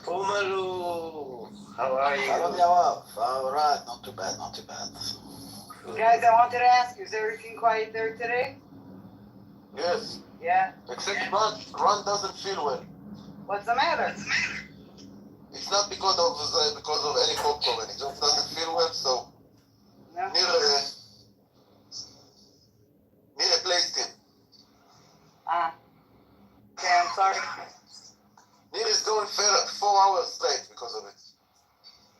Umaru, how are you? All right, not too bad. Guys, I wanted to ask, is everything quiet there today? Yes. Yeah? Except Ron doesn't feel well. What's the matter? It's not because of any popcorn. He just doesn't feel well, so No? Nir replaced him. Okay, I'm sorry. Nir is going 4 hours straight because of it.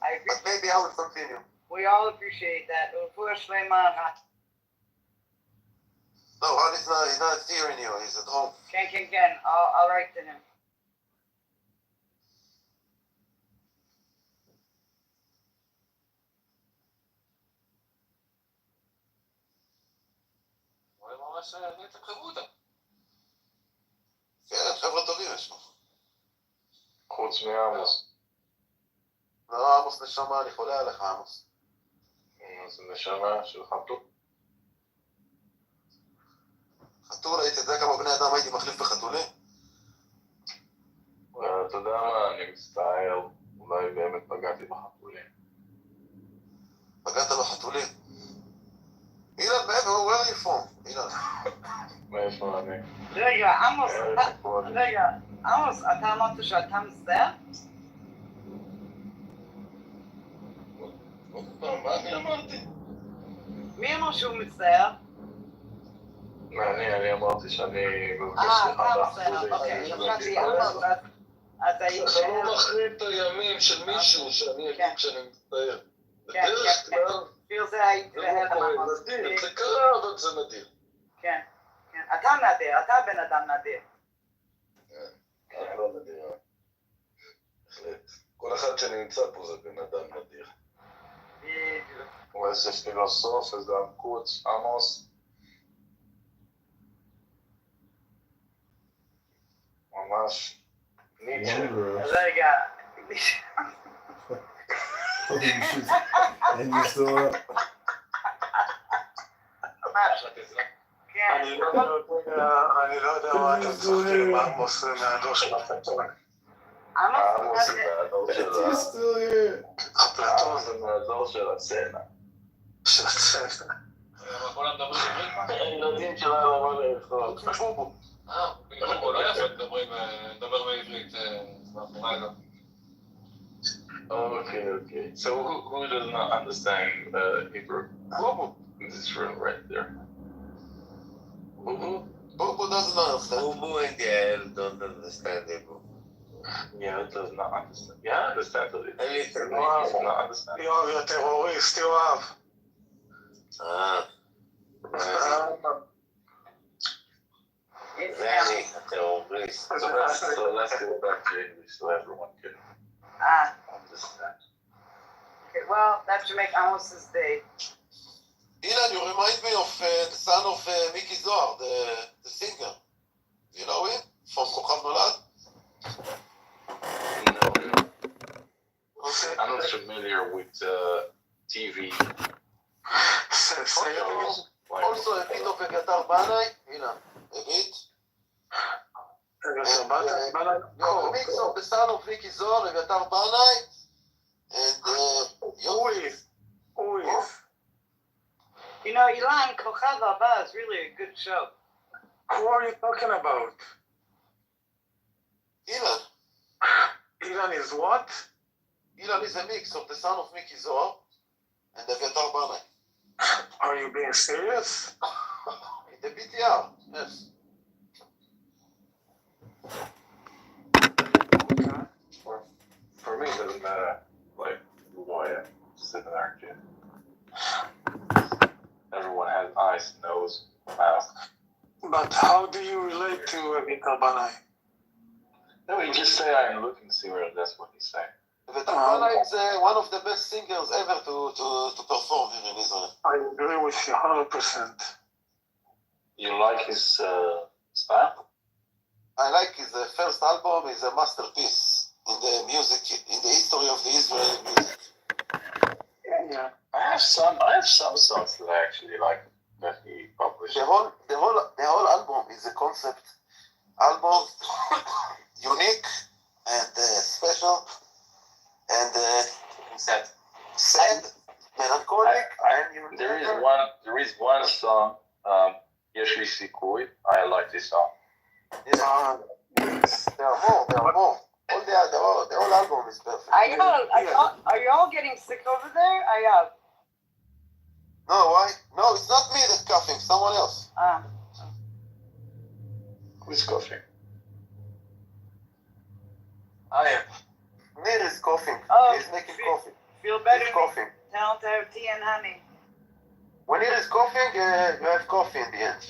I agree. But maybe I will continue. We all appreciate that. No, Ron is not. He's not here anymore. He's at home. Ken. I'll write to him. כן, חבר'ה טובים יש לו. חוץ מעמוס. לא, עמוס נשמה, אני חולה עליך, עמוס. אז נשמה של חתול. חתול, היית יודע כמה בני אדם הייתי מחליף בחתולים? אתה יודע מה, אני מצטער, אולי באמת פגעתי בחתולים. פגעת בחתולים? אילן, where are you from? אילן. מאיפה אני? רגע, עמוס, אתה אמרת שאתה מצטער? מה אני אמרתי? מי אמר שהוא מצטער? אני אמרתי שאני מבקש סליחה מצטער, אוקיי, חשבתי עמוס, אז היית... אתה לא מחרים את הימים של מישהו שאני אגיד שאני מצטער. בדרך כלל... זה היית... נדיר, זה קרה, אבל זה נדיר. כן, אתה נדיר, אתה בן אדם נדיר. כן, לא נדיר. בהחלט. כל אחד שנמצא פה זה בן אדם נדיר. הוא איזה פילוסוף, איזה עמקות, עמוס. ממש ניטשה. רגע. אין לי סורה. אני לא יודע מה אתם צוחקים עם עמוס מהדור של אפלטון. עמוס זה מהדור של אפלטון זה מהדור של הצנע. של הצנע. הילדים שלנו אמרו לאכול. בובו. בובו, לא יפה לדבר בעברית. Okay. So who does not understand Hebrew? In this room right there. Bubu doesn't understand. Bubu and Yael don't understand Hebrew. Yeah, it does not understand. Yeah, I understand it. It does not understand. יואב, יא טרוריסט, יואב. Very a terrorist. So let's go back to English so everyone can understand. Okay, well, that should make Amos's day. Ilan, you remind me of the son of Mickey Zohar, the singer. You know him? From Kochav Nolad? No, Okay. I'm not familiar with TV. Also a bit of Eviatar Banai, Ilan, a bit. You're a mix of the son of Mickey Zohar, Eviatar Banai, and Who is? You know, Ilan, Kochav Abba is really a good show. Who are you talking about? Ilan. Ilan is what? Ilan is a mix of the son of Mickey Zohar and Eviatar Banai. Are you being serious? In the BTR, yes. Okay. For me, it doesn't matter, like, who I am. Sitting there, kid. Everyone has eyes, nose, mouth. But how do you relate to Evitar Banai? No, you just say I am looking to see where that's what he's saying. Eviatar Banai is one of the best singers ever to perform here in Israel. I agree with you 100%. You like his style? I like his first album is a masterpiece in the music, in the history of the Israeli music. Yeah. I have some songs that I actually like that he published. The whole album is a concept album, unique, and special and Sad. sad, melancholic. There is one song, יש לי סיכוי. I like this song. There are more. The whole album is perfect. Are y'all getting sick over there? No, why? No, it's not me that's coughing. Someone else. Who's coughing? I am. Mir is coughing. Oh, He's making coffee. Feel better. He's coughing. Tell him to have tea and honey. When it is coughing, you have coffee in the end.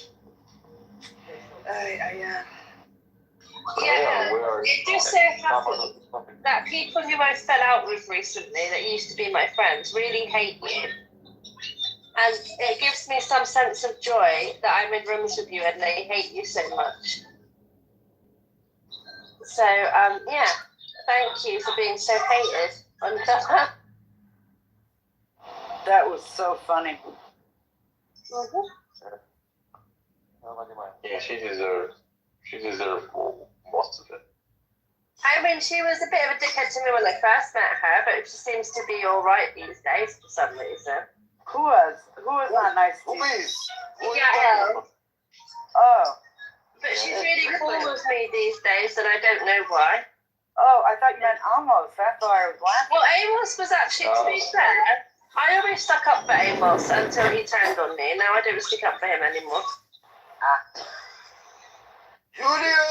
It just so happens that people who I fell out with recently that used to be my friends really hate you. And it gives me some sense of joy that I'm in rooms with you and they hate you so much. So, thank you for being so hated on that. That was so funny. Mm-hmm. Yeah, she deserves most of it. I mean, she was a bit of a dickhead to me when I first met her, but she seems to be all right these days for some reason. Who was not nice to Who you? is? Who Yeah, Oh. but she's really cool with me these days, and I don't know why. Oh, I thought you meant Amos. That's why I was laughing. Well, Amos was actually, to be fair, I always stuck up for Amos until he turned on me. Now I don't stick up for him anymore. Julia!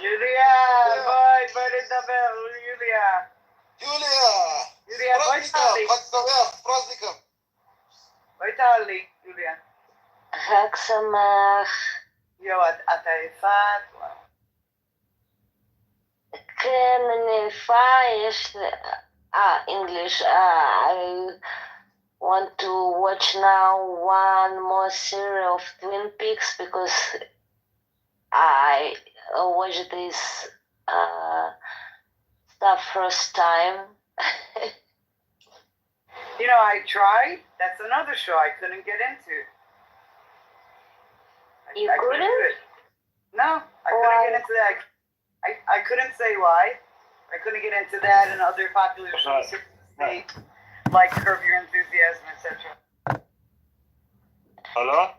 Julia! בואי נדבר, יוליה. יוליה, בואי תעלי. חג שמח, פרזניקה. בואי תעלי, יוליה. חג שמח. יואו, את עייפה? כן, אני עייפה, יש... English. I want to watch now one more series of Twin Peaks because I watched this stuff first time. You know, I tried. That's another show I couldn't get into. You couldn't? No, I couldn't get into that. I couldn't say why. I couldn't get into that and other popular shows like Curb Your Enthusiasm, etc. Hello?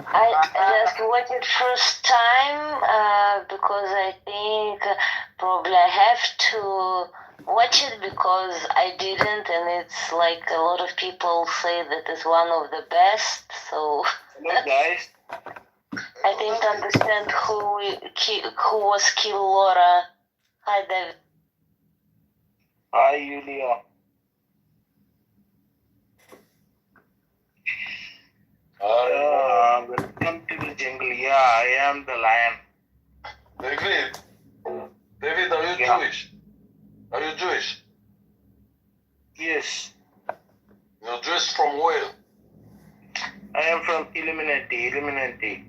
I just watched it first time because I think probably I have to watch it because I didn't, and it's like a lot of people say that it's one of the best. So Hello, guys. I didn't understand who was Kill Laura. Hi, David. Hi, Julia. Welcome to the jungle. Yeah, I am the lion. David, are you Jewish? Are you Jewish? Yes. You're Jewish from where? I am from Illuminati.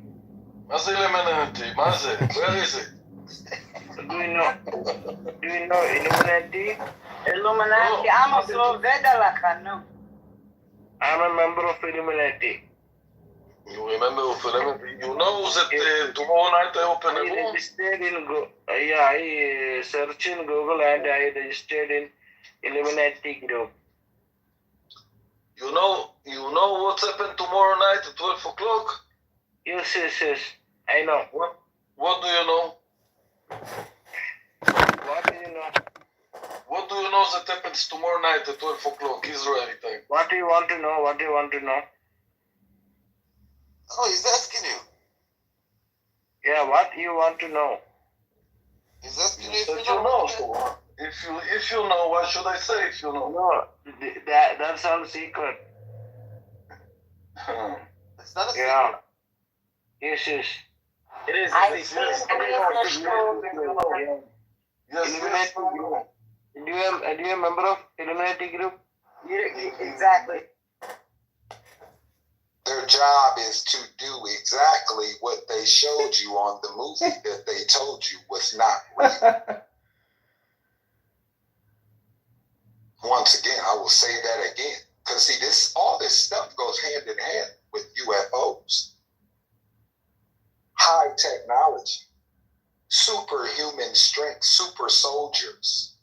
מה זה Illuminati? מה זה? Where is it? Do you know Illuminati? Illuminati, Amos לא עובד עליך, נו. I am a member of Illuminati. You remember of Illuminati? You know that tomorrow night I open a I room? registered in I searched in Google and I registered in Illuminati group. You know what's happened tomorrow night at 12 o'clock? Yes. I know. What do you know? What do you know? What do you know that happens tomorrow night at 12 o'clock Israeli time? What do you want to know? Oh, he's asking you. Yeah, what you want to know? He's asking you if That you know. so if you know, why should I say if you know? No, that's all secret. It's not a secret. Yeah. Yes. It is. I see the show. Yes. Illuminati group. Do you a member of Illuminati group? Exactly. Their job is to do exactly what they showed you on the movie that they told you was not real. Once again, I will say that again. Because see, all this stuff goes hand in hand with UFOs. High technology. superhuman strength, super soldiers,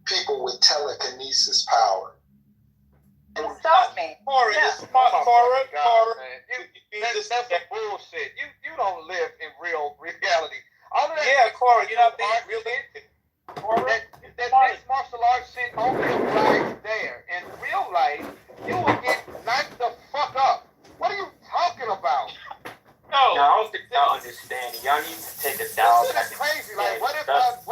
people with telekinesis power. Stop me. Corey, Yeah. this Corey, that's some bullshit. You don't live in real reality. Yeah, Corey, you know what I mean? That mixed martial arts shit only applies there. In real life, you will get knocked the fuck up. What are you talking about? No, I don't think y'all understand. Y'all need to take a dial back. This is crazy. Like, what if y'all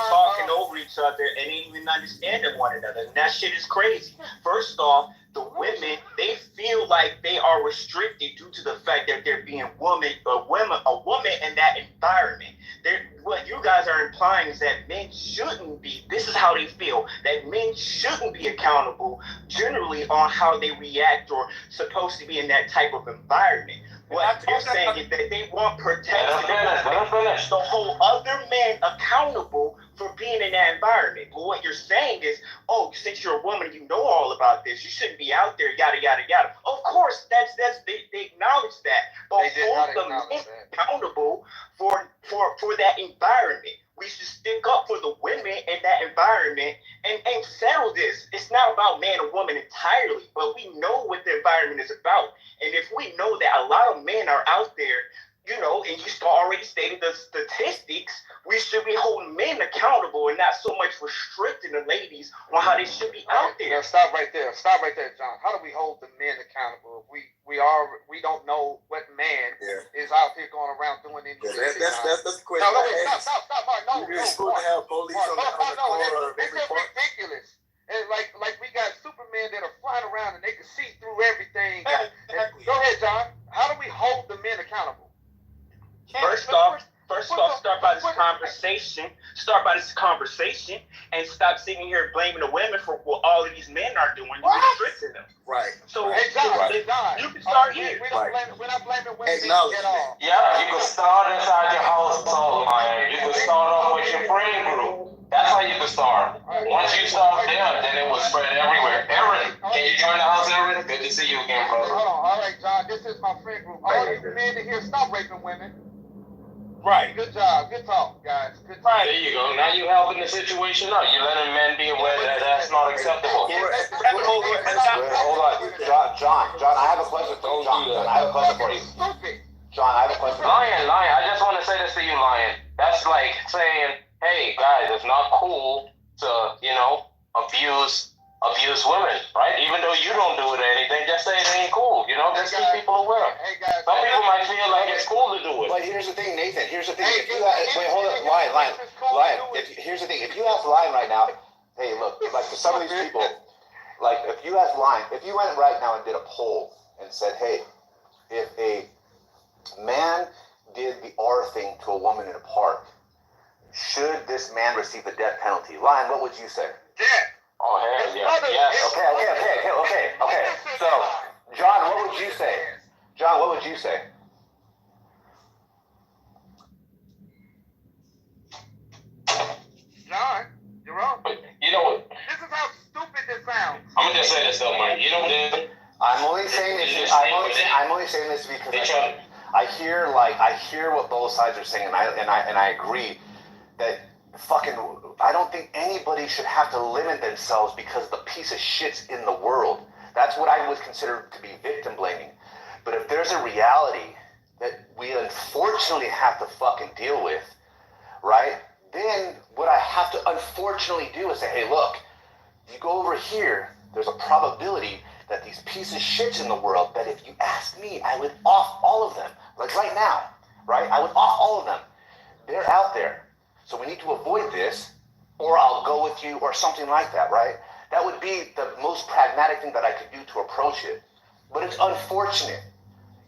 talking over each other and ain't even understanding one another? And that shit is crazy. First off, the women, they feel like they are restricted due to the fact that they're being a woman in that environment. What you guys are implying is that men shouldn't be. This is how they feel, that men shouldn't be accountable generally on how they react or supposed to be in that type of environment. What they're saying is that they want protection. The whole other men accountable for being in that environment. But what you're saying is, oh, since you're a woman, you know all about this. You shouldn't be out there, yada yada yada. Of course, they acknowledge that, but hold the men accountable for that environment. We should stick up for the women in that environment and settle this. It's not about man or woman entirely, but we know what the environment is about. And if we know that a lot of men are out there, you know, and you already stated the statistics, we should be holding men accountable and not so much restricting the ladies on how they should be out there. Stop right there, John. How do we hold the men accountable if we don't know what man is out here going around doing anything? That's the question. No, stop, Mark. No, You're supposed to have police on the corner of it's every just park. ridiculous. And like we got Superman that are flying around and they can see through everything. Go ahead, John. How do we hold the men accountable? First off, start by this conversation. Start by this conversation and stop sitting here blaming the women for what all of these men are doing. You're restricting them. Right. So hey, John, you can start here. We're not blaming women at all. Yeah, you can start inside your household, man. You can start off with your friend group. That's how you can start. Once you start there, then it will spread everywhere. Erin, can you join the house, Erin? Good to see you again, brother. Hold on. All right, John. This is my friend group. All you men in here, stop raping women. Right. Good job. Good talk, guys. Good talk. There you go. Now you're helping the situation out. You're letting men be aware that that's not acceptable. Hold on. John, I have a question for you. John, I have a question for you. John, I have a question for you. Lion, I just want to say this to you, Lion. That's like saying, hey, guys, it's not cool to, abuse women, right? Even though you don't do it or anything, just say it ain't cool, just keep people aware. Some people might feel like it's cool to do it. But here's the thing, Nathan, here's the thing. Wait, hold up, Lion. Here's the thing. If you ask Lion right now, hey, look, like for some of these people, like if you ask Lion, if you went right now and did a poll and said, hey, if a man did the R thing to a woman in a park, should this man receive the death penalty? Lion, what would you say? Death. Oh, hell yeah. Yes. Okay. So, John, what would you say? John, what would you say? John, you're wrong. You know what? This is how stupid this sounds. I'm going to just say this, though, Mike. You know what it is? I'm only saying this because I hear what both sides are saying, and I agree that I don't think anybody should have to limit themselves because of the piece of shits in the world. That's what I would consider to be victim blaming. But if there's a reality that we unfortunately have to fucking deal with, right? Then what I have to unfortunately do is say, hey, look, you go over here, there's a probability that these pieces of shits in the world, that if you ask me, I would off all of them. Like right now, right? I would off all of them. They're out there. So we need to avoid this, or I'll go with you, or something like that, right? That would be the most pragmatic thing that I could do to approach it. But it's unfortunate.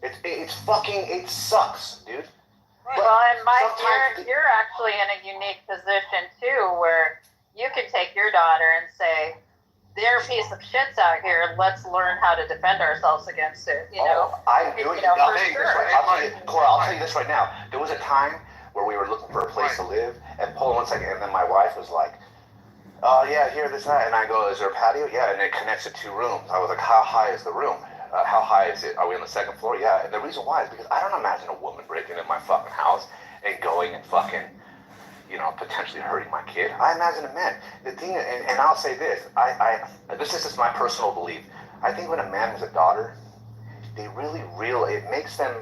It sucks, dude. Well, and Mike, you're actually in a unique position too, where you can take your daughter and say, "There are a piece of shits out here. Let's learn how to defend ourselves against it." I'm doing it. I'll tell you this right. Cora, I'll tell you this right now. There was a time where we were looking for a place to live, and hold on one second, and then my wife was like, "Oh yeah, here, this, that," and I go, "Is there a patio?" Yeah, and it connects to 2 rooms. I was like, "How high is the room?" How high is it? Are we on the second floor? Yeah. And the reason why is because I don't imagine a woman breaking in my fucking house and going and fucking, potentially hurting my kid. I imagine a man. The thing, and I'll say this, this is just my personal belief. I think when a man has a daughter, they it makes them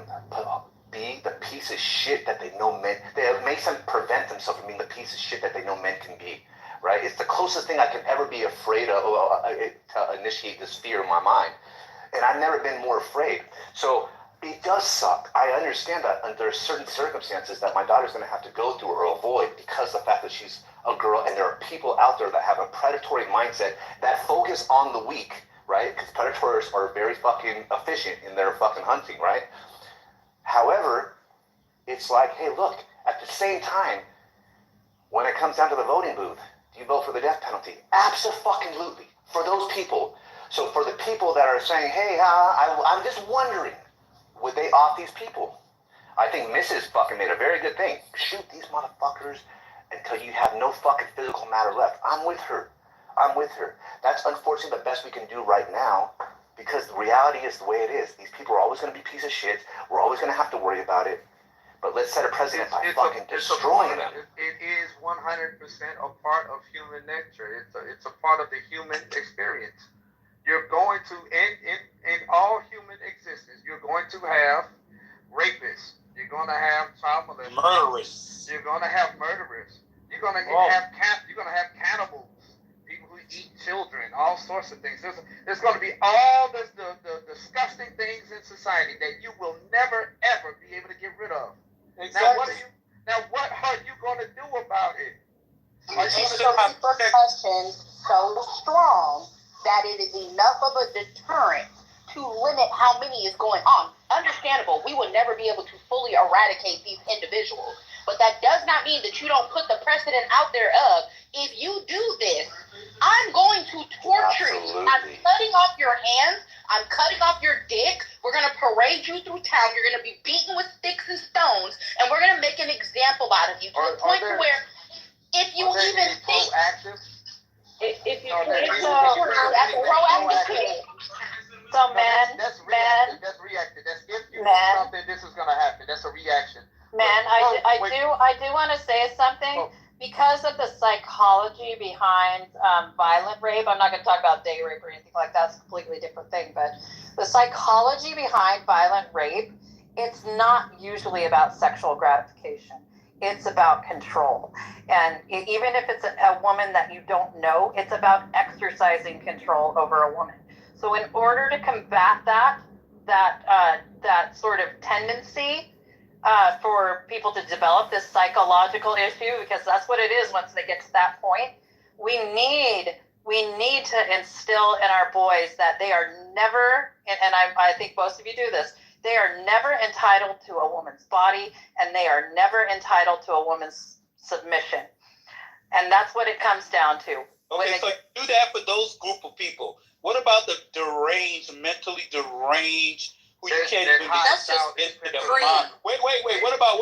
be the piece of shit that they know men, it makes them prevent themselves from being the piece of shit that they know men can be, right? It's the closest thing I can ever be afraid of to initiate this fear in my mind. And I've never been more afraid. So it does suck. I understand that under certain circumstances that my daughter's going to have to go through or avoid because of the fact that she's a girl, and there are people out there that have a predatory mindset that focus on the weak, right? Because predators are very fucking efficient in their fucking hunting, right? However, it's like, hey, look, at the same time, when it comes down to the voting booth, do you vote for the death penalty? Abso-fucking-lutely. For those people. So for the people that are saying, hey, I'm just wondering, would they off these people? I think Mrs. fucking made a very good thing. Shoot these motherfuckers until you have no fucking physical matter left. I'm with her. That's unfortunately the best we can do right now, because the reality is the way it is. These people are always going to be piece of shit. We're always going to have to worry about it. But let's set a precedent by fucking destroying them. It is 100% a part of human nature. It's a part of the human experience. You're going to, in all human existence, you're going to have rapists. You're going to have child molesters. Murderers. You're going to have murderers. You're going to have cannibals. People who eat children. All sorts of things. There's going to be all the disgusting things in society that you will never ever be able to get rid of. Exactly. What are you going to do about it? Is the repercussion so strong that it is enough of a deterrent to limit how many is going on? Understandable, we will never be able to fully eradicate these individuals, but that does not mean that you don't put the precedent out there of, if you do this, I'm going to torture you. I'm cutting off your hands. I'm cutting off your dick. We're going to parade you through town. You're going to be beaten with sticks and stones, and we're going to make an example out of you to the point where if you even think... If you think so, that's proactive. So that's reactive. That's if you do something, this is gonna happen. That's a reaction. I do want to say something. Because of the psychology behind violent rape, I'm not going to talk about day rape or anything like that. It's a completely different thing. But the psychology behind violent rape, it's not usually about sexual gratification. It's about control. And even if it's a woman that you don't know, it's about exercising control over a woman. So in order to combat that sort of tendency for people to develop this psychological issue, because that's what it is once they get to that point, we need to instill in our boys that they are never, and I think most of you do this, they are never entitled to a woman's body, and they are never entitled to a woman's submission. And that's what it comes down to. Okay, so do that for those group of people. What about the deranged, mentally deranged, who you can't even be into the mind? Wait. What about?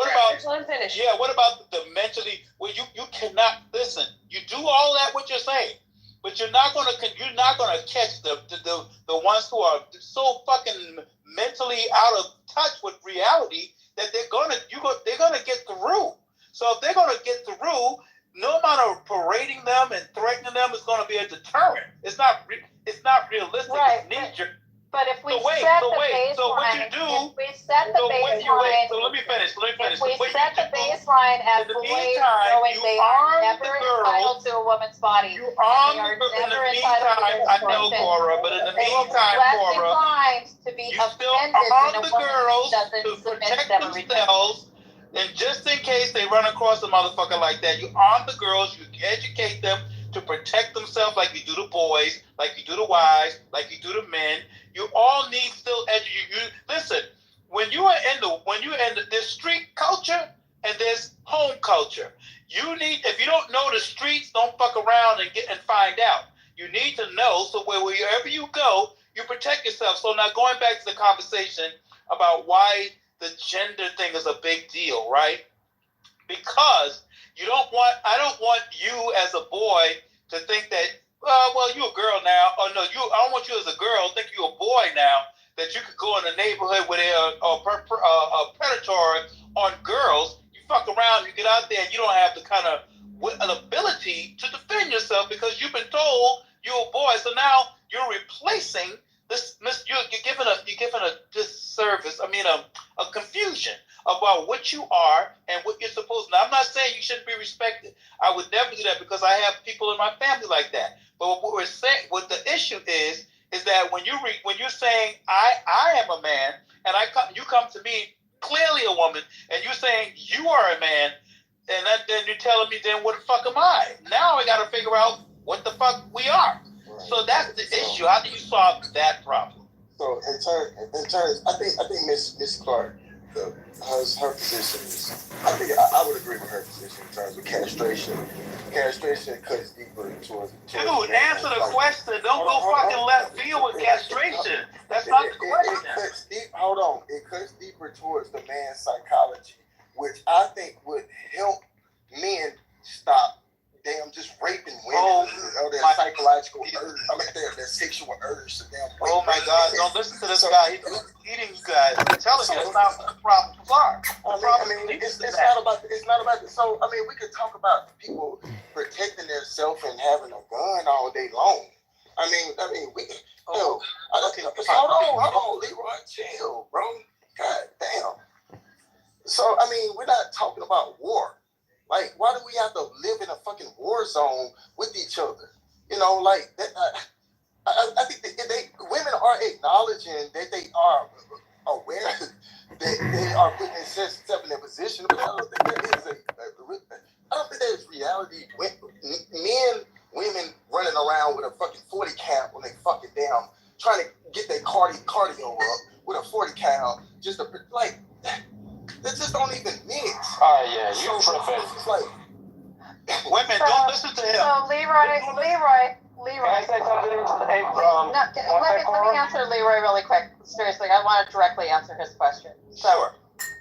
Yeah, what about the mentally? Well, you cannot listen. You do all that what you're saying, but you're not gonna catch the ones who are so fucking mentally out of touch with reality that they're gonna get through. So if they're gonna get through, no amount of parading them and threatening them is gonna be a deterrent. It's not realistic. Right. It's knee-jerk. But if we set the baseline, so what you do? If we set the baseline, so let me finish. If we set the baseline as boys knowing they are never entitled to a woman's body, you arm them in the meantime. I know, Cora, but in the meantime, Cora, you still arm the girls to protect themselves. And just in case they run across a motherfucker like that, you arm the girls, you educate them to protect themselves like you do the boys, like you do the wives, like you do the men. You all need still educate. Listen, when you are in there's street culture and there's home culture. You need, if you don't know the streets, don't fuck around and find out. You need to know, so wherever you go, you protect yourself. So now going back to the conversation about why the gender thing is a big deal, right? Because I don't want you as a boy to think that, well, you're a girl now. Oh no, I don't want you as a girl think you're a boy now that you could go in a neighborhood where there are predatory on girls. You fuck around, you get out there, and you don't have the kind of an ability to defend yourself because you've been told you're a boy. So now you're replacing this. You're giving a disservice. I mean, a confusion about what you are and what you're supposed to. Now, I'm not saying you shouldn't be respected. I would never do that because I have people in my family like that. But what we're saying, what the issue is that when you're saying I am a man and you come to me clearly a woman and you're saying you are a man, and then you're telling me then what the fuck am I? Now I got to figure out what the fuck we are. Right. So that's the issue. How do you solve that problem? So in terms, I think Miss Clark, her position is, I would agree with her position in terms of castration. Castration cuts deeper towards Dude, answer the question. Don't go fucking left field with castration. That's not the question. It cuts deeper towards the man's psychology, which I think would help men stop just raping women or their psychological urge. I mean, their sexual urge to damn rape. Oh my God! Don't listen to this guy. He's eating you guys. I'm telling you, that's not what the problems are. It's not about. So I mean, we could talk about people protecting themselves and having a gun all day long. I mean, we. Hold on, Leroy, chill, bro. God damn. So I mean, we're not talking about war. Like, why do we have to live in a fucking war zone with each other? You know, like that. I think women are acknowledging that they are aware that they are putting themselves in a position, but I don't think there's reality. Women running around with a fucking 40 cal on their fucking damn, trying to get their cardio up with a 40 cal, just to like. They just don't even mix. Yeah, you tripping. It's like women, don't listen to him. So Leroy. Can I say something? Hey, let me answer Leroy really quick. Seriously, I want to directly answer his question. So, sure.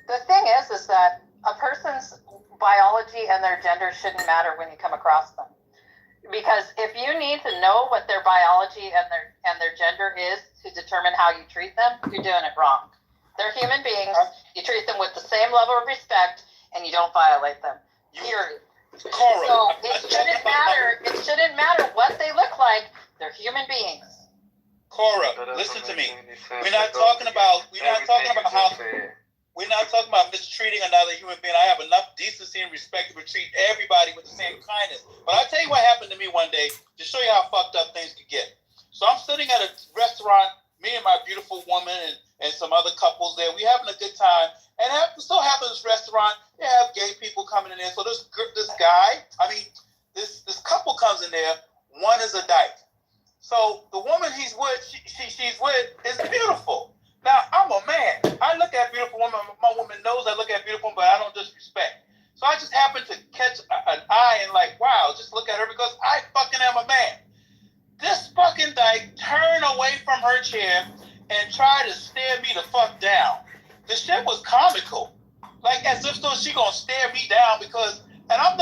The thing is that a person's biology and their gender shouldn't matter when you come across them. Because if you need to know what their biology and their gender is to determine how you treat them, you're doing it wrong. They're human beings. You treat them with the same level of respect, and you don't violate them. Period. So it shouldn't matter. It shouldn't matter what they look like. They're human beings. Cora, listen to me. We're not talking about mistreating another human being. I have enough decency and respect to treat everybody with the same kindness. But I'll tell you what happened to me one day to show you how fucked up things could get. So I'm sitting at a restaurant, me and my beautiful woman and some other couples there. We having a good time. And it so happens this restaurant, they have gay people coming in there. So this couple comes in there. One is a dyke. So the woman she's with is beautiful. Now, I'm a man. I look at beautiful women. My woman knows I look at beautiful women, but I don't disrespect. So I just happen to catch an eye and like, wow, just look at her because I fucking am a man. This fucking dyke turned away from her chair and tried to stare me the fuck down. The shit was comical. Like as if though she gonna stare me down because, and I'm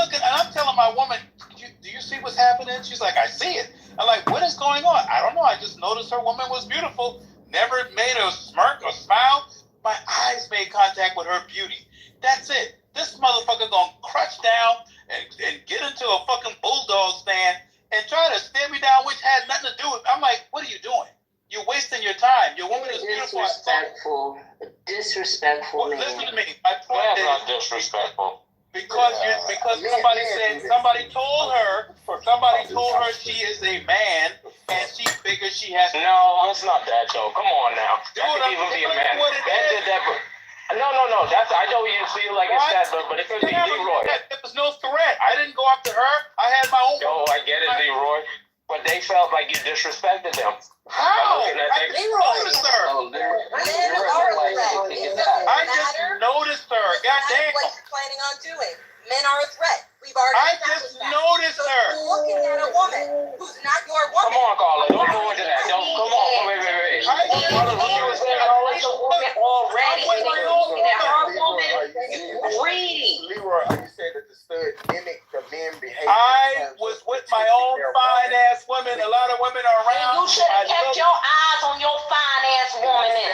telling my woman, do you see what's happening? She's like, I see it. I'm like, what is going on? I don't know. I just noticed her woman was beautiful. Never made her smirk or smile. My eyes made contact with her beauty. That's it. This motherfucker gonna crutch down and get into a fucking bulldog stand and try to stare me down, which had nothing to do with. I'm like, what are you doing? You're wasting your time. Your woman is beautiful. Disrespectful. Well, listen to me. My point is not disrespectful. Because somebody told her she is a man and she figures she has. No, it's not that though. Come on now. Dude, that could even be a man. What it is. No. I know you feel like it's that, but it could be Leroy. There was no threat. I didn't go up to her. I had my own. No, I get it, Leroy. But they felt like you disrespected them. How? I just noticed her. I just noticed her. Goddamn. What you're planning on doing? Men are a threat. We've already. I just noticed her. Looking at a woman who's not your woman. Come on, Carla. Don't go into that. Come on. Wait. Carla, what you were saying? Leroy, are you saying that the stud mimic the men behavior? I was with my own fine ass woman. A lot of women are around. You should have kept your eyes on your fine ass woman.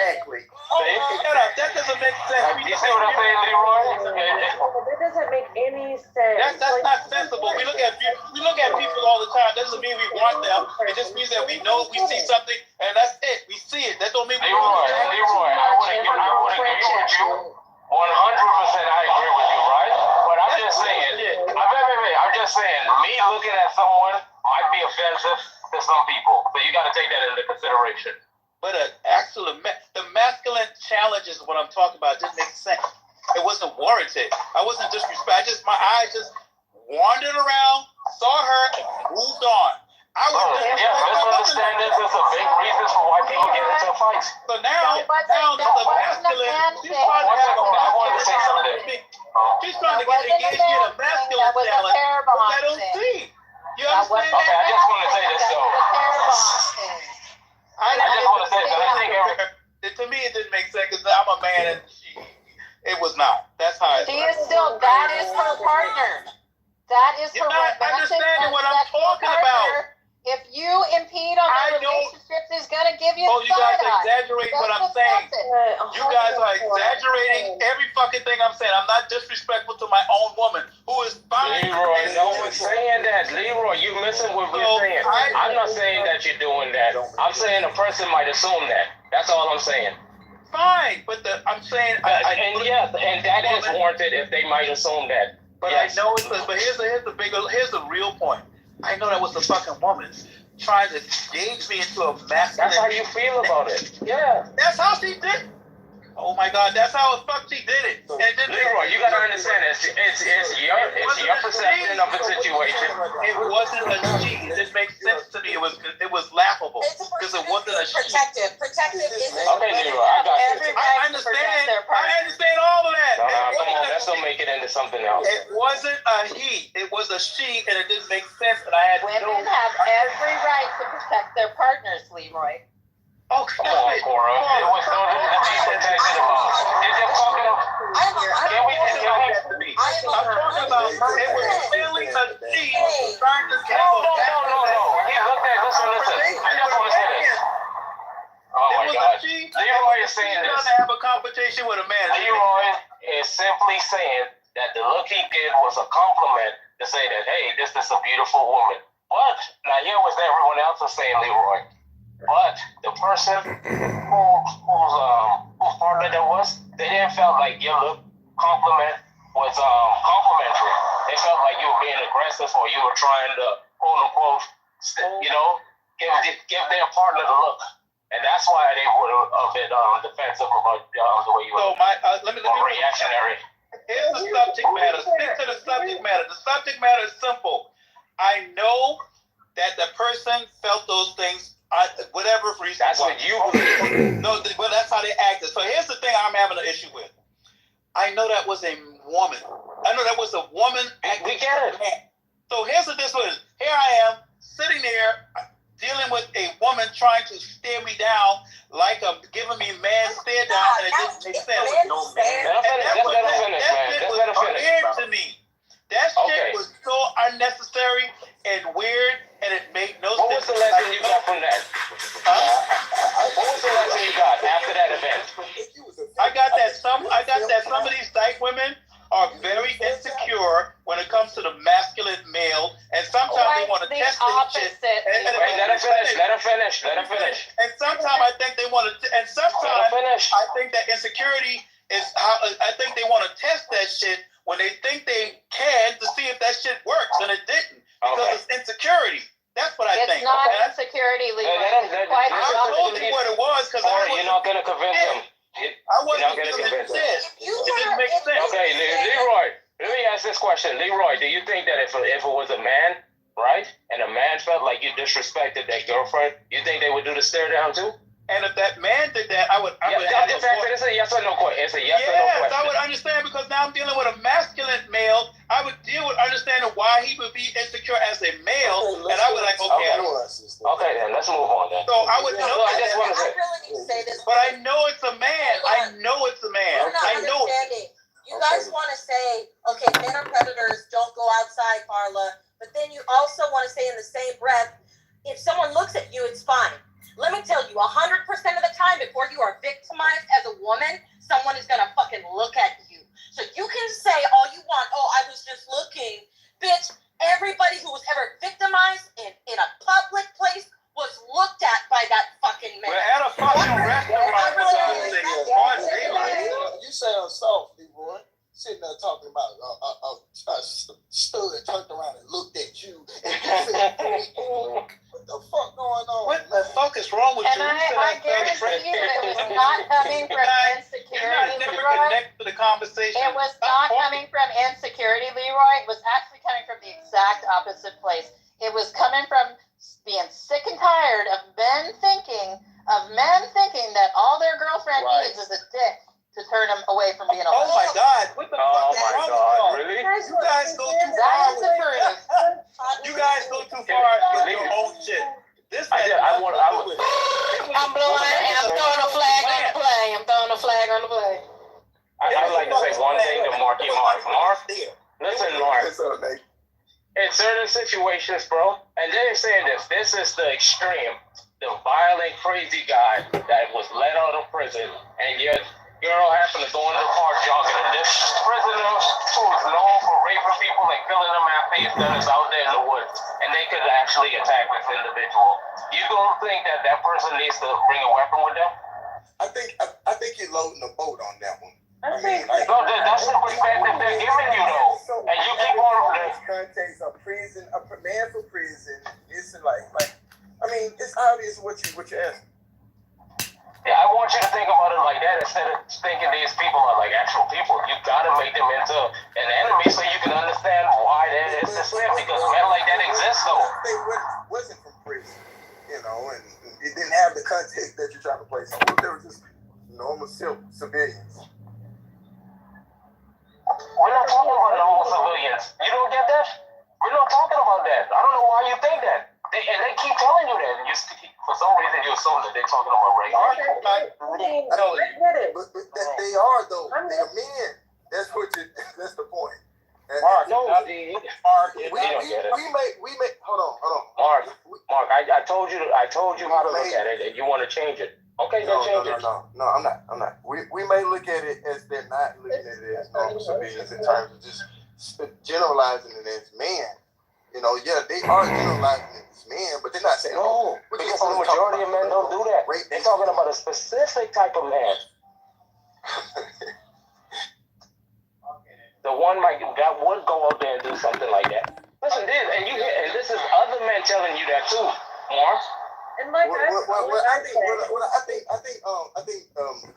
make sense. You see what I'm saying, Leroy? That doesn't make any sense. That's not sensible. We look at people all the time. Doesn't mean we want them. It just means that we know we see something and that's it. We see it. That don't mean we want it. Leroy, I would agree with you. 100%, I agree with you, right? But I'm just saying. I'm just saying. Me looking at someone might be offensive to some people, so you got to take that into consideration. But the masculine challenge is what I'm talking about. It didn't make sense. It wasn't warranted. I wasn't disrespected. My eyes just wandered around, saw her, and moved on. Misunderstandings is a big reason for why people get into fights. So now the masculine, she's trying to have a masculine challenge. She's trying to engage me in a masculine challenge, which I don't see. You understand? Okay, I just want to say this though. I just want to say that I think to me it didn't make sense because I'm a man and it was not. That's how she is still. That is her partner. That is her. You're not understanding what I'm talking about. If you impede on the relationships, is gonna give you. Oh, you guys are exaggerating what I'm saying. You guys are exaggerating every fucking thing I'm saying. I'm not disrespectful to my own woman who is fine. Leroy, no one's saying that. Leroy, you missing what we're saying. I'm not saying that you're doing that. I'm saying a person might assume that. That's all I'm saying. Fine, but I'm saying and that is warranted if they might assume that. But I know it's but here's the real point. I know that was the fucking woman trying to engage me into a masculine. That's how you feel about it. Yeah. That's how she did. Oh my God, that's how the fuck she did it. Leroy, you gotta understand it's your perception of the situation. It wasn't a she. It didn't make sense to me. It was laughable because it wasn't a she. Protective is okay, Leroy, I got you. I understand all of that. Come on, let's don't make it into something else. It wasn't a he. It was a she, and it didn't make sense. And I had women have every right to protect their partners, Leroy. Oh, come on, Cora. It was no protected about. It's just talking about. I'm talking about it was clearly a she trying to get No. Yeah, listen. I just want to say this. Oh my God. Leroy is saying this. To have a competition with a man. Leroy is simply saying that the look he did was a compliment to say that, hey, this is a beautiful woman. But now here was everyone else is saying, Leroy. But the person whose partner that was, they didn't felt like your look compliment was complimentary. They felt like you were being aggressive or you were trying to quote unquote, give their partner the look, and that's why they were a bit defensive about the way you were. Let me reactionary. Here's the subject matter. Stick to the subject matter. The subject matter is simple. I know that the person felt those things. Whatever reason. That's what you believe. No, well, that's how they acted. So here's the thing I'm having an issue with. I know that was a woman. I know that was a woman acting. We get it. So here's the difference. Here I am sitting there dealing with a woman trying to stare me down like a giving me man stare down, and it didn't make sense. That shit was weird to me. That shit was so unnecessary and weird, and it made no sense. What was the lesson you got from that? What was the lesson you got after that event? I got that some of these dyke women are very insecure when it comes to the masculine male, and sometimes they want to test this shit. Let her finish. And sometimes I think they want to, and sometimes I think that insecurity is how I think they want to test that shit when they think they can to see if that shit works, and it didn't because it's insecurity. That's what I think. It's not insecurity, Leroy. I told you what it was because you're not going to convince them. I wasn't convinced. It didn't make sense. Okay, Leroy, let me ask this question. Leroy, do you think that if it was a man, right, and a man felt like you disrespected that girlfriend, you think they would do the stare down too? And if that man did that, I would it's a yes or no question. It's a yes or no question. Yes, I would understand because now I'm dealing with a masculine male. I would deal with understanding why he would be insecure as a male, and I would like, okay, then let's move on then. So I would know. I really need to say this, but I know it's a man. I know it's a man. I know. You guys want to say, okay, men are predators. Don't go outside, Carla. But then you also want to say in the same breath, if someone looks at you, it's fine. Let me tell you, 100% of the time, before you are victimized as a woman, someone is gonna fucking look at you. So you can say all you want, oh, I was just looking. Bitch, everybody who was ever victimized in a public place was looked at by that fucking man. We're at a fucking restaurant. You sound soft, Leroy. Sitting there talking about stood, turned around and looked at you, and you said, what the fuck going on? What the fuck is wrong with you? And I guarantee you it was not coming from insecurity, Leroy. To the conversation. It was not coming from insecurity, Leroy. It was actually coming from the exact opposite place. It was coming from being sick and tired of men thinking that all their girlfriend needs is a dick to turn them away from being alone. Oh my God! What the fuck is wrong with y'all? Really? You guys go too That far. is the truth. You guys go too far with your own shit. This man, I'm blowing. I'm throwing a flag on the play. I'm throwing a flag on the play. I'd like to say one thing to Marky Mark. Listen, Mark. In certain situations, bro, and they're saying this is the extreme. The violent, crazy guy that was let out of prison, and your girl happened to go in the car jogging, and this prisoner who is known for raping people and killing them after he's done is out there in the woods, and they could actually attack this individual. You don't think that person needs to bring a weapon with them? I think you're loading the boat on that one. No, that's the perspective they're giving you, though. And you keep on context of prison, a man for prison. It's like I mean, it's obvious what you're asking. Yeah, I want you to think about it like that instead of thinking these people are like actual people. You gotta make them into an enemy so you can understand why there is this fear, because men like that exist, though. They wasn't from prison, and it didn't have the context that you're trying to place on. They were just normal civilians. We're not talking about normal civilians. You don't get that? We're not talking about that. I don't know why you think that. They keep telling you that. For some reason, you assume that they're talking about rape. But they are, though. They're men. That's the point. Mark, we may hold on. Mark, I told you how to look at it, and you want to change it. Okay, then change it. No, I'm not. We may look at it as they're not looking at it as normal civilians in terms of just generalizing it as men. Yeah, they are generalizing it as men, but they're not saying because the majority of men don't do that. They're talking about a specific type of man. The one that would go out there and do something like that. Listen, this is other men telling you that too, Mark. And like I think,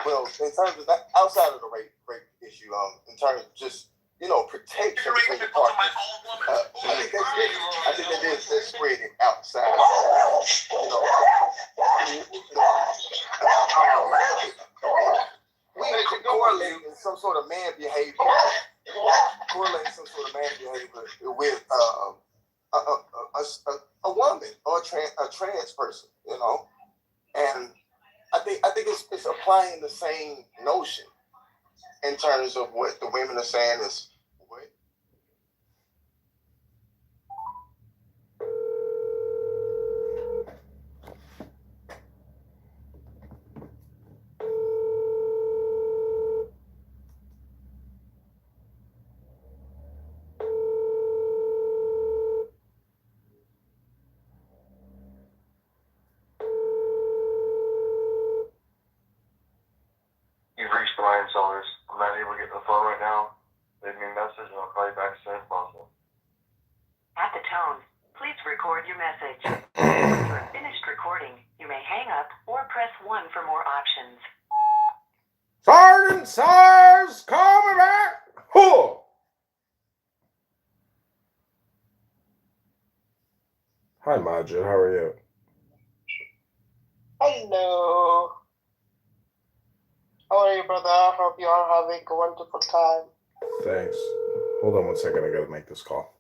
well, in terms of that, outside of the rape issue, in terms of just, protection between the partners, I think that is spread it outside. We correlate some sort of man behavior. With a woman or a trans person, and I think it's applying the same notion in terms of what the women are saying is what. You've reached the line sellers. I'm not able to get to the phone right now. Leave me a message and I'll call you back as soon as possible. At the tone, please record your message. When you have finished recording, you may hang up or press 1 for more options. Sergeant Sars, call me back. Huh. Hi, Majid. How are you? Hello. How are you, brother? I hope you are having a wonderful time. Thanks. Hold on one second. I gotta make this call.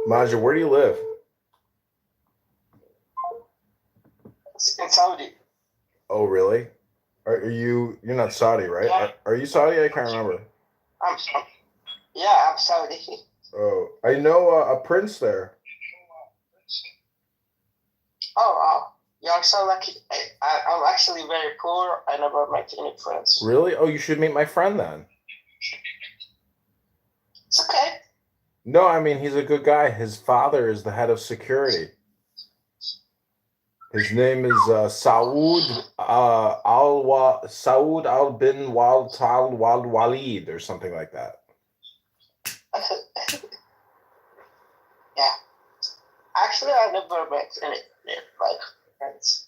Majid, where do you live? In Saudi. Oh, really? Are you? You're not Saudi, right? Yeah. Are you Saudi? I can't remember. I'm Saudi. Oh, I know a prince there. Oh, wow. You're so lucky. I'm actually very poor. I never met any friends. Really? Oh, you should meet my friend then. It's okay. No, I mean he's a good guy. His father is the head of security. His name is Saud al bin Walid or something like that. Yeah. Actually, I never met any like friends.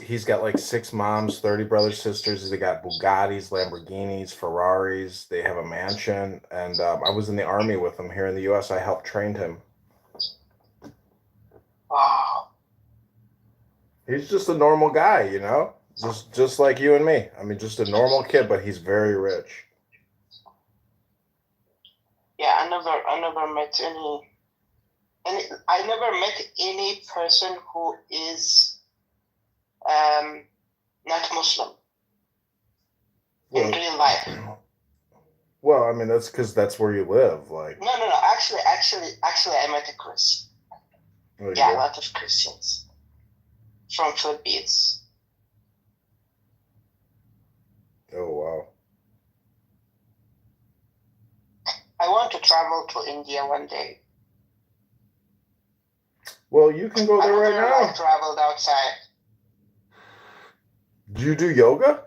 He's got like 6 moms, 30 brothers, sisters. They got Bugattis, Lamborghinis, Ferraris. They have a mansion. And I was in the army with him here in the U.S. I helped train him. Wow. He's just a normal guy, you know? Just like you and me. I mean, just a normal kid, but he's very rich. Yeah, I never met I never met any person who is not Muslim in real life. Well, I mean, that's because that's where you live. Like, No. Actually, I met a Christian. Yeah, a lot of Christians from Philippines. Oh, wow. I want to travel to India one day. Well, you can go there right now. I traveled outside. Do you do yoga?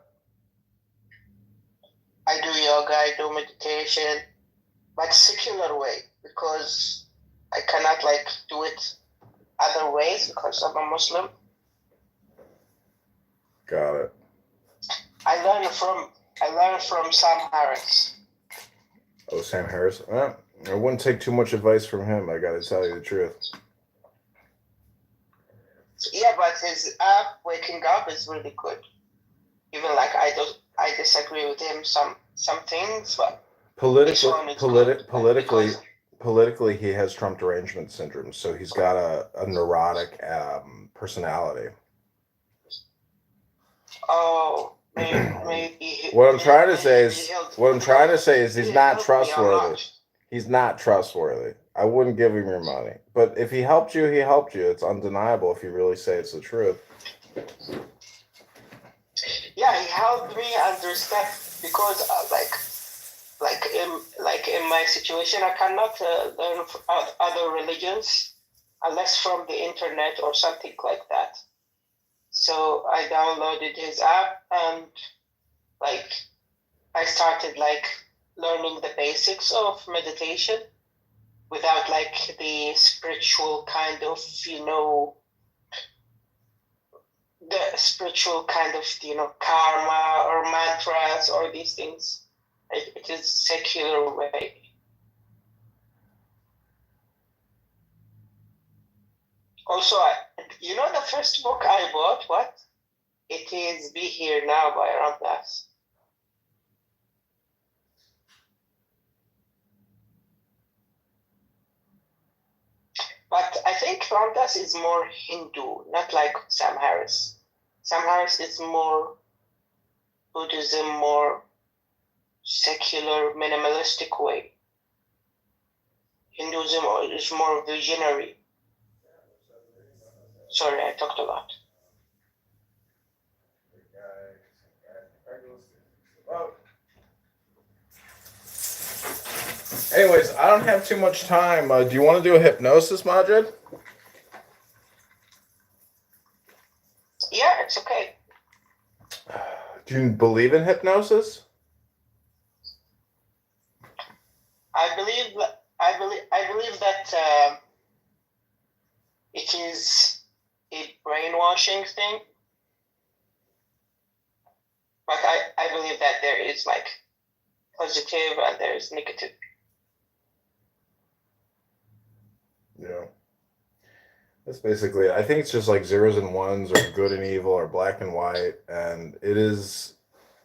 I do yoga, I do meditation, but secular way, because I cannot like do it other ways because I'm a Muslim. Got it. I learned from Sam Harris. Oh, Sam Harris. I wouldn't take too much advice from him. I got to tell you the truth. Yeah, but his app Waking Up is really good. Even like I disagree with him some things, but politically, he has Trump derangement syndrome, so he's got a neurotic personality. Oh, maybe. What I'm trying to say is he's not trustworthy. He's not trustworthy. I wouldn't give him your money. But if he helped you, he helped you. It's undeniable if you really say it's the truth. Yeah, he helped me understand because like in my situation, I cannot learn other religions unless from the internet or something like that. So I downloaded his app and like I started like learning the basics of meditation without like the spiritual kind of, the spiritual kind of, karma or mantras or these things. It is secular way. Also, the first book I bought, what? It is Be Here Now by Ramdas. But I think Ramdas is more Hindu, not like Sam Harris. Sam Harris is more Buddhism, more secular, minimalistic way. Hinduism is more visionary. Sorry, I talked a lot. Anyways, I don't have too much time. Do you want to do a hypnosis, Majid? Yeah, it's okay. Do you believe in hypnosis? I believe that it is a brainwashing thing, but I believe that there is like positive and there is negative. Yeah. That's basically it. I think it's just like zeros and ones or good and evil or black and white. And it is,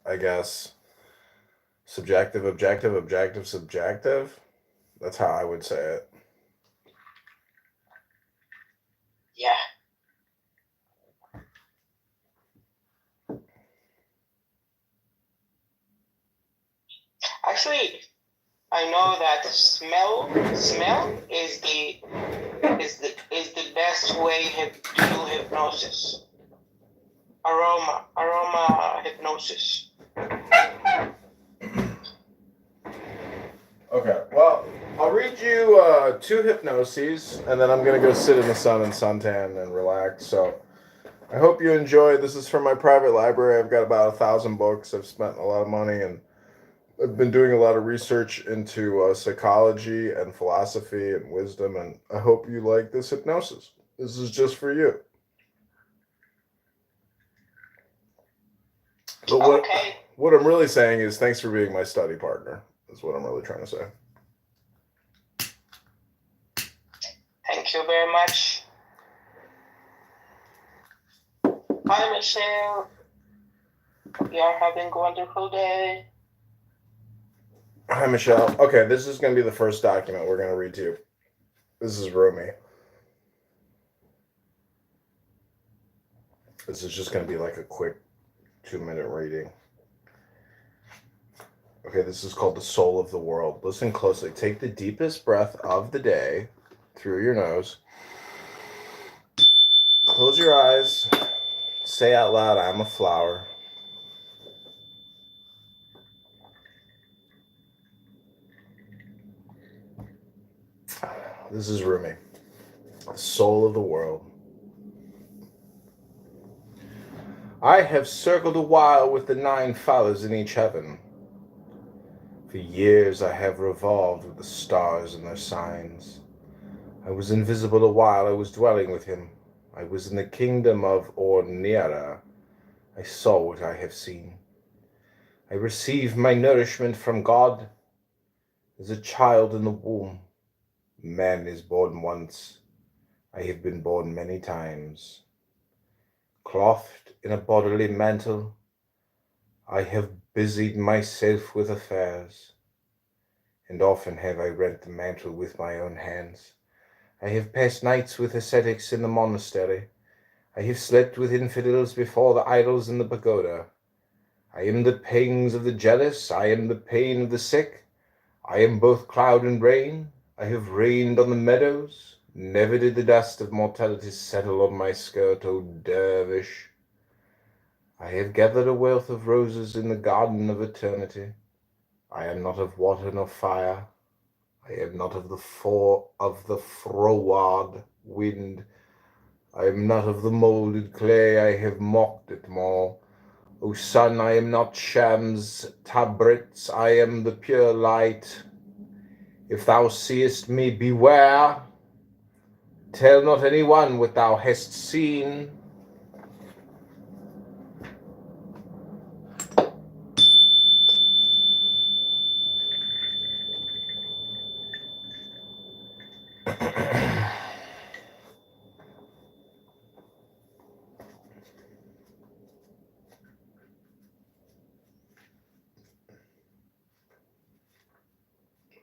I guess, subjective, objective, objective, subjective. That's how I would say it. Yeah. Actually, I know that smell is the best way to do hypnosis. Aroma hypnosis. Okay, well, I'll read you 2 hypnoses, and then I'm going to go sit in the sun and suntan and relax. So I hope you enjoy. This is from my private library. I've got about 1,000 books. I've spent a lot of money, and I've been doing a lot of research into psychology and philosophy and wisdom, and I hope you like this hypnosis. This is just for you. But what I'm really saying is thanks for being my study partner, is what I'm really trying to say. Thank you very much. Hi, Michelle. You are having a wonderful day. Hi, Michelle. Okay, this is going to be the first document we're going to read to you. This is Rumi. This is just going to be like a quick 2-minute reading. Okay, this is called The Soul of the World. Listen closely. Take the deepest breath of the day through your nose. Close your eyes. Say out loud, I'm a flower. This is Rumi. The soul of the world. I have circled a while with the 9 fathers in each heaven. For years I have revolved with the stars and their signs. I was invisible a while, I was dwelling with him. I was in the kingdom of Ornira. I saw what I have seen. I received my nourishment from God. As a child in the womb, man is born once. I have been born many times. Clothed in a bodily mantle, I have busied myself with affairs, and often have I rent the mantle with my own hands. I have passed nights with ascetics in the monastery. I have slept with infidels before the idols in the pagoda. I am the pangs of the jealous, I am the pain of the sick. I am both cloud and rain. I have rained on the meadows. Never did the dust of mortality settle on my skirt, O dervish. I have gathered a wealth of roses in the garden of eternity. I am not of water nor fire. I am not of the froward wind. I am not of the molded clay. I have mocked it more. O sun, I am not Shams tabrets. I am the pure light. If thou seest me, beware. Tell not anyone what thou hast seen.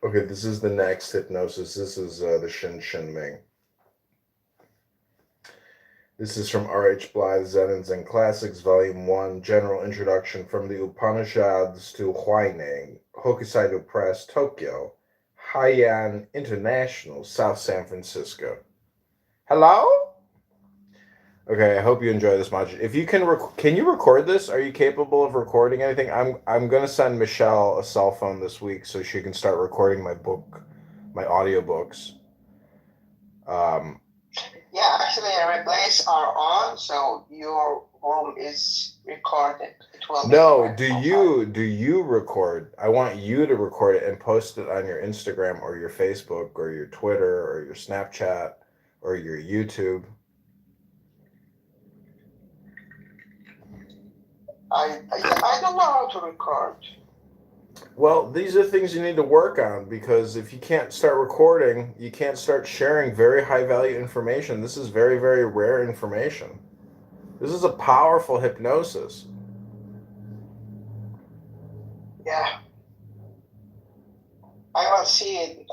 Okay, this is the next hypnosis. This is the Shin Shin Ming. This is from R.H. Blythe, Zen and Zen Classics, Volume 1, General Introduction from the Upanishads to Huineng, Hokusaido Press, Tokyo, Haiyan International, South San Francisco. Hello? Okay, I hope you enjoy this much. If you can you record this? Are you capable of recording anything? I'm gonna send Michelle a cell phone this week so she can start recording my audiobooks. Yeah, actually, replays are on, so your room is recorded. No, do you record? I want you to record it and post it on your Instagram or your Facebook or your Twitter or your Snapchat or your YouTube. I don't know how to record. Well, these are things you need to work on, because if you can't start recording, you can't start sharing very high value information. This is very, very rare information. This is a powerful hypnosis. Yeah. I will see it.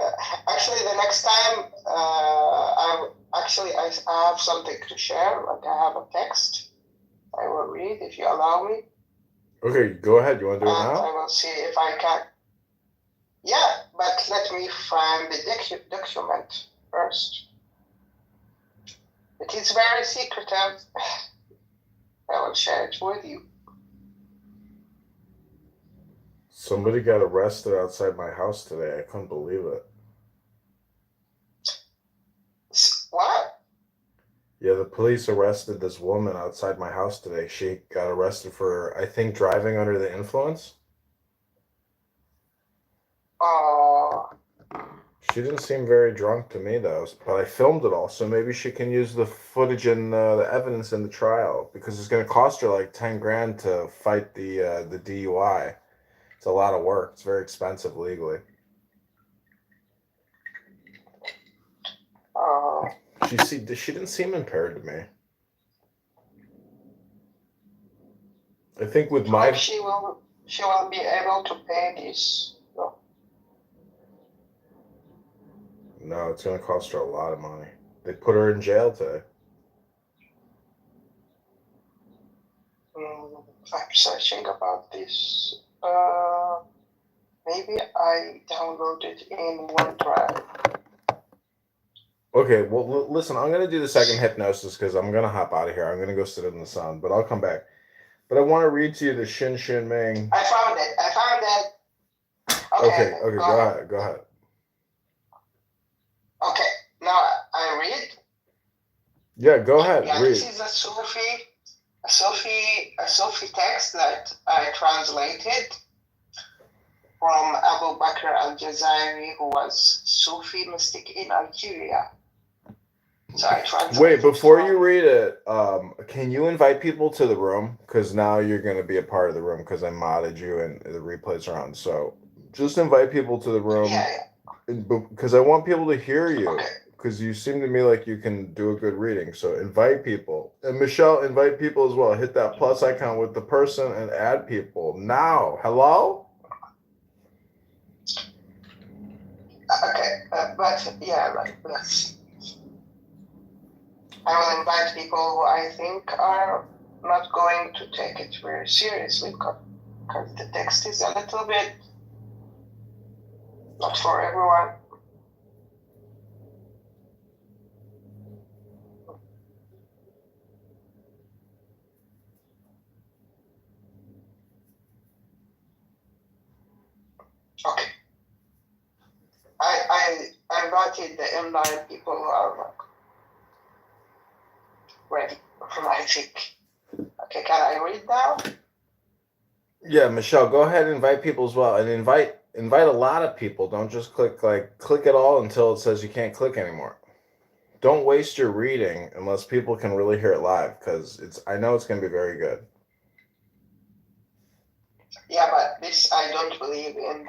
Actually, the next time, I have something to share. Like, I have a text. I will read if you allow me. Okay, go ahead. You want to do it now? I will see if I can. Yeah, but let me find the document first. It is very secretive. I will share it with you. Somebody got arrested outside my house today. I couldn't believe it. What? Yeah, the police arrested this woman outside my house today. She got arrested for, I think, driving under the influence. Oh. She didn't seem very drunk to me, though, but I filmed it all, so maybe she can use the footage and the evidence in the trial, because it's going to cost her like 10 grand to fight the DUI. It's a lot of work. It's very expensive legally. Oh. She didn't seem impaired to me. I think with my... She will be able to pay this. No, it's going to cost her a lot of money. They put her in jail today. I'm searching about this. Maybe I downloaded in OneDrive. Okay, well, listen, I'm going to do the second hypnosis because I'm going to hop out of here. I'm going to go sit in the sun, but I'll come back. But I want to read to you the Shin Shin Ming. I found it. Okay, go ahead. Okay, now I read. Yeah, go ahead, yeah, read. This is a Sufi text that I translated from Abu Bakr al-Jazairi, who was Sufi mystic in Algeria. So I translated. Wait, before you read it, can you invite people to the room? Because now you're going to be a part of the room because I modded you and the replays are on. So just invite people to the room. Yeah. Because I want people to hear you. Because you seem to me like you can do a good reading. So invite people. And Michelle, invite people as well. Hit that plus icon with the person and add people. Now. Hello? Okay, but yeah, right. Let's. I will invite people who I think are not going to take it very seriously because the text is a little bit not for everyone. Okay. I invited the M9 people who are ready for my trick. Okay, can I read now? Yeah, Michelle, go ahead and invite people as well. And invite a lot of people. Don't just click it all until it says you can't click anymore. Don't waste your reading unless people can really hear it live, because I know it's going to be very good. Yeah, but this I don't believe in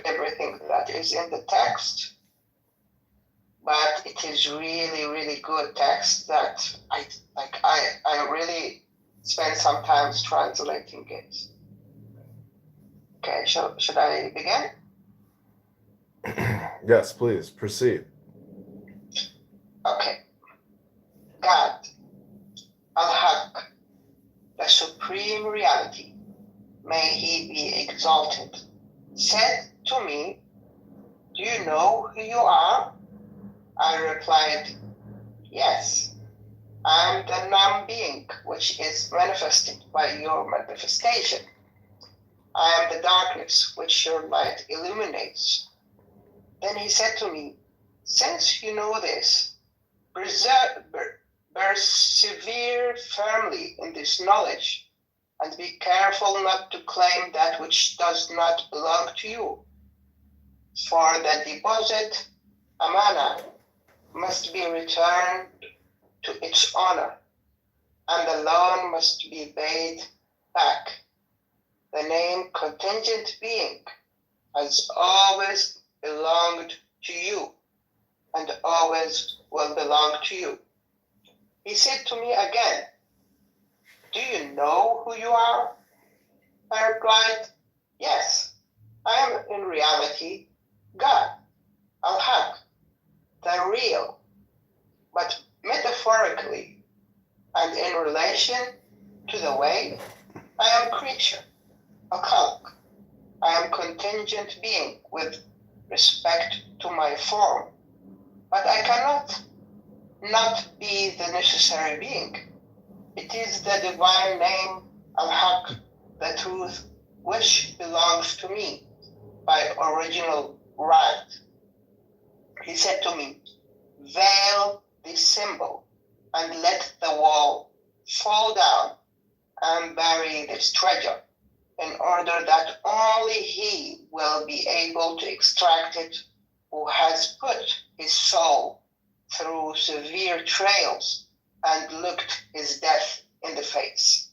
everything that is in the text. But it is really, really good text that I really spend some time translating it. Okay, should I begin? Yes, please, proceed. Okay. God, Al-Haq, the supreme reality, may he be exalted, said to me, "Do you know who you are?" I replied, "Yes, I am the non-being which is manifested by your manifestation. I am the darkness which your light illuminates." Then he said to me, "Since you know this, persevere firmly in this knowledge, and be careful not to claim that which does not belong to you. For the deposit, amana, must be returned to its owner, and the loan must be paid back. The name contingent being has always belonged to you, and always will belong to you." He said to me again, "Do you know who you are?" I replied, "Yes, I am in reality God, Al-Haq, the real, but metaphorically and in relation to the way I am creature, a khalq, I am contingent being with respect to my form, but I cannot not be the necessary being. It is the divine name Al-Haq, the truth, which belongs to me by original right. He said to me, veil this symbol and let the wall fall down and bury this treasure, in order that only he will be able to extract it who has put his soul through severe trials and looked his death in the face.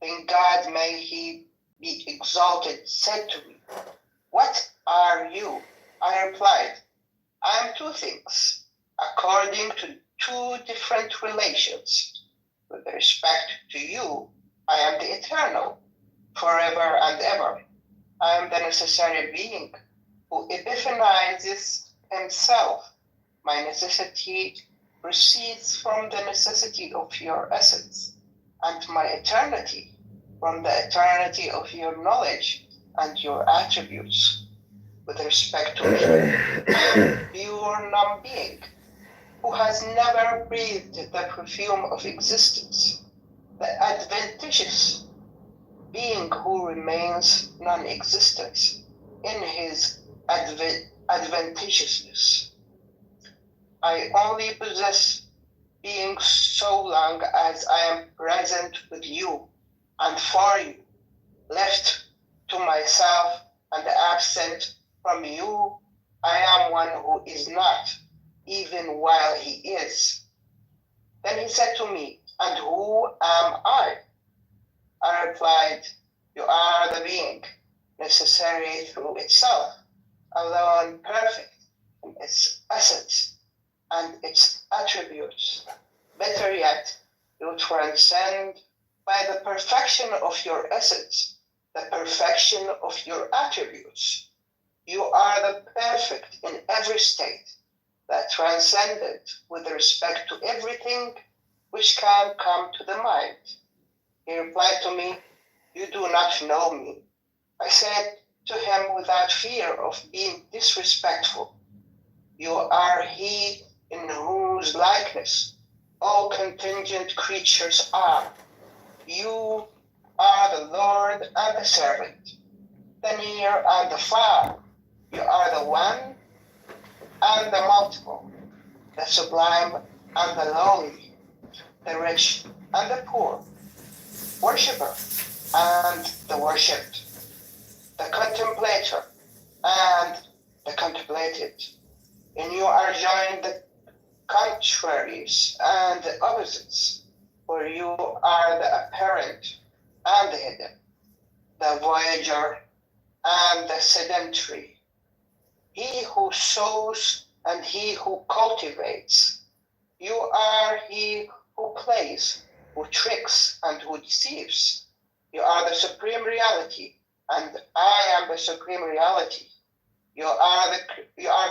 Then God, may he be exalted, said to me, what are you? I replied, I am two things, according to two different relations. With respect to you, I am the eternal, forever and ever. I am the necessary being who epiphanizes himself. My necessity proceeds from the necessity of your essence, and my eternity from the eternity of your knowledge and your attributes. With respect to me, I am pure non-being who has never breathed the perfume of existence, the adventitious being who remains non-existent in his adventitiousness. I only possess being so long as I am present with you and for you, left to myself and absent from you. I am one who is not, even while he is. Then he said to me, and who am I? I replied, you are the being, necessary through itself, alone perfect in its essence and its attributes. Better yet, you transcend by the perfection of your essence, the perfection of your attributes. You are the perfect in every state, that transcendent with respect to everything which can come to the mind. He replied to me, you do not know me. I said to him without fear of being disrespectful, you are he in whose likeness all contingent creatures are. You are the Lord and the servant, the near and the far. You are the one and the multiple, the sublime and the lowly, the rich and the poor, worshipper and the worshipped, the contemplator and the contemplated. In you are joined the contraries and the opposites, for you are the apparent and the hidden, the voyager and the sedentary, he who sows and he who cultivates. You are he who plays, who tricks and who deceives. You are the supreme reality, and I am the supreme reality. You are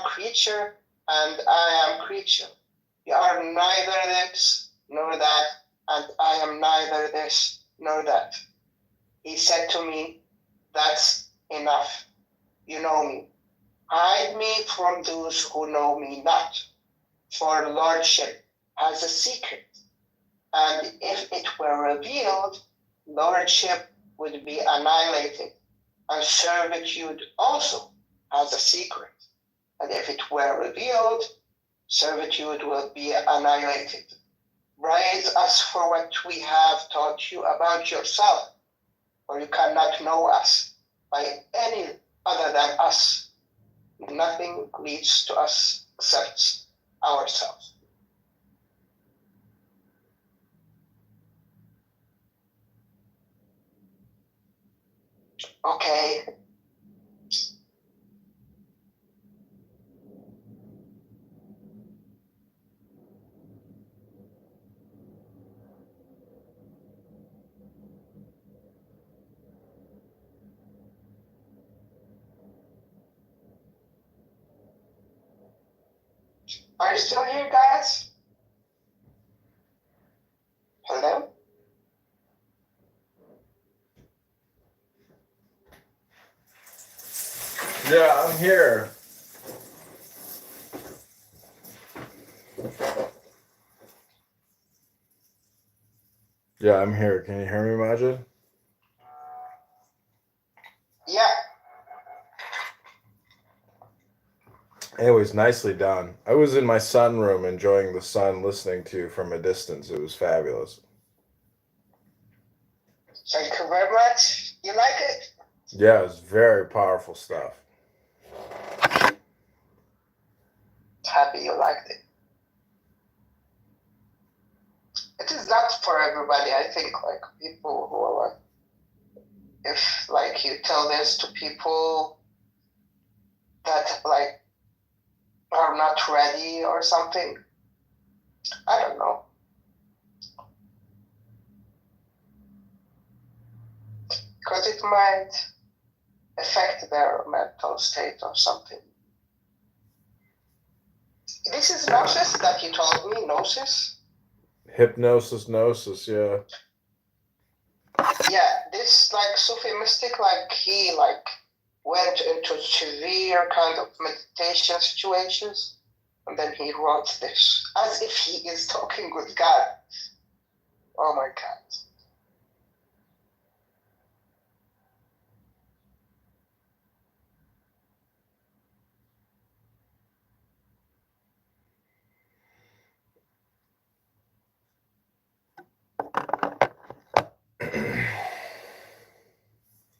creature, and I am creature. You are neither this nor that, and I am neither this nor that. He said to me, that's enough. You know me. Hide me from those who know me not, for lordship has a secret, and if it were revealed, lordship would be annihilated, and servitude also has a secret, and if it were revealed, servitude will be annihilated. Praise us for what we have taught you about yourself, for you cannot know us by any other than us. Nothing leads to us except ourselves. Okay. Are you still here, guys? Hello? Yeah, I'm here. Yeah, I'm here. Can you hear me, Majid? Yeah. Anyways, nicely done. I was in my sunroom enjoying the sun, listening to you from a distance. It was fabulous. Thank you very much. You like it? Yeah, it was very powerful stuff. Happy you liked it. It is not for everybody. I think like people who are like, if like you tell this to people that like are not ready or something, I don't know. Because it might affect their mental state or something. This is gnosis that you told me, gnosis? Hypnosis, yeah. Yeah, this like Sufi mystic, like he like went into severe kind of meditation situations, and then he wrote this as if he is talking with God. Oh my God.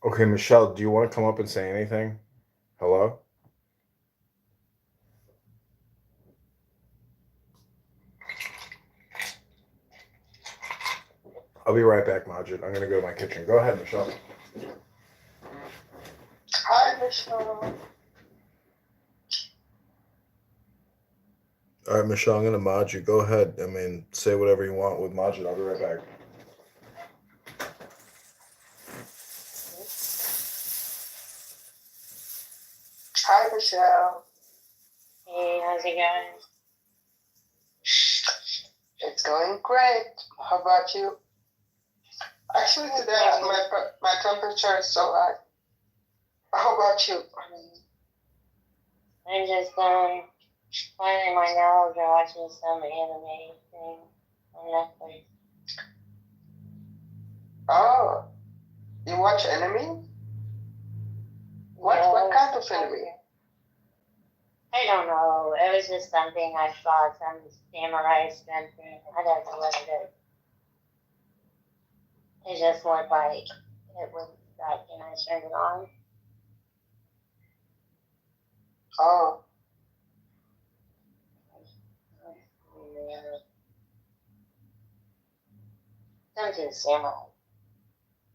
Okay, Michelle, do you want to come up and say anything? Hello? I'll be right back, Majid. I'm going to go to my kitchen. Go ahead, Michelle. Hi, Michelle. All right, Michelle, I'm going to mod you. Go ahead. I mean, say whatever you want with Majid. I'll be right back. Hi, Michelle. Hey, how's it going? It's going great. How about you? Actually, today my temperature is so high. How about you? I'm just finding my nails or watching some anime thing on Netflix. Oh, you watch anime? What kind of anime? I don't know. It was just something I saw, some samurai skin thing. I don't know what it is. It just looked like it was that, and I turned it on. Oh. Something samurai.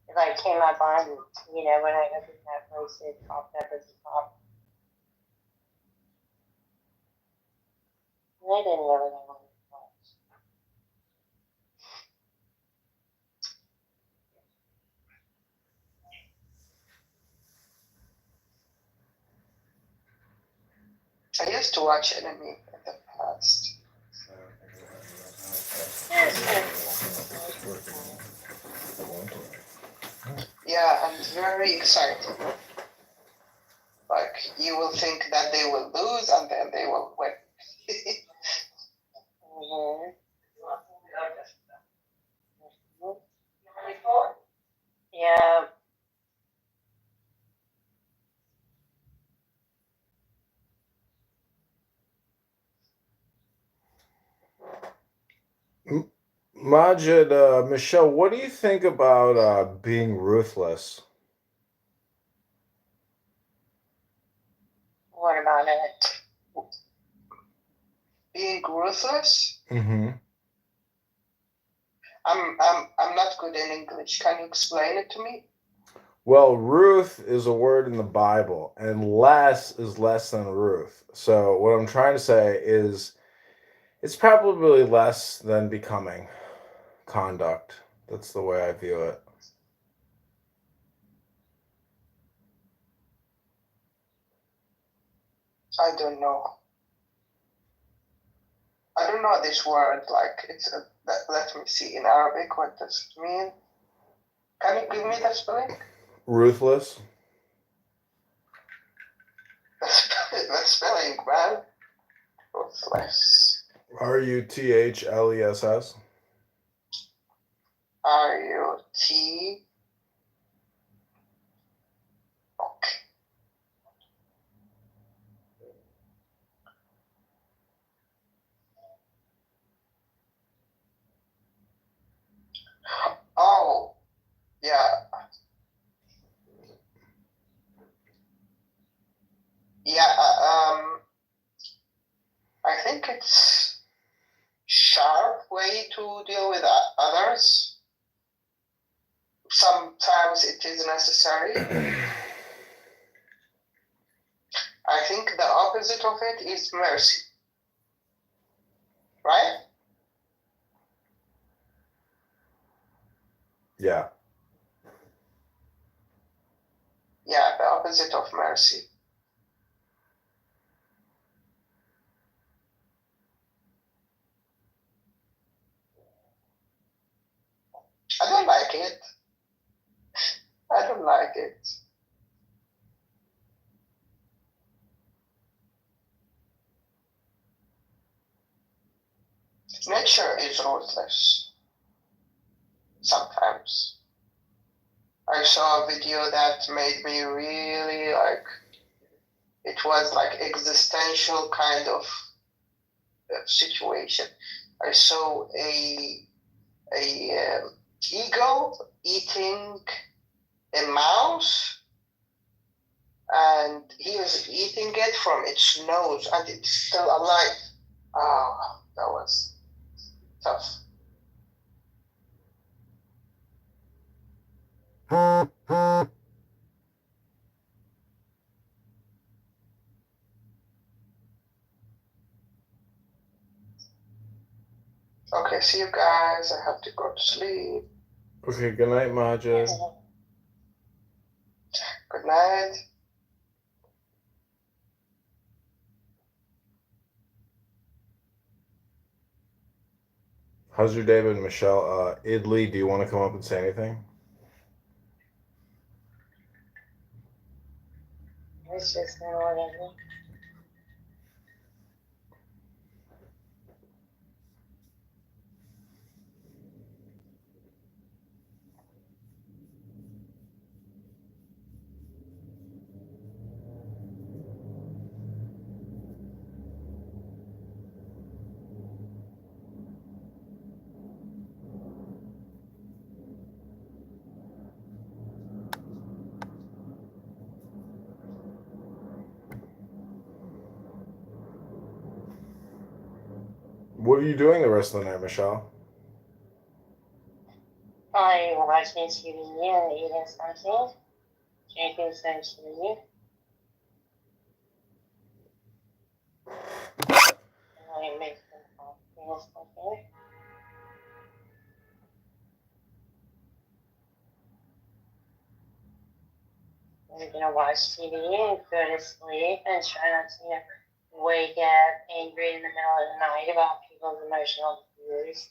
It like came up on, you know, when I opened Netflix, it popped up as a top. And I didn't really know what it was. I used to watch anime in the past. Yeah, I'm very excited. Like, you will think that they will lose and then they will win. Yeah. Majid, Michelle, what do you think about being ruthless? What about it? Being ruthless? Mm-hmm. I'm not good in English. Can you explain it to me? Well, Ruth is a word in the Bible, and less is less than Ruth. So what I'm trying to say is it's probably less than becoming conduct. That's the way I view it. I don't know. I don't know this word. Like, let me see in Arabic. What does it mean? Can you give me the spelling? Ruthless. Let's spelling, man. Ruthless. RUTHLESS. RUT. Okay. Oh, yeah. Yeah, I think it's sharp way to deal with others. Sometimes it is necessary. I think the opposite of it is mercy. Right? Yeah. Yeah, the opposite of mercy. I don't like it. I don't like it. Nature is ruthless. Sometimes. I saw a video that made me really like, it was like existential kind of situation. I saw a eagle eating a mouse, and he was eating it from its nose, and it's still alive. Oh, that was tough. Okay, see you guys. I have to go to sleep. Okay, good night, Majid. Good night. How's your day been, Michelle? Idli, do you want to come up and say anything? It's just whatever. What are you doing the rest of the night, Michelle? I watching TV and eating something, drinking some tea. I make some coffee or something. I'm gonna watch TV and go to sleep and try not to wake up angry in the middle of the night about people's emotional views.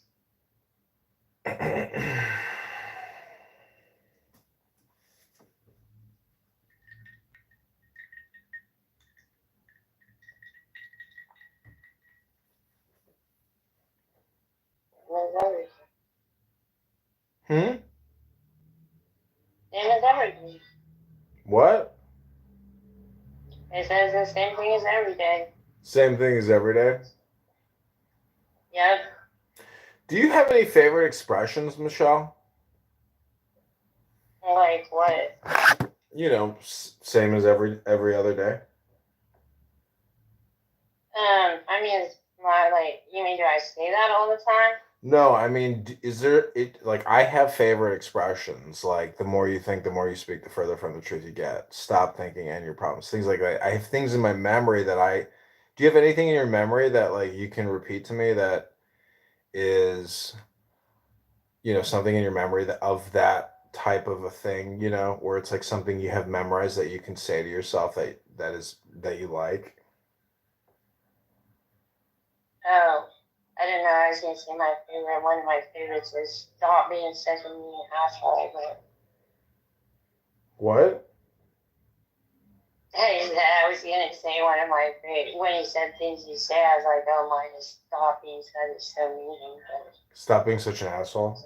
Hmm? Same as everything. What? It says the same thing as every day. Same thing as every day? Yep. Do you have any favorite expressions, Michelle? Like what? You know, same as every other day. I mean, it's not like, you mean, do I say that all the time? No, I mean, is there it like I have favorite expressions like the more you think, the more you speak, the further from the truth you get. Stop thinking and your problems. Things like that. I have things in my memory that do you have anything in your memory that like you can repeat to me that is something in your memory that of that type of a thing, where it's like something you have memorized that you can say to yourself that you like? Oh, I didn't know I was going to say my favorite. One of my favorites was stop being such a mean asshole. But What? Hey, I was gonna say one of my favorite, when he said things he said, I was like, oh my, just stop being such so mean. But Stop being such an asshole.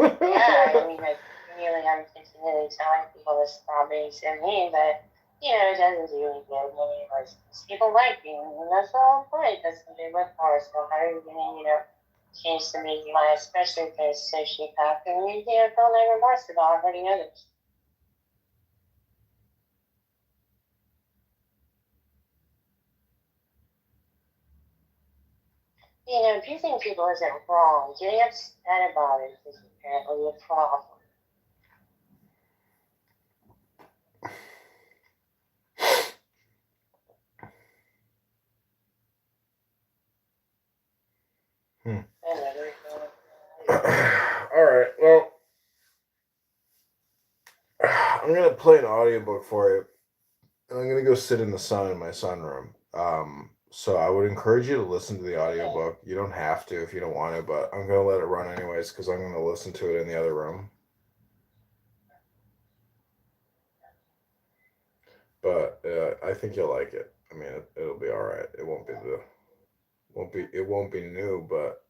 yeah, I mean, I really am continually telling people to stop being so mean, but you know, it doesn't do any good. Nobody likes people like you, and that's the whole point. That's what they look for. So how are you gonna, change somebody's life, especially if they're a sociopath, and you feel no remorse about hurting others. If you think people isn't wrong, getting upset about it is apparently a problem. All right, well, I'm going to play an audiobook for you, and I'm going to go sit in the sun in my sunroom. So I would encourage you to listen to the audiobook. You don't have to if you don't want to, but I'm going to let it run anyways because I'm going to listen to it in the other room. But I think you'll like it. I mean, it'll be all right. It won't be new, but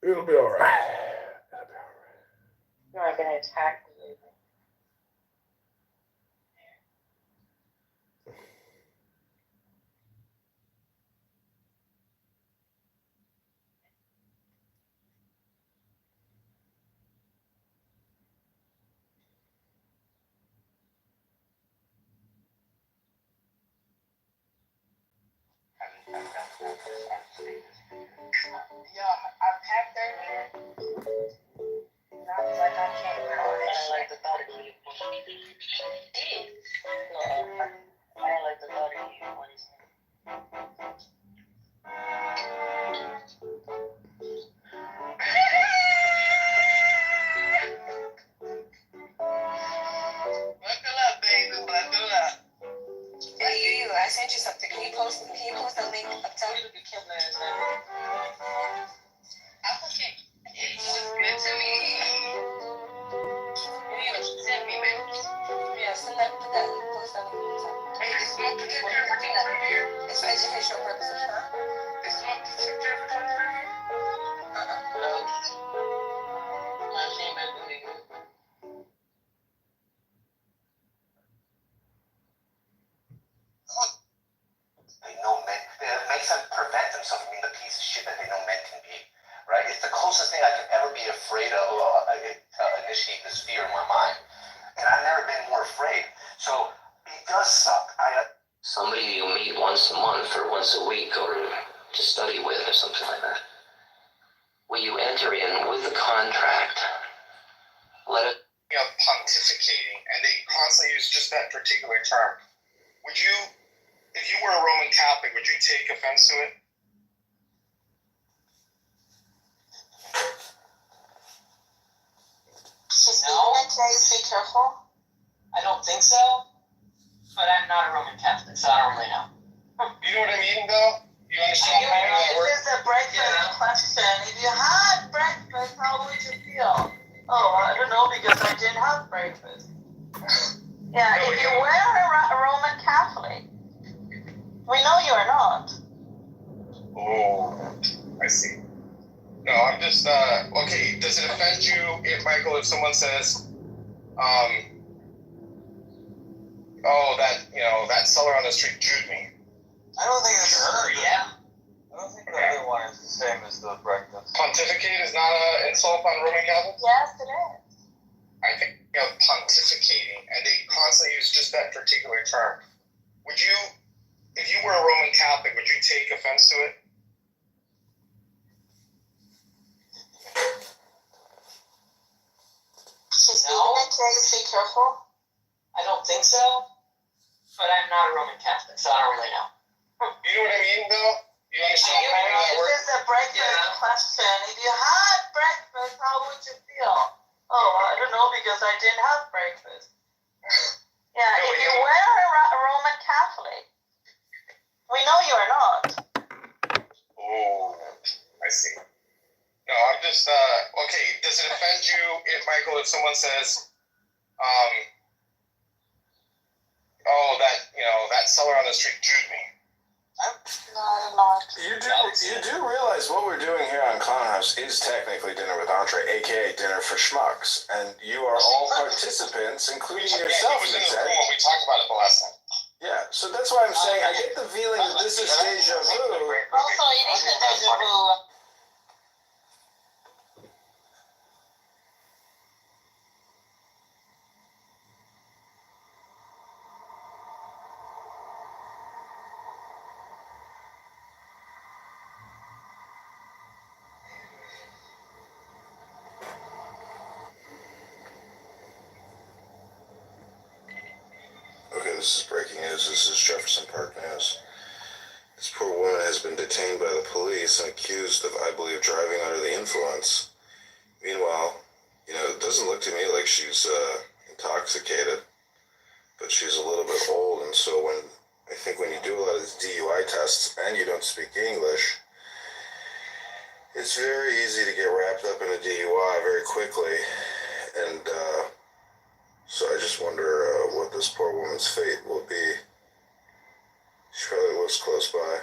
it'll be all right. You're not going to attack me. Yeah, I packed everything. And I was like, I can't wear all that shit. I like the thought of you. Did? No, I didn't like the thought of you. What is it? Buckle up, baby, buckle up. Hey, you, I sent you something. Can you post the link up top? Look at Kim last night. I was like, it was good to me. You send me, baby. Yeah, send that, put that, post that link up top. Hey, is smoke detector ever come from here? It's for educational purposes, huh? Is smoke detector ever come from here? No. My shame is really good. They know men. It makes them prevent themselves from being the piece of shit that they know men can be. Right? It's the closest thing I can ever be afraid of initiating this fear in my mind. And I've never been more afraid. So it does suck. Somebody you meet once a month or once a week or to study with or something like that. Will you enter in with the contract? Let it. Pontificating, and they constantly use just that particular term. Would you, if you were a Roman Catholic, would you take offense to it? No. Be careful. I don't think so, but I'm not a Roman Catholic, so I don't really know. You know what I mean, though? You understand how that works? This is a breakfast question. If you had breakfast, how would you feel? Oh, I don't know, because I didn't have breakfast. Yeah, if you were a Roman Catholic, we know you are not. Oh, I see. No, I'm just, okay, does it offend you, Michael, if someone says, oh, that seller on the street Jewed me? I don't think it's yeah. I don't think the other one is the same as the breakfast. Pontificate is not an insult on Roman Catholics? Yes, it is. I think pontificating, and they constantly use just that particular term. Would you, if you were a Roman Catholic, would you take offense to it? Be careful. I don't think so, but I'm not a Roman Catholic, so I don't really know. You know what I mean, though? You understand how that works? This is a breakfast question. If you had breakfast, how would you feel? Oh, I don't know, because I didn't have breakfast. Yeah, no, if you were a Roman Catholic, we know you are not. Oh, I see. No, I'm just, okay, does it offend you, Michael, if someone says, oh, that seller on the street Jewed me. You do realize what we're doing here on Clown House is technically Dinner with Entree, aka Dinner for Schmucks, and you are all participants, including yourself. It was in the room when we talked about it the last time. Yeah, so that's why I'm saying I get the feeling that this is deja vu. Also, it is a deja vu. Okay, this is breaking news. This is Jefferson Park News. This poor woman has been detained by the police and accused of, I believe, driving under the influence. Meanwhile, it doesn't look to me like she's intoxicated, but she's a little bit old, and so I think when you do a lot of these DUI tests and you don't speak English, it's very easy to get wrapped up in a DUI very quickly, and so I just wonder what this poor woman's fate will be. She probably lives close by.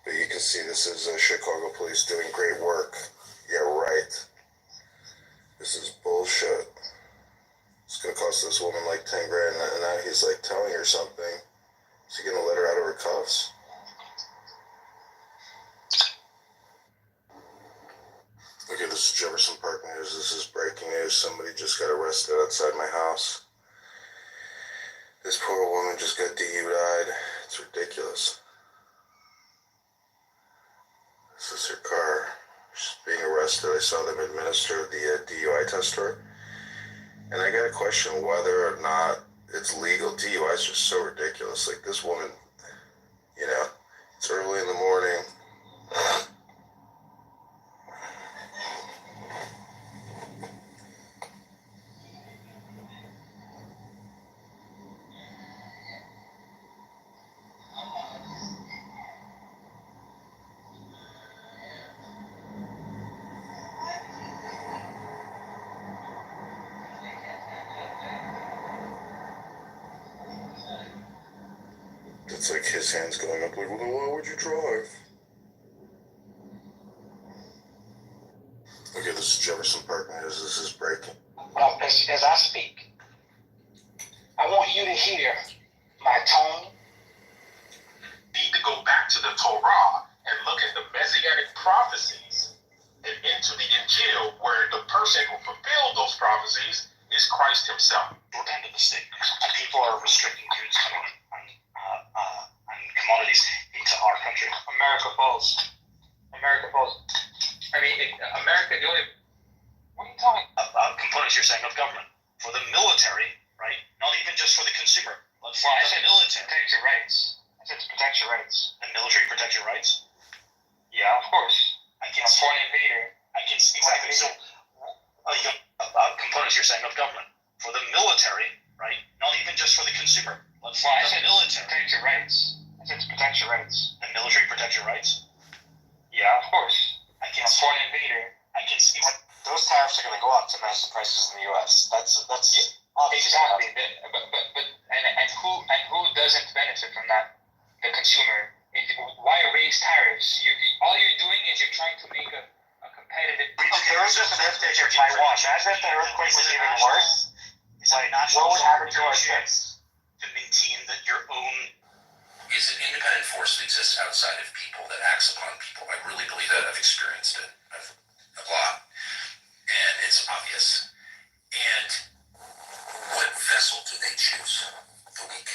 But you can see this is Chicago police doing great work. Yeah, right. This is bullshit. It's gonna cost this woman like 10 grand, and now he's like telling her something. Is he gonna let her out of her cuffs? Okay, this is Jefferson Park News. This is breaking news. Somebody just got arrested outside my house. This poor woman just got DUI'd. It's ridiculous. This is her car. She's being arrested. I saw them administer the DUI test to her. And I got to question whether or not it's legal. DUI is just so ridiculous. Like this woman, it's early in the morning. It's like his hands going up like, well, then why would you drive? Okay, this is Jefferson Park News. This is breaking. Well, as I speak, I want you to hear my tone. Need to go back to the Torah and look at the messianic prophecies and into the Injil, where the person who fulfilled those prophecies is Christ himself. Look into the stick. People are restricting goods coming on commodities into our country. America falls. I mean, America, the only... What are you talking about? Components you're saying of government. For the military, right? Not even just for the consumer. Let's say the military. Protect your rights. I said to protect your rights. The military protect your rights? Yeah, of course. I can see. Foreign invader. I can see. Exactly. So, components you're saying of government. For the military, right? Not even just for the consumer. Let's say the military. Protect your rights. I said to protect your rights. The military protect your rights? Yeah, of course. I can see. Foreign invader. I can see. Those tariffs are going to go up to match the prices in the U.S. That's exactly. But who doesn't benefit from that? The consumer. Why raise tariffs? All you're doing is you're trying to make a competitive. There was just an earthquake in Taiwan. Imagine if the earthquake was even worse. It's like what would happen to our ships? To maintain that your own. Is an independent force that exists outside of people, that acts upon people. I really believe that. I've experienced it a lot. And it's obvious. And what vessel do they choose? The weak.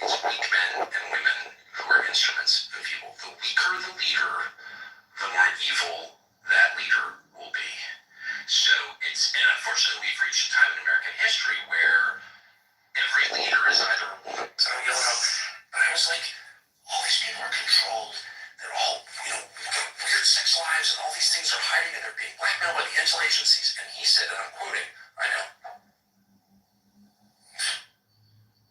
It's weak men and women who are instruments of evil. The weaker the leader, the more evil that leader will be. So and unfortunately we've reached a time in American history where every leader is either a woman. So I don't know how, but I was like, all these people are controlled. They're all, got weird sex lives, and all these things are hiding, and they're being blackmailed by the intel agencies. And he said, and I'm quoting, I know.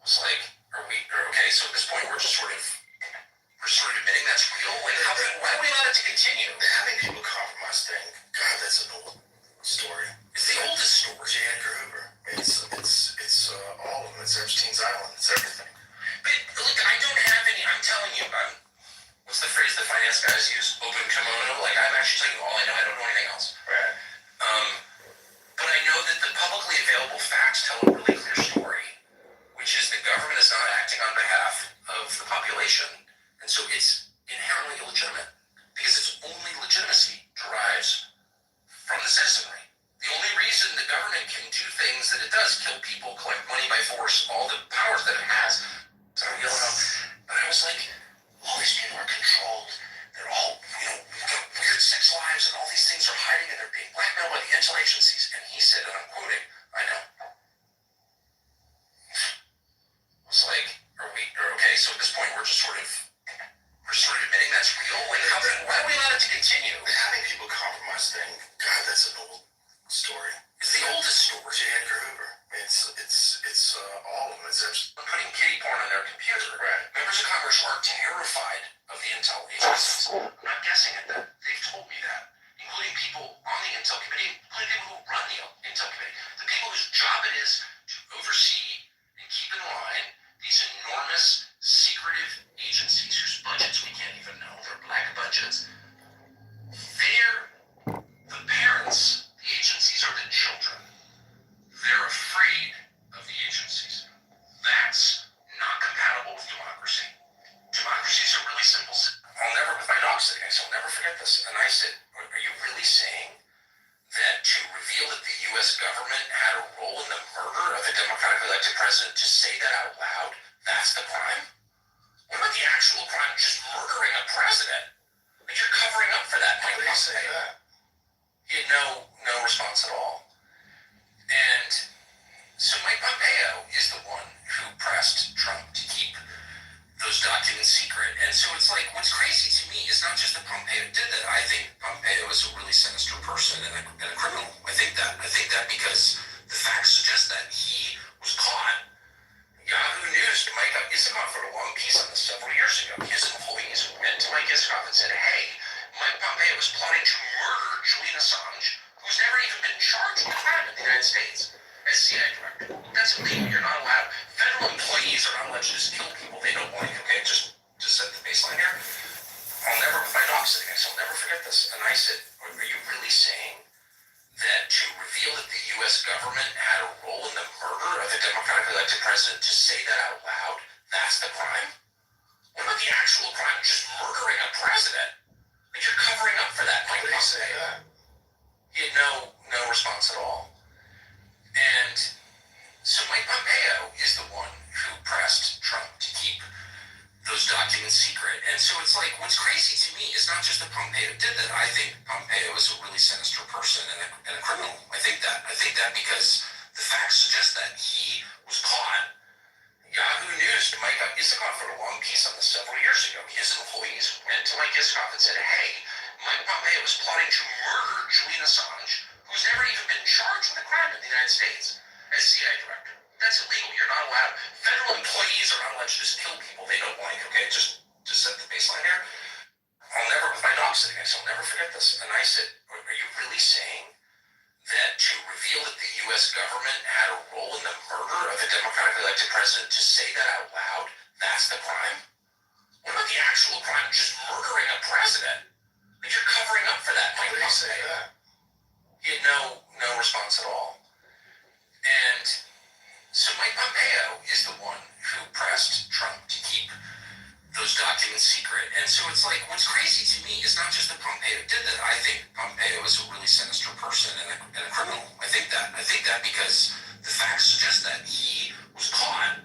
I was like, okay, so at this point we're sort of admitting that's real. Like, why do we allow it to continue? Having people compromise thing, God, that's an old story. It's the the oldest story. J. Edgar Hoover. It's all of them. It's Epstein's Island. It's everything. But look, I don't have any. I'm telling you, what's the phrase the finance guys use? Open kimono. Like, I'm actually telling you all I know. I don't know anything else. Right. But I know that the publicly available facts tell a really clear story, which is the government is not acting on behalf of the population, and so it's inherently illegitimate because its only legitimacy derives from the citizenry. The only reason the government can do things that it does, kill people, collect money by force, all the powers that it has. So I don't know. But I was like, all these people are controlled. They're all, got weird sex lives, and all these things are hiding, and they're being blackmailed by the intel agencies. And he said, and I'm quoting, I know. It's like, okay, so at this point we're just sort of admitting that's real. Like, why do we allow it to continue? Having people compromise thing, God, that's an old story. It's the oldest story. J. Edgar Hoover. It's all of them. It's putting kiddie porn on their computer. Right. Members of Congress are terrified of the intel agencies. I'm not guessing at that. They've told me that, including people on the intel committee, including people who run the intel committee, the people whose job it is to oversee and keep in line these enormous secretive agencies whose budgets we can't even know. They're black budgets. They're the parents. The agencies are the children. They're afraid of the agencies. That's not compatible with democracy. Democracy is a really simple. With my dog sitting next, I'll never forget this. And I said, are you really saying that to reveal that the U.S. government had a role in the murder of a democratically elected president, to say that out loud, that's the crime? What about the actual crime, just murdering a president? Like, you're covering up for that. Why would you say that? He had no response at all. And so Mike Pompeo is the one who pressed Trump to keep those documents secret. And so it's like, what's crazy to me is not just that Pompeo did that. I think Pompeo is a really sinister person and a criminal. I think that because the facts suggest that he was caught. Yahoo News, Mike Isikoff wrote a long piece on this several years ago. His employees went to Mike Isikoff and said, hey, Mike Pompeo was plotting to murder Julian Assange, who's never even been charged with a crime in the United States, as CIA director. That's illegal. You're not allowed. Federal employees are not allowed to just kill people they don't like. Okay, just set the baseline here. With my dog sitting next, I'll never forget this. And I said, are you really saying that to reveal that the U.S. government had a role in the murder of a democratically elected president, to say that out loud, that's the crime? What about the actual crime, just murdering a president? Like, you're covering up for that. Why would you say that? He had no response at all. And so Mike Pompeo is the one who pressed Trump to keep those documents secret. And so it's like, what's crazy to me is not just that Pompeo did that. I think Pompeo is a really sinister person and a criminal. I think that because the facts suggest that he was caught. Yahoo News, Mike Isikoff wrote a long piece on this several years ago. His employees went to Mike Isikoff and said, hey, Mike Pompeo was plotting to murder Julian Assange, who's never even been charged with a crime in the United States, as CIA director. That's illegal. You're not allowed. Federal employees are not allowed to just kill people they don't like. Okay, just set the baseline here. With my dog sitting next, I'll never forget this. And I said, are you really saying that to reveal that the U.S. government had a role in the murder of a democratically elected president, to say that out loud, that's the crime? What about the actual crime, just murdering a president? Like, you're covering up for that. Why would you say that? He had no response at all. And so Mike Pompeo is the one who pressed Trump to keep those documents secret. And so it's like, what's crazy to me is not just that Pompeo did that. I think Pompeo is a really sinister person and a criminal. I think that because the facts suggest that he was caught.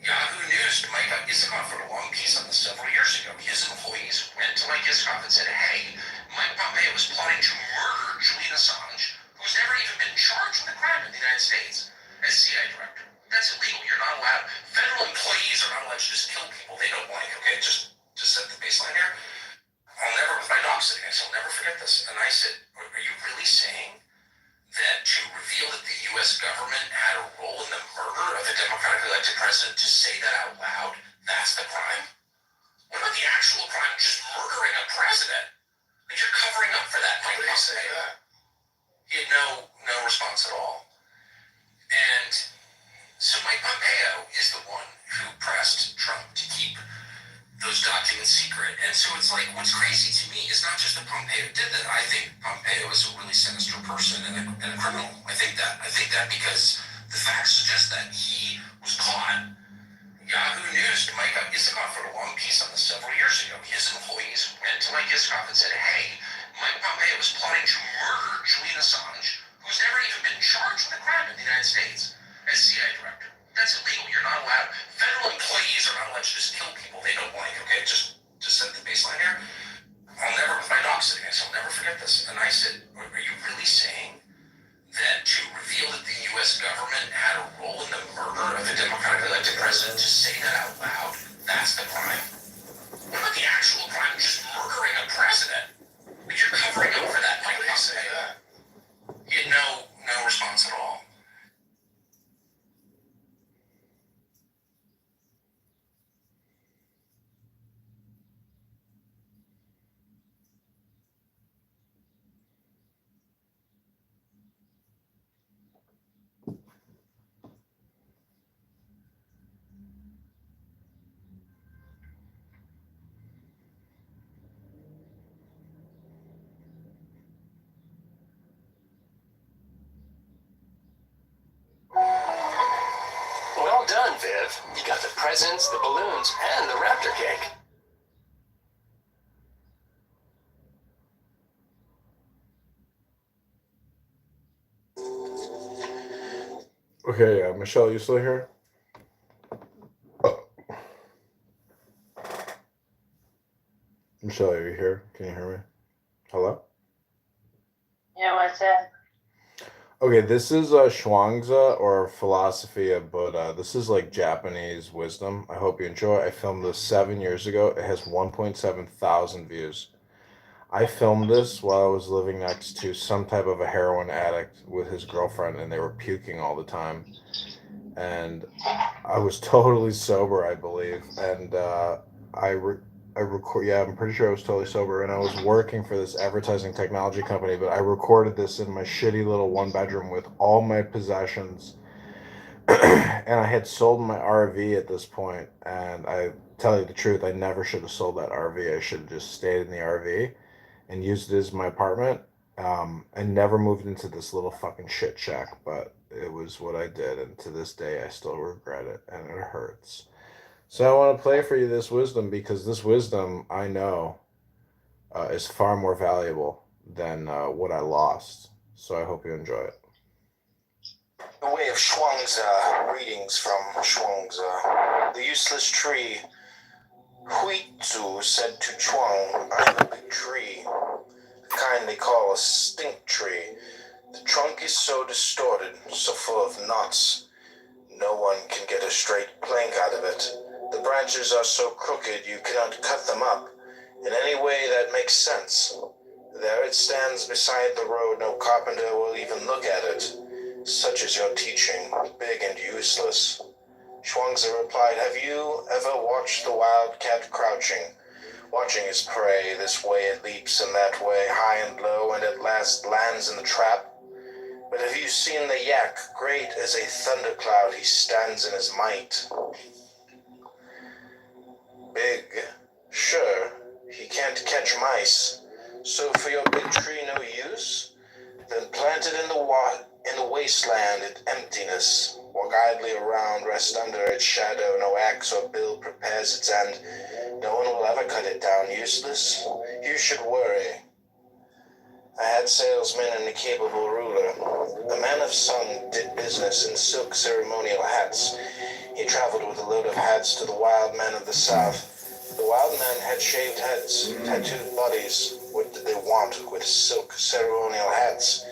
Yahoo News, Mike Isikoff wrote a long piece on this several years ago. His employees went to Mike Isikoff and said, hey, Mike Pompeo was plotting to murder Julian Assange, who's never even been charged with a crime in the United States, as CIA director. That's illegal. You're not allowed. Federal employees are not allowed to just kill people they don't like. Okay, just set the baseline here. With my dog sitting next, I'll never forget this. And I said, are you really saying that to reveal that the U.S. government had a role in the murder of a democratically elected president, to say that out loud, that's the crime? What about the actual crime, just murdering a president? Like, you're covering up for that. Why would you say that? He had no no response at all. And so Mike Pompeo is the one who pressed Trump to keep those documents secret. And so it's like, what's crazy to me is not just that Pompeo did that. I think Pompeo is a really sinister person and a criminal. I think that because the facts suggest that he was caught. Yahoo News, Mike Isikoff wrote a long piece on this several years ago. His employees went to Mike Isikoff and said, hey, Mike Pompeo was plotting to murder Julian Assange, who's never even been charged with a crime in the United States, as CIA director. That's illegal. You're not allowed. Federal employees are not allowed to just kill people they don't like, okay? Just set the baseline here. I'll never, with my dog sitting next, I'll never forget this. And I said, are you really saying that to reveal that the U.S. government had a role in the murder of a democratically elected president, to say that out loud, that's the crime? What about the actual crime of just murdering a president? But you're covering up for that. Why would you say that? He had no response at all. Well done, Viv. You got the presents, the balloons, and the raptor cake. Okay, Michelle, you still here? Michelle, are you here? Can you hear me? Hello? Yeah, what's that? Okay, this is Shuangzi or philosophy of Buddha. This is like Japanese wisdom. I hope you enjoy. I filmed this 7 years ago. It has 1.7 thousand views. I filmed this while I was living next to some type of a heroin addict with his girlfriend, and they were puking all the time. And I was totally sober, I believe. And I record. Yeah, I'm pretty sure I was totally sober, and I was working for this advertising technology company. But I recorded this in my shitty little 1-bedroom with all my possessions, and I had sold my RV at this point. And I tell you the truth, I never should have sold that RV. I should have just stayed in the RV and used it as my apartment, and never moved into this little fucking shit shack. But it was what I did, and to this day I still regret it, and it hurts. So I want to play for you this wisdom, because this wisdom, I know, is far more valuable than what I lost. So I hope you enjoy it. The way of Shuangzi, readings from Shuangzi. The useless tree. Huizu said to Chuang, I am a big tree, the kind they call a stink tree. The trunk is so distorted, so full of knots, no one can get a straight plank out of it. The branches are so crooked you cannot cut them up in any way that makes sense. There it stands beside the road, no carpenter will even look at it. Such is your teaching, big and useless. Shuangzi replied, have you ever watched the wildcat crouching, watching his prey? This way it leaps and that way, high and low, and at last lands in the trap? But have you seen the yak? Great as a thundercloud, he stands in his might. Big, sure, he can't catch mice. So for your big tree no use? Then plant it in the wasteland in emptiness. Walk idly around, rest under its shadow. No axe or bill prepares its end. No one will ever cut it down. Useless? You should worry. I had salesmen and a capable ruler. A man of Sung did business in silk ceremonial hats. He traveled with a load of hats to the wild men of the south. The wild men had shaved heads, tattooed bodies. What did they want with silk ceremonial hats?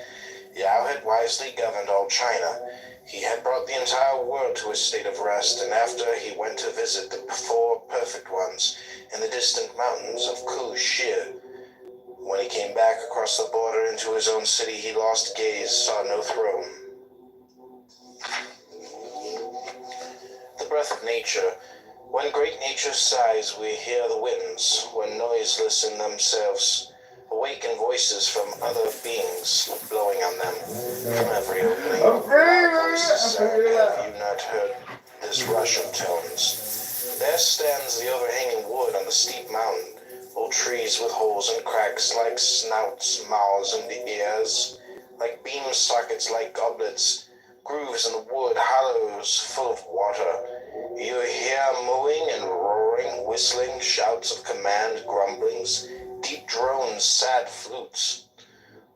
Yao had wisely governed all China. He had brought the entire world to a state of rest, and after he went to visit the 4 perfect ones in the distant mountains of Ku-Shir. When he came back across the border into his own city, he lost gaze, saw no throne. The breath of nature. When great nature sighs, we hear the winds, when noiseless in themselves. awaken voices from other beings blowing on them from every opening. Loud voices sound. Have you not heard this rush of tones? There stands the overhanging wood on the steep mountain, old trees with holes and cracks like snouts, mouths, and ears, like beam sockets, like goblets, grooves in the wood, hollows full of water. You hear mooing and roaring, whistling, shouts of command, grumblings, deep drones, sad flutes.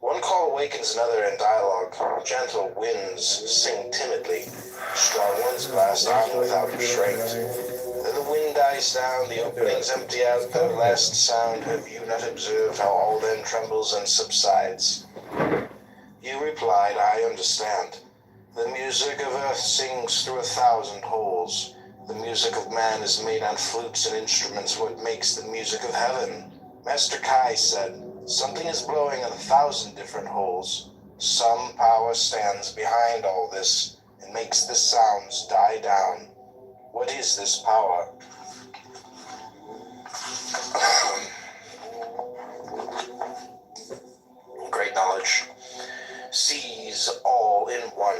One call awakens another in dialogue. Gentle winds sing timidly. Strong ones blast on without restraint. Then the wind dies down, the openings empty out, the last sound. Have you not observed how all then trembles and subsides? You replied, I understand. The music of earth sings through 1,000 holes. The music of man is made on flutes and instruments, what makes the music of heaven. Master Kai said, something is blowing in 1,000 different holes. Some power stands behind all this and makes the sounds die down. What is this power? Great knowledge sees all in one.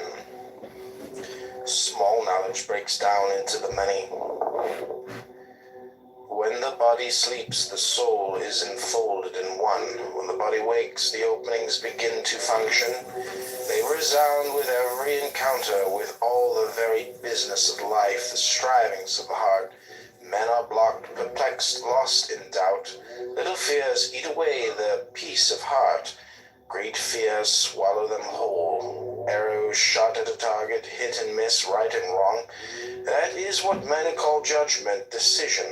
Small knowledge breaks down into the many. When the body sleeps, the soul is enfolded in one. When the body wakes, the openings begin to function. They resound with every encounter, with all the very business of life, the strivings of the heart. Men are blocked, perplexed, lost in doubt. Little fears eat away their peace of heart. Great fears swallow them whole. Arrows shot at a target, hit and miss, right and wrong. That is what men call judgment, decision.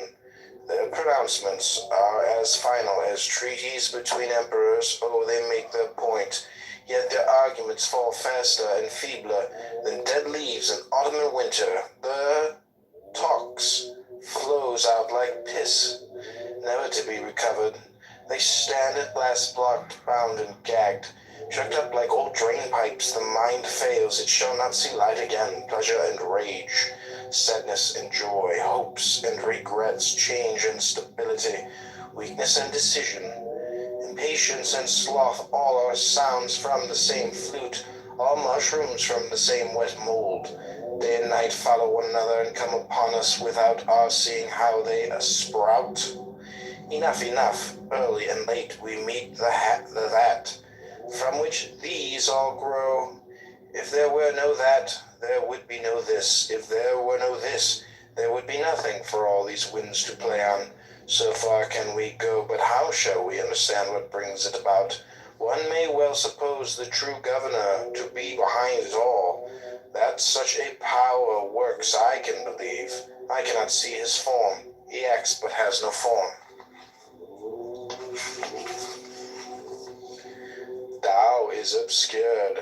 Their pronouncements are as final as treaties between emperors. Oh, they make their point. Yet their arguments fall faster and feebler than dead leaves in autumn and winter. The talks flows out like piss, never to be recovered. They stand at last blocked, bound, and gagged, chucked up like old drain pipes. The mind fails, it shall not see light again. Pleasure and rage, sadness and joy, hopes and regrets, change and stability, weakness and decision, impatience and sloth, all are sounds from the same flute, all mushrooms from the same wet mold. Day and night follow one another and come upon us without our seeing how they sprout. Enough, enough, early and late we meet the that, from which these all grow. If there were no that, there would be no this. If there were no this, there would be nothing for all these winds to play on. So far can we go, but how shall we understand what brings it about? One may well suppose the true governor to be behind it all. That such a power works I can believe. I cannot see his form. He acts but has no form. Tao is obscured.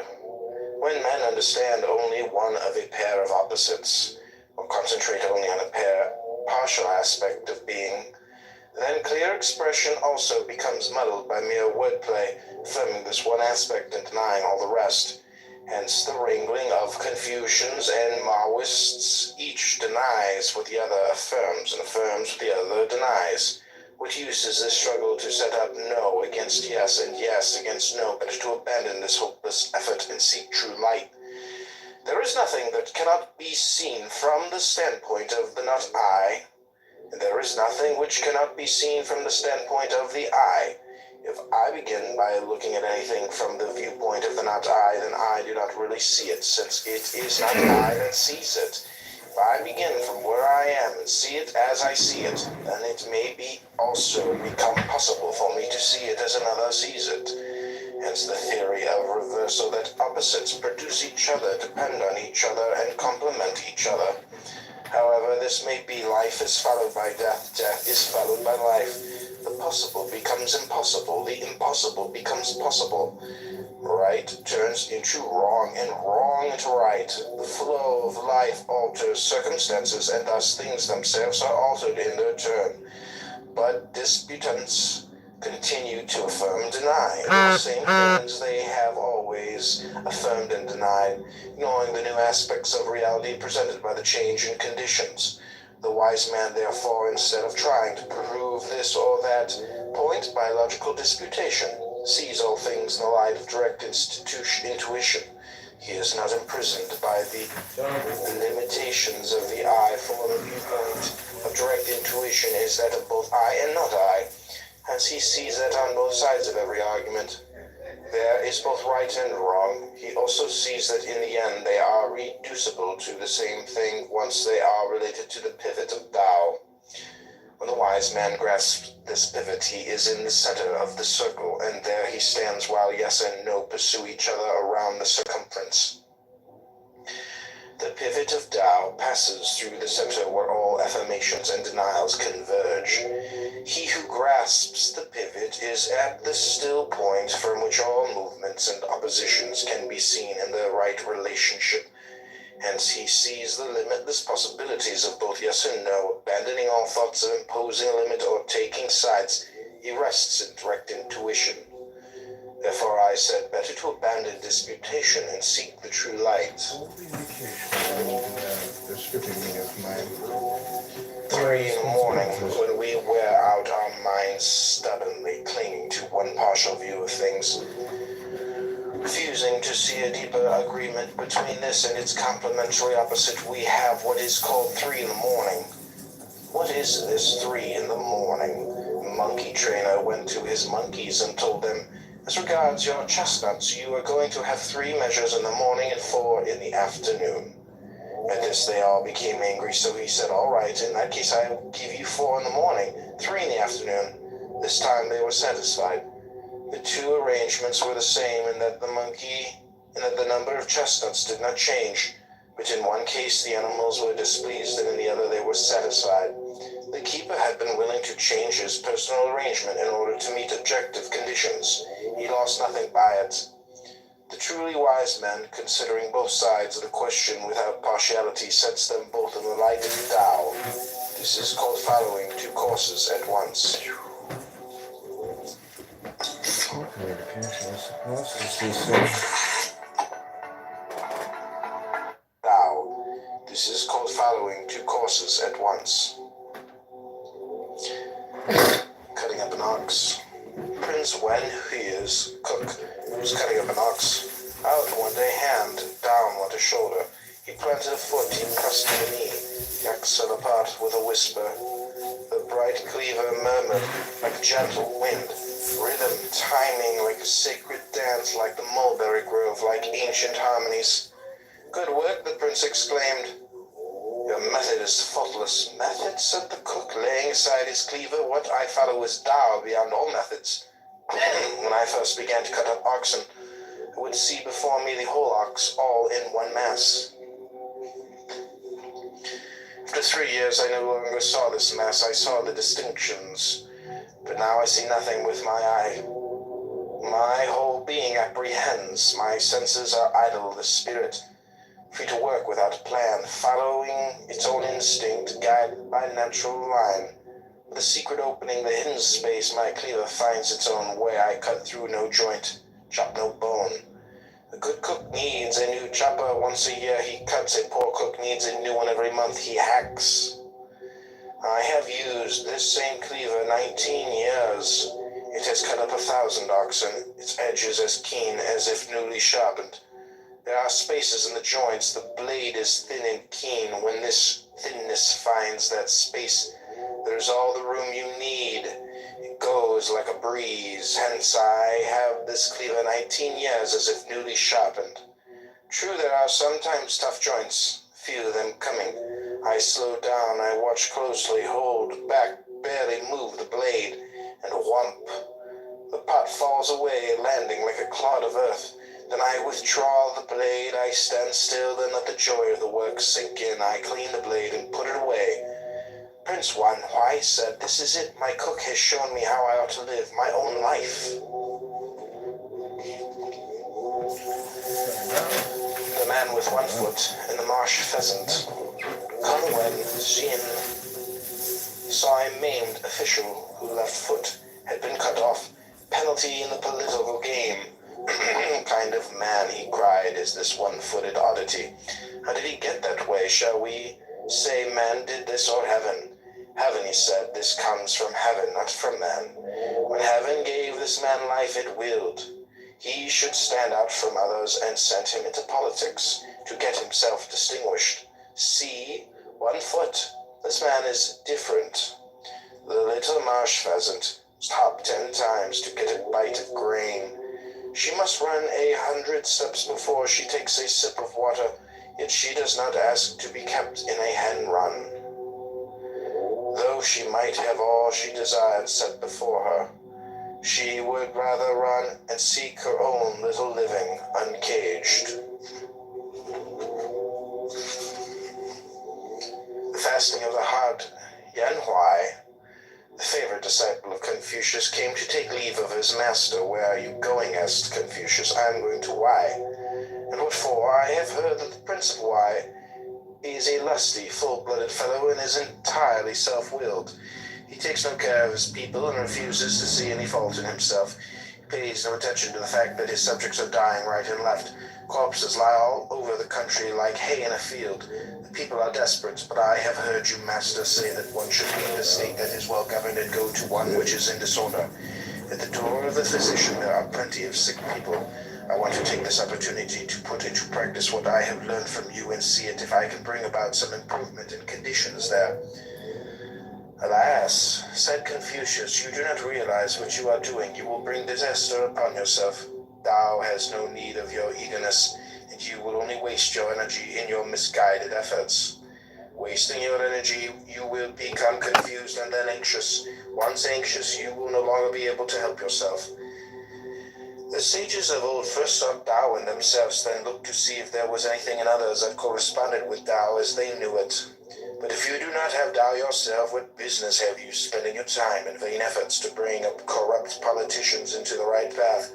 When men understand only one of a pair of opposites, or concentrate only on a partial aspect of being, then clear expression also becomes muddled by mere wordplay, affirming this one aspect and denying all the rest. Hence the wrangling of Confucians and Maoists. Each denies what the other affirms, and affirms what the other denies. What use is this struggle to set up no against yes and yes against no, but to abandon this hopeless effort and seek true light? There is nothing that cannot be seen from the standpoint of the not I, and there is nothing which cannot be seen from the standpoint of the I. If I begin by looking at anything from the viewpoint of the not I, then I do not really see it, since it is not I that sees it. If I begin from where I am and see it as I see it, then it may be also become possible for me to see it as another sees it. Hence the theory of reversal, that opposites produce each other, depend on each other, and complement each other. However this may be, life is followed by death, death is followed by life. The possible becomes impossible, the impossible becomes possible. Right turns into wrong, and wrong into right. The flow of life alters circumstances, and thus things themselves are altered in their turn. But disputants continue to affirm and deny the same things they have always affirmed and denied, ignoring the new aspects of reality presented by the change in conditions. The wise man, therefore, instead of trying to prove this or that point by logical disputation, sees all things in the light of direct intuition. He is not imprisoned by the limitations of the eye, for the viewpoint of direct intuition is that of both I and not I, as he sees that on both sides of every argument there is both right and wrong. He also sees that in the end they are reducible to the same thing once they are related to the pivot of Tao. When the wise man grasps this pivot, he is in the center of the circle, and there he stands while yes and no pursue each other around the circumference. The pivot of Tao passes through the center where all affirmations and denials converge. He who grasps the pivot is at the still point from which all movements and oppositions can be seen in their right relationship. Hence he sees the limitless possibilities of both yes and no, abandoning all thoughts of imposing a limit or taking sides. He rests in direct intuition. Therefore I said, better to abandon disputation and seek the true light. 3 in the morning, when we wear out our minds stubbornly, clinging to one partial view of things, refusing to see a deeper agreement between this and its complementary opposite, we have what is called 3 in the morning. What is this 3 in the morning? The monkey trainer went to his monkeys and told them, as regards your chestnuts, you are going to have 3 measures in the morning and 4 in the afternoon. At this they all became angry, so he said, all right, in that case I will give you 4 in the morning, 3 in the afternoon. This time they were satisfied. The 2 arrangements were the same in that the number of chestnuts did not change, but in one case the animals were displeased and in the other they were satisfied. The keeper had been willing to change his personal arrangement in order to meet objective conditions. He lost nothing by it. The truly wise man, considering both sides of the question without partiality, sets them both in the light of Tao. This is called following 2 courses at once. Tao. This is called following 2 courses at once. Cutting up an ox. Prince Wen, who is cook, was cutting up an ox. Out one day hand, down went a shoulder. He planted a foot, he pressed to the knee. The axe fell apart with a whisper. The bright cleaver murmured like a gentle wind. Rhythm, timing like a sacred dance, like the mulberry grove, like ancient harmonies. Good work, the prince exclaimed. Your method is faultless. Method, said the cook, laying aside his cleaver. What I follow is Tao beyond all methods. When I first began to cut up oxen, I would see before me the whole ox, all in one mass. After 3 years, I no longer saw this mass. I saw the distinctions. But now I see nothing with my eye. My whole being apprehends. My senses are idle. The spirit, free to work without a plan, following its own instinct, guided by natural line. With a secret opening, the hidden space, my cleaver finds its own way. I cut through no joint, chop no bone. A good cook needs a new chopper once a year. He cuts. A poor cook needs a new one every month. He hacks. I have used this same cleaver 19 years. It has cut up 1,000 oxen. Its edge is as keen as if newly sharpened. There are spaces in the joints. The blade is thin and keen. When this thinness finds that space, there's all the room you need. It goes like a breeze. Hence I have this cleaver 19 years as if newly sharpened. True, there are sometimes tough joints, few of them coming. I slow down, I watch closely, hold back, barely move the blade, and whomp. The pot falls away, landing like a clod of earth. Then I withdraw the blade, I stand still, then let the joy of the work sink in. I clean the blade and put it away. Prince Wan Huai said, this is it. My cook has shown me how I ought to live my own life. The man with 1 foot and the marsh pheasant. Congressman Xin saw a maimed official whose left foot had been cut off. Penalty in the political game. Kind of man, he cried, is this 1-footed oddity. How did he get that way? Shall we say man did this or heaven. Heaven, he said, this comes from heaven, not from man. When heaven gave this man life, it willed he should stand out from others and sent him into politics to get himself distinguished. See, 1 foot. This man is different. The little marsh pheasant hopped 10 times to get a bite of grain. She must run 100 steps before she takes a sip of water, yet she does not ask to be kept in a hen run. Though she might have all she desired set before her, she would rather run and seek her own little living uncaged. The fasting of the heart, Yan Huai, the favorite disciple of Confucius, came to take leave of his master. Where are you going? Asked Confucius. I am going to Wai. And what for? I have heard that the Prince of Wai is a lusty, full-blooded fellow and is entirely self-willed. He takes no care of his people and refuses to see any fault in himself. He pays no attention to the fact that his subjects are dying right and left. Corpses lie all over the country like hay in a field. The people are desperate, but I have heard you, master, say that one should leave a state that is well governed and go to one which is in disorder. At the door of the physician there are plenty of sick people. I want to take this opportunity to put into practice what I have learned from you and see it if I can bring about some improvement in conditions there. Alas, said Confucius, you do not realize what you are doing. You will bring disaster upon yourself. Tao has no need of your eagerness, and you will only waste your energy in your misguided efforts. Wasting your energy, you will become confused and then anxious. Once anxious, you will no longer be able to help yourself. The sages of old first sought Tao in themselves, then looked to see if there was anything in others that corresponded with Tao as they knew it. But if you do not have Tao yourself, what business have you spending your time in vain efforts to bring up corrupt politicians into the right path?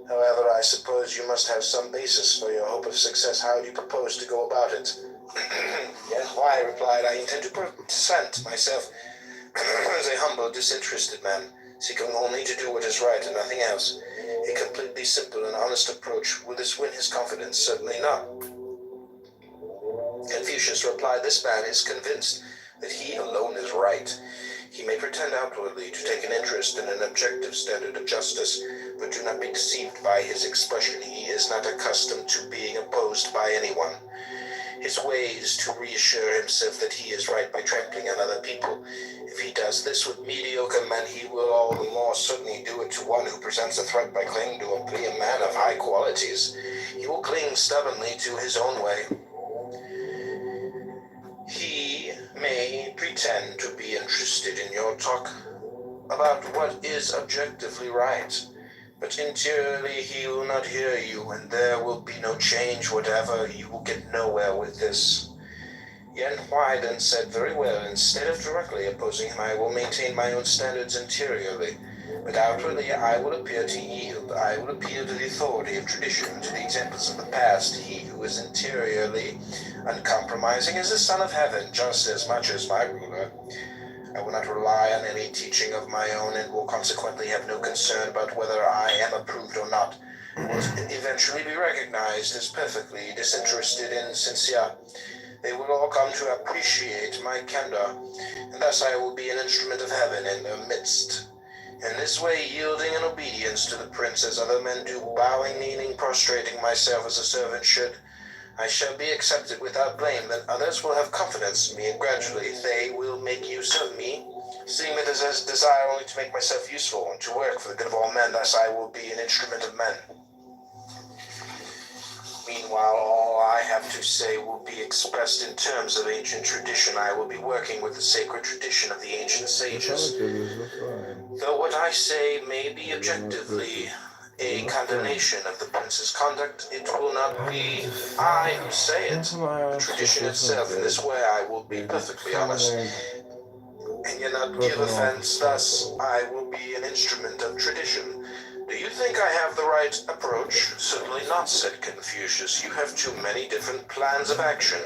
However, I suppose you must have some basis for your hope of success. How do you propose to go about it? Yes, why, I replied, I intend to present myself as a humble, disinterested man, seeking only to do what is right and nothing else. A completely simple and honest approach. Will this win his confidence? Certainly not. Confucius replied, this man is convinced that he alone is right. He may pretend outwardly to take an interest in an objective standard of justice, but do not be deceived by his expression. He is not accustomed to being opposed by anyone. His way is to reassure himself that he is right by trampling on other people. If he does this with mediocre men, he will all the more certainly do it to one who presents a threat by claiming to be a man of high qualities. He will cling stubbornly to his own way. He may pretend to be interested in your talk about what is objectively right, but interiorly he will not hear you, and there will be no change whatever. You will get nowhere with this. Yan Huai then said, very well, instead of directly opposing him, I will maintain my own standards interiorly, but outwardly I will appear to yield. I will appeal to the authority of tradition, to the examples of the past. He who is interiorly uncompromising is the son of heaven, just as much as my ruler. I will not rely on any teaching of my own, and will consequently have no concern about whether I am approved or not. I will eventually be recognized as perfectly disinterested and sincere. They will all come to appreciate my candor, and thus I will be an instrument of heaven in their midst. In this way, yielding in obedience to the prince as other men do, bowing, kneeling, prostrating myself as a servant should, I shall be accepted without blame. Then others will have confidence in me, and gradually they will make use of me, seeing that I desire only to make myself useful and to work for the good of all men. Thus I will be an instrument of men. Meanwhile, all I have to say will be expressed in terms of ancient tradition. I will be working with the sacred tradition of the ancient sages. Though what I say may be objectively a condemnation of the prince's conduct, it will not be I who say it, the tradition itself. In this way I will be perfectly honest, and yet not give offense. Thus I will be an instrument of tradition. Do you think I have the right approach? Certainly not, said Confucius. You have too many different plans of action.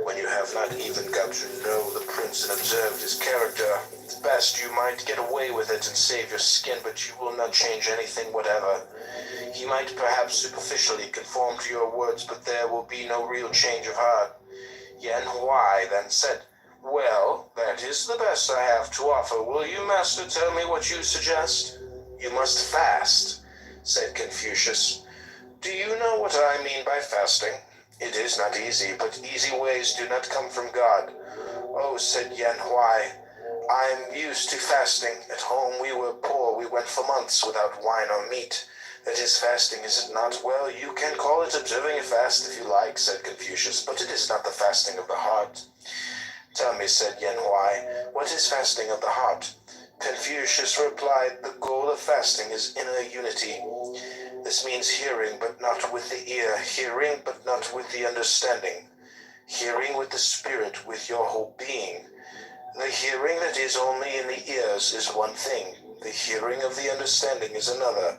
When you have not even got to know the prince and observed his character, at best you might get away with it and save your skin, but you will not change anything whatever. He might perhaps superficially conform to your words, but there will be no real change of heart. Yan Huai then said, "Well, that is the best I have to offer. Will you, master, tell me what you suggest?" "You must fast," said Confucius. "Do you know what I mean by fasting? It is not easy, but easy ways do not come from God." "Oh," said Yan Huai, "I'm used to fasting. At home we were poor. We went for months without wine or meat. That is fasting, is it not?" "Well, you can call it observing a fast if you like," said Confucius, "but it is not the fasting of the heart." "Tell me," said Yan Huai, "what is fasting of the heart?" Confucius replied, "The goal of fasting is inner unity. This means hearing, but not with the ear, hearing, but not with the understanding, hearing with the spirit, with your whole being. The hearing that is only in the ears is one thing. The hearing of the understanding is another.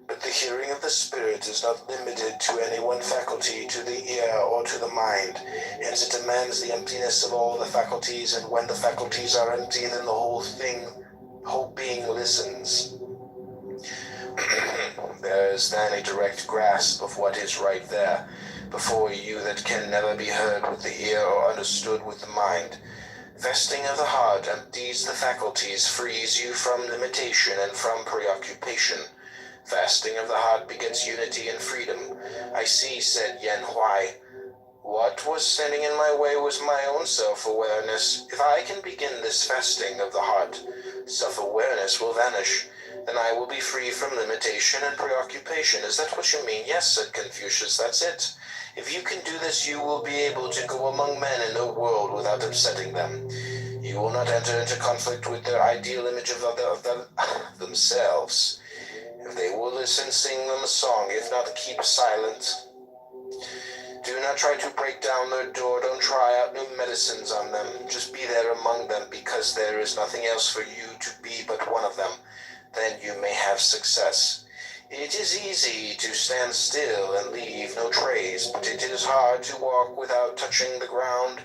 But the hearing of the spirit is not limited to any one faculty, to the ear or to the mind. Hence it demands the emptiness of all the faculties, and when the faculties are empty, then the whole being listens. There is then a direct grasp of what is right there before you that can never be heard with the ear or understood with the mind. Fasting of the heart empties the faculties, frees you from limitation and from preoccupation. Fasting of the heart begets unity and freedom. "I see," said Yan Huai. "What was standing in my way was my own self-awareness. If I can begin this fasting of the heart, self-awareness will vanish. Then I will be free from limitation and preoccupation." "Is that what you mean?" "Yes," said Confucius, "that's it. If you can do this, you will be able to go among men in the world without upsetting them. You will not enter into conflict with their ideal image of themselves. If they will listen, sing them a song. If not, keep silent. Do not try to break down their door. Don't try out new medicines on them. Just be there among them, because there is nothing else for you to be but one of them. Then you may have success. It is easy to stand still and leave no trace, but it is hard to walk without touching the ground.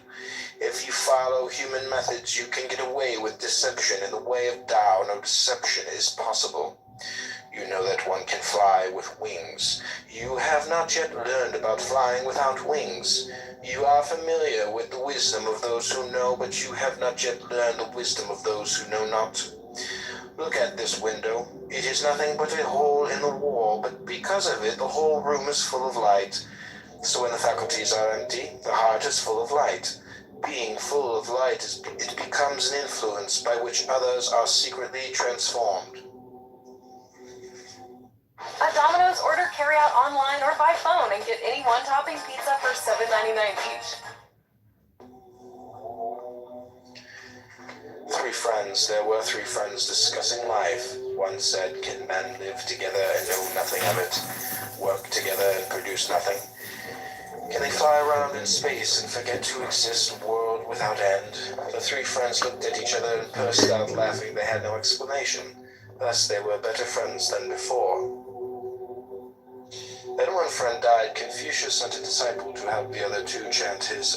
If you follow human methods, you can get away with deception. In the way of Tao, no deception is possible. You know that one can fly with wings. You have not yet learned about flying without wings. You are familiar with the wisdom of those who know, but you have not yet learned the wisdom of those who know not. Look at this window. It is nothing but a hole in the wall, but because of it, the whole room is full of light. So when the faculties are empty, the heart is full of light. Being full of light, it becomes an influence by which others are secretly transformed. At Domino's, order carryout online or by phone and get any one-topping pizza for $7.99 each. There were three friends discussing life. One said, "Can men live together and know nothing of it? Work together and produce nothing? Can they fly around in space and forget to exist, world without end?" The three friends looked at each other and burst out laughing. They had no explanation. Thus they were better friends than before. Then one friend died. Confucius sent a disciple to help the other two chant his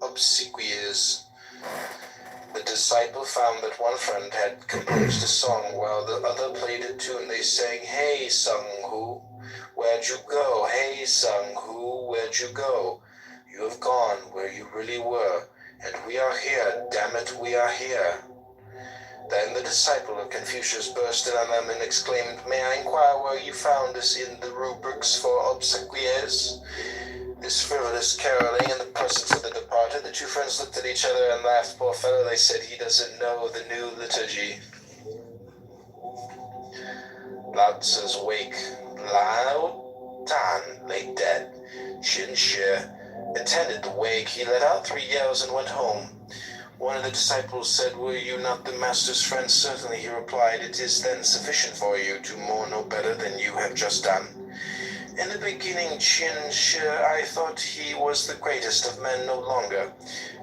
obsequies. The disciple found that one friend had composed a song while the other played a tune. They sang, "Hey, Sung-Hu, where'd you go? Hey, Sung-Hu, where'd you go? You have gone where you really were, and we are here, damn it, we are here." Then the disciple of Confucius burst in on them and exclaimed, "May I inquire where you found us in the rubrics for obsequies?" This frivolous caroling in the presence of the departed, the two friends looked at each other and laughed. "Poor fellow," they said, "he doesn't know the new liturgy." Lao Tzu's wake. Lao Tan lay dead. Qin Shi attended the wake. He let out 3 yells and went home. One of the disciples said, "Were you not the master's friend?" "Certainly," he replied. "It is then sufficient for you to mourn no better than you have just done." In the beginning, Qin Shi, I thought he was the greatest of men, no longer.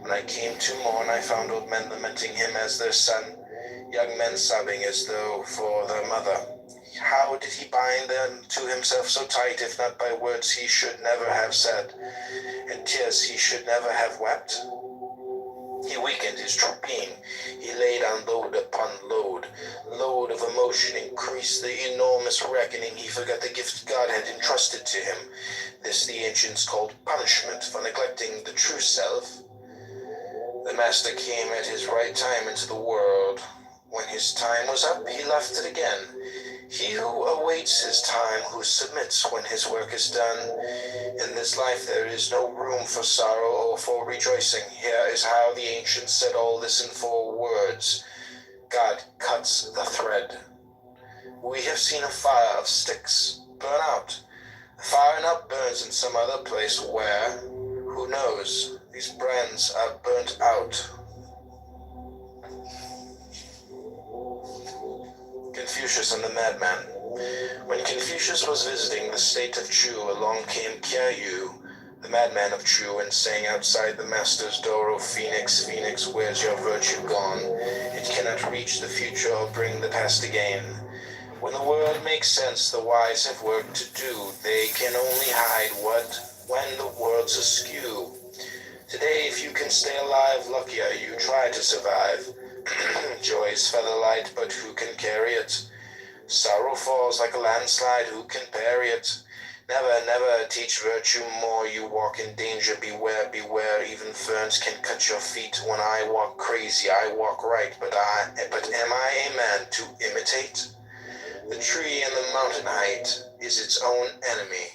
When I came to mourn, I found old men lamenting him as their son, young men sobbing as though for their mother. How did he bind them to himself so tight, if not by words he should never have said, and tears he should never have wept? He weakened his true being. He laid on load upon load. Load of emotion increased the enormous reckoning. He forgot the gift God had entrusted to him. This the ancients called punishment for neglecting the true self. The master came at his right time into the world. When his time was up, he left it again. He who awaits his time, who submits when his work is done. In this life there is no room for sorrow or for rejoicing. Here is how the ancients said all this in 4 words. God cuts the thread. We have seen a fire of sticks burn out. The fire now burns in some other place where, who knows, these brands are burnt out. Confucius and the Madman. When Confucius was visiting the state of Chu, along came Kya-yu, the madman of Chu, and sang outside the master's door, "O Phoenix, Phoenix, where's your virtue gone? It cannot reach the future or bring the past again. When the world makes sense, the wise have work to do. They can only hide when the world's askew. Today, if you can stay alive, lucky are you, try to survive. Joy's featherlight, but who can carry it? Sorrow falls like a landslide, who can parry it? Never, never teach virtue more, you walk in danger, beware, beware, even ferns can cut your feet. When I walk crazy, I walk right, but am I a man to imitate? The tree in the mountain height is its own enemy.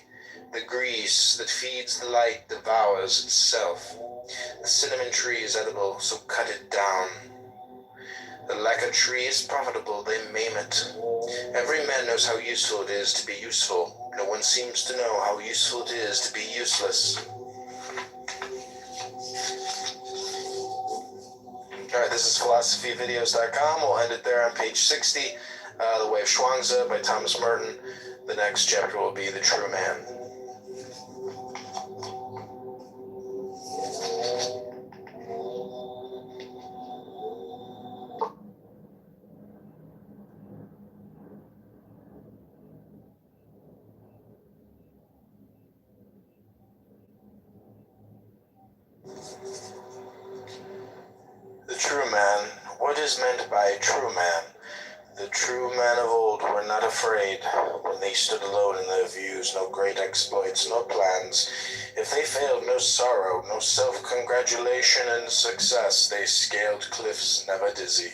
The grease that feeds the light devours itself. The cinnamon tree is edible, so cut it down. The lacquer tree is profitable, they maim it. Every man knows how useful it is to be useful. No one seems to know how useful it is to be useless. Alright, this is philosophyvideos.com. We'll end it there on page 60. The Way of Chuang-Tzu by Thomas Merton. The next chapter will be The True Man. The true man. What is meant by a true man? The true men of old were not afraid. When they stood alone in their views, no great exploits, no plans. If they failed, no sorrow, no self-congratulation and success. They scaled cliffs, never dizzy.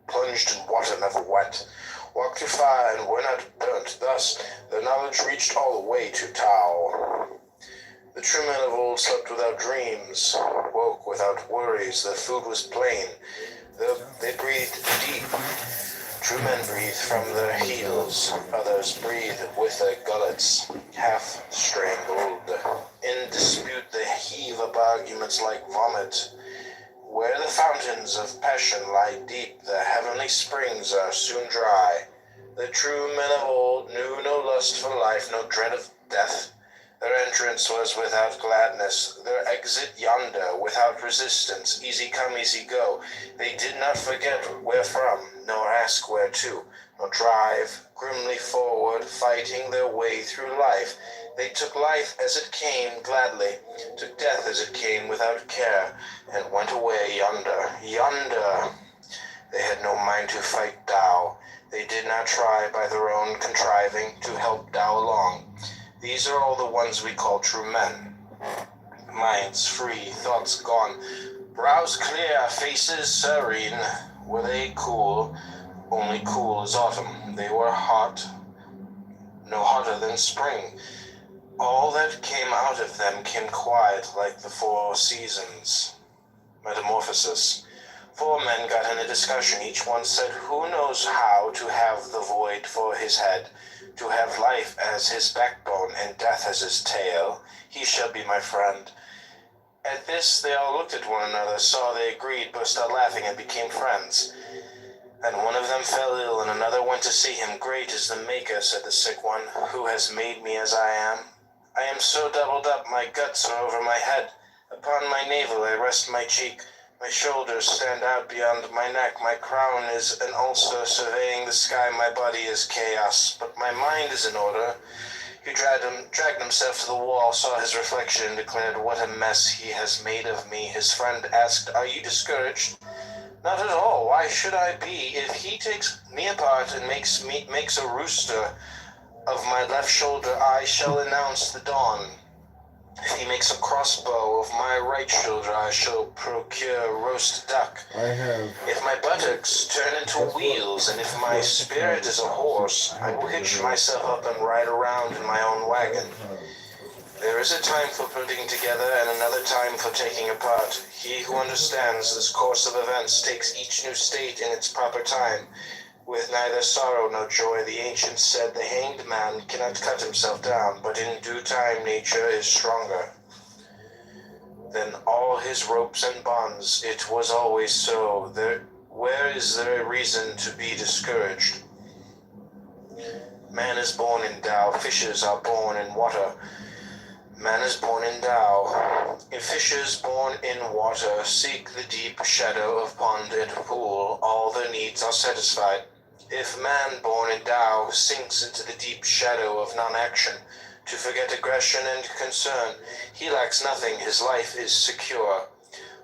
Plunged in water, never wet. Walked through fire and were not burnt. Thus, their knowledge reached all the way to Tao. The true men of old slept without dreams, woke without worries. Their food was plain. They breathed deep. True men breathe from their heels. Others breathe with their gullets, half strangled. In dispute they heave up arguments like vomit. Where the fountains of passion lie deep, the heavenly springs are soon dry. The true men of old knew no lust for life, no dread of death. Their entrance was without gladness, their exit yonder, without resistance, easy come, easy go. They did not forget where from, nor ask where to, nor drive grimly forward, fighting their way through life. They took life as it came gladly, took death as it came without care, and went away yonder, yonder. They had no mind to fight Tao. They did not try by their own contriving to help Tao along. These are all the ones we call true men. Minds free, thoughts gone, brows clear, faces serene. Were they cool? Only cool as autumn. They were hot, no hotter than spring. All that came out of them came quiet like the 4 seasons. Metamorphosis. 4 men got in a discussion. Each one said, who knows how to have the void for his head, to have life as his backbone and death as his tail? He shall be my friend. At this they all looked at one another, saw they agreed, burst out laughing, and became friends. And one of them fell ill, and another went to see him. Great is the Maker, said the sick one, who has made me as I am. I am so doubled up, my guts are over my head. Upon my navel I rest my cheek. My shoulders stand out beyond my neck. My crown is an ulcer surveying the sky. My body is chaos, but my mind is in order. He dragged himself to the wall, saw his reflection, and declared, "What a mess he has made of me." His friend asked, "Are you discouraged?" "Not at all. Why should I be? If he takes me apart and makes a rooster of my left shoulder, I shall announce the dawn. If he makes a crossbow of my right shoulder, I shall procure roast duck. If my buttocks turn into wheels, and if my spirit is a horse, I will hitch myself up and ride around in my own wagon. There is a time for putting together and another time for taking apart. He who understands this course of events takes each new state in its proper time, with neither sorrow nor joy. The ancients said the hanged man cannot cut himself down, but in due time nature is stronger than all his ropes and bonds. It was always so. Where is there a reason to be discouraged? Man is born in Tao. Fishes are born in water. Man is born in Tao. If fishes born in water seek the deep shadow of pond and pool, all their needs are satisfied. If man born in Tao sinks into the deep shadow of non-action, to forget aggression and concern, he lacks nothing, his life is secure.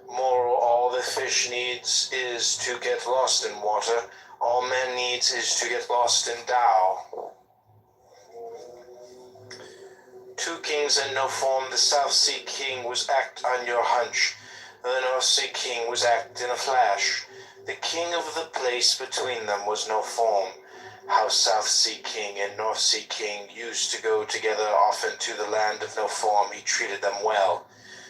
Moral, all the fish needs is to get lost in water, all man needs is to get lost in Tao. Two kings and no form, the South Sea King was act on your hunch, the North Sea King was act in a flash. The king of the place between them was no form. How South Sea King and North Sea King used to go together often to the land of no form, he treated them well.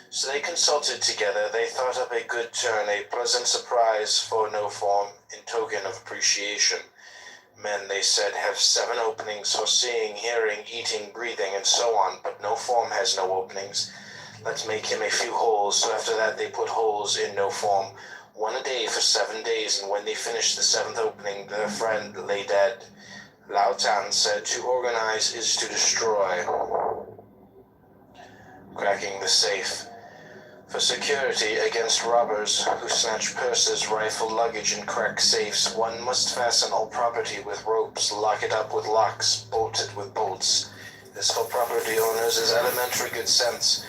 So they consulted together, they thought up a good turn, a pleasant surprise for no form, in token of appreciation. Men, they said, have 7 openings for seeing, hearing, eating, breathing, and so on, but no form has no openings. Let's make him a few holes. So after that they put holes in no form, 1 a day for 7 days, and when they finished the 7th opening, their friend lay dead. Lao Tan said, to organize is to destroy. Cracking the safe. For security against robbers who snatch purses, rifle luggage, and crack safes, one must fasten all property with ropes, lock it up with locks, bolt it with bolts. This for property owners is elementary good sense.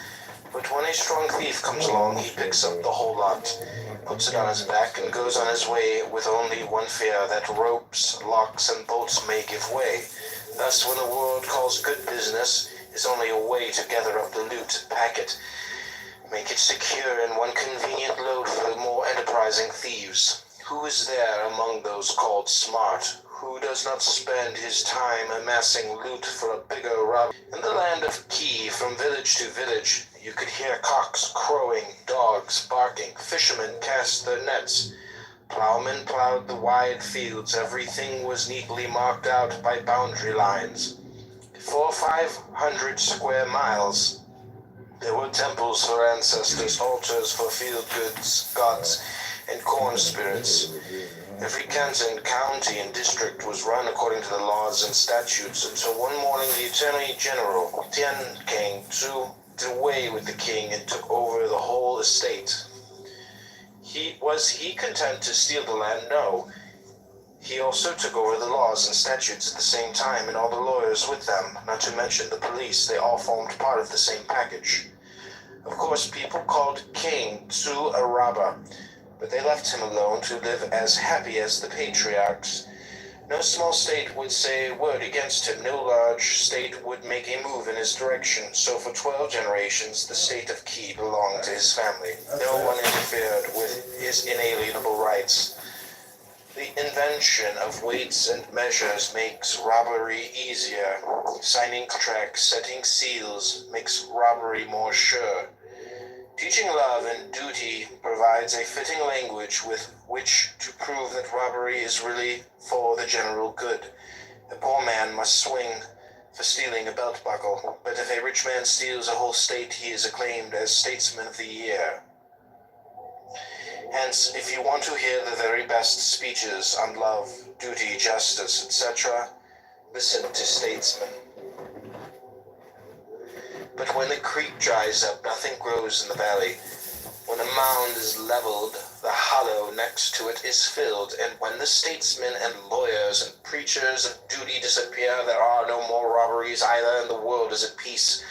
But when a strong thief comes along, he picks up the whole lot, puts it on his back, and goes on his way with only one fear, that ropes, locks, and bolts may give way. Thus, when the world calls good business, is only a way to gather up the loot, pack it, make it secure in one convenient load for the more enterprising thieves. Who is there among those called smart, who does not spend his time amassing loot for a bigger rob? In the land of Ki, from village to village, you could hear cocks crowing, dogs barking, fishermen cast their nets. Plowmen plowed the wide fields, everything was neatly marked out by boundary lines. For 500 square miles, there were temples for ancestors, altars for field goods, gods, and corn spirits. Every canton, county, and district was run according to the laws and statutes, until one morning the Attorney General, Tian King, did away with the king and took over the whole estate. Was he content to steal the land? No. He also took over the laws and statutes at the same time, and all the lawyers with them, not to mention the police. They all formed part of the same package. Of course, people called King Tzu a robber, but they left him alone to live as happy as the patriarchs. No small state would say a word against him. No large state would make a move in his direction. So for 12 generations, the state of Qi belonged to his family. No one interfered with his inalienable rights. The invention of weights and measures makes robbery easier. Signing contracts, setting seals, makes robbery more sure. Teaching love and duty provides a fitting language with which to prove that robbery is really for the general good. A poor man must swing for stealing a belt buckle, but if a rich man steals a whole state, he is acclaimed as Statesman of the Year. Hence, if you want to hear the very best speeches on love, duty, justice, etc., listen to statesmen. But when the creek dries up, nothing grows in the valley. When a mound is leveled, the hollow next to it is filled, and when the statesmen and lawyers and preachers of duty disappear, there are no more robberies either, and the world is at peace.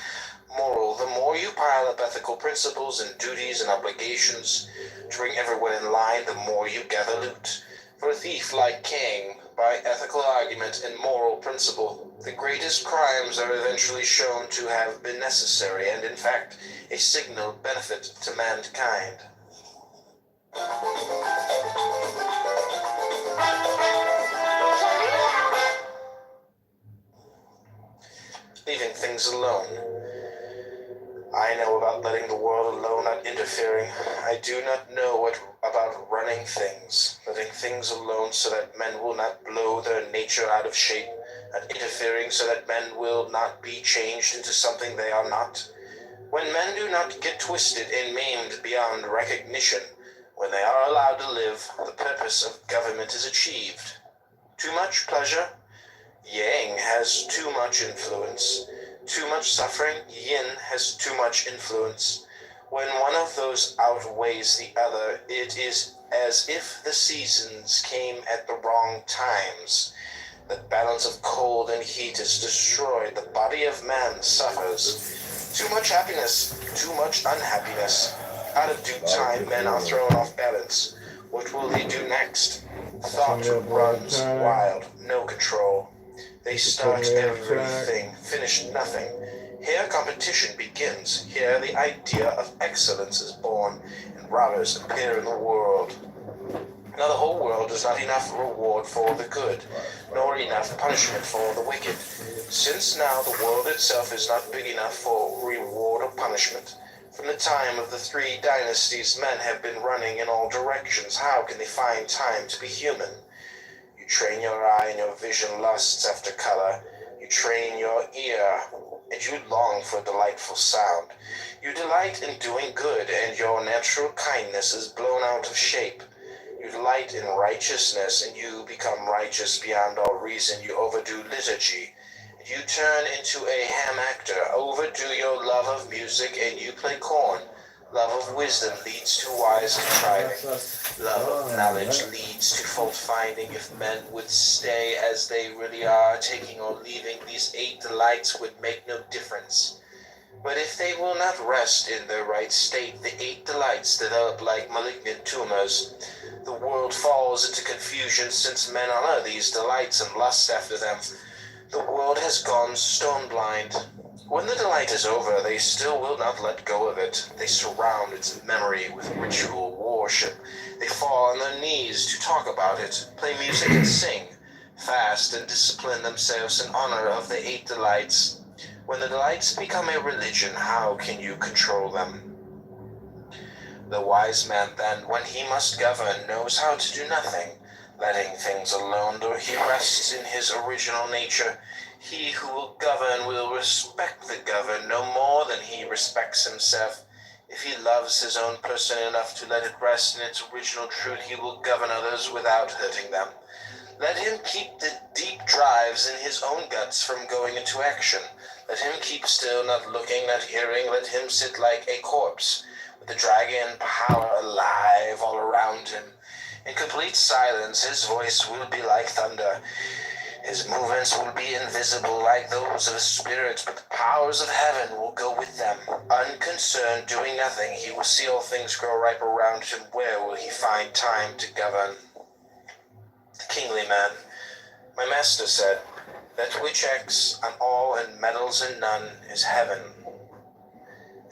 Moral, the more you pile up ethical principles and duties and obligations to bring everyone in line, the more you gather loot. For a thief like King, by ethical argument and moral principle, the greatest crimes are eventually shown to have been necessary and, in fact, a signal benefit to mankind. Leaving things alone. I know about letting the world alone, not interfering. I do not know about running things, letting things alone so that men will not blow their nature out of shape, not interfering so that men will not be changed into something they are not. When men do not get twisted and maimed beyond recognition, when they are allowed to live, the purpose of government is achieved. Too much pleasure? Yang has too much influence. Too much suffering? Yin has too much influence. When one of those outweighs the other, it is as if the seasons came at the wrong times. The balance of cold and heat is destroyed. The body of man suffers. Too much happiness, too much unhappiness. Out of due time, men are thrown off balance. What will they do next? Thought runs wild, no control. They start everything, finish nothing. Here competition begins. Here the idea of excellence is born, and robbers appear in the world. Now the whole world is not enough reward for the good, nor enough punishment for the wicked. Since now the world itself is not big enough for reward or punishment, from the time of the 3 dynasties men have been running in all directions. How can they find time to be human? You train your eye and your vision lusts after color. You train your ear, and you long for delightful sound. You delight in doing good, and your natural kindness is blown out of shape. You delight in righteousness, and you become righteous beyond all reason. You overdo liturgy. You turn into a ham actor, overdo your love of music, and you play corn. Love of wisdom leads to wise contriving. Love of knowledge leads to fault-finding. If men would stay as they really are, taking or leaving, these 8 delights would make no difference. But if they will not rest in their right state, the 8 delights develop like malignant tumors. The world falls into confusion since men honor these delights and lust after them. The world has gone stone blind. When the delight is over, they still will not let go of it. They surround its memory with ritual worship. They fall on their knees to talk about it, play music and sing, fast and discipline themselves in honor of the 8 delights. When the delights become a religion, how can you control them? The wise man then, when he must govern, knows how to do nothing, letting things alone, though he rests in his original nature. He who will govern will respect the governed no more than he respects himself. If he loves his own person enough to let it rest in its original truth, he will govern others without hurting them. Let him keep the deep drives in his own guts from going into action. Let him keep still, not looking, not hearing. Let him sit like a corpse, with the dragon power alive all around him. In complete silence, his voice will be like thunder. His movements will be invisible like those of a spirit, but the powers of heaven will go with them. Unconcerned, doing nothing, he will see all things grow ripe around him. Where will he find time to govern? The kingly man. My master said, that which acts on all and meddles in none is heaven.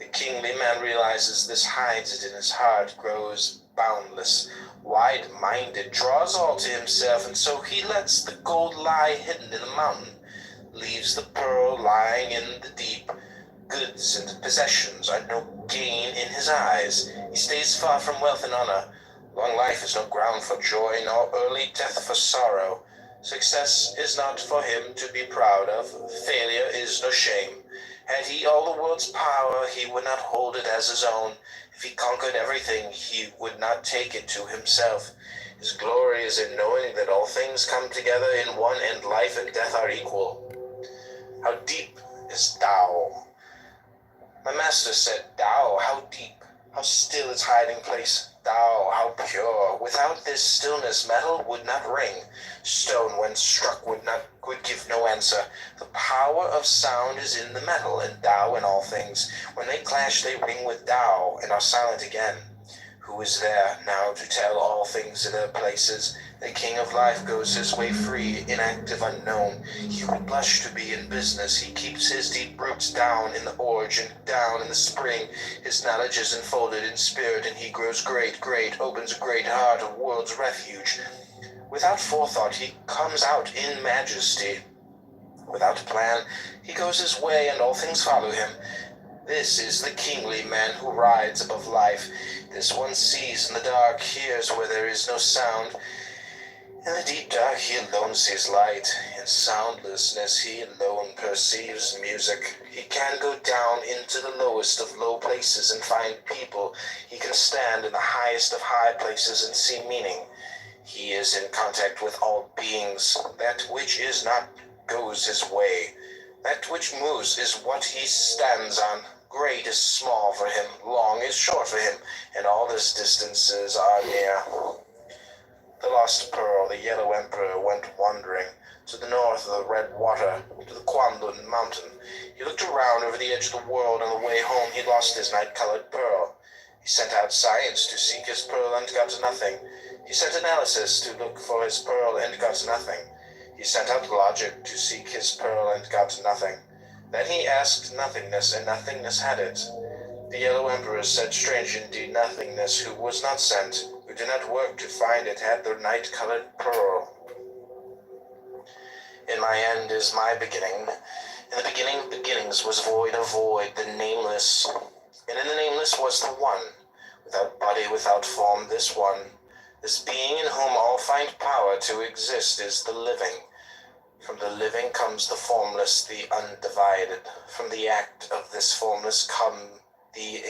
The kingly man realizes this, hides it in his heart, grows boundless, wide-minded, draws all to himself, and so he lets the gold lie hidden in the mountain, leaves the pearl lying in the deep. Goods and possessions are no gain in his eyes. He stays far from wealth and honor. Long life is no ground for joy, nor early death for sorrow. Success is not for him to be proud of. Failure is no shame. Had he all the world's power, he would not hold it as his own. If he conquered everything, he would not take it to himself. His glory is in knowing that all things come together in one, and life and death are equal. How deep is Tao? My master said, Tao, how deep, how still its hiding place. thou, how pure! Without this stillness, metal would not ring. Stone, when struck, would give no answer. The power of sound is in the metal, and Tao in all things. When they clash, they ring with Tao, and are silent again. Who is there now to tell all things in their places? The king of life goes his way free, inactive, unknown. He would blush to be in business. He keeps his deep roots down in the origin, down in the spring. His knowledge is enfolded in spirit, and he grows great, opens a great heart, a world's refuge. Without forethought, he comes out in majesty. Without plan, he goes his way, and all things follow him. This is the kingly man who rides above life. This one sees in the dark, hears where there is no sound. In the deep dark he alone sees light. In soundlessness he alone perceives music. He can go down into the lowest of low places and find people. He can stand in the highest of high places and see meaning. He is in contact with all beings. That which is not goes his way. That which moves is what he stands on. Great is small for him, long is short for him, and all his distances are near. The lost pearl, the yellow emperor, went wandering to the north of the red water, to the Kwanlun mountain. He looked around over the edge of the world. On the way home he lost his night-colored pearl. He sent out science to seek his pearl and got nothing. He sent analysis to look for his pearl and got nothing. He sent out logic to seek his pearl and got nothing. Then he asked nothingness, and nothingness had it. The yellow emperor said, strange indeed, nothingness, who was not sent, who did not work to find it, had the night-colored pearl. In my end is my beginning. In the beginning of beginnings was void of void, the nameless. And in the nameless was the one, without body, without form, this one. This being in whom all find power to exist is the living. From the living comes the formless, the undivided. From the act of this formless come the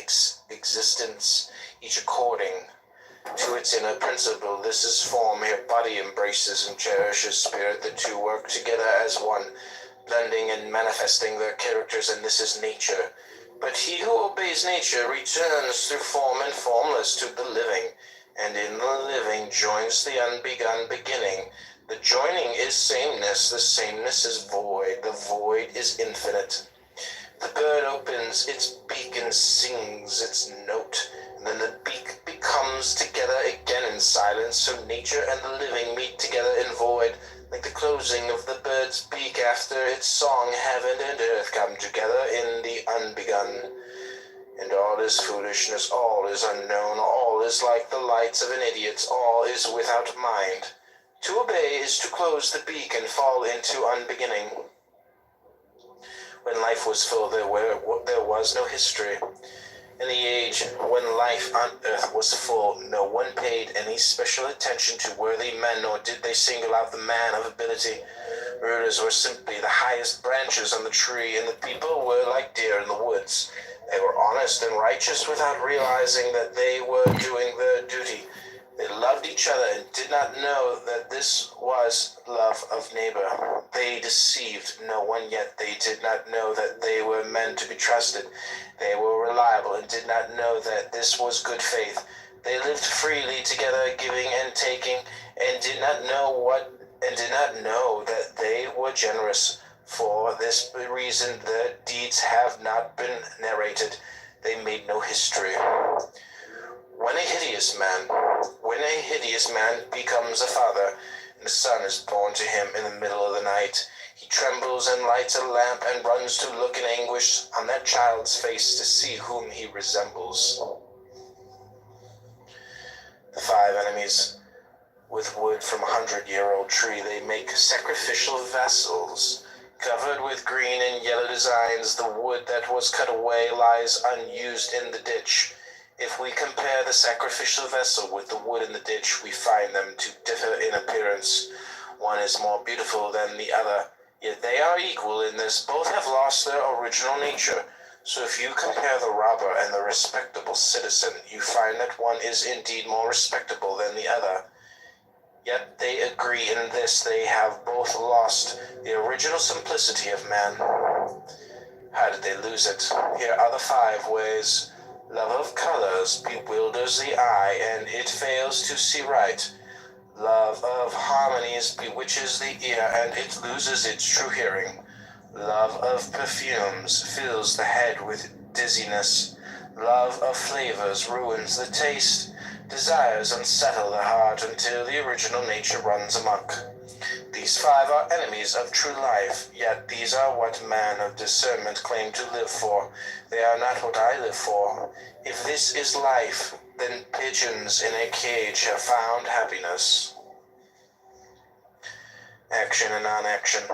existence, each according to its inner principle. This is form, here body embraces and cherishes spirit. The two work together as one, blending and manifesting their characters, and this is nature. But he who obeys nature returns through form and formless to the living, and in the living joins the unbegun beginning. The joining is sameness, the sameness is void, the void is infinite. The bird opens its beak and sings its note, and then the beak becomes together again in silence, so nature and the living meet together in void, like the closing of the bird's beak after its song. Heaven and earth come together in the unbegun. And all is foolishness, all is unknown, all is like the lights of an idiot, all is without mind. To obey is to close the beak and fall into unbeginning. When life was full, there was no history. In the age when life on earth was full, no one paid any special attention to worthy men, nor did they single out the man of ability. Rulers were simply the highest branches on the tree, and the people were like deer in the woods. They were honest and righteous without realizing that they were doing their duty. They loved each other and did not know that this was love of neighbor. They deceived no one, yet they did not know that they were men to be trusted. They were reliable and did not know that this was good faith. They lived freely together, giving and taking, and did not know that they were generous. For this reason their deeds have not been narrated. They made no history. When a hideous man becomes a father, and a son is born to him in the middle of the night, he trembles and lights a lamp and runs to look in anguish on that child's face to see whom he resembles. The 5 enemies, with wood from a 100-year-old tree, they make sacrificial vessels, covered with green and yellow designs. The wood that was cut away lies unused in the ditch. If we compare the sacrificial vessel with the wood in the ditch, we find them to differ in appearance. One is more beautiful than the other, yet they are equal in this. Both have lost their original nature. So if you compare the robber and the respectable citizen, you find that one is indeed more respectable than the other. Yet they agree in this: they have both lost the original simplicity of man. How did they lose it? Here are the 5 ways. Love of colors bewilders the eye, and it fails to see right. Love of harmonies bewitches the ear, and it loses its true hearing. Love of perfumes fills the head with dizziness. Love of flavors ruins the taste. Desires unsettle the heart until the original nature runs amok. These five are enemies of true life, yet these are what man of discernment claim to live for. They are not what I live for. If this is life, then pigeons in a cage have found happiness. Action and non-action.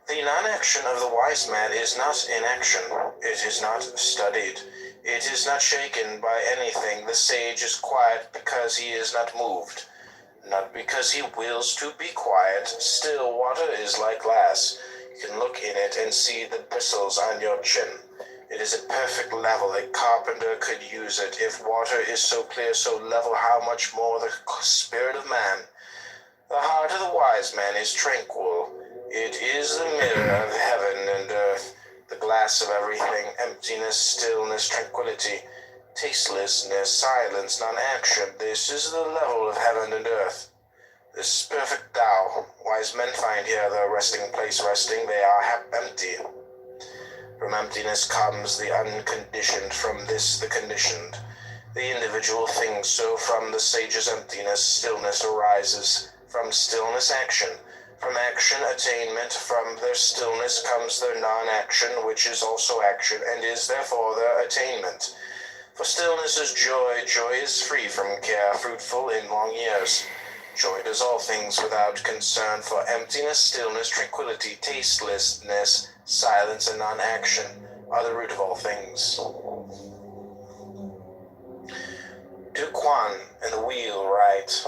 The non-action of the wise man is not inaction. It is not studied. It is not shaken by anything. The sage is quiet because he is not moved, not because he wills to be quiet. Still water is like glass. You can look in it and see the bristles on your chin. It is a perfect level. A carpenter could use it. If water is so clear, so level, how much more the spirit of man? The heart of the wise man is tranquil. It is the mirror of heaven and earth, the glass of everything, emptiness, stillness, tranquility, tastelessness, silence, non-action. This is the level of heaven and earth. This is perfect Tao. Wise men find here their resting place. Resting, they are empty. From emptiness comes the unconditioned, from this the conditioned. The individual things, so from the sage's emptiness, stillness arises. From stillness, action. From action, attainment. From their stillness comes their non-action, which is also action, and is therefore their attainment. For stillness is joy. Joy is free from care, fruitful in long years. Joy does all things without concern. For emptiness, stillness, tranquility, tastelessness, silence, and non-action are the root of all things. Duke Quan and the wheelwright.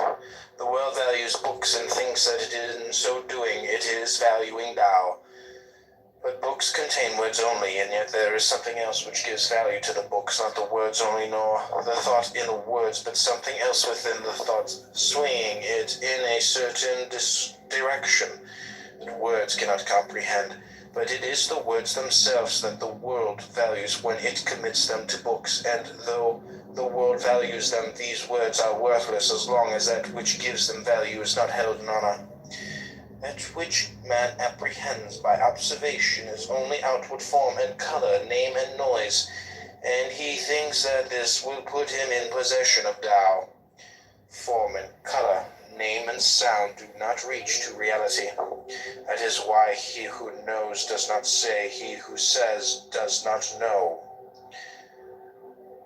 The world values books and thinks that in so doing it is valuing Tao. But books contain words only, and yet there is something else which gives value to the books, not the words only, nor the thought in the words, but something else within the thought, swinging it in a certain direction that words cannot comprehend. But it is the words themselves that the world values when it commits them to books, and though the world values them, these words are worthless as long as that which gives them value is not held in honor. That which man apprehends by observation is only outward form and color, name and noise, and he thinks that this will put him in possession of Tao. Form and color, name and sound do not reach to reality. That is why he who knows does not say, he who says does not know.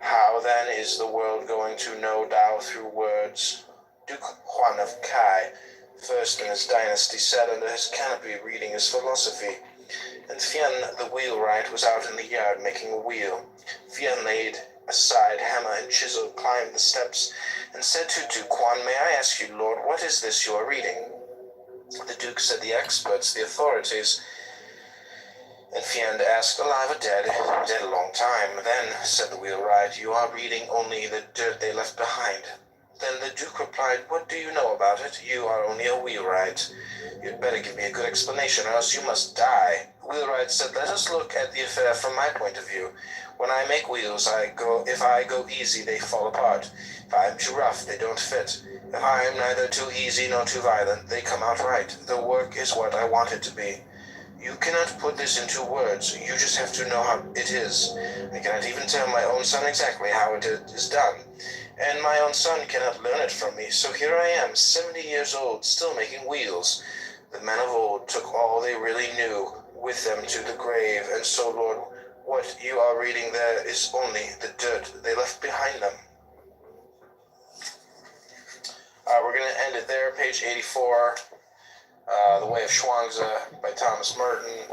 How then is the world going to know Tao through words? Duke Huan of Kai, first in his dynasty, sat under his canopy reading his philosophy, and Fian the wheelwright was out in the yard making a wheel. Fian laid aside hammer and chisel, climbed the steps, and said to Duke Huan, "May I ask you, Lord, what is this you are reading?" The Duke said, "The experts, the authorities." And Fian asked, "Alive or dead?" "Dead a long time." "Then," said the wheelwright, "you are reading only the dirt they left behind." Then the Duke replied, "What do you know about it? You are only a wheelwright. You'd better give me a good explanation, or else you must die." The wheelwright said, "Let us look at the affair from my point of view. When I make wheels, if I go easy, they fall apart. If I am too rough, they don't fit. If I am neither too easy nor too violent, they come out right. The work is what I want it to be. You cannot put this into words. You just have to know how it is. I cannot even tell my own son exactly how it is done. And my own son cannot learn it from me. So here I am, 70 years old, still making wheels. The men of old took all they really knew with them to the grave. And so, Lord, what you are reading there is only the dirt they left behind them." We're going to end it there, page 84. The Way of Chuangzi by Thomas Merton.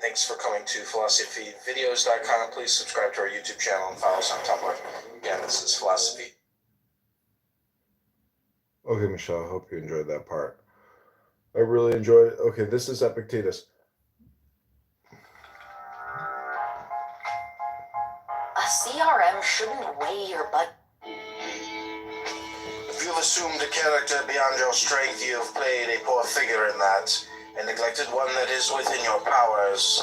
Thanks for coming to philosophyvideos.com. Please subscribe to our YouTube channel and follow us on Tumblr. Again, this is Philosophy. Okay, Michelle, I hope you enjoyed that part. I really enjoyed it. Okay, this is Epictetus. A CRM shouldn't weigh your butt. If you've assumed a character beyond your strength, you have played a poor figure in that, and neglected one that is within your powers.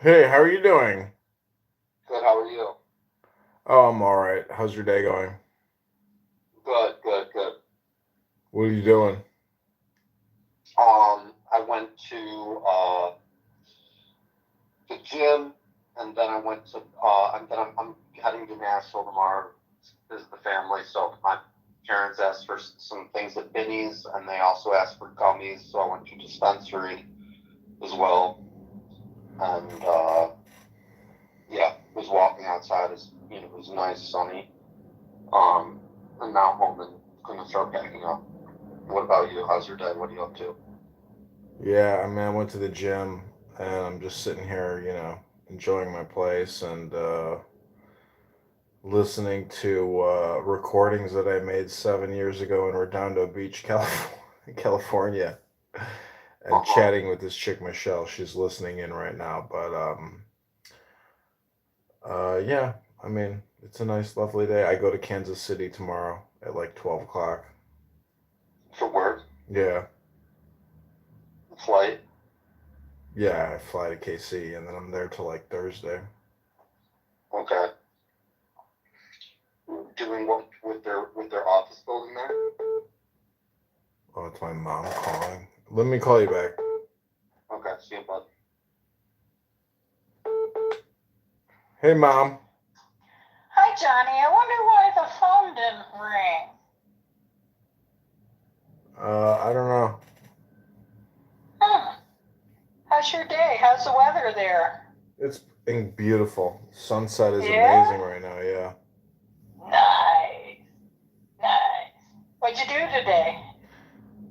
Hey, how are you doing? Good. How are you? Oh, I'm all right. How's your day going? Good. Good. Good. What are you doing? I went to the gym, and then I went to and then I'm heading to Nashville tomorrow to visit the family. So my parents asked for some things at Binny's, and they also asked for gummies. So I went to dispensary as well, and yeah, was walking outside. It was nice, sunny. And now I'm home and gonna start packing up. What about you? How's your day? What are you up to? Yeah, I mean, I went to the gym and I'm just sitting here, enjoying my place and listening to recordings that I made 7 years ago in Redondo Beach, California, and chatting with this chick, Michelle. She's listening in right now, but yeah, I mean, it's a nice, lovely day. I go to Kansas City tomorrow at like 12 o'clock. For work? Yeah. Flight? Yeah, I fly to KC and then I'm there till like Thursday. Okay. Doing what with their office building there? Oh, it's my mom calling. Let me call you back. Okay, see you, bud. Hey, Mom. Hi, Johnny. I wonder why the phone didn't ring. I don't know. How's your day? How's the weather there? It's beautiful. Sunset is Yeah? amazing right now, yeah. Nice. Nice. What'd you do today?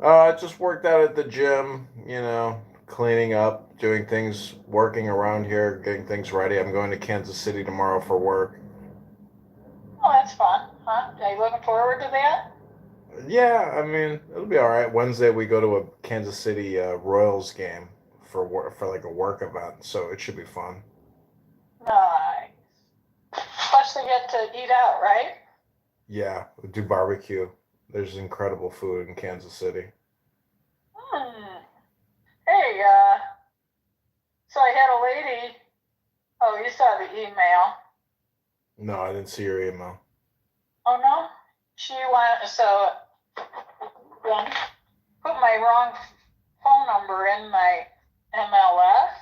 I just worked out at the gym, cleaning up, doing things, working around here, getting things ready. I'm going to Kansas City tomorrow for work. Oh, that's fun, huh? Are you looking forward to that? Yeah, I mean, it'll be all right. Wednesday we go to a Kansas City Royals game for like a work event, so it should be fun. Nice. Plus they get to eat out, right? Yeah, we'll do barbecue. There's incredible food in Kansas City. Hey, so I had a lady. Oh, you saw the email. No, I didn't see your email. Oh, no? So then put my wrong phone number in my MLS.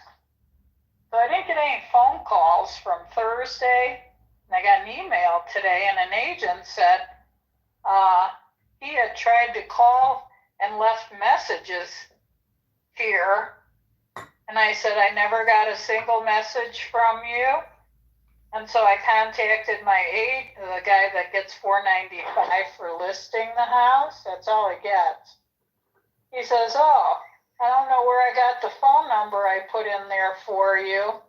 So I didn't get any phone calls from Thursday. And I got an email today, and an agent said he had tried to call and left messages here. And I said, I never got a single message from you. And so I contacted the guy that gets $4.95 for listing the house. That's all he gets. He says, oh, I don't know where I got the phone number I put in there for you.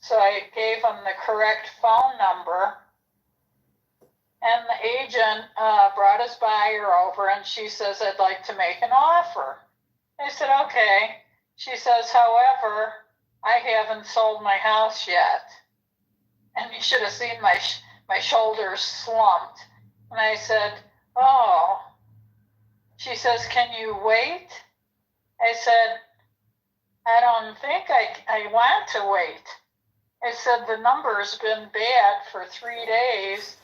So I gave him the correct phone number. And the agent brought his buyer over, and she says, I'd like to make an offer. I said, okay. She says, however, I haven't sold my house yet. And you should have seen my shoulders slumped. And I said, oh. She says, can you wait? I said, I don't think I want to wait. I said, the number's been bad for 3 days.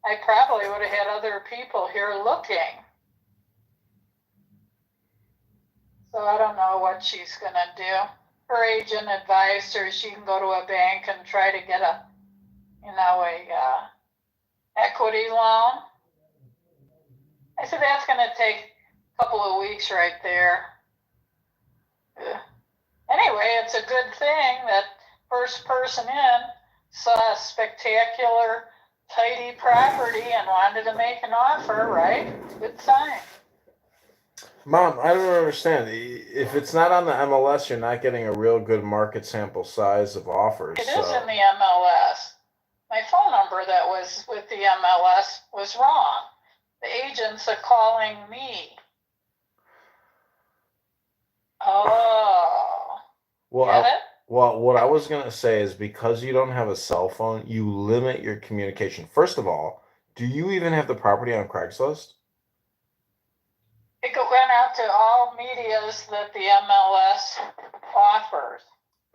I probably would have had other people here looking. So I don't know what she's going to do. Her agent advised her she can go to a bank and try to get a equity loan. I said, that's going to take a couple of weeks right there. Anyway, it's a good thing that first person in saw a spectacular, tidy property and wanted to make an offer, right? Good sign. Mom, I don't understand. If it's not on the MLS, you're not getting a real good market sample size of offers. It is in the MLS. My phone number that was with the MLS was wrong. The agents are calling me. Oh. Get it? Well, what I was going to say is because you don't have a cell phone, you limit your communication. First of all, do you even have the property on Craigslist? It went out to all medias that the MLS offers.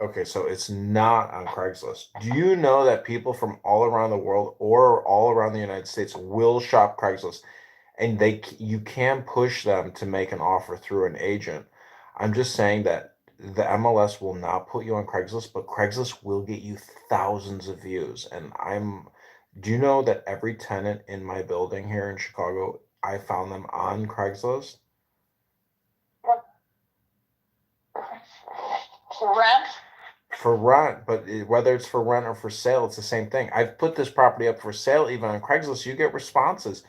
Okay, so it's not on Craigslist. Do you know that people from all around the world or all around the United States will shop Craigslist, and you can push them to make an offer through an agent? I'm just saying that the MLS will not put you on Craigslist, but Craigslist will get you thousands of views. Do you know that every tenant in my building here in Chicago, I found them on Craigslist? For rent? For rent, but whether it's for rent or for sale, it's the same thing. I've put this property up for sale even on Craigslist. You get responses.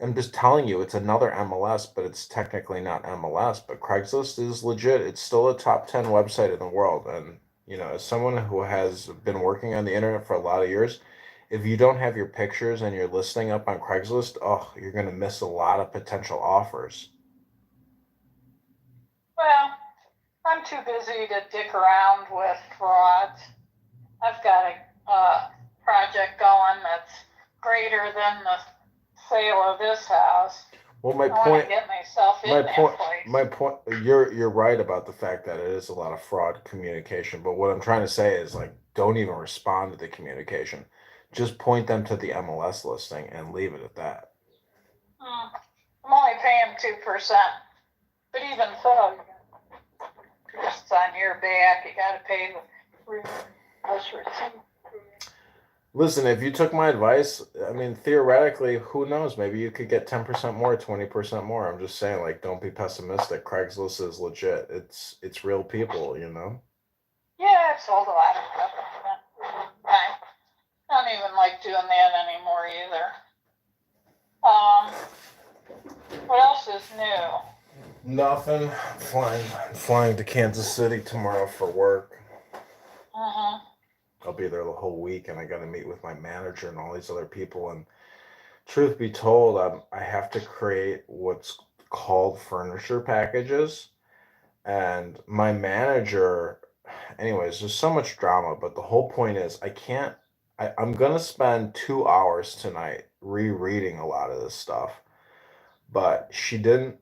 I'm just telling you, it's another MLS, but it's technically not MLS. But Craigslist is legit. It's still a top 10 website in the world. And, as someone who has been working on the internet for a lot of years, if you don't have your pictures and your listing up on Craigslist, oh, you're going to miss a lot of potential offers. Well, I'm too busy to dick around with frauds. I've got a project going that's greater than the sale of this house. Well, my I want point, to get myself in that place. my point, you're right about the fact that it is a lot of fraud communication. But what I'm trying to say is, like, don't even respond to the communication. Just point them to the MLS listing and leave it at that. I'm only paying 2%, but even so, it's on your back. You got to pay the receipt. Listen, if you took my advice, I mean, theoretically, who knows? Maybe you could get 10% more, 20% more. I'm just saying, like, don't be pessimistic. Craigslist is legit. It's real people, Yeah, I've sold a lot of stuff. I don't even like doing that anymore either. What else is new? Nothing. Flying to Kansas City tomorrow for work. I'll be there the whole week, and I got to meet with my manager and all these other people. And truth be told, I have to create what's called furniture packages. And my manager, anyways, there's so much drama, but the whole point is I'm going to spend 2 hours tonight rereading a lot of this stuff. But she didn't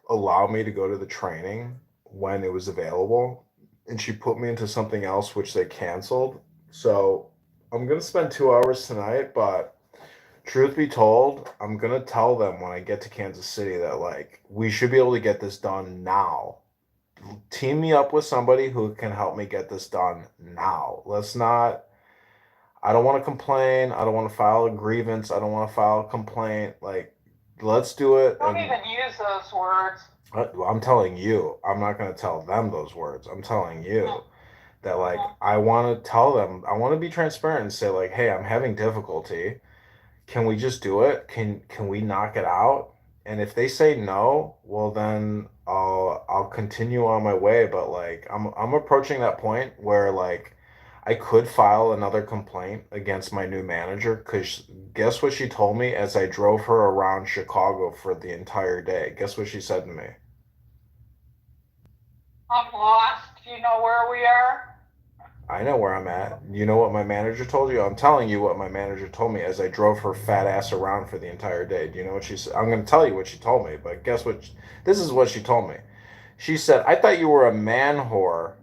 allow me to go to the training when it was available, and she put me into something else, which they canceled. So I'm going to spend 2 hours tonight, but truth be told, I'm going to tell them when I get to Kansas City that, like, we should be able to get this done now. Team me up with somebody who can help me get this done now. I don't want to complain. I don't want to file a grievance. I don't want to file a complaint. Like, let's do it. Don't even use those words. I'm telling you, I'm not going to tell them those words. I'm telling you that, like, I want to tell them, I want to be transparent and say, like, hey, I'm having difficulty. Can we just do it? Can we knock it out? And if they say no, well, then I'll continue on my way. But, like, I'm approaching that point where, like, I could file another complaint against my new manager, because guess what she told me as I drove her around Chicago for the entire day? Guess what she said to me? I'm lost. Do you know where we are? I know where I'm at. You know what my manager told you? I'm telling you what my manager told me as I drove her fat ass around for the entire day. Do you know what she said? I'm going to tell you what she told me, but guess what? This is what she told me. She said, I thought you were a man whore.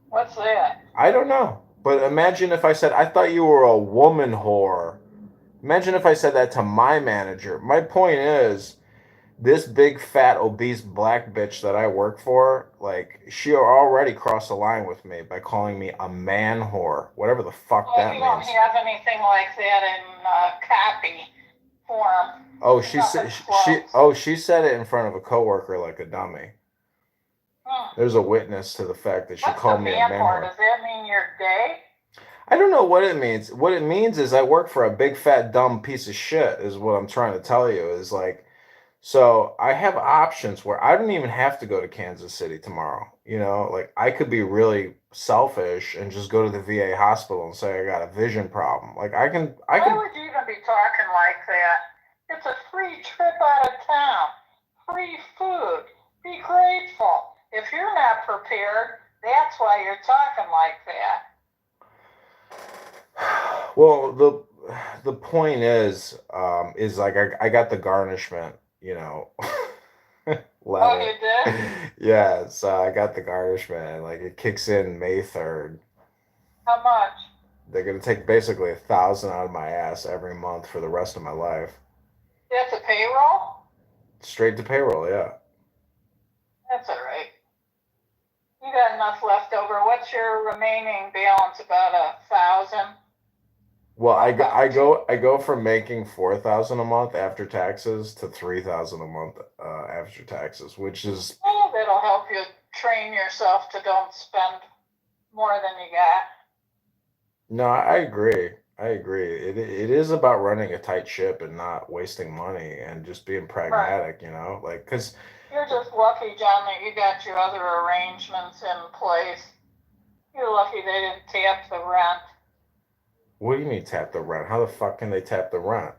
What's that? I don't know. But imagine if I said, I thought you were a woman whore. Imagine if I said that to my manager. My point is, this big, fat, obese black bitch that I work for, like, she already crossed the line with me by calling me a man whore. Whatever the fuck that means. Well, you don't have anything like that in copy form. Oh, she said it in front of a coworker like a dummy. There's a witness to the fact that she called me a man whore. Does that mean you're gay? I don't know what it means. What it means is I work for a big, fat, dumb piece of shit, is what I'm trying to tell you. Is like, so I have options where I don't even have to go to Kansas City tomorrow. Like, I could be really selfish and just go to the VA hospital and say I got a vision problem. Like, I can. Why would you even be talking like that? It's a free trip out of town. Free food. Be grateful. If you're not prepared, that's why you're talking like that. Well, the point is like I got the garnishment, Oh, letter. you did? Yeah, so I got the garnishment. Like it kicks in May 3rd. How much? They're gonna take basically 1,000 out of my ass every month for the rest of my life. That's a payroll? Straight to payroll, yeah. That's all right. You got enough left over. What's your remaining balance? About 1,000? Well, I go from making 4,000 a month after taxes to 3,000 a month after taxes, which is Oh, that'll help you train yourself to don't spend more than you got. no, I agree. I agree. It is about running a tight ship and not wasting money and just being pragmatic, you know? Like, cause You're just lucky, John, that you got your other arrangements in place. You're lucky they didn't tap the rent. what do you mean tap the rent? How the fuck can they tap the rent?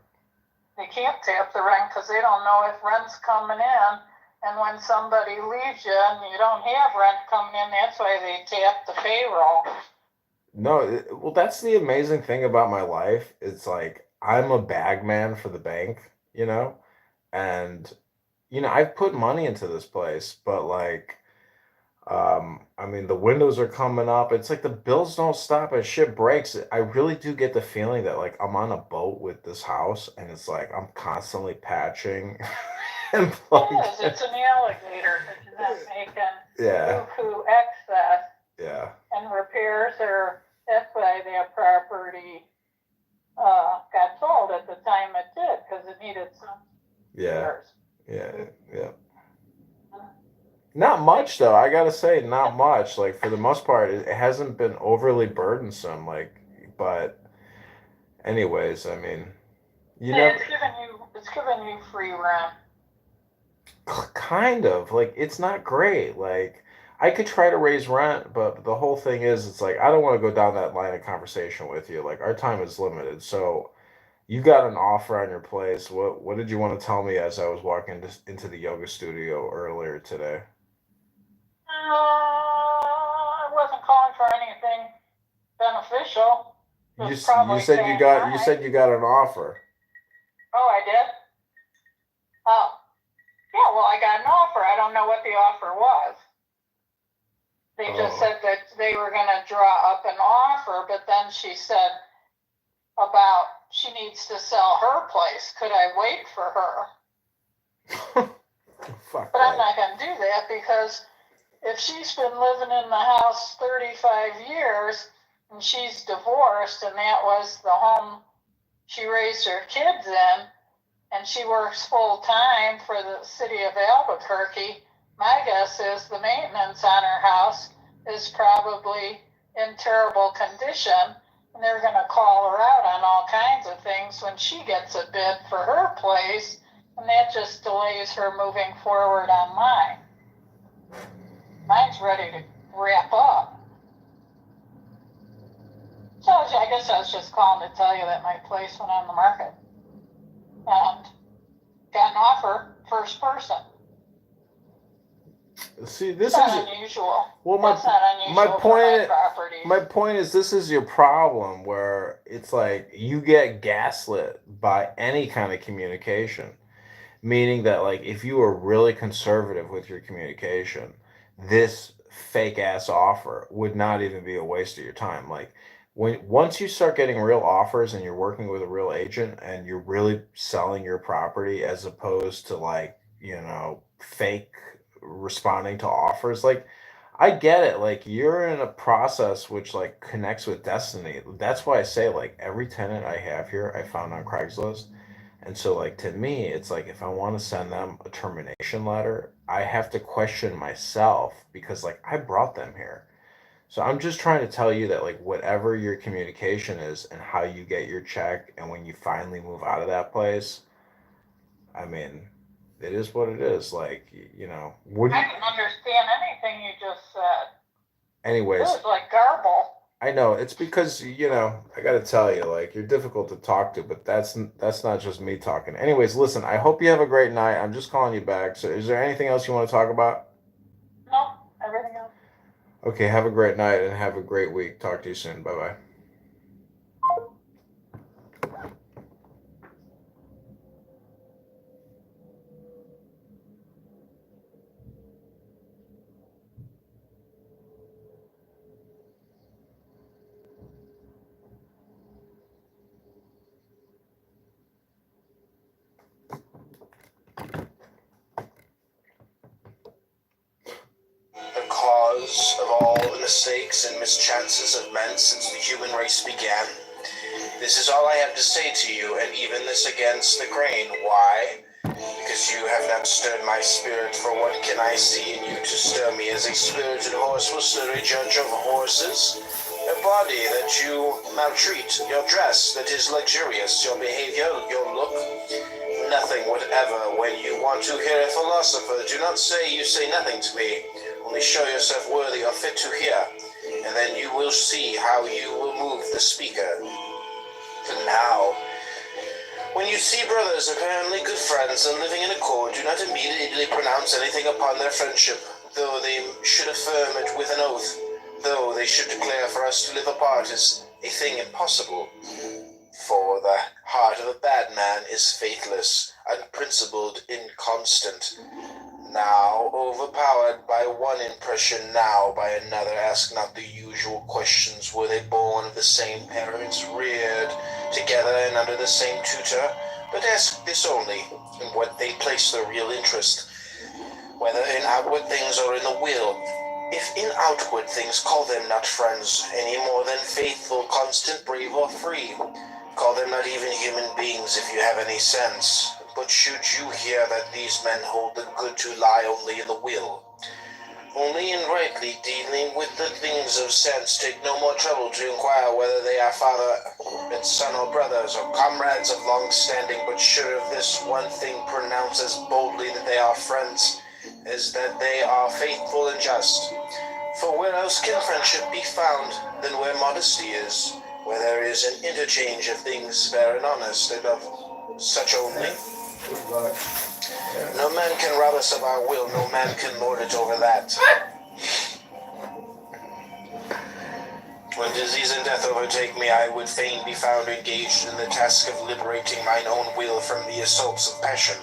They can't tap the rent because they don't know if rent's coming in. And when somebody leaves you and you don't have rent coming in, that's why they tap the payroll. No, well, that's the amazing thing about my life. It's like I'm a bag man for the bank, you know? And I've put money into this place, but like I mean, the windows are coming up. It's like the bills don't stop as shit breaks. I really do get the feeling that like I'm on a boat with this house and it's like I'm constantly patching and Yes, it's an alligator because you're not making yeah, buku excess. yeah, And repairs are, that's why their property got sold at the time it did because it needed some yeah, repairs. yeah, yeah. Not much though. I gotta say, not much. Like for the most part, it hasn't been overly burdensome. Like, but anyways, I mean, you Yeah, never it's giving you free rent. kind of like it's not great. Like I could try to raise rent, but the whole thing is, it's like I don't want to go down that line of conversation with you. Like our time is limited, so you got an offer on your place. What did you want to tell me as I was walking into the yoga studio earlier today? I wasn't calling for anything beneficial. You said you got an offer. Oh, I did? Oh. Yeah, well, I got an offer. I don't know what the offer was. They just said that they were going to draw up an offer, but then she said about she needs to sell her place. Could I wait for her? Fuck but I'm not going to do that because if she's been living in the house 35 years and she's divorced and that was the home she raised her kids in, and she works full-time for the city of Albuquerque, my guess is the maintenance on her house is probably in terrible condition, and they're going to call her out on all kinds of things when she gets a bid for her place, and that just delays her moving forward on mine. Mine's ready to wrap up. So I guess I was just calling to tell you that my place went on the market. And got an offer, first person. See, this That's is not unusual. well, That's not unusual for my property. my point is this is your problem where it's like you get gaslit by any kind of communication, meaning that like if you are really conservative with your communication, this fake ass offer would not even be a waste of your time. Like once you start getting real offers and you're working with a real agent and you're really selling your property as opposed to like, fake responding to offers, like I get it. Like you're in a process which like connects with destiny. That's why I say like every tenant I have here I found on Craigslist. And so, like, to me, it's like if I want to send them a termination letter, I have to question myself because, like, I brought them here. So I'm just trying to tell you that, like, whatever your communication is and how you get your check, and when you finally move out of that place, I mean, it is what it is. Like, what do I you, didn't understand anything you just said. anyways, It was like garble. I know it's because I got to tell you, like you're difficult to talk to, but that's not just me talking. Anyways, listen, I hope you have a great night. I'm just calling you back. So, is there anything else you want to talk about? No, everything else. Okay, have a great night and have a great week. Talk to you soon. Bye bye. cause of all the mistakes and mischances of men since the human race began. This is all I have to say to you, and even this against the grain. Why? Because you have not stirred my spirit, for what can I see in you to stir me as a spirited horse will stir a judge of horses? A body that you maltreat, your dress that is luxurious, your behavior, your look, nothing whatever. When you want to hear a philosopher, do not say you say nothing to me, only show yourself worthy or fit to hear, and then you will see how you will move the speaker. And now, when you see brothers apparently good friends and living in accord, do not immediately pronounce anything upon their friendship, though they should affirm it with an oath, though they should declare for us to live apart is a thing impossible. For the heart of a bad man is faithless, unprincipled, inconstant. Now overpowered by one impression, now by another. Ask not the usual questions. Were they born of the same parents, reared together and under the same tutor? But ask this only, in what they place their real interest, whether in outward things or in the will. If in outward things, call them not friends, any more than faithful, constant, brave, or free. Call them not even human beings if you have any sense. But should you hear that these men hold the good to lie only in the will, only in rightly dealing with the things of sense, take no more trouble to inquire whether they are father and son or brothers or comrades of long standing, but sure of this one thing, pronounce as boldly that they are friends as that they are faithful and just. For where else can friendship be found than where modesty is, where there is an interchange of things fair and honest, and of such only? No man can rob us of our will, no man can lord it over that. When disease and death overtake me, I would fain be found engaged in the task of liberating mine own will from the assaults of passion,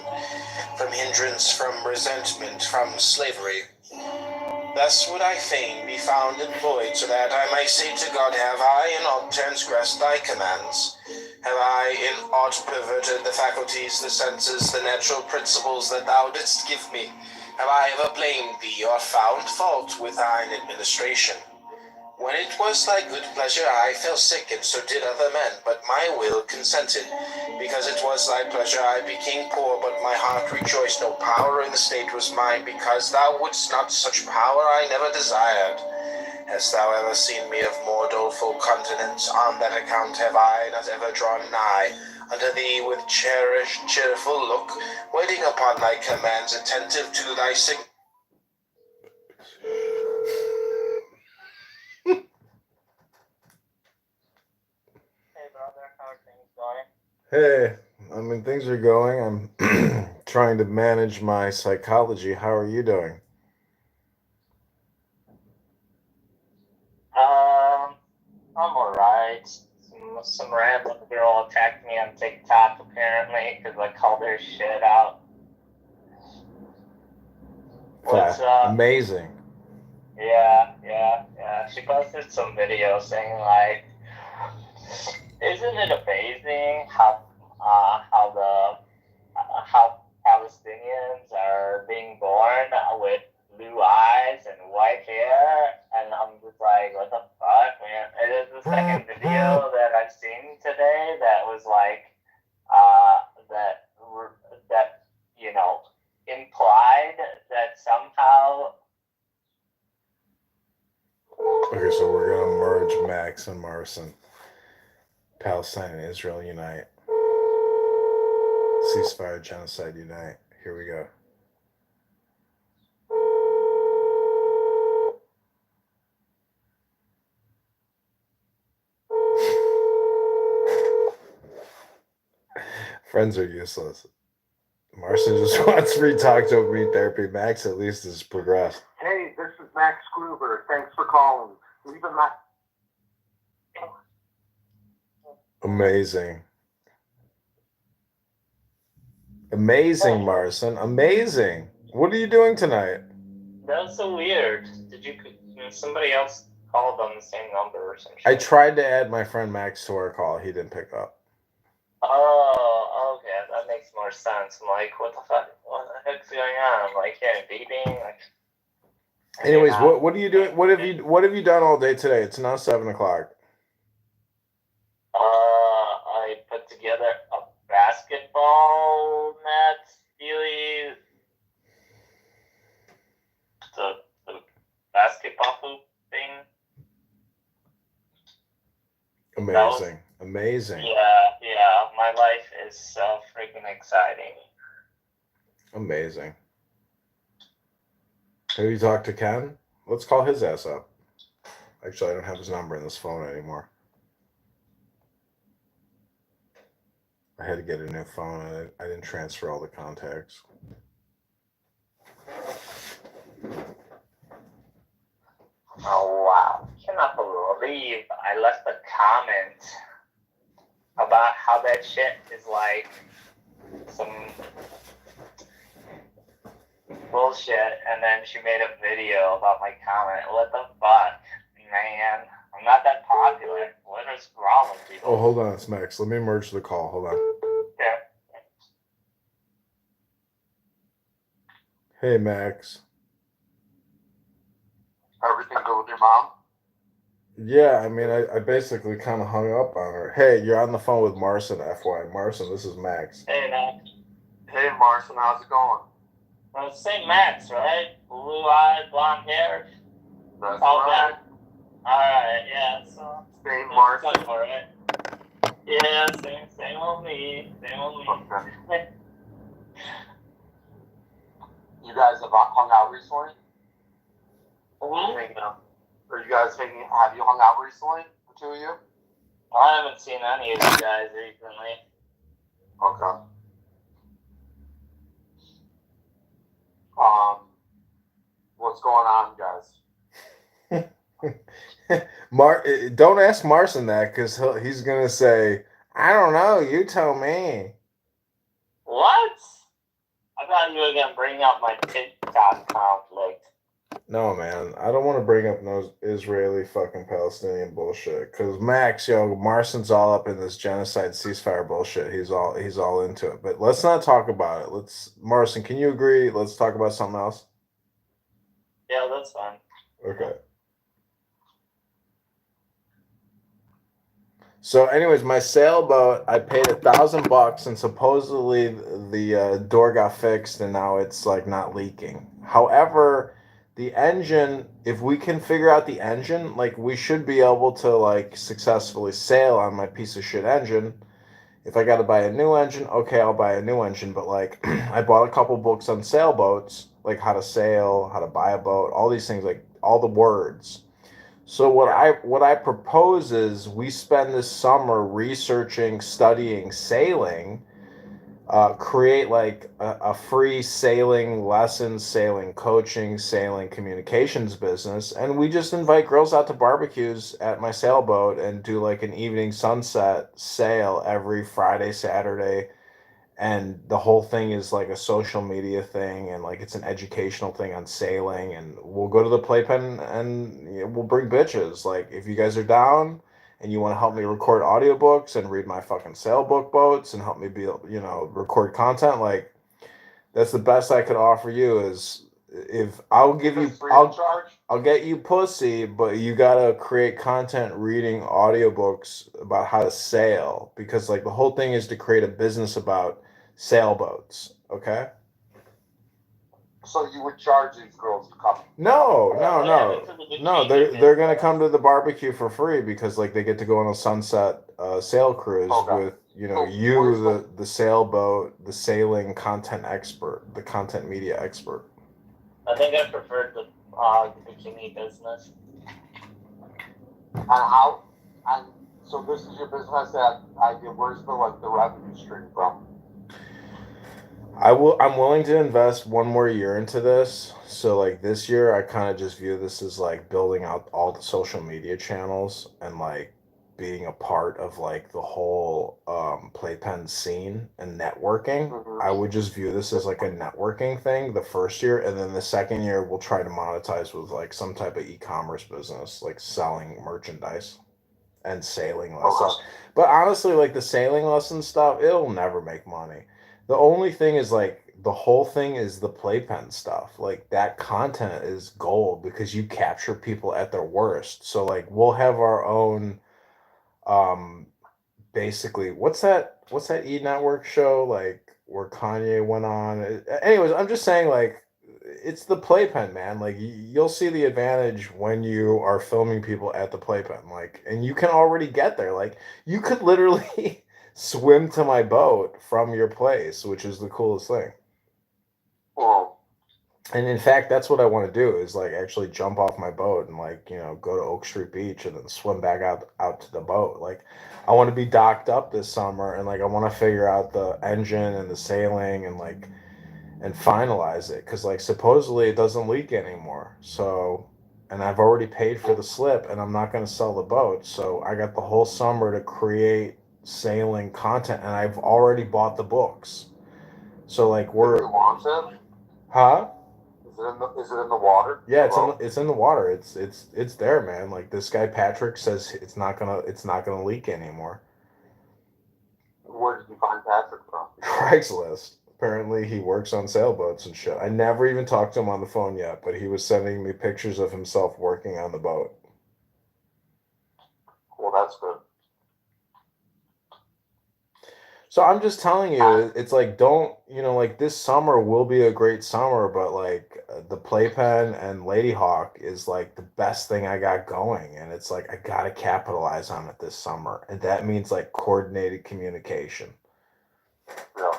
from hindrance, from resentment, from slavery. Thus would I fain be found employed, so that I might say to God, have I in aught transgressed thy commands? Have I in aught perverted the faculties, the senses, the natural principles that thou didst give me? Have I ever blamed thee, or found fault with thine administration? When it was thy good pleasure, I fell sick, and so did other men, but my will consented. Because it was thy pleasure, I became poor, but my heart rejoiced. No power in the state was mine, because thou wouldst not such power I never desired. Hast thou ever seen me of more doleful countenance? On that account have I not ever drawn nigh unto thee with cherished, cheerful look, waiting upon thy commands, attentive to thy Hey, I mean, things are going. I'm trying to manage my psychology. How are you doing? I'm alright. Some random girl attacked me on TikTok apparently because I called her shit out. What's up? Amazing. Yeah. She posted some video saying like, isn't it amazing how Palestinians are being born with blue eyes and white hair? And I'm just like, what the fuck, man? It is the second video that I've seen today that was like, that you know, implied that somehow. Okay, so we're gonna merge Max and Marcin. Palestine and Israel unite. Ceasefire, genocide, unite. Here we go. Friends are useless. Marcin just wants free talk, dopamine therapy. Max at least has progressed. Hey, this is Max Gruber. Thanks for calling. Leave a message. Amazing. Amazing, Marcin. Amazing. What are you doing tonight? That's so weird. Somebody else called on the same number or something? I tried to add my friend Max to our call. He didn't pick up. Oh, okay. That makes more sense. I'm like, what the fuck? What the heck's going on? I'm like, hearing beeping. Like, Anyways, what are you doing? What have you done all day today? It's now 7:00. I put together a basketball net, Steely. The basketball hoop thing. Amazing. Yeah. My life is so freaking exciting. Amazing. Have you talked to Ken? Let's call his ass up. Actually, I don't have his number in this phone anymore. I had to get a new phone, and I didn't transfer all the contacts. Oh wow! Cannot believe I left a comment about how that shit is like some bullshit, and then she made a video about my comment. What the fuck, man? I'm not that popular. What is wrong with people? Oh, hold on, it's Max. Let me merge the call. Hold on. Yeah. Hey, Max. Everything good with your mom? Yeah, I mean, I basically kind of hung up on her. Hey, you're on the phone with Marcin, FY. Marcin, this is Max. Hey, Max. Hey, Marcin, how's it going? Well, say Max, right? Blue-eyed, blonde hair. That's all right. that. Alright, yeah, so. Same Marcin. For it. Yeah, same old me. Okay. You guys have hung out recently? Are you guys hanging? Have you hung out recently, the two of you? I haven't seen any of you guys recently. Okay. What's going on, guys? Don't ask Marcin that, because he's gonna say, "I don't know. You tell me." What? I thought you were gonna bring up my TikTok conflict. No, man, I don't want to bring up no Israeli fucking Palestinian bullshit. Cause Max, Marcin's all up in this genocide ceasefire bullshit. He's all into it. But let's not talk about it. Marcin, can you agree? Let's talk about something else. Yeah, that's fine. Okay. So, anyways, my sailboat, I paid $1,000, and supposedly the door got fixed, and now it's like not leaking. However, the engine, if we can figure out the engine, like we should be able to like successfully sail on my piece of shit engine. If I got to buy a new engine, okay, I'll buy a new engine. But like, I bought a couple books on sailboats, like how to sail, how to buy a boat, all these things, like all the words. So what I propose is we spend this summer researching, studying sailing, create like a free sailing lessons, sailing coaching, sailing communications business, and we just invite girls out to barbecues at my sailboat and do like an evening sunset sail every Friday, Saturday. And the whole thing is like a social media thing, and like it's an educational thing on sailing, and we'll go to the playpen and we'll bring bitches. Like if you guys are down and you want to help me record audiobooks and read my fucking sailbook boats and help me be, record content, like that's the best I could offer you. Is if I'll give you, I'll get you pussy, but you gotta create content reading audiobooks about how to sail, because like the whole thing is to create a business about sailboats. Okay. So you would charge these girls to come? No. They're gonna come to the barbecue for free, because like they get to go on a sunset sail cruise with the sailboat, the sailing content expert, the content media expert. I think I prefer the bikini business. And so this is your business that idea. Where's the revenue stream from? I'm willing to invest one more year into this. So like this year, I kind of just view this as like building out all the social media channels and like being a part of like the whole playpen scene and networking. Mm-hmm. I would just view this as like a networking thing the first year, and then the second year we'll try to monetize with like some type of e-commerce business, like selling merchandise and sailing lessons. But honestly, like the sailing lesson stuff, it'll never make money. The only thing is like the whole thing is the playpen stuff. Like that content is gold because you capture people at their worst. So like we'll have our own um basically what's that E Network show like where Kanye went on. Anyways, I'm just saying like it's the playpen, man. Like you'll see the advantage when you are filming people at the playpen. Like and you can already get there. Like you could literally swim to my boat from your place, which is the coolest thing. Well, And in fact, that's what I want to do is like actually jump off my boat and like, go to Oak Street Beach and then swim back out to the boat. Like I want to be docked up this summer and like I want to figure out the engine and the sailing and like and finalize it cuz like supposedly it doesn't leak anymore. So and I've already paid for the slip and I'm not going to sell the boat. So I got the whole summer to create sailing content and I've already bought the books. So like do you launch it? huh? Is it in the water? Yeah, it's in the water. It's there, man. Like this guy Patrick says it's not gonna leak anymore. Where did you find Patrick from? Craigslist. Apparently he works on sailboats and shit. I never even talked to him on the phone yet, but he was sending me pictures of himself working on the boat. Well, that's good. So I'm just telling you, it's like don't like this summer will be a great summer, but like the playpen and Lady Hawk is like the best thing I got going, and it's like I gotta capitalize on it this summer, and that means like coordinated communication. Yeah.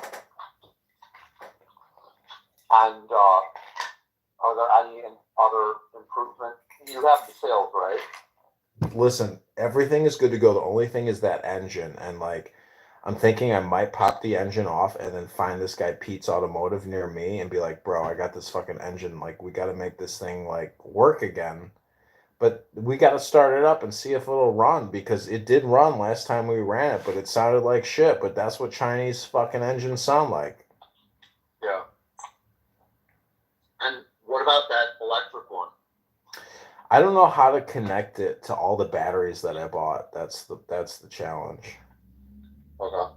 And are there any other improvement? You have the sales, right? Listen, everything is good to go. The only thing is that engine, and like I'm thinking I might pop the engine off and then find this guy Pete's Automotive near me and be like, bro, I got this fucking engine. Like, we got to make this thing like work again. But we got to start it up and see if it'll run because it did run last time we ran it, but it sounded like shit. But that's what Chinese fucking engines sound like. Yeah. And what about that electric one? I don't know how to connect it to all the batteries that I bought. That's the challenge. Okay.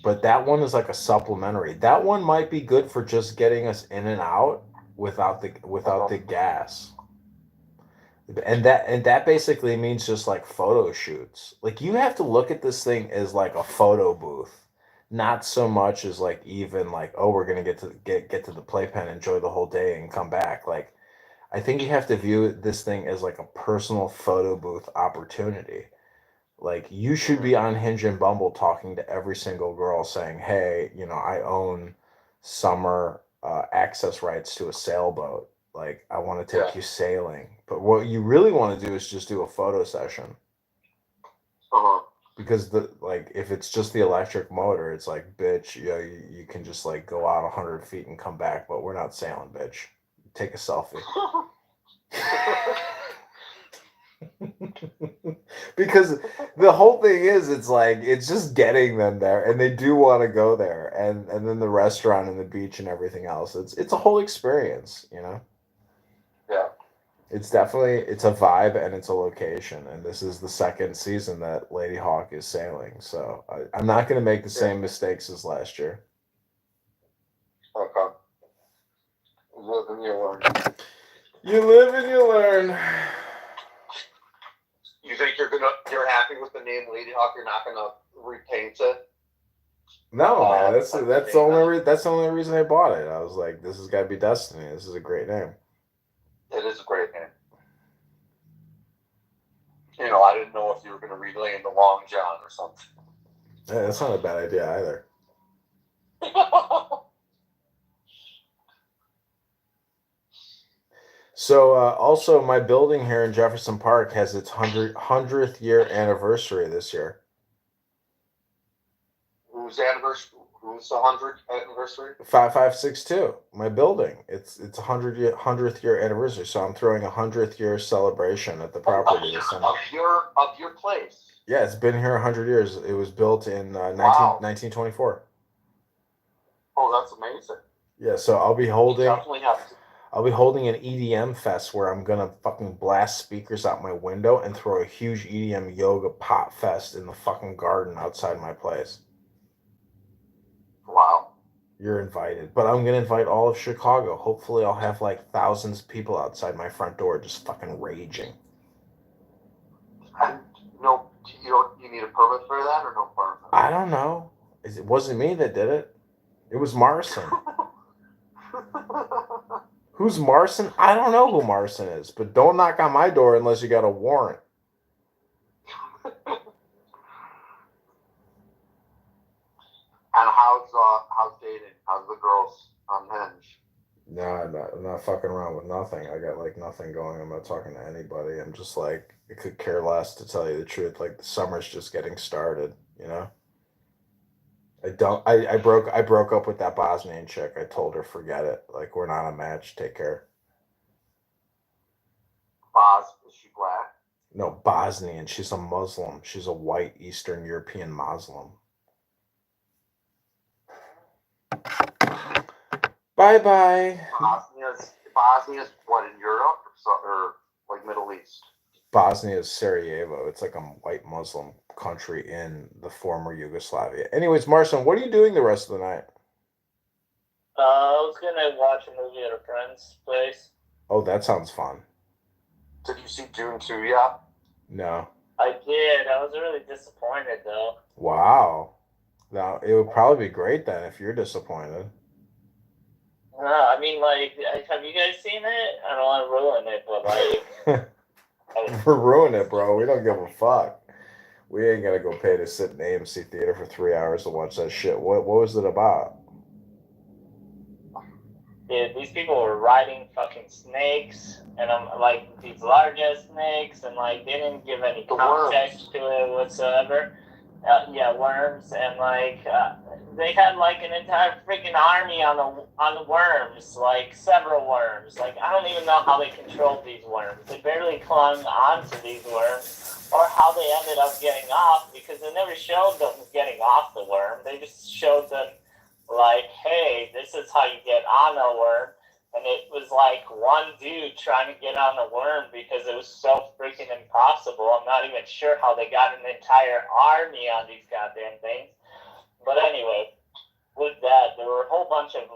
But that one is like a supplementary. That one might be good for just getting us in and out without the gas. And that basically means just like photo shoots. Like you have to look at this thing as like a photo booth, not so much as like even like oh we're gonna get to the playpen, enjoy the whole day, and come back. Like I think you have to view this thing as like a personal photo booth opportunity. Like you should be on Hinge and Bumble talking to every single girl saying, "Hey, I own summer access rights to a sailboat. Like I want to take you sailing." But what you really want to do is just do a photo session. Uh-huh. Because if it's just the electric motor, it's like, bitch, you can just like go out 100 feet and come back, but we're not sailing, bitch. Take a selfie. Because the whole thing is it's just getting them there and they do want to go there and then the restaurant and the beach and everything else. It's a whole experience. Yeah. It's a vibe and it's a location, and this is the second season that Lady Hawk is sailing, so I'm not going to make the same mistakes as last year. Okay. You live and you learn. You live and you learn. You think you're happy with the name Lady Hawk? You're not gonna repaint it? No, man. That's the only reason I bought it. I was like, this has got to be Destiny. This is a great name. It is a great name. I didn't know if you were gonna rename the Long John or something. Yeah, that's not a bad idea either. So, also, my building here in Jefferson Park has its 100th year anniversary this year. Whose anniversary? Who's the 100th anniversary? 5562. My building. It's 100th year anniversary. So I'm throwing a 100th year celebration at the property this summer. Of your place. Yeah, it's been here 100 years. It was built in 1924. Oh, that's amazing. Yeah, so I'll be holding. You definitely have to. I'll be holding an EDM fest where I'm gonna fucking blast speakers out my window and throw a huge EDM yoga pop fest in the fucking garden outside my place. Wow. You're invited, but I'm gonna invite all of Chicago. Hopefully, I'll have like thousands of people outside my front door just fucking raging. And no, you need a permit for that or no permit? I don't know. It wasn't me that did it. It was Marson. Who's Marson? I don't know who Marson is, but don't knock on my door unless you got a warrant. And how's dating? How's the girls on Hinge? No, I'm not fucking around with nothing. I got like nothing going. I'm not talking to anybody. I'm just like, I could care less, to tell you the truth. Like the summer's just getting started, you know? I broke up with that Bosnian chick. I told her forget it. Like we're not a match. Take care. Is she black? No, Bosnian. She's a Muslim. She's a white Eastern European Muslim. Bye bye. Bosnia's what, in Europe or like Middle East? Bosnia is Sarajevo. It's like a white Muslim country in the former Yugoslavia. Anyways, Marcin, what are you doing the rest of the night? I was gonna watch a movie at a friend's place. Oh, that sounds fun. Did you see Dune 2 yet? No. I did. I was really disappointed though. Wow. Now, it would probably be great then if you're disappointed. I mean, like, have you guys seen it? I don't want to ruin it, but like... We're ruining it, bro. We don't give a fuck. We ain't gonna go pay to sit in AMC theater for 3 hours to watch that shit. What was it about? Dude, these people were riding fucking snakes, and I'm like, these largest snakes, and like, they didn't give any context to it whatsoever. Yeah, worms, and like, they had like an entire freaking army on the worms, like several worms. Like, I don't even know how they controlled these worms. They barely clung onto these worms, or how they ended up getting off, because they never showed them getting off the worm. They just showed them, like, hey, this is how you get on a worm. And it was like one dude trying to get on a worm because it was so freaking impossible. I'm not even sure how they got an entire army on these goddamn things. But anyway, with that, there were a whole bunch of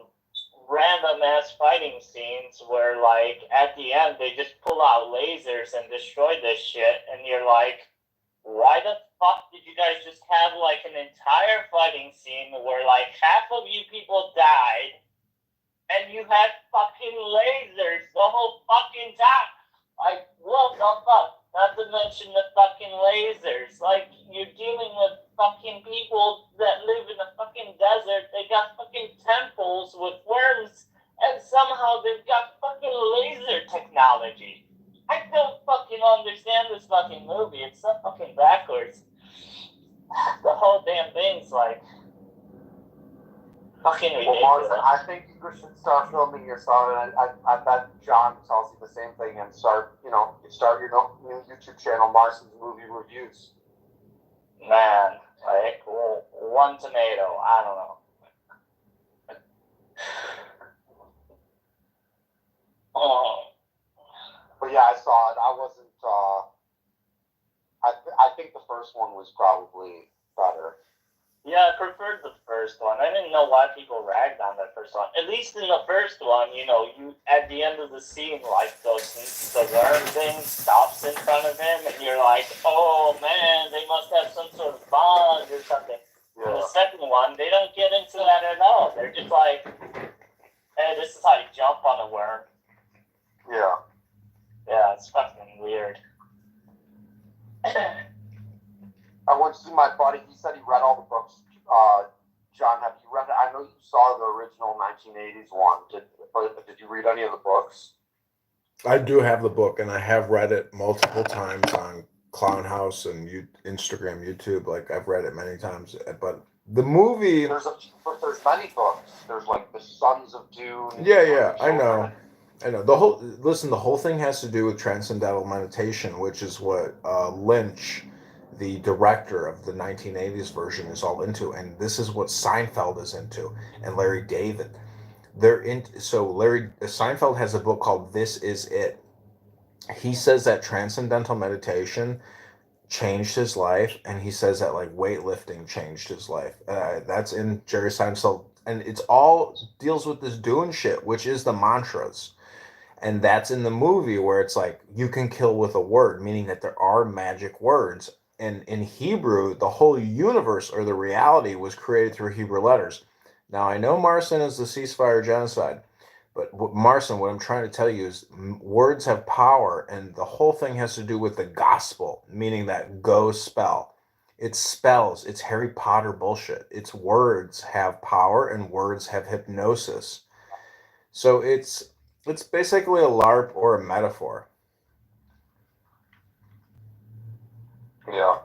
random ass fighting scenes where, like, at the end, they just pull out lasers and destroy this shit. And you're like, why the fuck did you guys just have, like, an entire fighting scene where, like, half of you people died? And you had fucking lasers the whole fucking time. Like, what the fuck? Not to mention the fucking lasers. Like, you're dealing with fucking people that live in a fucking desert. They got fucking temples with worms. And somehow they've got fucking laser technology. I don't fucking understand this fucking movie. It's so fucking backwards. The whole damn thing's like... fucking ridiculous. Well, Marcin, I think you should start filming yourself, and I bet John tells you the same thing, and start your new YouTube channel, Marcin's Movie Reviews. Man, like, one tomato, I don't know. But yeah, I saw it. I wasn't, I think the first one was probably better. Yeah, I preferred the first one. I didn't know why people ragged on the first one. At least in the first one, you at the end of the scene, like, the worm thing stops in front of him, and you're like, oh man, they must have some sort of bond or something. Yeah. In the second one, they don't get into that at all. They're just like, hey, this is how you jump on a worm. Yeah. Yeah, it's fucking weird. I went to see my buddy. He said he read all the books. John, have you read it? I know you saw the original 1980s one. Did you read any of the books? I do have the book, and I have read it multiple times on Clown House and Instagram, YouTube. Like, I've read it many times. But the movie... There's many books. There's, like, the Sons of Dune. Yeah, I know. The whole thing has to do with transcendental meditation, which is what Lynch, the director of the 1980s version, is all into, and this is what Seinfeld is into, and Larry David. Seinfeld has a book called This Is It. He says that transcendental meditation changed his life, and he says that, like, weightlifting changed his life. That's in Jerry Seinfeld's and it's all deals with this dune shit, which is the mantras. And that's in the movie where it's like you can kill with a word, meaning that there are magic words. And in Hebrew, the whole universe or the reality was created through Hebrew letters. Now, I know Marson is the ceasefire genocide, but Marson, what I'm trying to tell you is words have power, and the whole thing has to do with the gospel, meaning that go spell. It's spells. It's Harry Potter bullshit. It's words have power, and words have hypnosis. So it's basically a LARP or a metaphor. Yeah.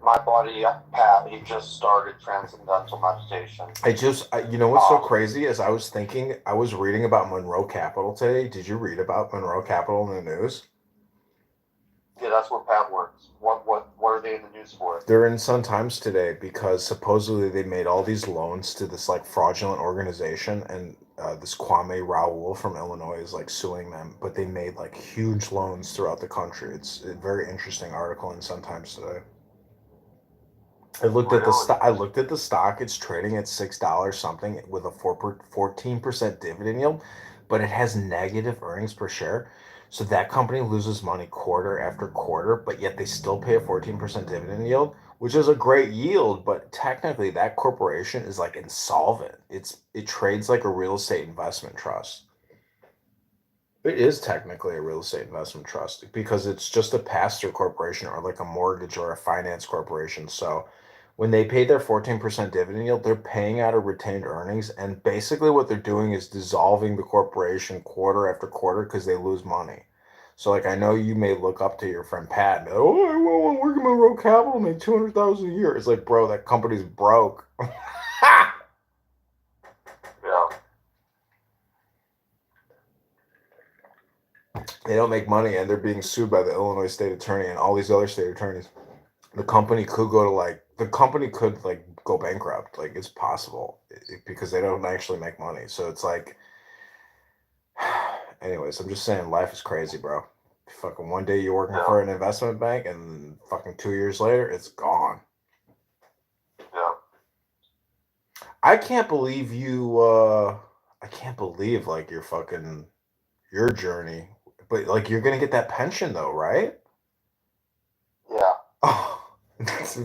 My buddy, Pat, he just started transcendental meditation. You know what's so crazy is I was reading about Monroe Capital today. Did you read about Monroe Capital in the news? Yeah, that's where Pat works. What are they in the news for? They're in Sun Times today because supposedly they made all these loans to this like fraudulent organization, and this Kwame Raoul from Illinois is like suing them, but they made like huge loans throughout the country. It's a very interesting article in Sun Times today. I looked at the stock. I looked at the stock. It's trading at $6 something with a 14% dividend yield, but it has negative earnings per share. So that company loses money quarter after quarter, but yet they still pay a 14% dividend yield, which is a great yield. But technically, that corporation is like insolvent. It trades like a real estate investment trust. It is technically a real estate investment trust because it's just a pass-through corporation or like a mortgage or a finance corporation. So when they pay their 14% dividend yield, they're paying out of retained earnings. And basically what they're doing is dissolving the corporation quarter after quarter because they lose money. So like I know you may look up to your friend Pat and be like, oh, I want to work in Monroe Capital, make $200,000 a year. It's like, bro, that company's broke. Yeah. They don't make money, and they're being sued by the Illinois state attorney and all these other state attorneys. The company could go bankrupt. Like it's possible because they don't actually make money. So it's like, anyways, I'm just saying life is crazy, bro. Fucking one day you're working for an investment bank, and fucking 2 years later it's gone. Yeah. I can't believe you. I can't believe like your journey, but like you're gonna get that pension though, right? Yeah. Oh, it's a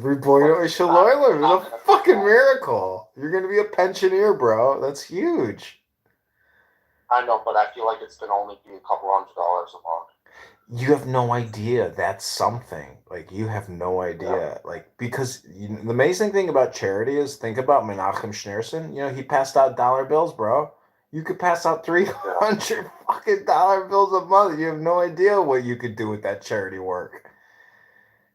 fucking miracle. You're gonna be a pensioner, bro. That's huge. I know, but I feel like it's gonna only be a couple $100 a month. You have no idea. That's something. Like you have no idea. Like because the amazing thing about charity is think about Menachem Schneerson. You know he passed out dollar bills, bro. You could pass out 300 fucking dollar bills a month. You have no idea what you could do with that charity work.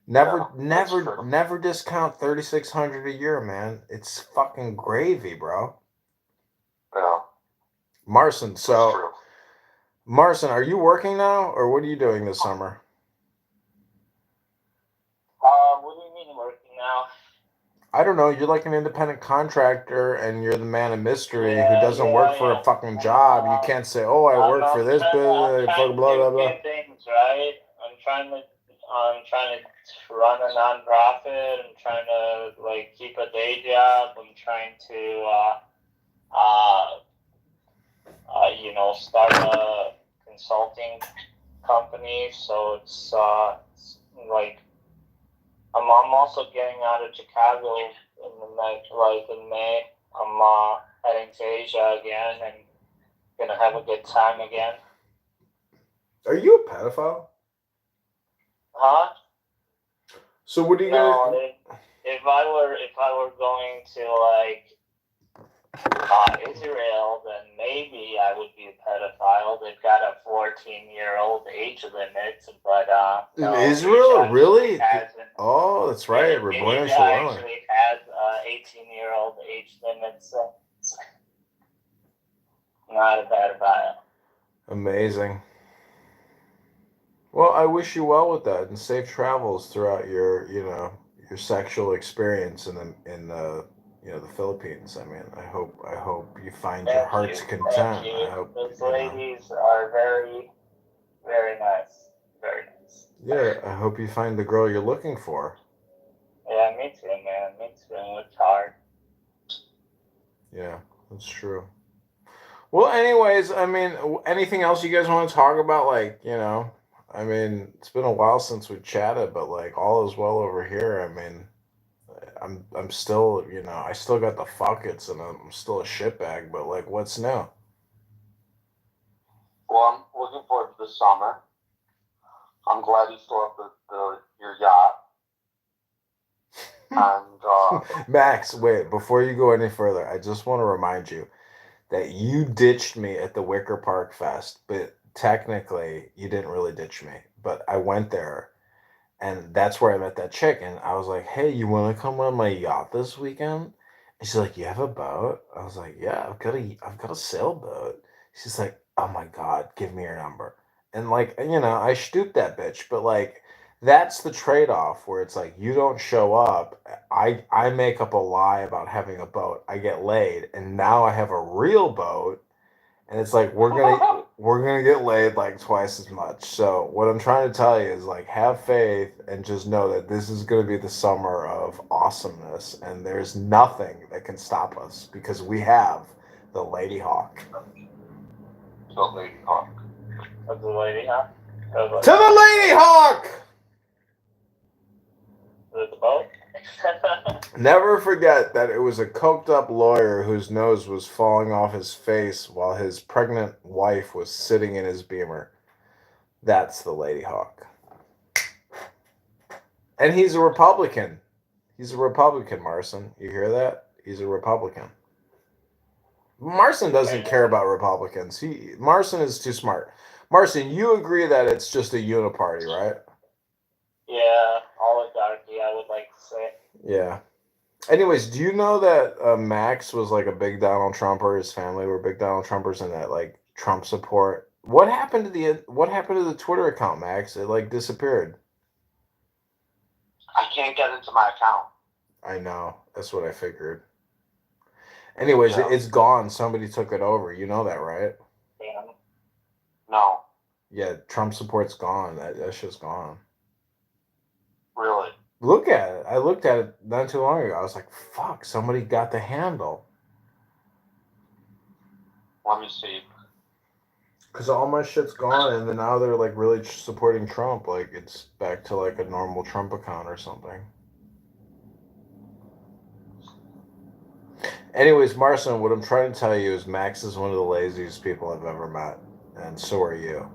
Never discount 3,600 a year, man. It's fucking gravy, bro. Yeah. Marson, Marson, are you working now, or what are you doing this summer? What do you mean working now? I don't know. You're like an independent contractor, and you're the man of mystery who doesn't work for a fucking job. You can't say, "Oh, I work for this business." Blah blah blah. Things right. I'm trying to run a nonprofit. I'm trying to like keep a day job. I'm trying to start a consulting company. So it's like I'm also getting out of Chicago in May. I'm heading to Asia again and gonna have a good time again. Are you a pedophile? Huh? So what are you gonna? If I were going to like Israel, then maybe I would be a pedophile. They've got a 14-year-old age limit, but in Israel, really? Oh, that's right. Asia actually has 18-year-old age limit, so not a pedophile. Amazing. Well, I wish you well with that and safe travels throughout your sexual experience in the Philippines. I mean, I hope you find your heart's content. I hope those ladies are very, very nice. Very nice. Yeah, I hope you find the girl you're looking for. Yeah, me too, man. Me too. It's hard. Yeah, that's true. Well, anyways, I mean, anything else you guys want to talk about? Like, I mean, it's been a while since we chatted, but like, all is well over here. I mean, I'm still, I still got the fuckets, and I'm still a shitbag. But like, what's new? Well, I'm looking forward to the summer. I'm glad you still have your yacht. And Max, wait, before you go any further, I just want to remind you that you ditched me at the Wicker Park Fest, but technically you didn't really ditch me. But I went there, and that's where I met that chick, and I was like, "Hey, you want to come on my yacht this weekend?" And she's like, "You have a boat?" I was like, "Yeah, I've got a sailboat." She's like, "Oh my God, give me your number." And like, I stooped that bitch, but like, that's the trade-off where it's like you don't show up. I make up a lie about having a boat. I get laid, and now I have a real boat, and it's like we're gonna get laid like twice as much. So what I'm trying to tell you is like have faith and just know that this is gonna be the summer of awesomeness, and there's nothing that can stop us because we have the Lady Hawk. The Lady Hawk. Of the Lady Hawk. To the Lady Hawk. The boat. Never forget that it was a coked up lawyer whose nose was falling off his face while his pregnant wife was sitting in his Beamer. That's the Lady Hawk. And he's a Republican. He's a Republican, Marson. You hear that? He's a Republican. Marson doesn't care about Republicans. Marson is too smart. Marson, you agree that it's just a uniparty, right? Yeah, oligarchy, I would like to say. Yeah. Anyways, do you know that Max was like a big Donald Trumper? His family were big Donald Trumpers, and that like Trump support. What happened to the Twitter account, Max? It like disappeared. I can't get into my account. I know. That's what I figured. Anyways, Yeah. it's gone. Somebody took it over. You know that, right? Yeah. No. Yeah, Trump support's gone. That shit's gone. Really? Look at it. I looked at it not too long ago. I was like, fuck, somebody got the handle. Let me see. Because all my shit's gone, and then now they're like really supporting Trump. Like it's back to like a normal Trump account or something. Anyways, Marson, what I'm trying to tell you is Max is one of the laziest people I've ever met, and so are you.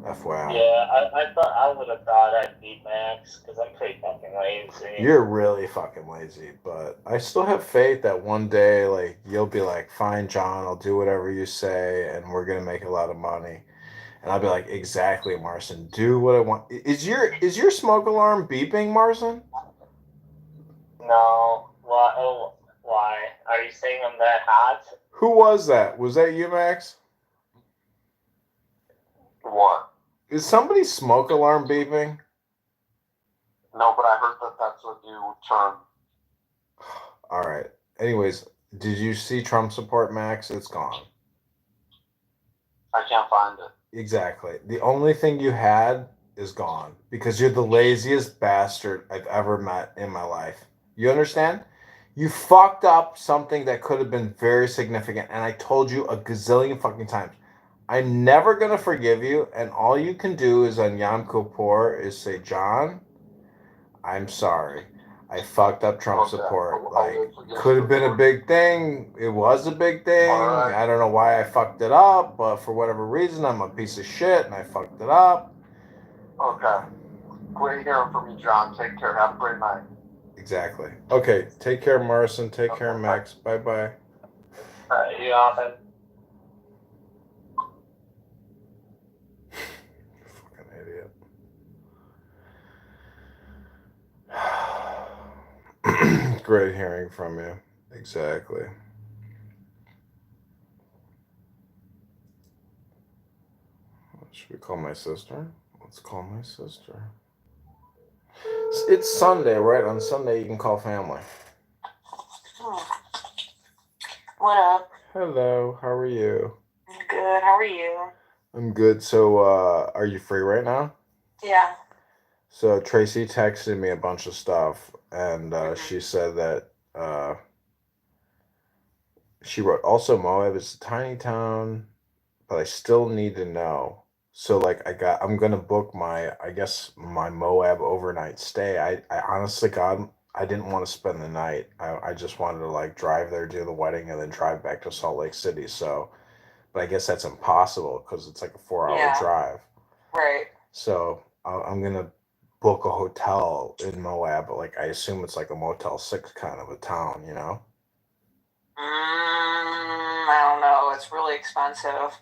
FYI. Yeah, I thought I would have thought I'd beat Max because I'm pretty fucking lazy. You're really fucking lazy, but I still have faith that one day, like, you'll be like, fine, John, I'll do whatever you say, and we're gonna make a lot of money. And I'll be like, exactly, Marson, do what I want. Is your smoke alarm beeping, Marson? No. Why? Oh, why? Are you saying I'm that hot? Who was that? Was that you, Max? What? Is somebody's smoke alarm beeping? No, but I heard that that's what you term. All right. Anyways, did you see Trump support, Max? It's gone. I can't find it. Exactly. The only thing you had is gone because you're the laziest bastard I've ever met in my life. You understand? You fucked up something that could have been very significant, and I told you a gazillion fucking times. I'm never gonna forgive you, and all you can do is on Yom Kippur is say, John, I'm sorry. I fucked up Trump support. Like, could have been a big thing. It was a big thing. I don't know why I fucked it up, but for whatever reason, I'm a piece of shit and I fucked it up. Okay. Great hearing from you, John. Take care. Have a great night. Exactly. Okay. Take care, Marson. Take care, Max. Bye-bye. You often. Fucking idiot. Great hearing from you. Exactly. Should we call my sister? Let's call my sister. It's Sunday, right? On Sunday, you can call family. What up? Hello. How are you? Good. How are you? I'm good. So, are you free right now? Yeah. So, Tracy texted me a bunch of stuff, and she said that She wrote, also Moab is a tiny town, but I still need to know. So like I'm gonna book my Moab overnight stay. I honestly God I didn't want to spend the night. I just wanted to like drive there, do the wedding, and then drive back to Salt Lake City. So, but I guess that's impossible because it's like a 4 hour drive. Right. So I'm gonna book a hotel in Moab. But like I assume it's like a Motel 6 kind of a town, you know? I don't know. It's really expensive.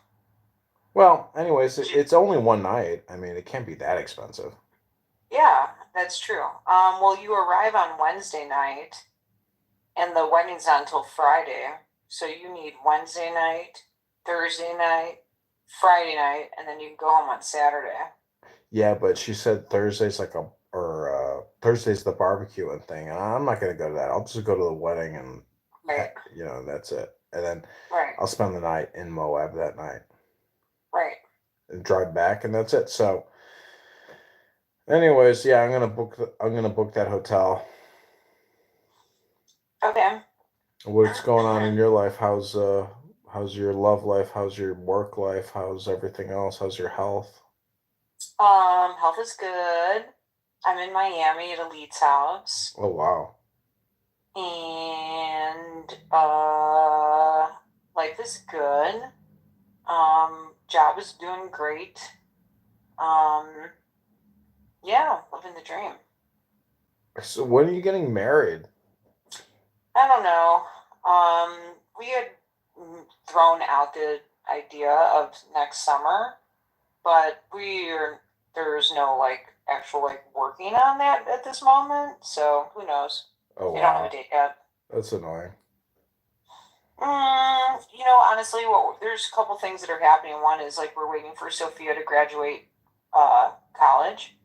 Well, anyways, it's only one night. I mean, it can't be that expensive. Yeah, that's true. Well, you arrive on Wednesday night, and the wedding's not until Friday. So you need Wednesday night, Thursday night, Friday night, and then you can go home on Saturday. Yeah, but she said Thursday's Thursday's the barbecuing thing, and I'm not gonna go to that. I'll just go to the wedding and that's it. And then I'll spend the night in Moab that night. Right. And drive back, and that's it. So, anyways, yeah, I'm gonna book that hotel. Okay. What's going on in your life? How's your love life? How's your work life? How's everything else? How's your health? Health is good. I'm in Miami at Elite's house. Oh wow. And life is good. Job is doing great. Yeah, living the dream. So when are you getting married? I don't know. We had thrown out the idea of next summer, but there's no like actual like working on that at this moment. So who knows? Oh We don't have a date yet. That's annoying. Honestly, there's a couple things that are happening. One is like we're waiting for Sophia to graduate college.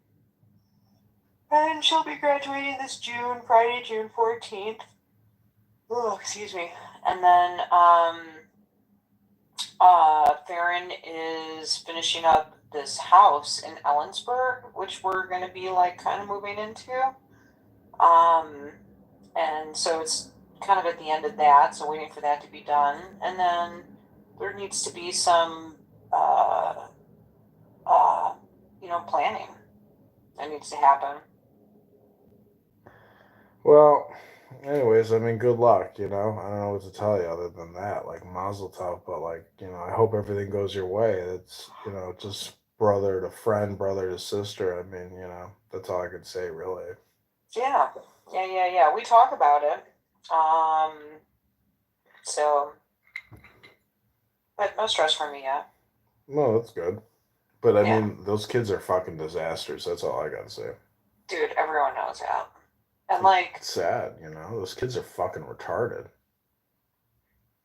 And she'll be graduating this June, Friday, June 14th. Oh, excuse me. And then Farron is finishing up this house in Ellensburg, which we're going to be like kind of moving into. And so it's kind of at the end of that, so waiting for that to be done. And then there needs to be some, planning that needs to happen. Well, anyways, I mean, good luck, I don't know what to tell you other than that, like mazel tov, but like, I hope everything goes your way. It's, just brother to friend, brother to sister. I mean, that's all I could say, really. Yeah. We talk about it. But no stress for me yet. No, that's good. But I mean, those kids are fucking disasters. That's all I gotta say. Dude, everyone knows that. And it's sad, those kids are fucking retarded.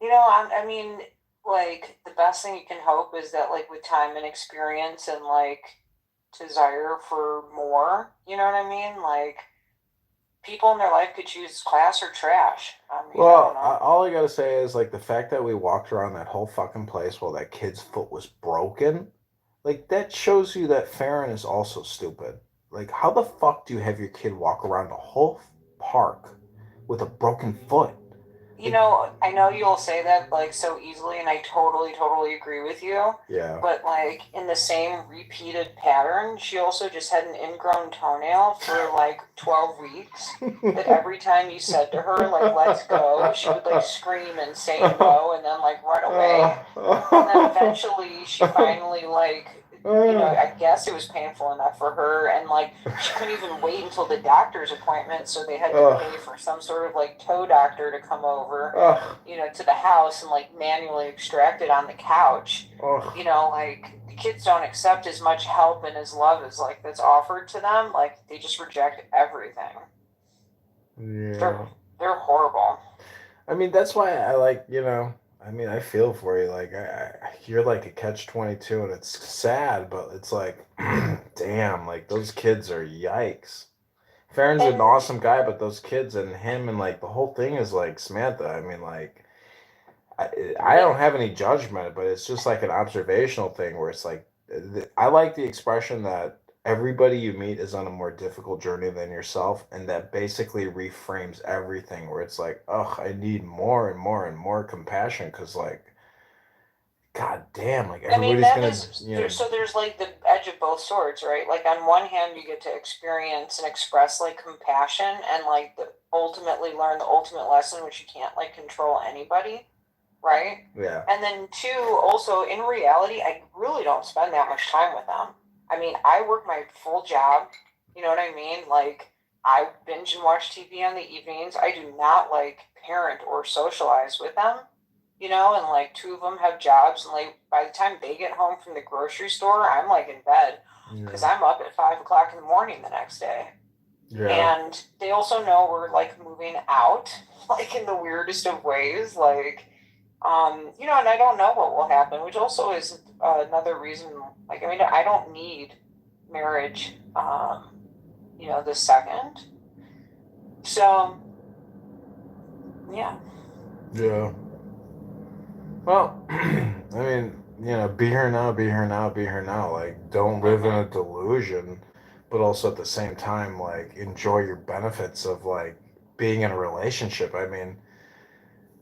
I mean, like the best thing you can hope is that like with time and experience and like desire for more, you know what I mean? Like people in their life could choose class or trash. I mean, well, all I gotta say is like the fact that we walked around that whole fucking place while that kid's foot was broken, like that shows you that Farron is also stupid. Like, how the fuck do you have your kid walk around a whole park with a broken foot? I know you'll say that like so easily, and I totally agree with you. Yeah. But like in the same repeated pattern, she also just had an ingrown toenail for like 12 weeks. That every time you said to her like "let's go," she would like scream and say no, and then like run away. And then eventually, she finally like. I guess it was painful enough for her, and like she couldn't even wait until the doctor's appointment, so they had to pay for some sort of like toe doctor to come over, to the house and like manually extract it on the couch. Like the kids don't accept as much help and as love as like that's offered to them. Like they just reject everything. Yeah. They're horrible. I mean, that's why I like, I mean, I feel for you. Like, you're like a catch-22, and it's sad, but it's like, damn, like those kids are yikes. Farron's an awesome guy, but those kids and him and like the whole thing is like Samantha. I mean, like, I don't have any judgment, but it's just like an observational thing where it's like, I like the expression that everybody you meet is on a more difficult journey than yourself, and that basically reframes everything. Where it's like, oh, I need more and more and more compassion because, like, god damn, like I mean, everybody's that gonna, is so there's like the edge of both swords, right? Like on one hand, you get to experience and express like compassion and like ultimately learn the ultimate lesson, which you can't like control anybody, right? yeah, And then two, also in reality, I really don't spend that much time with them. I mean, I work my full job. You know what I mean? Like I binge and watch TV on the evenings. I do not like parent or socialize with them. You know, and like two of them have jobs, and like by the time they get home from the grocery store, I'm like in bed because I'm up at 5 o'clock in the morning the next day. yeah, And they also know we're like moving out, like in the weirdest of ways, like you know, and I don't know what will happen, which also is another reason. Like, I mean, I don't need marriage, you know, this second. So, yeah. yeah. Well, I mean, you know, be here now, be here now, be here now. Like, don't live in a delusion, but also at the same time, like, enjoy your benefits of like being in a relationship. I mean,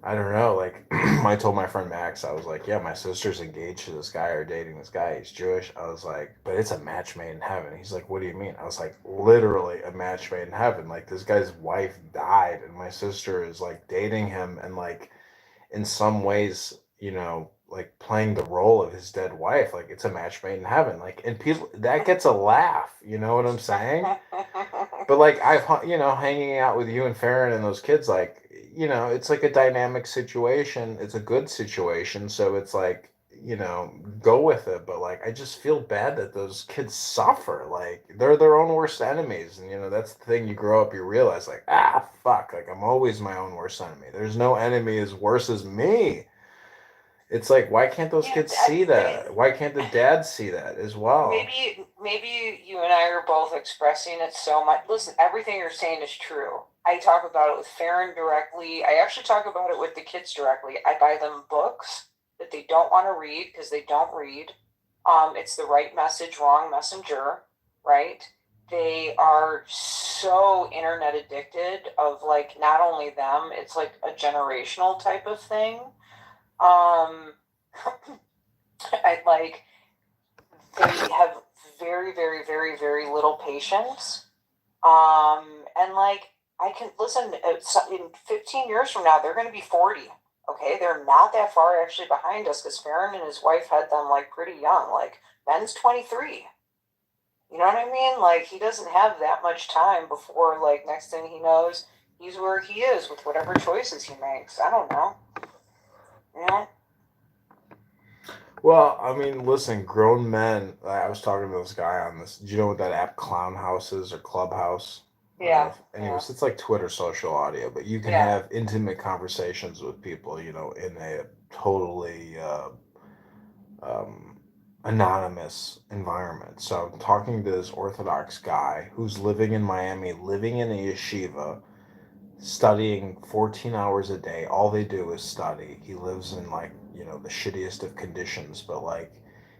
I don't know. Like, I told my friend Max, I was like, yeah, my sister's engaged to this guy or dating this guy. He's Jewish. I was like, but it's a match made in heaven. He's like, what do you mean? I was like, literally a match made in heaven. Like, this guy's wife died, and my sister is like dating him, and like, in some ways, you know, like playing the role of his dead wife. Like, it's a match made in heaven. Like, and people that gets a laugh. You know what I'm saying? But like you know, hanging out with you and Farron and those kids, like, you know, it's like a dynamic situation. It's a good situation, so it's like, you know, go with it. But like, I just feel bad that those kids suffer. Like, they're their own worst enemies, and you know, that's the thing. You grow up, you realize, like, ah, fuck, like I'm always my own worst enemy. There's no enemy as worse as me. It's like, why can't those Yeah, kids see that? Why can't the dads see that as well? maybe you and I are both expressing it so much. Listen, everything you're saying is true. I talk about it with Farron directly. I actually talk about it with the kids directly. I buy them books that they don't want to read because they don't read. It's the right message, wrong messenger, right? They are so internet addicted of like not only them, it's like a generational type of thing. I like they have very, very, very, very little patience. And like I can listen. In 15 years from now, they're going to be 40. Okay, they're not that far actually behind us because Farron and his wife had them like pretty young. Like Ben's 23. You know what I mean? Like he doesn't have that much time before like next thing he knows, he's where he is with whatever choices he makes. I don't know. You know? Well, I mean, listen, grown men. I was talking to this guy on this. Do you know what that app Clown House is or Clubhouse? Yeah. Anyways, it's like Twitter social audio, but you can have intimate conversations with people, you know, in a totally anonymous environment. So I'm talking to this Orthodox guy who's living in Miami, living in a yeshiva, studying 14 hours a day. All they do is study. He lives in like, you know, the shittiest of conditions, but like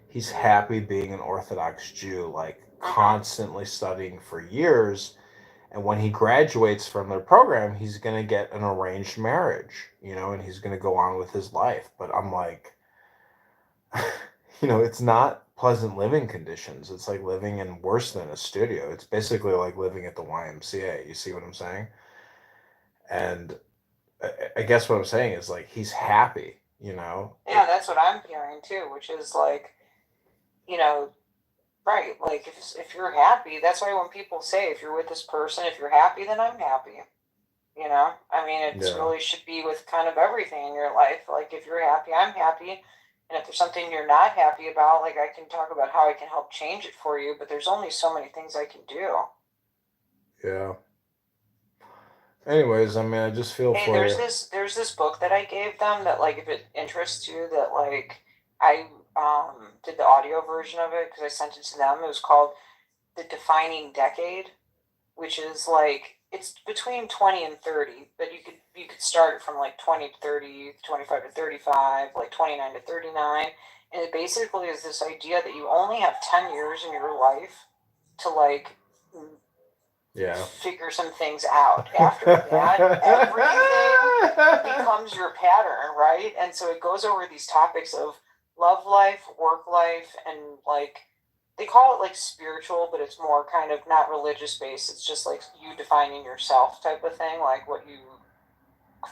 he's happy being an Orthodox Jew, like constantly studying for years. And when he graduates from their program, he's going to get an arranged marriage, you know, and he's going to go on with his life. But I'm like, you know, it's not pleasant living conditions. It's like living in worse than a studio. It's basically like living at the YMCA. You see what I'm saying? And I guess what I'm saying is like he's happy, you know. Yeah, that's what I'm hearing too, which is like, you know, right. Like if you're happy, that's why when people say if you're with this person, if you're happy, then I'm happy. You know, I mean, it really should be with kind of everything in your life. Like if you're happy, I'm happy. And if there's something you're not happy about, like I can talk about how I can help change it for you, but there's only so many things I can do. Yeah. Anyways, I mean, I just feel Hey, for there's you. there's this book that I gave them that like if it interests you that like I did the audio version of it because I sent it to them. It was called The Defining Decade, which is like it's between 20 and 30, but you could start it from like 20 to 30, 25 to 35, like 29 to 39. And it basically is this idea that you only have 10 years in your life to like Yeah. figure some things out. After that, everything becomes your pattern, right? And so it goes over these topics of love life, work life, and like they call it like spiritual, but it's more kind of not religious based. It's just like you defining yourself type of thing, like what you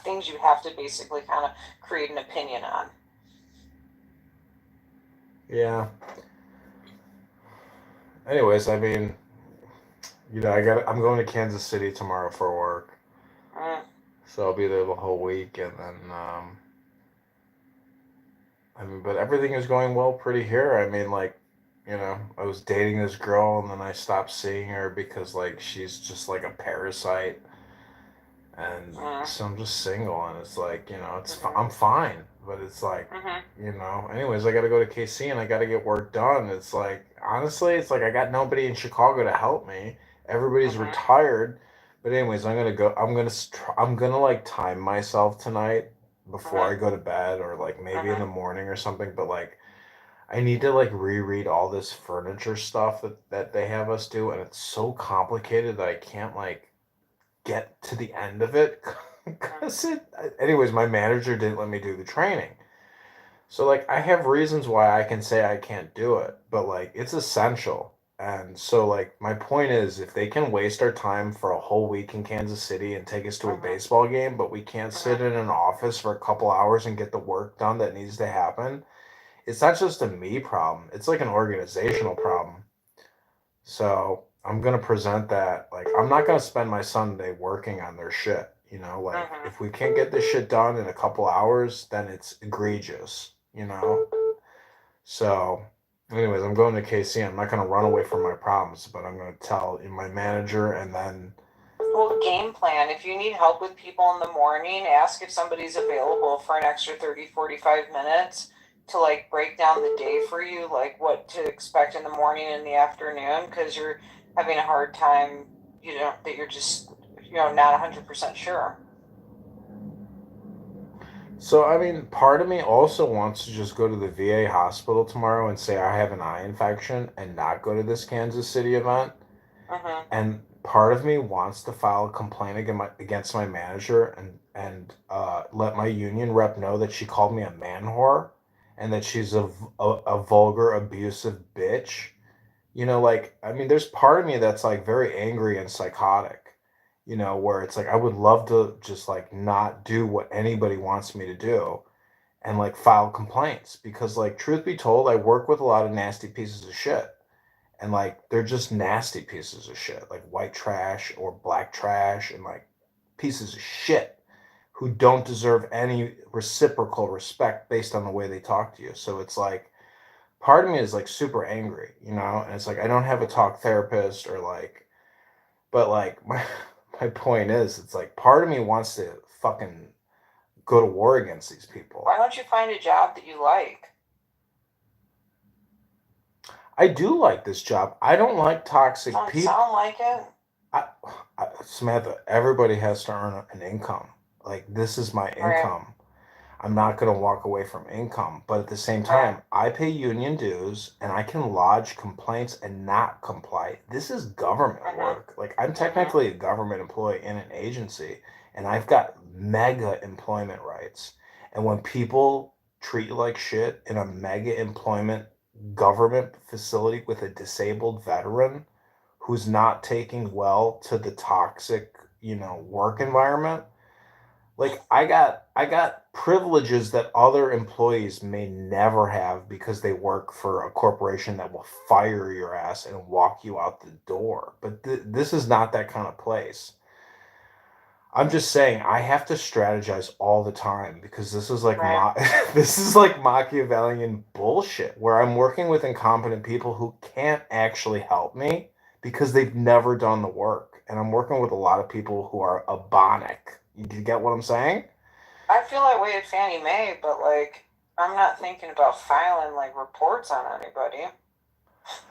things you have to basically kind of create an opinion on. Yeah. Anyways, I mean, I'm going to Kansas City tomorrow for work. So I'll be there the whole week, and then, I mean, but everything is going well pretty here. I mean, like, I was dating this girl, and then I stopped seeing her because, like, she's just like a parasite. And so I'm just single, and it's like, I'm fine, but it's like, anyways, I got to go to KC and I got to get work done. It's like, honestly, it's like I got nobody in Chicago to help me. Everybody's retired. But anyways, I'm gonna like time myself tonight before I go to bed, or like maybe in the morning or something. But like, I need to like reread all this furniture stuff that they have us do, and it's so complicated that I can't like get to the end of it. Anyways, my manager didn't let me do the training. So like I have reasons why I can say I can't do it, but like it's essential. And so like my point is, if they can waste our time for a whole week in Kansas City and take us to a baseball game, but we can't sit in an office for a couple hours and get the work done that needs to happen, it's not just a me problem. It's like an organizational problem. So I'm gonna present that. Like, I'm not gonna spend my Sunday working on their shit. Like if we can't get this shit done in a couple hours, then it's egregious. So, anyways, I'm going to KC. I'm not gonna run away from my problems, but I'm gonna tell my manager, and then. Well, game plan. If you need help with people in the morning, ask if somebody's available for an extra 30, 45 minutes to like break down the day for you, like what to expect in the morning and the afternoon, because you're having a hard time, that you're just, not 100% sure. So, I mean, part of me also wants to just go to the VA hospital tomorrow and say I have an eye infection and not go to this Kansas City event. And part of me wants to file a complaint against my manager and let my union rep know that she called me a man whore and that she's a vulgar, abusive bitch. Like, I mean, there's part of me that's like very angry and psychotic. Where it's like I would love to just like not do what anybody wants me to do and like file complaints, because like truth be told, I work with a lot of nasty pieces of shit, and like they're just nasty pieces of shit, like white trash or black trash, and like pieces of shit who don't deserve any reciprocal respect based on the way they talk to you. So it's like part of me is like super angry, and it's like I don't have a talk therapist or like, but like my point is, it's like part of me wants to fucking go to war against these people. Why don't you find a job that you like? I do like this job. I don't like toxic people. Sound like it? Samantha, everybody has to earn an income. Like, this is my income. I'm not going to walk away from income. But at the same time, I pay union dues and I can lodge complaints and not comply. This is government work. Like, I'm technically a government employee in an agency, and I've got mega employment rights. And when people treat you like shit in a mega employment government facility with a disabled veteran who's not taking well to the toxic, work environment, like I got privileges that other employees may never have because they work for a corporation that will fire your ass and walk you out the door. But this is not that kind of place. I'm just saying I have to strategize all the time because this is like this is like Machiavellian bullshit where I'm working with incompetent people who can't actually help me because they've never done the work, and I'm working with a lot of people who are abonic. You get what I'm saying? I feel that way at Fannie Mae, but like I'm not thinking about filing like reports on anybody.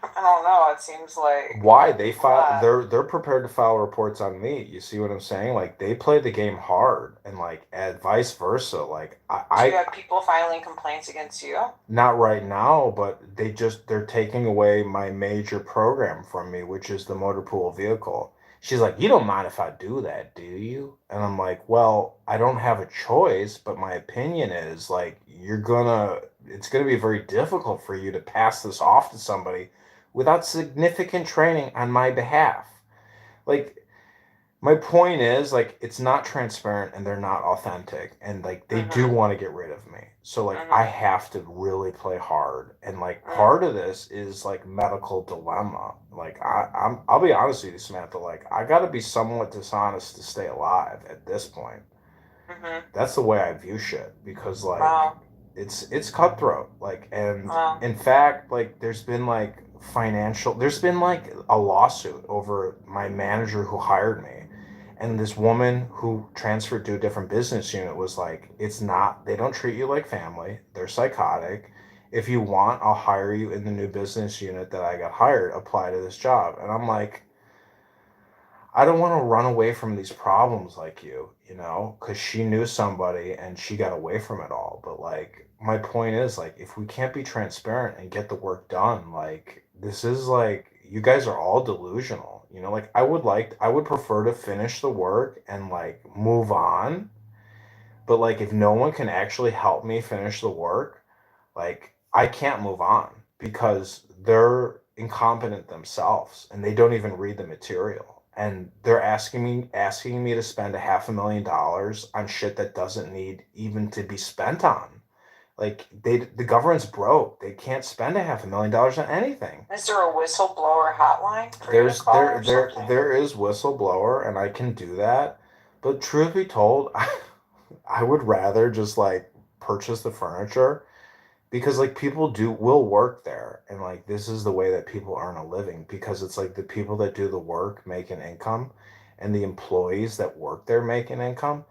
I don't know. It seems like Why they file? They're prepared to file reports on me. You see what I'm saying? Like they play the game hard, and like and vice versa. Like do you have people filing complaints against you? not right now, but they're taking away my major program from me, which is the motor pool vehicle. She's like, you don't mind if I do that, do you? And I'm like, well, I don't have a choice, but my opinion is like it's gonna be very difficult for you to pass this off to somebody without significant training on my behalf. Like my point is like it's not transparent and they're not authentic and like they do want to get rid of me. So like I have to really play hard and like part of this is like medical dilemma. Like I'll be honest with you, Samantha, like I got to be somewhat dishonest to stay alive at this point. That's the way I view shit because like it's cutthroat like and in fact like there's been like a lawsuit over my manager who hired me and this woman who transferred to a different business unit was like they don't treat you like family, they're psychotic. If you want, I'll hire you in the new business unit that I got hired, apply to this job. And I'm like, I don't want to run away from these problems like you know, because she knew somebody and she got away from it all. But like, my point is like, if we can't be transparent and get the work done, like, this is like, you guys are all delusional. You know, like, I would prefer to finish the work and like move on. But like, if no one can actually help me finish the work, like, I can't move on because they're incompetent themselves and they don't even read the material. And they're asking me to spend $500,000 on shit that doesn't need even to be spent on. Like the government's broke. They can't spend $500,000 on anything. Is there a whistleblower hotline for you to call or something? There is whistleblower and I can do that. But truth be told, I would rather just like purchase the furniture because like people will work there and like this is the way that people earn a living because it's like the people that do the work make an income and the employees that work there make an income.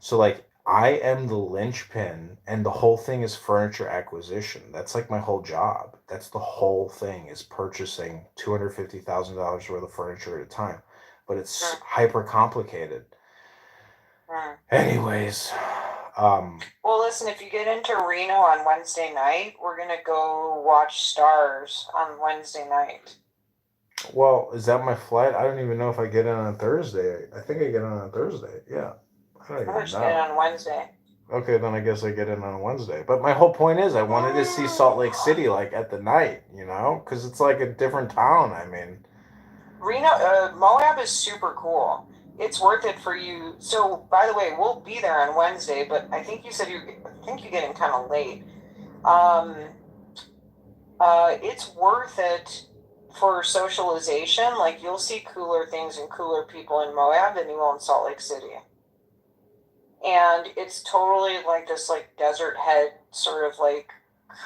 So like I am the linchpin and the whole thing is furniture acquisition. That's like my whole job. That's the whole thing is purchasing $250,000 worth of furniture at a time. But it's hyper complicated. Anyways, well, listen, if you get into Reno on Wednesday night, we're going to go watch stars on Wednesday night. Well, is that my flight? I don't even know if I get in on Thursday. I think I get in on Thursday. Yeah. I don't even know. Get in on Wednesday. Okay, then I guess I get in on Wednesday. But my whole point is I wanted to see Salt Lake City like at the night, you know? Because it's like a different town. I mean. Reno, Moab is super cool. It's worth it for you. So, by the way, we'll be there on Wednesday, but I think you said you get in kind of late. It's worth it for socialization. Like, you'll see cooler things and cooler people in Moab than you will in Salt Lake City. And it's totally like this, like, desert head sort of, like,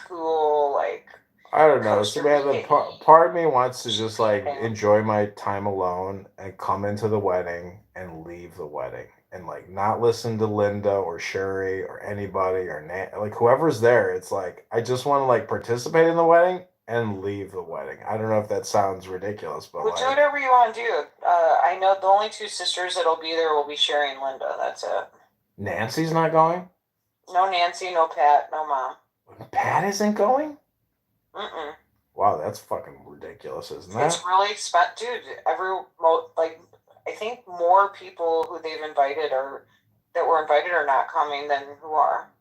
cool, like... I don't know. Samantha, part of me wants to just like enjoy my time alone and come into the wedding and leave the wedding and like not listen to Linda or Sherry or anybody or like whoever's there. It's like I just want to like participate in the wedding and leave the wedding. I don't know if that sounds ridiculous, but do whatever you want to do. I know the only two sisters that'll be there will be Sherry and Linda. That's it. Nancy's not going? No Nancy, no Pat, no Mom. Pat isn't going? Mm-mm. Wow, that's fucking ridiculous, isn't that? It's really expensive, dude. I think more people who they've invited that were invited are not coming than who are.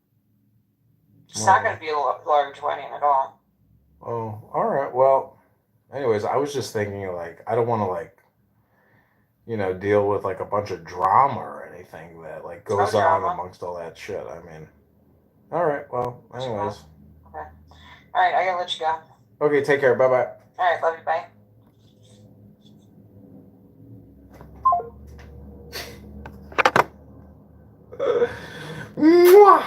It's not going to be a large wedding at all. Oh, all right. Well, anyways, I was just thinking like I don't want to like, you know, deal with like a bunch of drama or anything that like goes on amongst all that shit. I mean, all right. Well, anyways. Okay. All right, I gotta let you go. Okay, take care. Bye-bye. All right, love you. Bye. Mwah!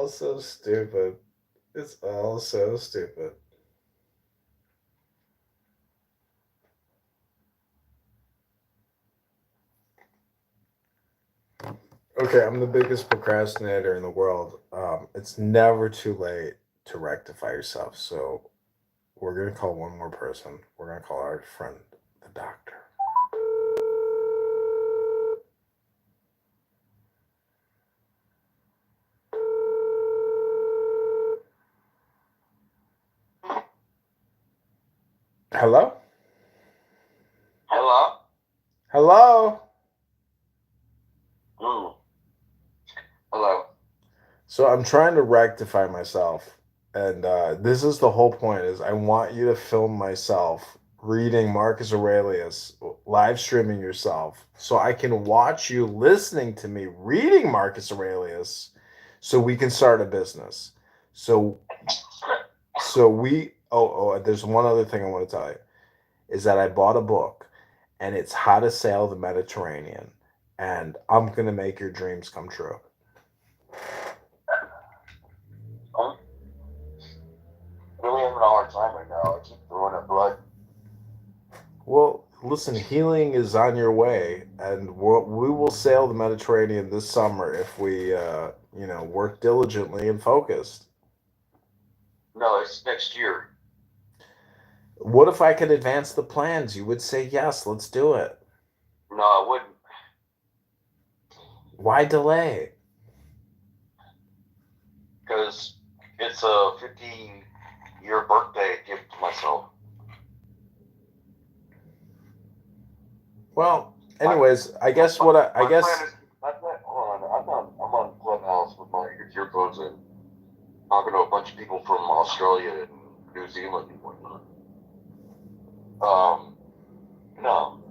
so stupid. It's all so stupid. Okay, I'm the biggest procrastinator in the world. It's never too late to rectify yourself. So we're gonna call one more person. We're gonna call our friend, the doctor. Hello? Hello? Hello? Hello. So I'm trying to rectify myself. And this is the whole point is I want you to film myself reading Marcus Aurelius, live streaming yourself, so I can watch you listening to me reading Marcus Aurelius so we can start a business. So there's one other thing I want to tell you is that I bought a book and it's How to Sail the Mediterranean, and I'm gonna make your dreams come true. I'm really having a hard time right now. I keep throwing up blood. Well, listen, healing is on your way, and we will sail the Mediterranean this summer if we, work diligently and focused. No, it's next year. What if I could advance the plans? You would say yes, let's do it. No, I wouldn't. Why delay? Because it's a 50-year birthday gift to myself. Well, anyways, I guess what I guess. Hold on, I'm on Clubhouse with my earphones in, talking to a bunch of people from Australia and New Zealand and whatnot. No,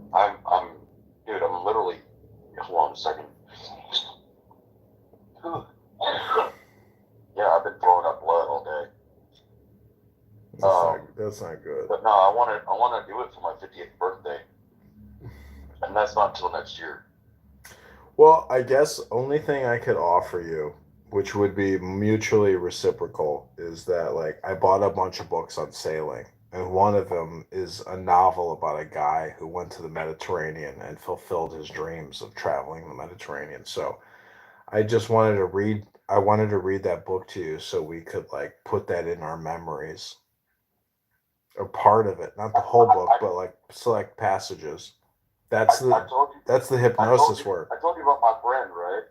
dude, I'm literally. Hold on a second. Yeah, I've been throwing up blood all day. That's not good. But no, I want to do it for my 50th birthday, and that's not until next year. Well, I guess only thing I could offer you, which would be mutually reciprocal, is that like I bought a bunch of books on sailing, and one of them is a novel about a guy who went to the Mediterranean and fulfilled his dreams of traveling the Mediterranean. So I just wanted to read. I wanted to read that book to you so we could like put that in our memories, or part of it, not the whole book, but like select passages. That's the hypnosis work. I told you about my friend, right?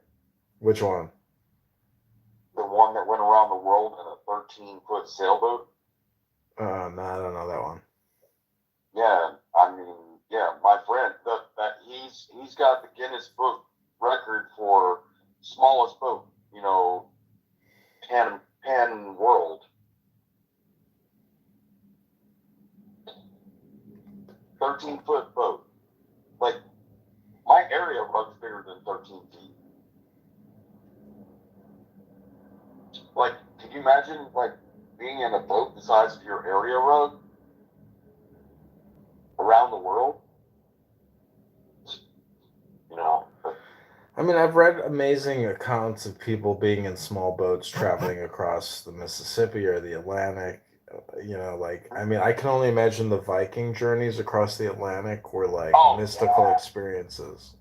Which one? The one that went around the world in a 13-foot sailboat. No, I don't know that one. Yeah, my friend. That he's got the Guinness Book record for smallest boat. Pan world. 13-foot boat. Like, my area rug's bigger than 13 feet. Like, can you imagine, like, being in a boat the size of your area rug around the world? I mean, I've read amazing accounts of people being in small boats traveling across the Mississippi or the Atlantic. I can only imagine the Viking journeys across the Atlantic were like mystical experiences.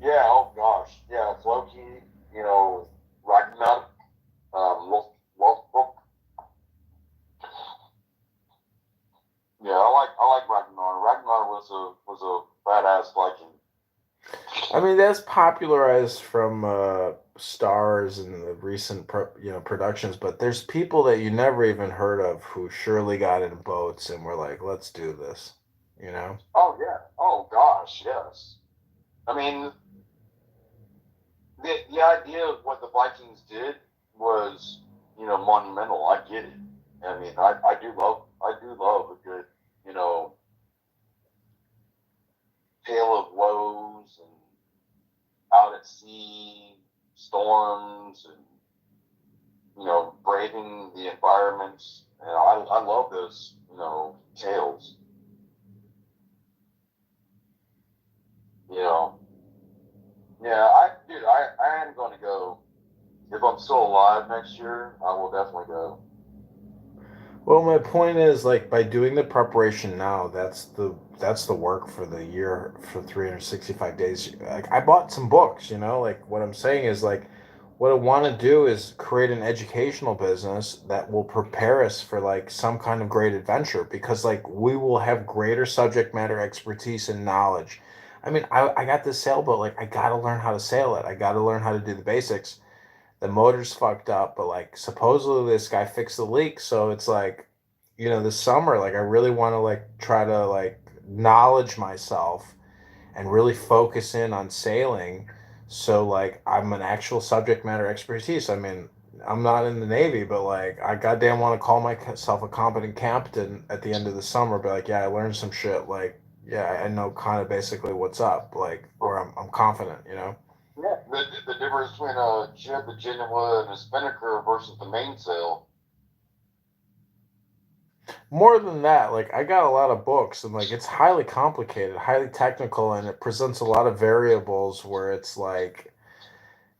Yeah, oh gosh. Yeah, it's low key, Ragnar, Yeah, I like Ragnar. Ragnar was a badass Viking. I mean, that's popularized from stars and the recent productions, but there's people that you never even heard of who surely got in boats and were like, let's do this, Oh yeah. Oh gosh, yes. I mean, the idea of what the Vikings did was, monumental. I get it. I mean, I do love a good, tale of woes and out at sea, storms, and braving the environments. I love those, tales. Yeah, I am going to go if I'm still alive next year, I will definitely go. Well, my point is, like, by doing the preparation now, that's the work for the year for 365 days. Like, I bought some books, like what I'm saying is like what I want to do is create an educational business that will prepare us for like some kind of great adventure because like we will have greater subject matter expertise and knowledge. I mean, I got this sailboat, like I got to learn how to sail it. I got to learn how to do the basics. The motor's fucked up, but like supposedly this guy fixed the leak, so it's like, this summer, like I really want to like try to like knowledge myself and really focus in on sailing. So like I'm an actual subject matter expertise. I mean, I'm not in the Navy, but like I goddamn want to call myself a competent captain at the end of the summer. Be like, yeah, I learned some shit. Like, yeah, I know kind of basically what's up. Like, where I'm confident. Yeah, the difference between a jib, a Genoa, and a spinnaker versus the mainsail. More than that, like I got a lot of books and like it's highly complicated, highly technical, and it presents a lot of variables where it's like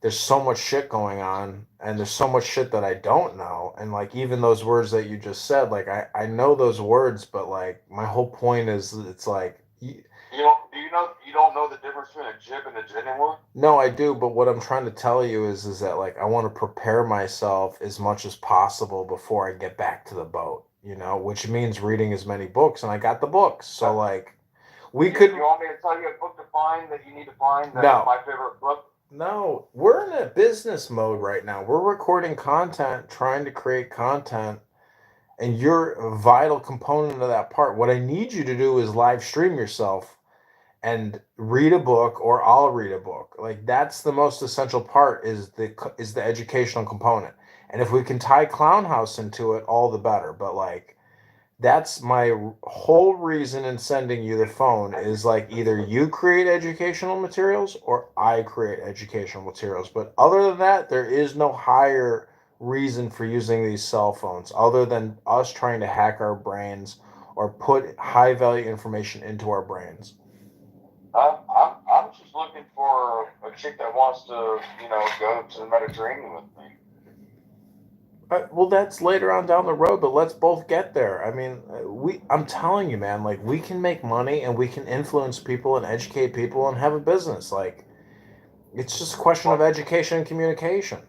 there's so much shit going on and there's so much shit that I don't know. And like even those words that you just said, like I know those words, but like my whole point is it's like You don't know the difference between a jib and a Genoa? no, I do, but what I'm trying to tell you is that like I want to prepare myself as much as possible before I get back to the boat, which means reading as many books, and I got the books. So like we could. You want me to tell you a book to find that you need to find? That's No. my favorite book. No, we're in a business mode right now. We're recording content, trying to create content, and you're a vital component of that part. What I need you to do is live stream yourself and read a book, or I'll read a book. Like that's the most essential part is the educational component. And if we can tie Clown House into it, all the better. But like that's my whole reason in sending you the phone is like either you create educational materials or I create educational materials. But other than that, there is no higher reason for using these cell phones other than us trying to hack our brains or put high value information into our brains. I'm just looking for a chick that wants to, go to the Mediterranean with me. Well, that's later on down the road, but let's both get there. I mean, I'm telling you, man, like we can make money and we can influence people and educate people and have a business. Like, it's just a question of education and communication.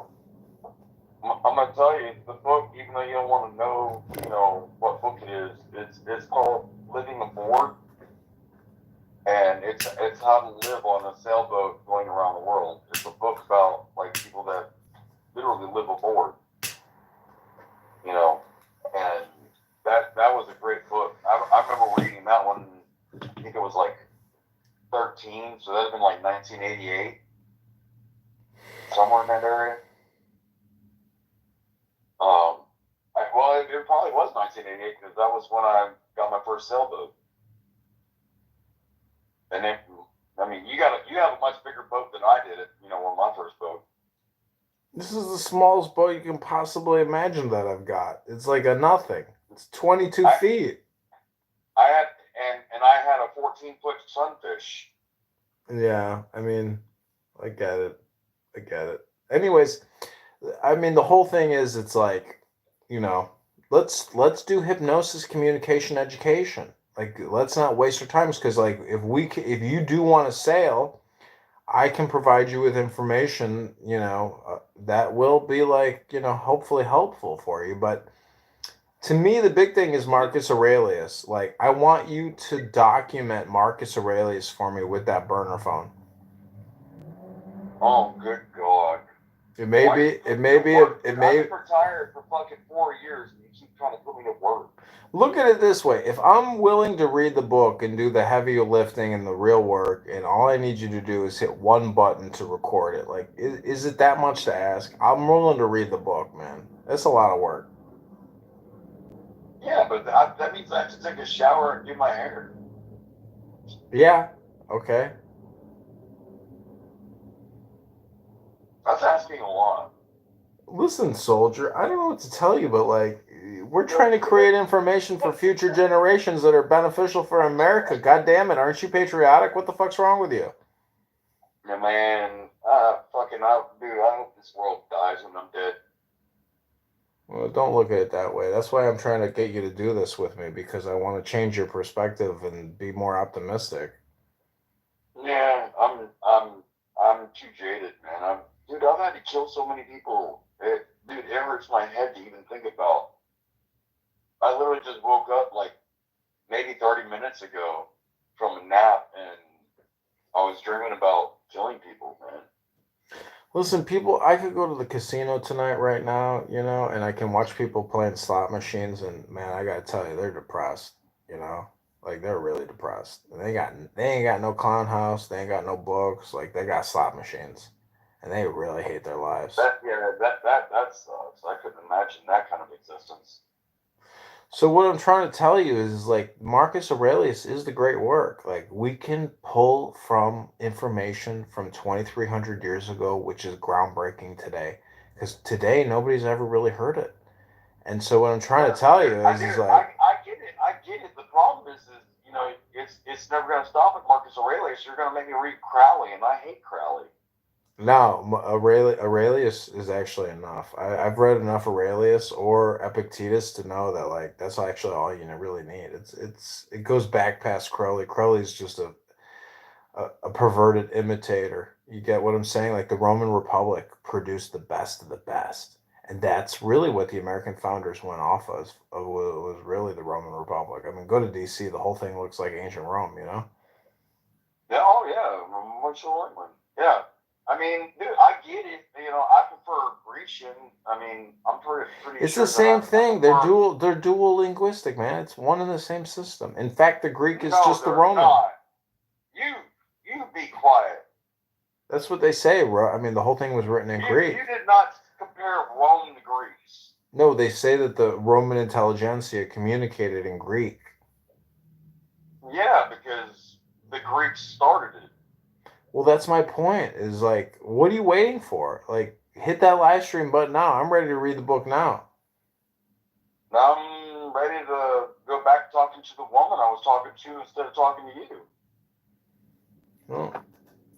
I'm gonna tell you, the book, even though you don't want to know, what book it is, it's called Living Aboard, and it's how to live on a sailboat going around the world. It's a book about like people that literally live aboard. And that was a great book. I remember reading that one. I think it was like 13, so that'd have been like 1988, somewhere in that area. It probably was 1988 because that was when I got my first sailboat. And then, I mean, you have a much bigger boat than I did. On my first boat. This is the smallest boat you can possibly imagine that I've got. It's like a nothing. It's 22 feet. I had a 14-foot sunfish. Yeah, I mean, I get it. Anyways, I mean, the whole thing is, it's like, let's do hypnosis, communication, education. Like, let's not waste our time because, like, if you do want to sail, I can provide you with information, that will be like, hopefully helpful for you. But to me, the big thing is Marcus Aurelius. Like, I want you to document Marcus Aurelius for me with that burner phone. Oh, good God. It may I've been retired for fucking 4 years and you keep trying to put me to work. Look at it this way. If I'm willing to read the book and do the heavy lifting and the real work, and all I need you to do is hit one button to record it, like, is it that much to ask? I'm willing to read the book, man. That's a lot of work. Yeah, but that means I have to take a shower and do my hair. Yeah, okay. That's asking a lot. Listen, soldier, I don't know what to tell you, but like, we're trying to create information for future generations that are beneficial for America. God damn it, aren't you patriotic? What the fuck's wrong with you? Yeah, man, Dude, I hope this world dies when I'm dead. Well, don't look at it that way. That's why I'm trying to get you to do this with me, because I want to change your perspective and be more optimistic. Yeah, I'm too jaded, man. Dude, I've had to kill so many people. It hurts my head to even think about. I literally just woke up like maybe 30 minutes ago from a nap, and I was dreaming about killing people, man. Listen, people, I could go to the casino tonight right now, and I can watch people playing slot machines, and man, I gotta tell you, they're depressed, like they're really depressed. And they ain't got no clown house, they ain't got no books, like they got slot machines, and they really hate their lives. That sucks. I couldn't imagine that kind of existence. So what I'm trying to tell you is like Marcus Aurelius is the great work. Like we can pull from information from 2,300 years ago, which is groundbreaking today, because today nobody's ever really heard it. And so what I'm trying to tell you is I get it. The problem is it's never going to stop at Marcus Aurelius. You're going to make me read Crowley, and I hate Crowley. No, Aurelius is actually enough. I've read enough Aurelius or Epictetus to know that like that's actually all you really need. It goes back past Crowley. Crowley's just a perverted imitator. You get what I'm saying? Like the Roman Republic produced the best of the best, and that's really what the American founders went off of. Was really the Roman Republic. I mean, go to D.C. The whole thing looks like ancient Rome. Yeah. Oh yeah. Much like one. Yeah. I mean, dude, I get it. I prefer Grecian. I mean, I'm pretty it's sure the same thing. They're dual linguistic, man. It's one and the same system. In fact, the Greek is just the Roman. Not. You be quiet. That's what they say, bro. I mean, the whole thing was written in Greek. You did not compare Rome to Greece. No, they say that the Roman intelligentsia communicated in Greek. Yeah, because the Greeks started it. Well, that's my point. Is like, what are you waiting for? Like, hit that live stream button now. I'm ready to read the book now. Now I'm ready to go back talking to the woman I was talking to instead of talking to you. Well,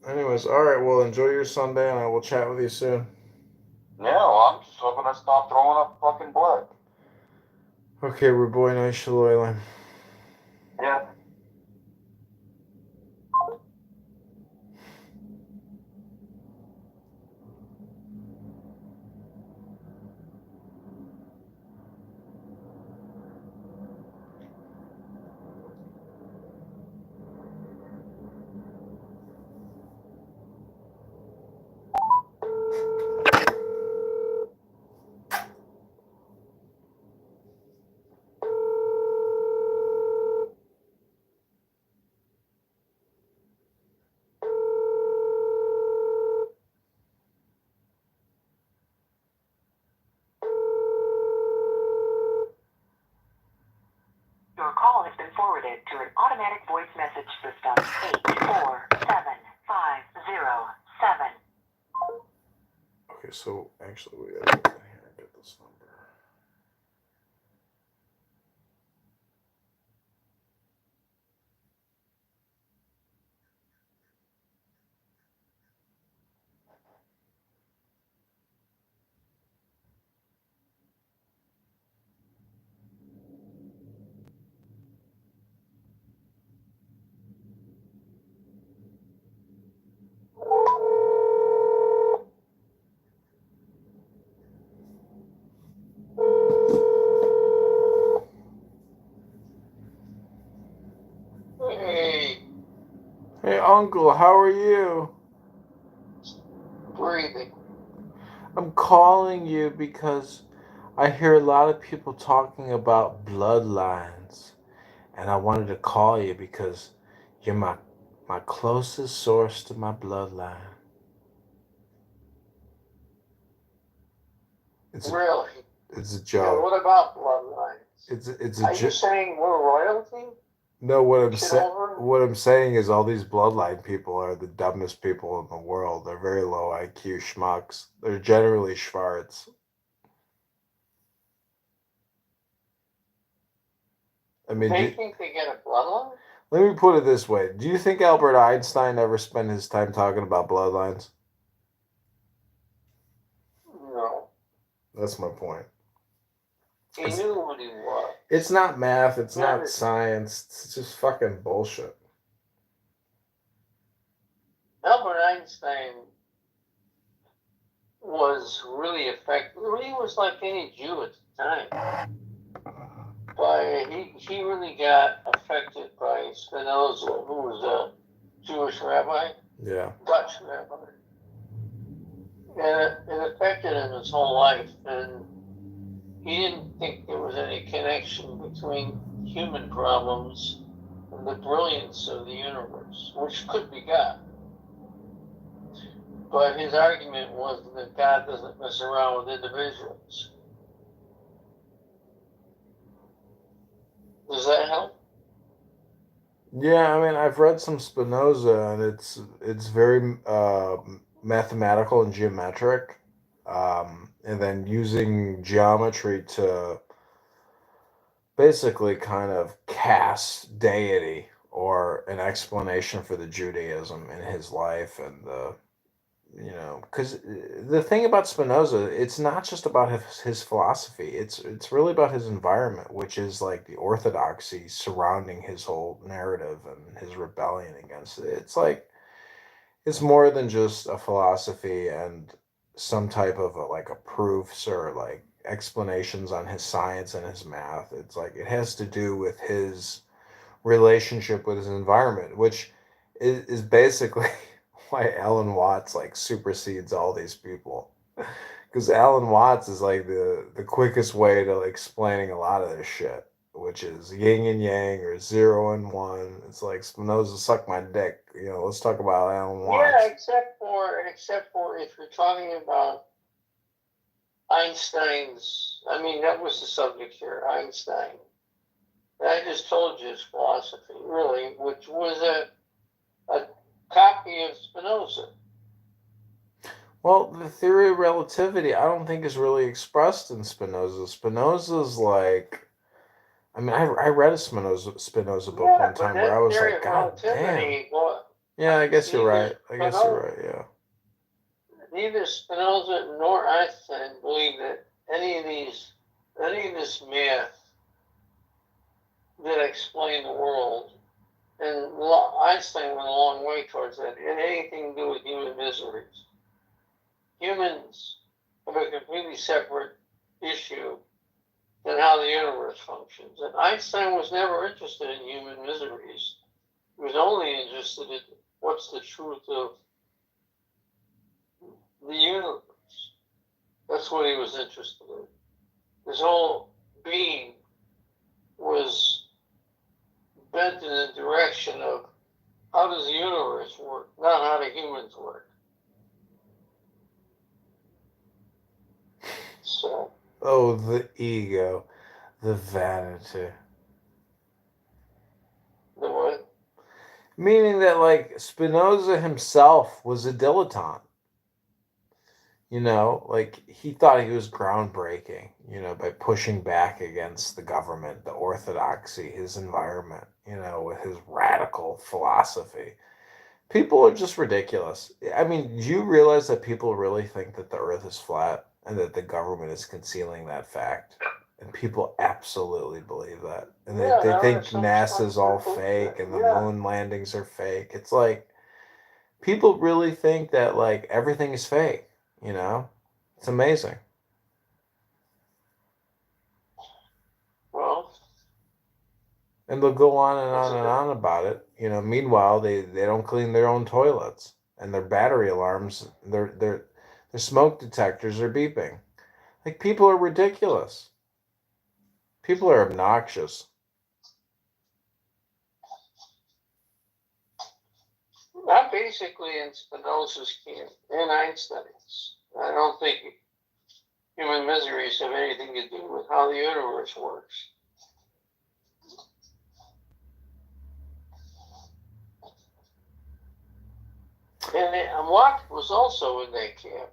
anyways, all right. Well, enjoy your Sunday, and I will chat with you soon. Yeah, well, I'm just hoping I stop throwing up fucking blood. Okay, we're boy nice shaloyla. Yeah. Your call has been forwarded to an automatic voice message system. 847507. Okay, so actually we gotta go in here and get this number. Hey, Uncle, how are you? Breathing. I'm calling you because I hear a lot of people talking about bloodlines, and I wanted to call you because you're my closest source to my bloodline. Really? It's a Yeah, joke. what about bloodlines? It's Are a you joke. saying we're royalty? No, what Kitover? I'm saying is all these bloodline people are the dumbest people in the world. They're very low IQ schmucks. They're generally schwartz. I mean, They think they get a bloodline? let me put it this way. Do you think Albert Einstein ever spent his time talking about bloodlines? That's my point. He knew what he was. It's not math. It's not science. It's just fucking bullshit. Albert Einstein was really affected. He was like any Jew at the time. But he really got affected by Spinoza, who was a Jewish rabbi. Yeah. Dutch rabbi. And it affected him his whole life. And he didn't think there was any connection between human problems and the brilliance of the universe, which could be God. But his argument was that God doesn't mess around with individuals. Does that help? Yeah, I mean, I've read some Spinoza, and it's very mathematical and geometric, and then using geometry to basically kind of cast deity or an explanation for the Judaism in his life and the because the thing about Spinoza, it's not just about his philosophy. It's really about his environment, which is like the orthodoxy surrounding his whole narrative and his rebellion against it. It's like it's more than just a philosophy and some type of like a proofs or like explanations on his science and his math. It's like it has to do with his relationship with his environment, which is basically why Alan Watts like supersedes all these people. Because Alan Watts is like the quickest way to like, explaining a lot of this shit, which is yin and yang or 0 and 1. It's like Spinoza suck my dick. Let's talk about Alan Watts. Yeah, except for if you're talking about Einstein's. I mean, that was the subject here, Einstein. I just told you his philosophy, really, which was a copy of Spinoza. Well, the theory of relativity, I don't think is really expressed in Spinoza. Spinoza's like, I mean, I read a Spinoza book one time where I was like, God damn. Well, yeah, I guess you're right. Yeah. Neither Spinoza nor Einstein believe that any of this math that explain the world, and Einstein went a long way towards that. It had anything to do with human miseries. Humans have a completely separate issue than how the universe functions. And Einstein was never interested in human miseries. He was only interested in what's the truth of the universe. That's what he was interested in. His whole being was bent in the direction of how does the universe work, not how do humans work. So. Oh, the ego, the vanity. The what? Meaning that, like, Spinoza himself was a dilettante. Like, he thought he was groundbreaking, by pushing back against the government, the orthodoxy, his environment, with his radical philosophy. People are just ridiculous. I mean, do you realize that people really think that the earth is flat and that the government is concealing that fact? And people absolutely believe that. And they think NASA's all fake and the moon landings are fake. It's like, people really think that, like, everything is fake, It's amazing. Well. And they'll go on and on and on about it. Meanwhile, they don't clean their own toilets. And their battery alarms, their smoke detectors are beeping. Like, people are ridiculous. People are obnoxious. I'm basically in Spinoza's camp and Einstein's. I don't think human miseries have anything to do with how the universe works. And Locke was also in that camp.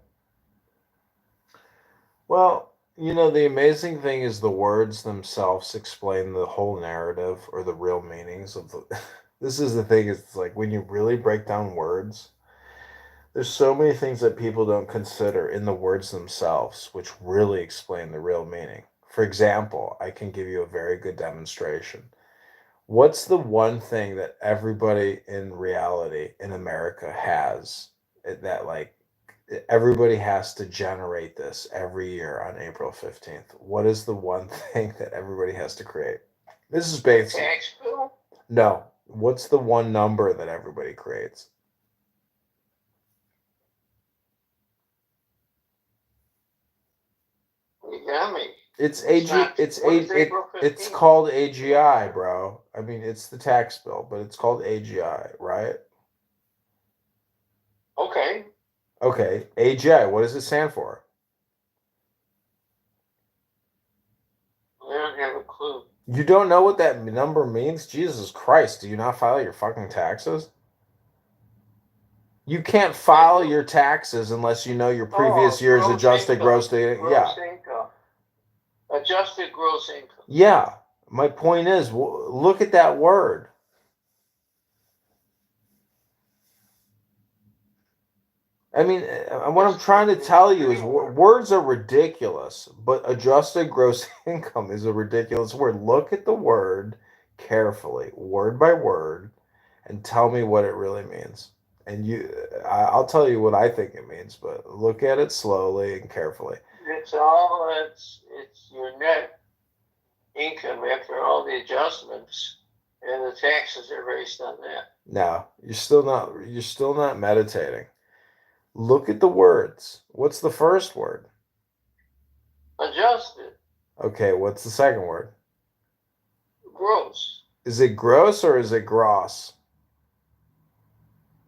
Well, the amazing thing is the words themselves explain the whole narrative or the real meanings of the... This is the thing, it's like when you really break down words, There's so many things that people don't consider in the words themselves, which really explain the real meaning. For example, I can give you a very good demonstration. What's the one thing that everybody in reality in America has that like everybody has to generate this every year on April 15th? What is the one thing that everybody has to create? This is based. Tax bill? No. What's the one number that everybody creates? You got me. It's it's called AGI, bro. I mean, it's the tax bill, but it's called AGI, right? Okay. Okay, AGI. What does it stand for? I don't have a clue. You don't know what that number means? Jesus Christ, do you not file your fucking taxes? You can't file your taxes unless you know your previous year's adjusted gross income. Yeah. Income. Adjusted gross income. Yeah. My point is, look at that word. I mean, what I'm trying to tell you is words are ridiculous, but adjusted gross income is a ridiculous word. Look at the word carefully, word by word, and tell me what it really means. And I'll tell you what I think it means, but look at it slowly and carefully. It's your net income after all the adjustments, and the taxes are based on that. No, you're still not meditating. Look at the words. What's the first word? Adjusted. Okay, what's the second word? Gross. Is it gross or is it gross?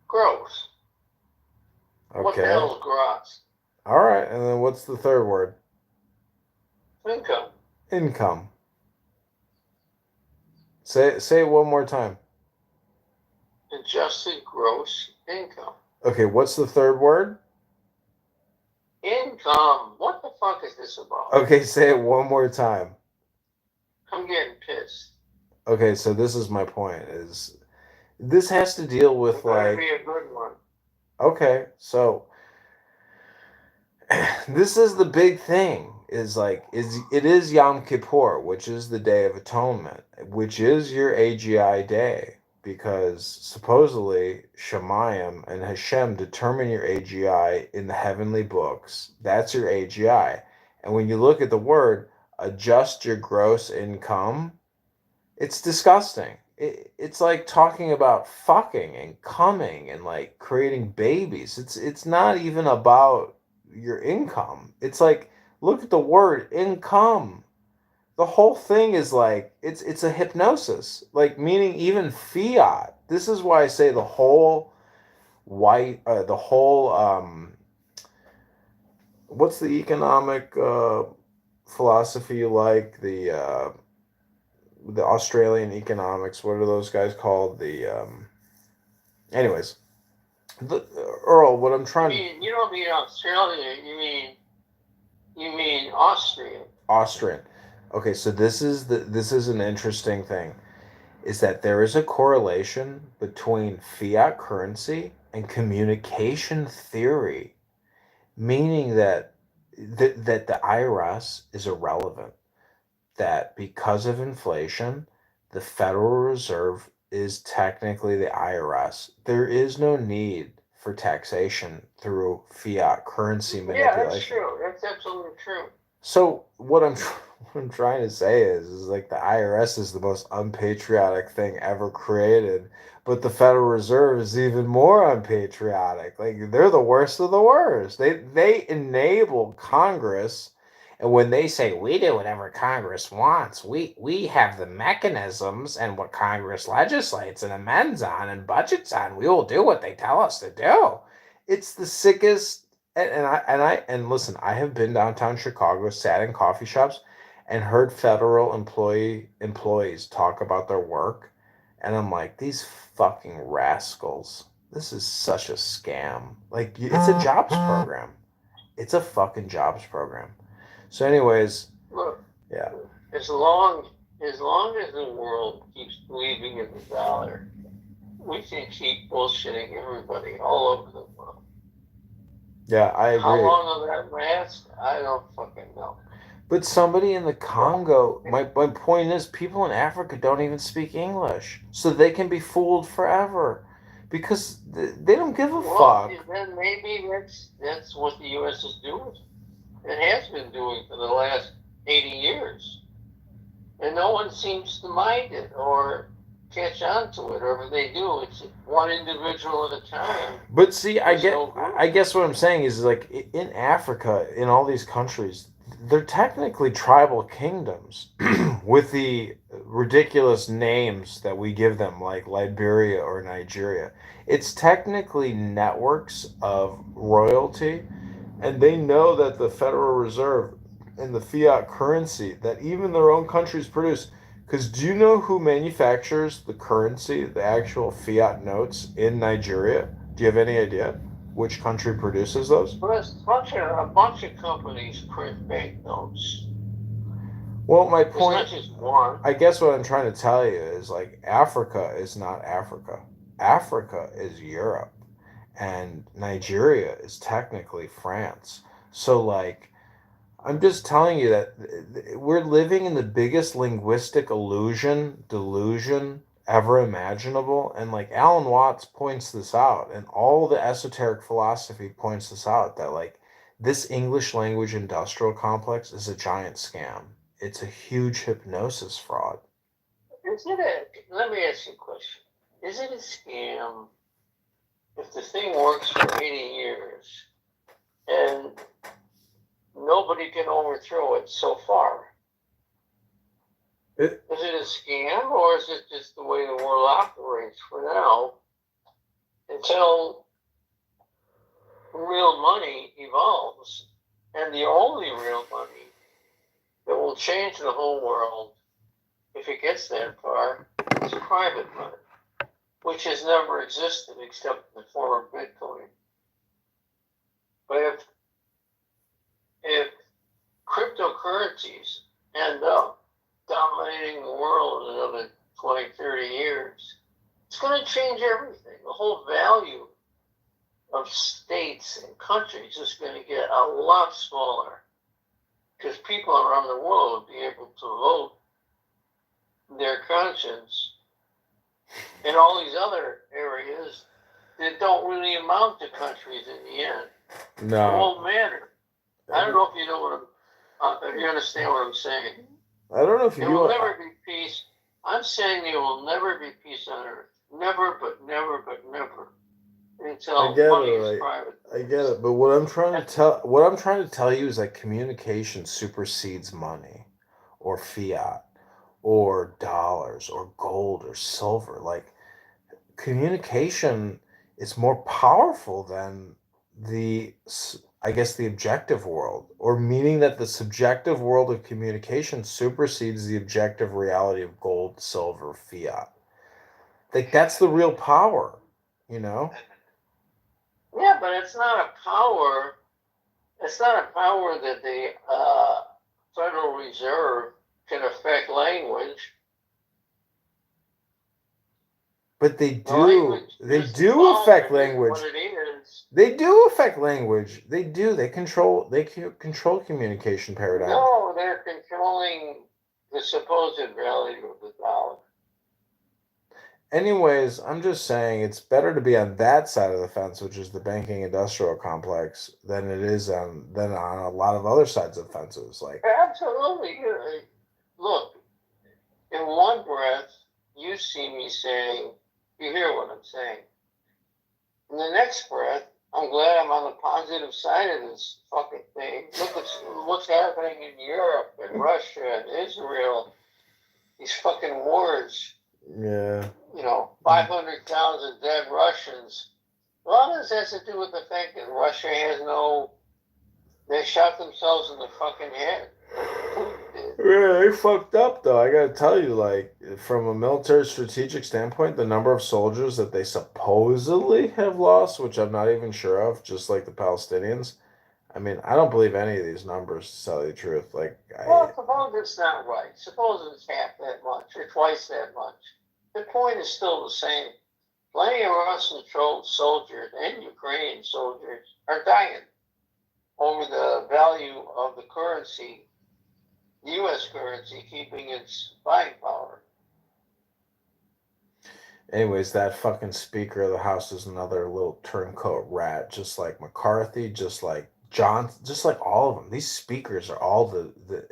Gross. Okay. What the hell is gross? All right, and then what's the third word? Income. Income. Say it one more time. Adjusted gross income. Okay, what's the third word? Income. What the fuck is this about? Okay, say it one more time. I'm getting pissed. Okay, so this is my point. Is this has to deal with like be a good one. Okay, so this is the big thing. It is Yom Kippur, which is the Day of Atonement, which is your AGI day, because supposedly Shemayim and Hashem determine your AGI in the heavenly books. That's your AGI. And when you look at the word, adjust your gross income, it's disgusting. It's like talking about fucking and coming and like creating babies. It's not even about your income. It's like, look at the word income. The whole thing is like it's a hypnosis, like meaning even fiat. This is why I say the whole what's the economic philosophy you like, the Australian economics, what are those guys called? Anyways, Earl, what I'm trying You don't mean Australia, you mean Austrian. Austrian. Okay, so this is an interesting thing, is that there is a correlation between fiat currency and communication theory, meaning that the IRS is irrelevant, that because of inflation, the Federal Reserve is technically the IRS. There is no need for taxation through fiat currency manipulation. Yeah, that's true. That's absolutely true. So what I'm trying to say is like the IRS is the most unpatriotic thing ever created, but the Federal Reserve is even more unpatriotic. Like they're the worst of the worst. They enable Congress, and when they say we do whatever Congress wants, we have the mechanisms, and what Congress legislates and amends on and budgets on, we will do what they tell us to do. It's the sickest. And listen, I have been downtown Chicago, sat in coffee shops, and heard federal employees talk about their work, and I'm like, these fucking rascals. This is such a scam. Like, it's a jobs program. It's a fucking jobs program. So, anyways, look, yeah. As long as the world keeps believing in the dollar, we can keep bullshitting everybody all over the world. Yeah, I How agree. long will that last? I don't fucking know. But somebody in the Congo, my point is, people in Africa don't even speak English, so they can be fooled forever, because they don't give a fuck. Then maybe that's what the U.S. is doing. It has been doing for the last 80 years, and no one seems to mind it or catch on to it, or if they do, it's one individual at a time. But see, I guess what I'm saying is, like, in Africa, in all these countries, they're technically tribal kingdoms with the ridiculous names that we give them, like Liberia or Nigeria. It's technically networks of royalty, and they know that the Federal Reserve and the fiat currency that even their own countries produce. Because do you know who manufactures the currency, the actual fiat notes in Nigeria? Do you have any idea which country produces those? Well, a bunch of companies print banknotes. Well, my point, it's not just one. I guess what I'm trying to tell you is, like, Africa is not Africa. Africa is Europe, and Nigeria is technically France. So, like, I'm just telling you that we're living in the biggest linguistic delusion ever imaginable. And, like, Alan Watts points this out, and all the esoteric philosophy points this out, that, like, this English language industrial complex is a giant scam. It's a huge hypnosis fraud. Let me ask you a question. Is it a scam if the thing works for 80 years and nobody can overthrow it so far? Is it a scam, or is it just the way the world operates for now until real money evolves? And the only real money that will change the whole world, if it gets that far, is private money, which has never existed except in the form of Bitcoin. But if cryptocurrencies end up dominating the world in another 20, 30 years, it's going to change everything. The whole value of states and countries is going to get a lot smaller, because people around the world will be able to vote their conscience in all these other areas that don't really amount to countries in the end. No. It won't matter. I don't know if you know what if you understand what I'm saying. I don't know if you There will never be peace. I'm saying there will never be peace on earth. Never, but never, but never. Until money is private. I get it, but what I'm trying to tell you is that communication supersedes money, or fiat, or dollars, or gold, or silver. Like, communication is more powerful than the objective world, or meaning that the subjective world of communication supersedes the objective reality of gold, silver, fiat. Like, that's the real power, you know? Yeah, but it's not a power. It's not a power that the Federal Reserve can affect language. But they do. They do affect language. What it is. They do affect language. They do. They control communication paradigms. No, they're controlling the supposed value of the dollar. Anyways, I'm just saying it's better to be on that side of the fence, which is the banking industrial complex, than it is on a lot of other sides of fences. Like, absolutely. Look, in one breath, you see me saying, you hear what I'm saying. In the next breath, I'm glad I'm on the positive side of this fucking thing. Look at what's happening in Europe and Russia and Israel. These fucking wars. Yeah. 500,000 dead Russians. A lot of this has to do with the fact that Russia has they shot themselves in the fucking head. Yeah, they fucked up, though. I gotta tell you, like, from a military strategic standpoint, the number of soldiers that they supposedly have lost, which I'm not even sure of, just like the Palestinians. I mean, I don't believe any of these numbers, to tell you the truth. Like, suppose it's not right. Suppose it's half that much or twice that much. The point is still the same. Plenty of Russian soldiers and Ukrainian soldiers are dying. over the value of the currency, U.S. currency, keeping its buying power. Anyways, that fucking Speaker of the House is another little turncoat rat, just like McCarthy, just like Johnson, just like all of them. These speakers are all the.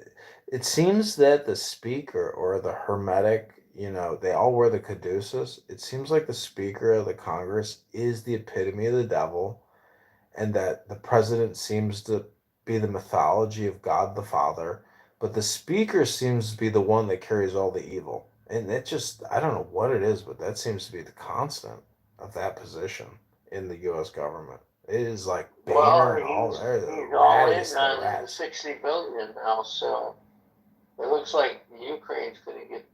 It seems that the Speaker or the Hermetic, they all wear the caduceus. It seems like the Speaker of the Congress is the epitome of the devil, and that the president seems to be the mythology of God the Father, but the speaker seems to be the one that carries all the evil. And it just, I don't know what it is, but that seems to be the constant of that position in the U.S. government. It is like Boehner and all that. He's all in on the 60 billion now, so it looks like Ukraine's going to get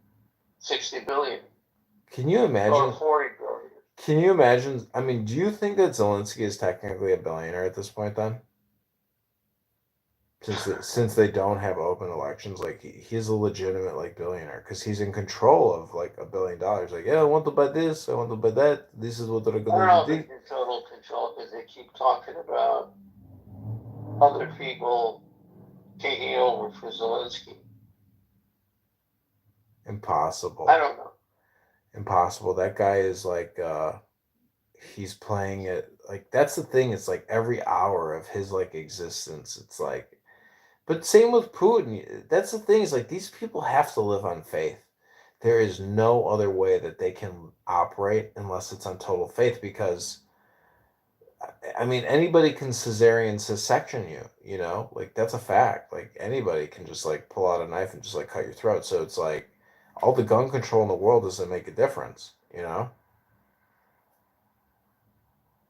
60 billion. Can you imagine? Or 40 billion. Can you imagine? I mean, do you think that Zelensky is technically a billionaire at this point then? Since they don't have open elections, like he's a legitimate like billionaire because he's in control of like $1 billion. Like, yeah, I want to buy this, I want to buy that. This is what they're I going don't to do. think in total control because they keep talking about other people taking over for Zelensky. Impossible. I don't know. Impossible. That guy is like he's playing it like that's the thing. It's like every hour of his like existence. It's like, but same with Putin. That's the thing. Is like these people have to live on faith. There is no other way that they can operate unless it's on total faith because I mean anybody can cesarean section you, like that's a fact. Like anybody can just like pull out a knife and just like cut your throat. So it's like all the gun control in the world doesn't make a difference.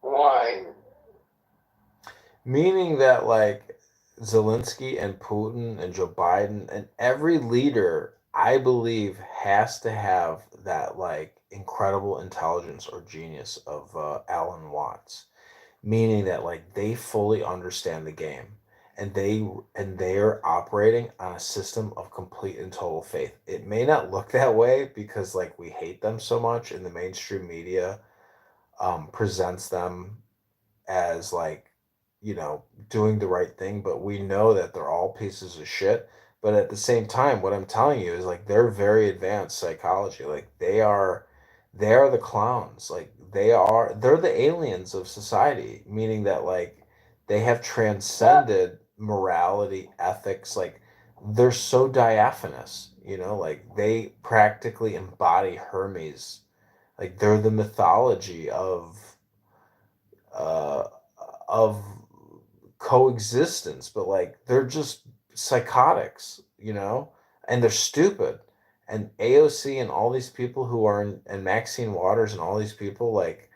Why? Meaning that like Zelensky and Putin and Joe Biden and every leader, I believe, has to have that like incredible intelligence or genius of Alan Watts. Meaning that like they fully understand the game and they're operating on a system of complete and total faith. It may not look that way because like we hate them so much and the mainstream media presents them as like doing the right thing, but we know that they're all pieces of shit. But at the same time, what I'm telling you is like they're very advanced psychology. Like they are the clowns. Like they're the aliens of society, meaning that like they have transcended morality, ethics, like they're so diaphanous, like they practically embody Hermes. Like they're the mythology uh of coexistence, but like they're just psychotics, and they're stupid. And AOC and all these people who are and Maxine Waters and all these people, like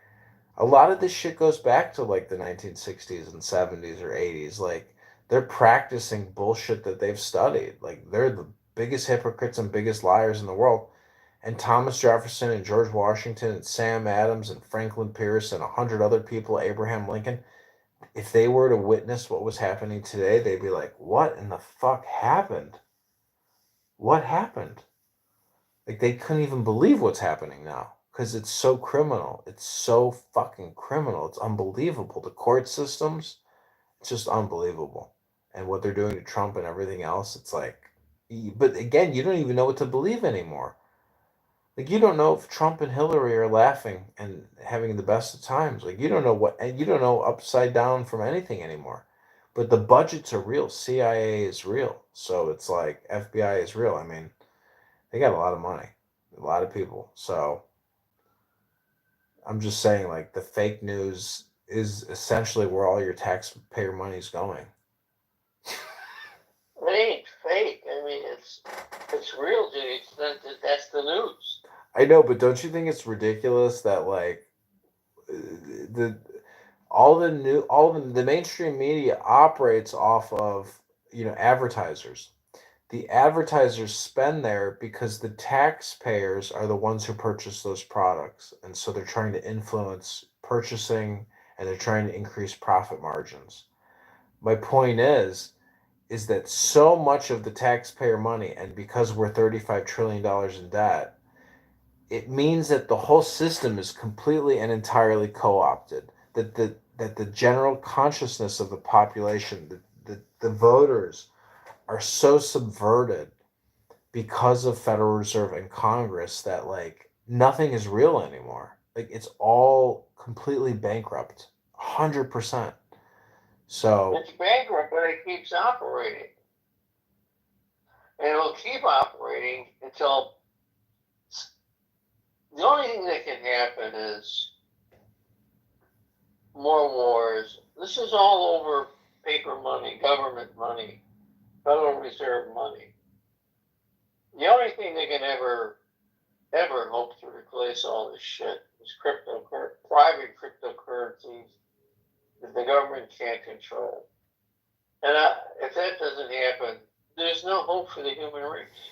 a lot of this shit goes back to like the 1960s and 70s or 80s. Like they're practicing bullshit that they've studied. Like they're the biggest hypocrites and biggest liars in the world. And Thomas Jefferson and George Washington and Sam Adams and Franklin Pierce and 100 other people, Abraham Lincoln, if they were to witness what was happening today, they'd be like, what in the fuck happened? What happened? Like, they couldn't even believe what's happening now because it's so criminal. It's so fucking criminal. It's unbelievable. The court systems, it's just unbelievable. And what they're doing to Trump and everything else, it's like, but again, you don't even know what to believe anymore. Like you don't know if Trump and Hillary are laughing and having the best of times. Like you don't know what, and you don't know upside down from anything anymore. But the budgets are real. CIA is real. So it's like FBI is real. I mean, they got a lot of money, a lot of people. So I'm just saying, like the fake news is essentially where all your taxpayer money is going. It ain't fake. I mean, it's real, dude. That's the news. I know, but don't you think it's ridiculous that like the the mainstream media operates off of advertisers. The advertisers spend there because the taxpayers are the ones who purchase those products, and so they're trying to influence purchasing and they're trying to increase profit margins. My point is that so much of the taxpayer money, and because we're $35 trillion in debt, it means that the whole system is completely and entirely co-opted. That that the general consciousness of the population, the voters, are so subverted because of Federal Reserve and Congress that like nothing is real anymore. Like it's all completely bankrupt, 100%. So it's bankrupt, but it keeps operating. And it'll keep operating until the only thing that can happen is more wars. This is all over paper money, government money, Federal Reserve money. The only thing they can ever hope to replace all this shit is private cryptocurrencies that the government can't control. And if that doesn't happen, there's no hope for the human race.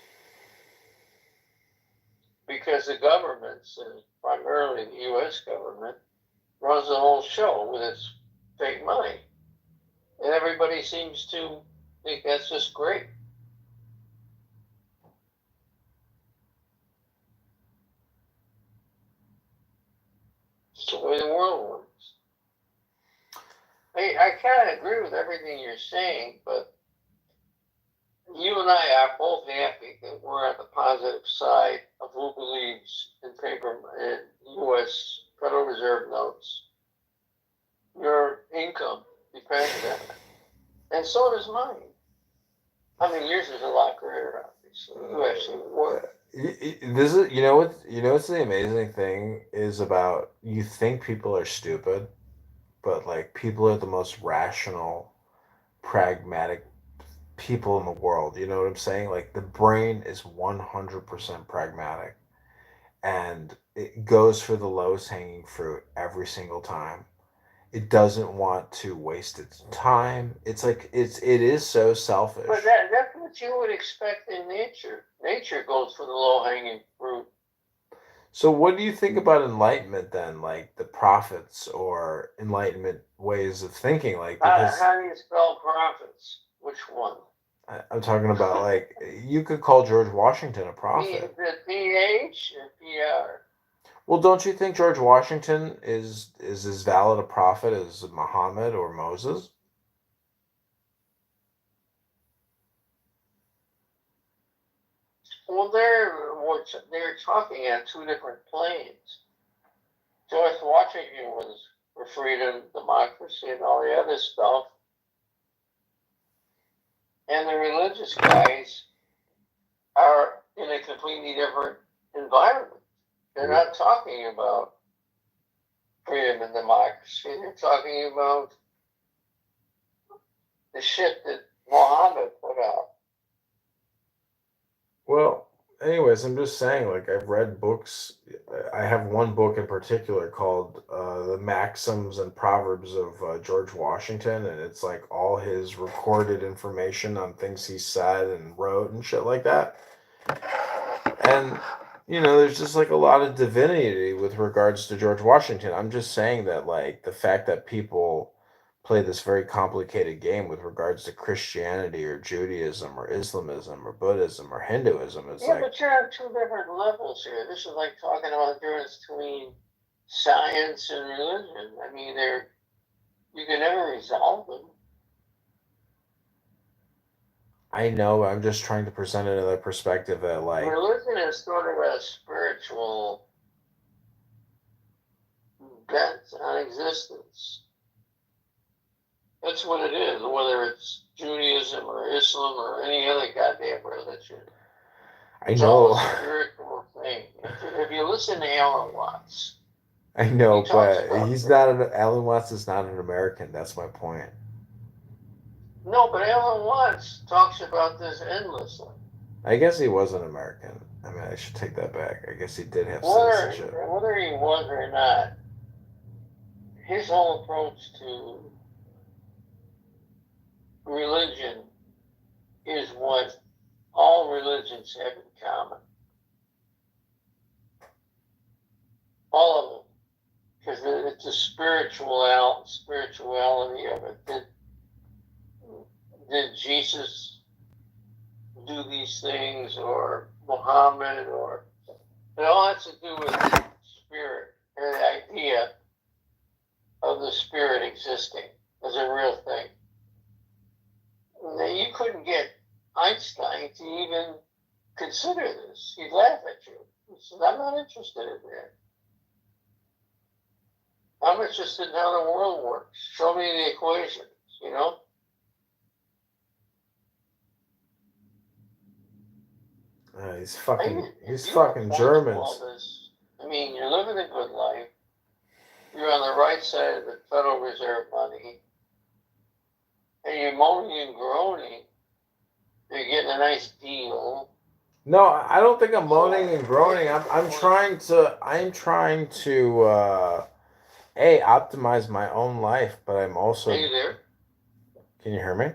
Because the governments, and primarily the U.S. government, runs the whole show with its fake money. And everybody seems to think that's just great. It's the way the world works. I kind of agree with everything you're saying, but you and I are both happy that we're on the positive side of who believes in paper and U.S. Federal Reserve notes. Your income depends on it. And so does mine. I mean, yours is a lot greater, obviously. You actually work. This is what's the amazing thing is about you think people are stupid, but like people are the most rational, pragmatic people in the world. You know what I'm saying? Like the brain is 100% pragmatic, and it goes for the lowest hanging fruit every single time. It doesn't want to waste its time. It's like it is so selfish. But that's what you would expect in nature. Nature goes for the low-hanging fruit. So what do you think about enlightenment then? Like the prophets or enlightenment ways of thinking? Like because How do you spell prophets? Which one? I'm talking about like you could call George Washington a prophet. Is it PH or PR? Well, don't you think George Washington is as valid a prophet as Muhammad or Moses? Well, they're talking on two different planes. George Washington was for freedom, democracy, and all the other stuff. And the religious guys are in a completely different environment. They're not talking about freedom and democracy. They're talking about the shit that Muhammad put out. Well, anyways, I'm just saying, like, I've read books. I have one book in particular called The Maxims and Proverbs of George Washington, and it's like all his recorded information on things he said and wrote and shit like that. And, there's just like a lot of divinity with regards to George Washington. I'm just saying that, like, the fact that people play this very complicated game with regards to Christianity or Judaism or Islamism or Buddhism or Hinduism. It's like, but you're on two different levels here. This is like talking about the difference between science and religion. I mean, you can never resolve them. I know, I'm just trying to present another perspective that, like, religion is sort of a spiritual bent on existence. That's what it is, whether it's Judaism or Islam or any other goddamn religion. I know. It's all a spiritual thing. If you listen to Alan Watts. I know, but Alan Watts is not an American. That's my point. No, but Alan Watts talks about this endlessly. I guess he was an American. I mean, I should take that back. I guess he did have citizenship. Whether he was or not, his whole approach to religion is what all religions have in common. All of them. Because it's the spirituality of it. Did Jesus do these things, or Muhammad, or it all has to do with spirit, or the idea of the spirit existing as a real thing. Now, you couldn't get Einstein to even consider this. He'd laugh at you. He said, I'm not interested in that. I'm interested in how the world works. Show me the equations, you know? He's fucking Germans. I mean, you're living a good life. You're on the right side of the Federal Reserve money. And you're moaning and groaning. You're getting a nice deal. No, I don't think I'm moaning and groaning. I'm trying to optimize my own life, but I'm also. Are you there? Can you hear me?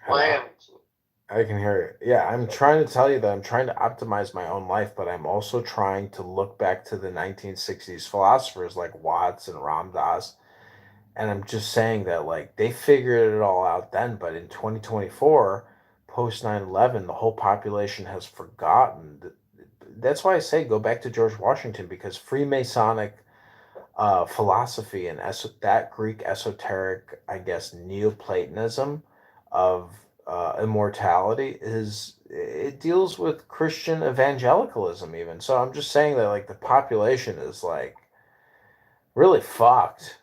Why haven't you? I can hear you. Yeah, I'm trying to tell you that I'm trying to optimize my own life, but I'm also trying to look back to the 1960s philosophers like Watts and Ram Dass. And I'm just saying that, like, they figured it all out then, but in 2024, post 9/11, the whole population has forgotten. That's why I say go back to George Washington, because Freemasonic philosophy and that Greek esoteric, I guess, Neoplatonism of immortality it deals with Christian evangelicalism even. So I'm just saying that, like, the population is, like, really fucked,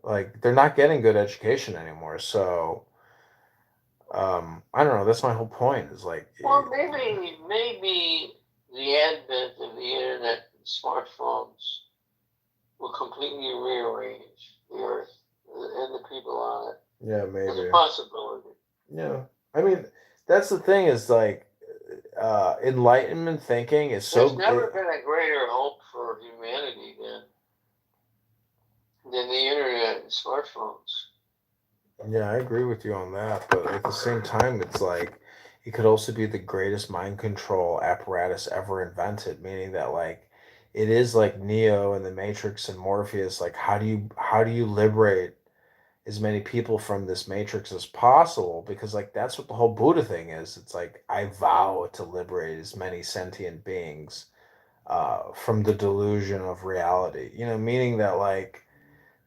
like they're not getting good education anymore. So I don't know, that's my whole point is like, well, maybe the advent of the internet and smartphones will completely rearrange the earth and the people on it. Yeah, maybe. It's a possibility. Yeah. I mean, that's the thing is, like, enlightenment thinking is so. There's never been a greater hope for humanity than the internet and smartphones. Yeah, I agree with you on that, but at the same time, it's like it could also be the greatest mind control apparatus ever invented, meaning that, like, it is like Neo and the Matrix and Morpheus. Like, how do you liberate as many people from this matrix as possible? Because, like, that's what the whole Buddha thing is. It's like, I vow to liberate as many sentient beings from the delusion of reality. Meaning that, like,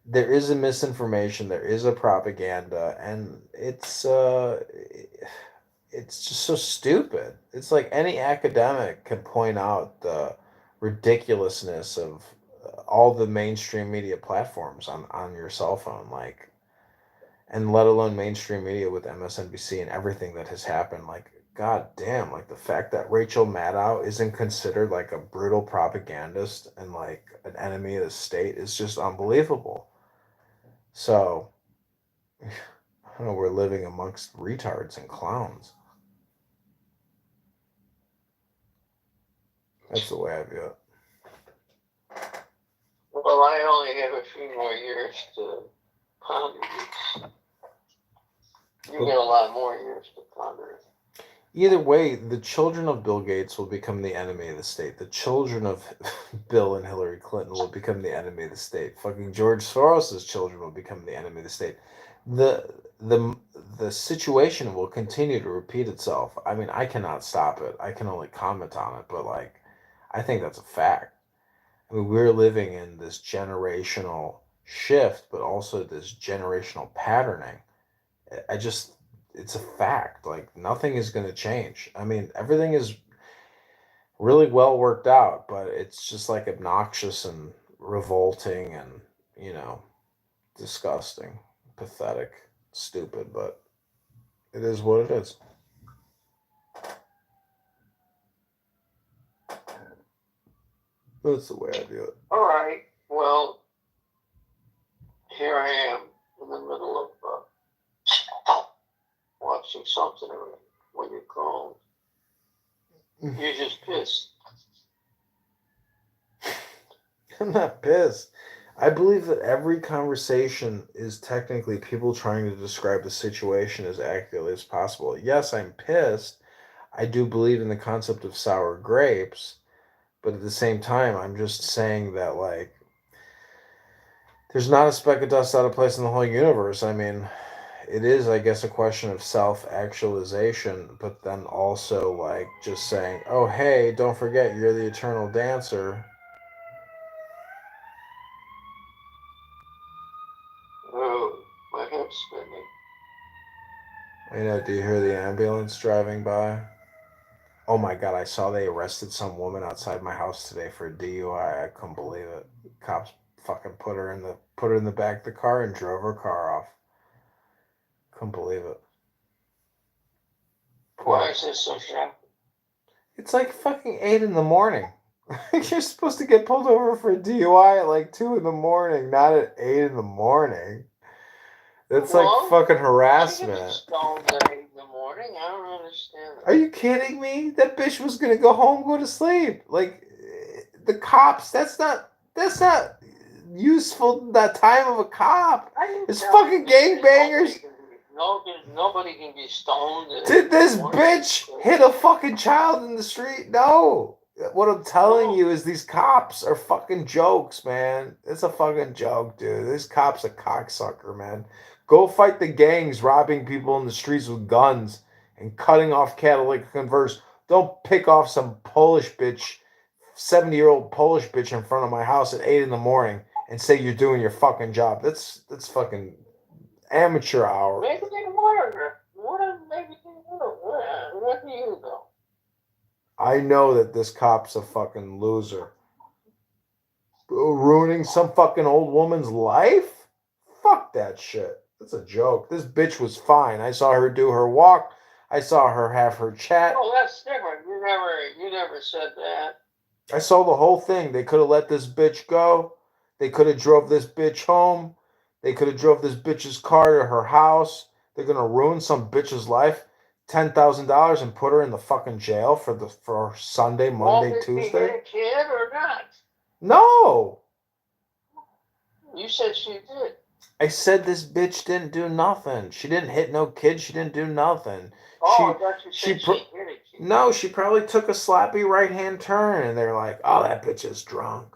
there is a misinformation, there is a propaganda, and it's just so stupid. It's like any academic can point out the ridiculousness of all the mainstream media platforms on your cell phone, like, and let alone mainstream media with MSNBC and everything that has happened. Like, god damn, like, the fact that Rachel Maddow isn't considered like a brutal propagandist and like an enemy of the state is just unbelievable. So, I don't know, we're living amongst retards and clowns. That's the way I view it. Well, I only have a few more years to ponder this. You get a lot more years to ponder it. Either way, the children of Bill Gates will become the enemy of the state. The children of Bill and Hillary Clinton will become the enemy of the state. Fucking George Soros's children will become the enemy of the state. The situation will continue to repeat itself. I mean, I cannot stop it. I can only comment on it, but, like, I think that's a fact. I mean, we're living in this generational shift, but also this generational patterning. It's a fact. Like, nothing is going to change. I mean, everything is really well worked out, but it's just, like, obnoxious and revolting and, disgusting, pathetic, stupid, but it is what it is. That's the way I view it. All right. Well, here I am in the middle of watching something when you called. You're just pissed. I'm not pissed. I believe that every conversation is technically people trying to describe the situation as accurately as possible. Yes, I'm pissed. I do believe in the concept of sour grapes, but at the same time, I'm just saying that, like, there's not a speck of dust out of place in the whole universe. I mean, it is, I guess, a question of self-actualization, but then also, like, just saying, oh, hey, don't forget, you're the eternal dancer. Do you hear the ambulance driving by? Oh my god, I saw they arrested some woman outside my house today for DUI. I couldn't believe it. Cops fucking put her in the back of the car and drove her car off. Couldn't believe it. Why is this so shocking? It's like fucking 8 in the morning. You're supposed to get pulled over for a DUI at like 2 in the morning, not at 8 in the morning. That's like fucking harassment. Stoned at 8 in the morning. I don't understand that. Are you kidding me? That bitch was gonna go home, go to sleep. Like the cops. That's not useful. That time of a cop. It's fucking gangbangers. Nobody can be stoned. Did this bitch hit a fucking child in the street? No. What I'm telling you is these cops are fucking jokes, man. It's a fucking joke, dude. This cop's a cocksucker, man. Go fight the gangs robbing people in the streets with guns and cutting off catalytic converters. Don't pick off some Polish bitch, 70-year-old Polish bitch in front of my house at 8 in the morning and say you're doing your fucking job. That's fucking amateur hour. Maybe they murdered her. What do you know? I know that this cop's a fucking loser. Ruining some fucking old woman's life? Fuck that shit. That's a joke. This bitch was fine. I saw her do her walk. I saw her have her chat. Oh, that's different. You never said that. I saw the whole thing. They could have let this bitch go. They could have drove this bitch home. They could have drove this bitch's car to her house. They're gonna ruin some bitch's life. $10,000 and put her in the fucking jail for Sunday, Monday, Tuesday. Did she hit or not? No. You said she did. I said this bitch didn't do nothing. She didn't hit no kid. She didn't do nothing. Oh, I thought you said she hit it. No, she probably took a slappy right-hand turn, and they're like, "Oh, that bitch is drunk."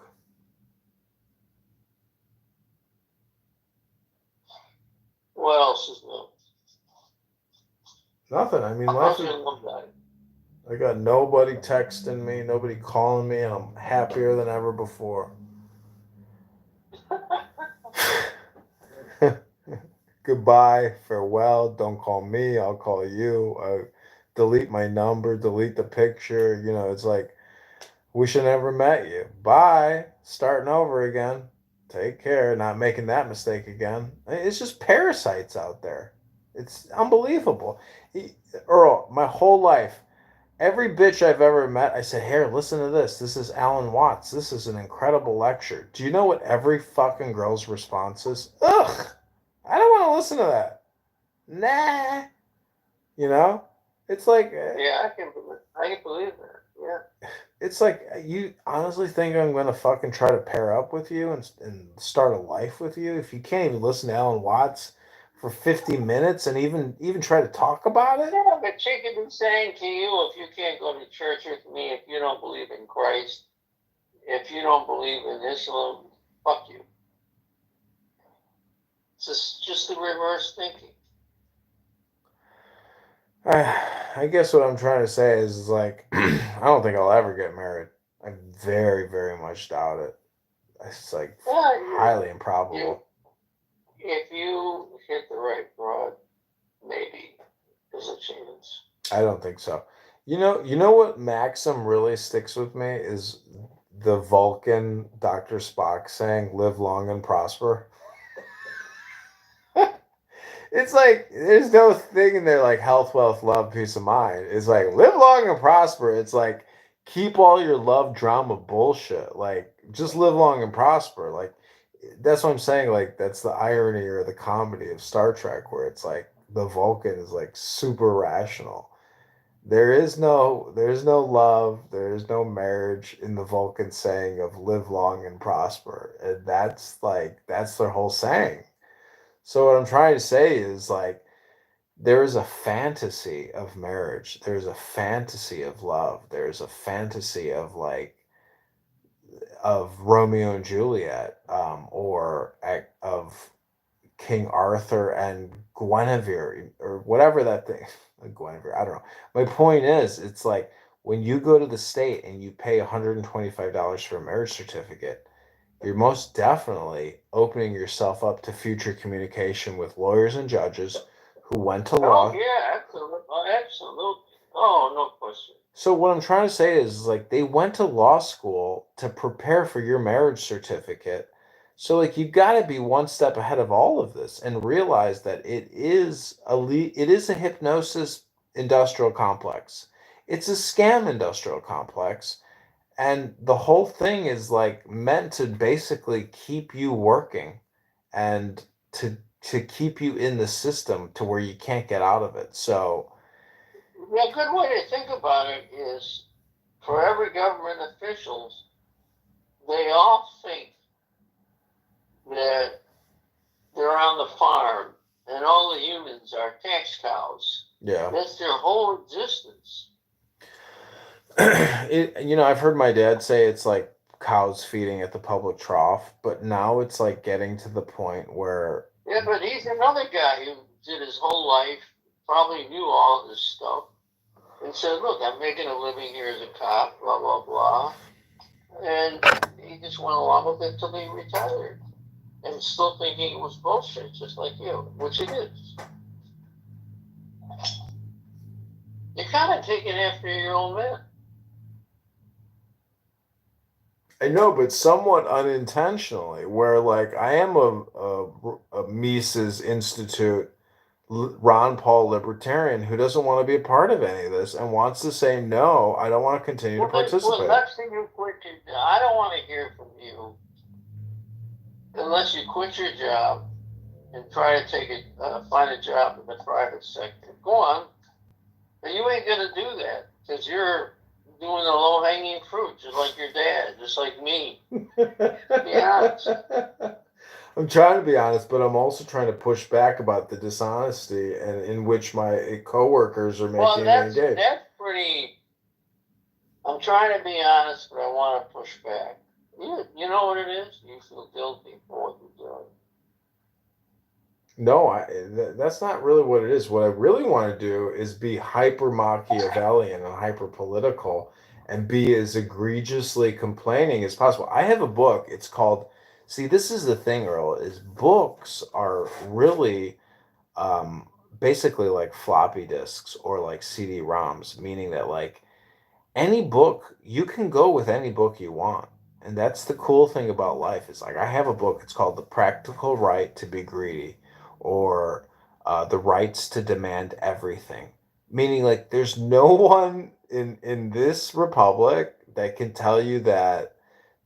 What else is new? Nothing. I mean, How's your love life? I got nobody texting me, nobody calling me, and I'm happier than ever before. Goodbye, farewell, don't call me, I'll call you. Delete my number, delete the picture. It's like, wish I never met you. Bye. Starting over again. Take care, not making that mistake again. It's just parasites out there. It's unbelievable. Earl, my whole life, every bitch I've ever met, I said, "Here, listen to this. This is Alan Watts. This is an incredible lecture." Do you know what every fucking girl's response is? Ugh, I don't want to listen to that. Nah. It's like... Yeah, I can believe that. Yeah. It's like, you honestly think I'm going to fucking try to pair up with you and start a life with you? If you can't even listen to Alan Watts for 50 minutes and even try to talk about it? Yeah, but she could be saying to you, if you can't go to church with me, if you don't believe in Christ, if you don't believe in Islam, fuck you. It's just the reverse thinking. I guess what I'm trying to say is like, I don't think I'll ever get married. I very, very much doubt it. It's like highly improbable. If you hit the right broad, maybe there's a chance. I don't think so. You know what maxim really sticks with me is the Vulcan Dr. Spock saying, "Live long and prosper." It's like, there's no thing in there like health, wealth, love, peace of mind. It's like, live long and prosper. It's like, keep all your love drama bullshit. Like, just live long and prosper. Like, that's what I'm saying. Like, that's the irony or the comedy of Star Trek, where it's like the Vulcan is like super rational. There's no love, there's no marriage in the Vulcan saying of live long and prosper. And that's their whole saying. So what I'm trying to say is like, there is a fantasy of marriage. There's a fantasy of love. There's a fantasy of of Romeo and Juliet, or of King Arthur and Guinevere, or whatever that thing. Guinevere, I don't know. My point is, it's like when you go to the state and you pay $125 for a marriage certificate, you're most definitely opening yourself up to future communication with lawyers and judges who went to law. Oh yeah, absolutely, absolutely. Oh, no question. So what I'm trying to say is like they went to law school to prepare for your marriage certificate. So like you got to be one step ahead of all of this and realize that it is a hypnosis industrial complex. It's a scam industrial complex, and the whole thing is like meant to basically keep you working and to keep you in the system to where you can't get out of it. So A good way to think about it is, for every government officials, they all think that they're on the farm and all the humans are tax cows. yeah. That's their whole existence. I've heard my dad say it's like cows feeding at the public trough, but now it's like getting to the point where Yeah, but he's another guy who did his whole life, probably knew all this stuff, and said, look, I'm making a living here as a cop, blah, blah, blah. And he just went along with it till he retired. And still thinking it was bullshit, just like you, which it is. You're kind of taking after your own man. I know, but somewhat unintentionally, where like I am a Mises Institute Ron Paul libertarian who doesn't want to be a part of any of this and wants to say no, I don't want to continue to participate. Well, next thing you quit your, I don't want to hear from you unless you quit your job and try to find a job in the private sector. Go on, but you ain't gonna do that because you're doing the low-hanging fruit, just like your dad, just like me. Be honest. I'm trying to be honest, but I'm also trying to push back about the dishonesty and in which my coworkers are making me engage. That's pretty. I'm trying to be honest, but I want to push back. You know what it is? You feel guilty for what you're doing. No, that's not really what it is. What I really want to do is be hyper Machiavellian and hyper political and be as egregiously complaining as possible. I have a book. It's called, see, this is the thing, Earl, is books are really basically like floppy disks or like CD-ROMs, meaning that like any book, you can go with any book you want. And that's the cool thing about life. Is like I have a book, it's called The Practical Right to Be Greedy, or The Rights to Demand Everything. Meaning like there's no one in this republic that can tell you that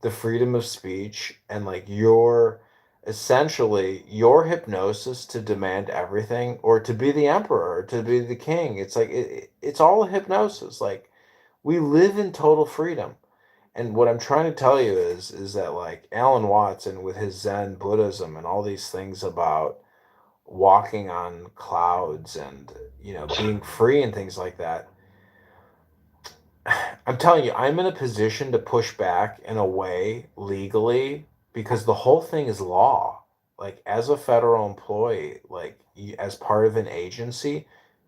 the freedom of speech and like your hypnosis to demand everything or to be the emperor or to be the king. It's like it's all a hypnosis. Like we live in total freedom. And what I'm trying to tell you is that like Alan Watts and with his Zen Buddhism and all these things about walking on clouds and being free and things like that. I'm telling you, I'm in a position to push back in a way legally because the whole thing is law. Like as a federal employee, like as part of an agency,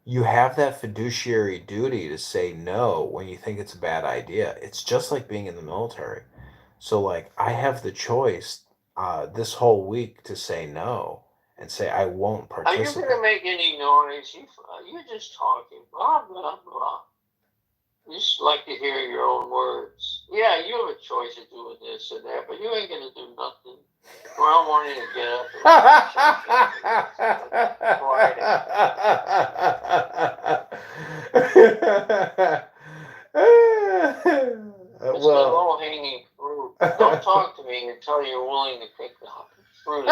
you have that fiduciary duty to say no when you think it's a bad idea. It's just like being in the military. So like I have the choice this whole week to say no and say I won't Are you participate. going to make any noise? You're just talking, blah, blah, blah. You just like to hear your own words. Yeah, you have a choice of doing this and that, but you ain't going to do nothing. Or I don't want you to get up. It's a low-hanging fruit. Don't talk to me until you're willing to pick the fruit.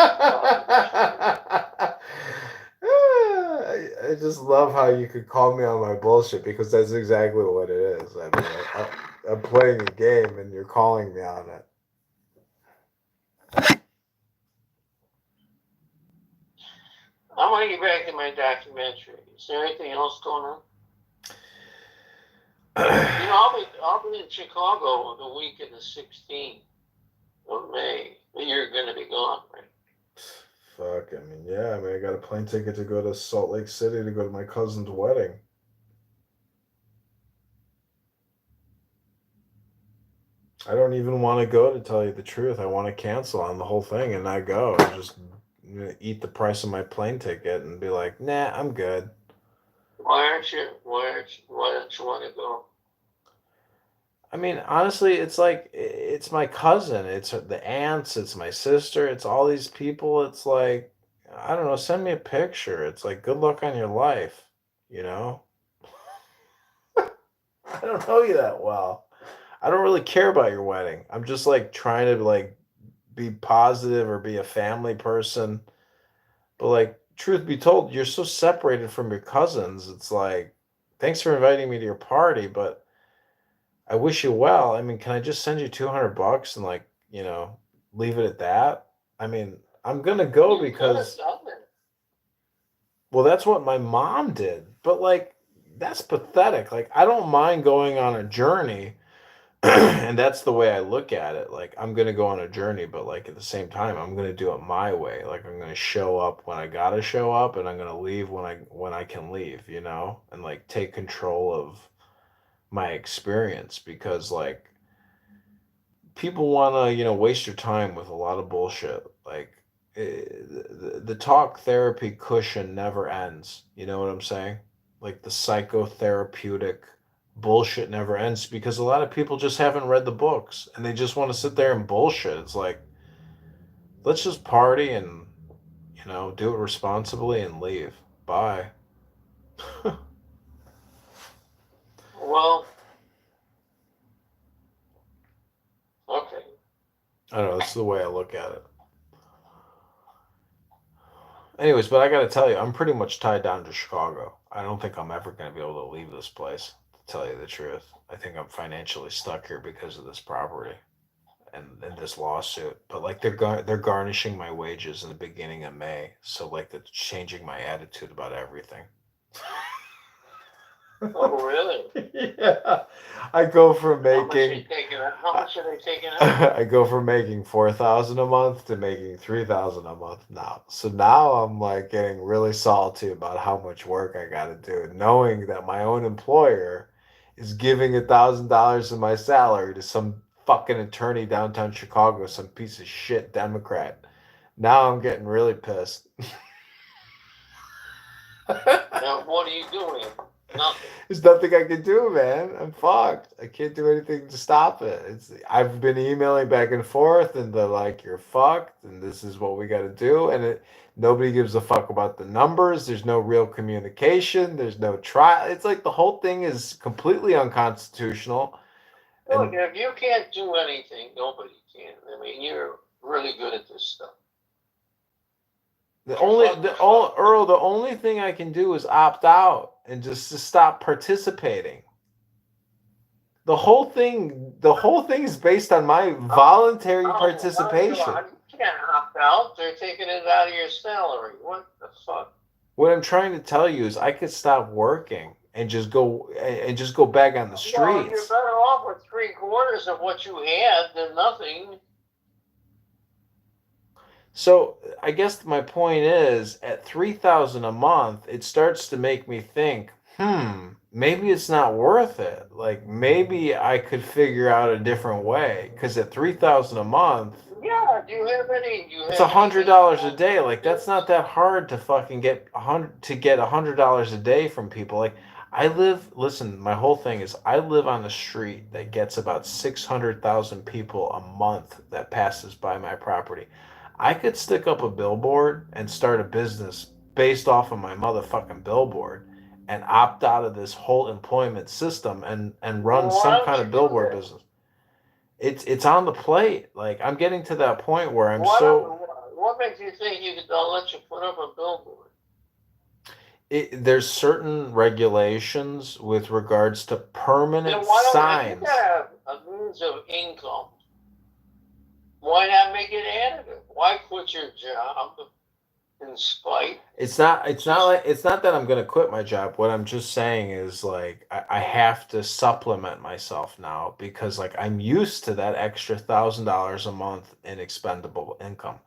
I just love how you could call me on my bullshit because that's exactly what it is. I mean, I'm playing a game and you're calling me on it. I want to get back to my documentary. Is there anything else going on? I'll be in Chicago the week of the 16th of May. You're going to be gone, right? Fuck, I mean, yeah, I got a plane ticket to go to Salt Lake City to go to my cousin's wedding. I don't even want to go, to tell you the truth. I want to cancel on the whole thing and not go. eat the price of my plane ticket and be like, nah, I'm good. Why don't you want to go? I mean, honestly, it's like it's my cousin, it's the aunts, it's my sister, it's all these people. It's like I don't know. Send me a picture. It's like good luck on your life. You know, I don't know you that well. I don't really care about your wedding. I'm just like trying to like be positive or be a family person. But like, truth be told, you're so separated from your cousins. It's like, thanks for inviting me to your party, but I wish you well. I mean, can I just send you $200 and like, leave it at that? I mean, I'm gonna go because well, that's what my mom did. But like, that's pathetic. Like, I don't mind going on a journey, and that's the way I look at it. Like, I'm gonna go on a journey, but like at the same time, I'm gonna do it my way. Like, I'm gonna show up when I gotta show up, and I'm gonna leave when I can leave. And like take control of my experience because like people want to waste your time with a lot of bullshit like the talk therapy cushion never ends, you know what I'm saying? Like the psychotherapeutic bullshit never ends because a lot of people just haven't read the books and they just want to sit there and bullshit. It's like let's just party and do it responsibly and leave. Bye. Well, okay. I don't know, that's the way I look at it. Anyways, but I got to tell you, I'm pretty much tied down to Chicago. I don't think I'm ever going to be able to leave this place, to tell you the truth. I think I'm financially stuck here because of this property and this lawsuit. But like they're garnishing my wages in the beginning of May, so like that's changing my attitude about everything. Oh, really? Yeah. I go from How much making are they taking out? I go from making 4,000 a month to making 3,000 a month now. So now I'm like getting really salty about how much work I got to do, knowing that my own employer is giving $1,000 of my salary to some fucking attorney downtown Chicago, some piece of shit Democrat. Now I'm getting really pissed. Now, what are you doing? Nothing. There's nothing I can do, man. I'm fucked. I can't do anything to stop it. I've been emailing back and forth, and they're like, "You're fucked," and this is what we got to do. And nobody gives a fuck about the numbers. There's no real communication. There's no trial. It's like the whole thing is completely unconstitutional. Look, if you can't do anything, nobody can. I mean, you're really good at this stuff. Earl, the only thing I can do is opt out and just to stop participating. The whole thing is based on my voluntary participation. You can't opt out. They're taking it out of your salary. What the fuck? What I'm trying to tell you is I could stop working and just go back on the streets. Well, you're better off with 3/4 of what you had than nothing. So I guess my point is, at 3,000 a month, it starts to make me think, maybe it's not worth it. Like maybe I could figure out a different way. Because at 3,000 a month, yeah. Do you have any? It's $100 a day. Like that's not that hard to fucking get $100 a day from people. Like listen, my whole thing is I live on a street that gets about 600,000 people a month that passes by my property. I could stick up a billboard and start a business based off of my motherfucking billboard and opt out of this whole employment system and run some kind of billboard business. It's on the plate. Like I'm getting to that point where I'm What makes you think they'll let you put up a billboard? There's certain regulations with regards to permanent signs. If you have a means of income, why not make it additive? Why quit your job in spite? It's not that I'm gonna quit my job. What I'm just saying is like I have to supplement myself now because like I'm used to that extra $1,000 a month in expendable income.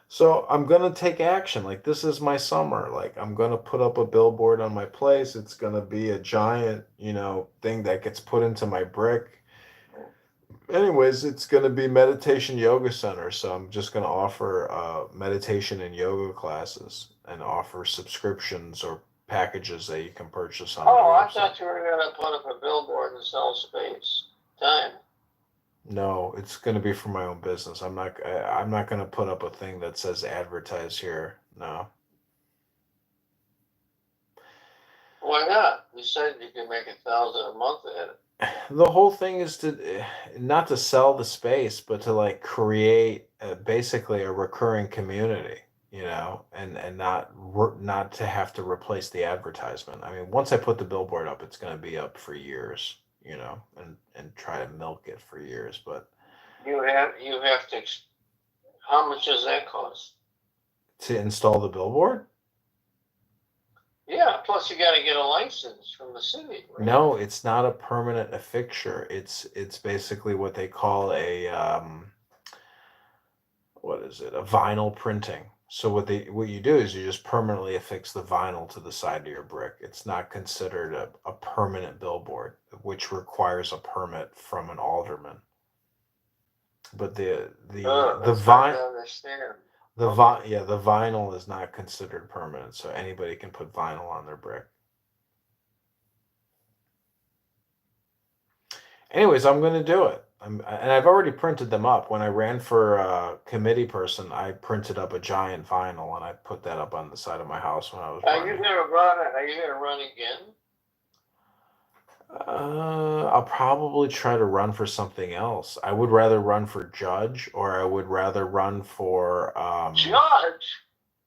So I'm gonna take action. Like this is my summer. Like I'm gonna put up a billboard on my place. It's gonna be a giant, thing that gets put into my brick Anyways, it's going to be Meditation Yoga Center, so I'm just going to offer meditation and yoga classes and offer subscriptions or packages that you can purchase on Oh, my I website. thought you were gonna put up a billboard and sell space. Time. No, it's going to be for my own business. I'm not going to put up a thing that says advertise here. No. Why not? You said you can make $1,000 a month at it. The whole thing is to not to sell the space, but to like create basically a recurring community, and not to have to replace the advertisement. I mean, once I put the billboard up, it's going to be up for years, and try to milk it for years. But You have to. How much does that cost? to install the billboard? Yeah. Plus, you got to get a license from the city. Right? No, it's not a permanent fixture. It's basically what they call a what is it? A vinyl printing. So what you do is you just permanently affix the vinyl to the side of your brick. It's not considered a permanent billboard, which requires a permit from an alderman. But the vinyl is not considered permanent, so anybody can put vinyl on their brick. Anyways, I'm going to do it. And I've already printed them up. When I ran for committee person, I printed up a giant vinyl and I put that up on the side of my house when I was running. Are you gonna run again? I'll probably try to run for something else. I would rather run for judge, or I would rather run for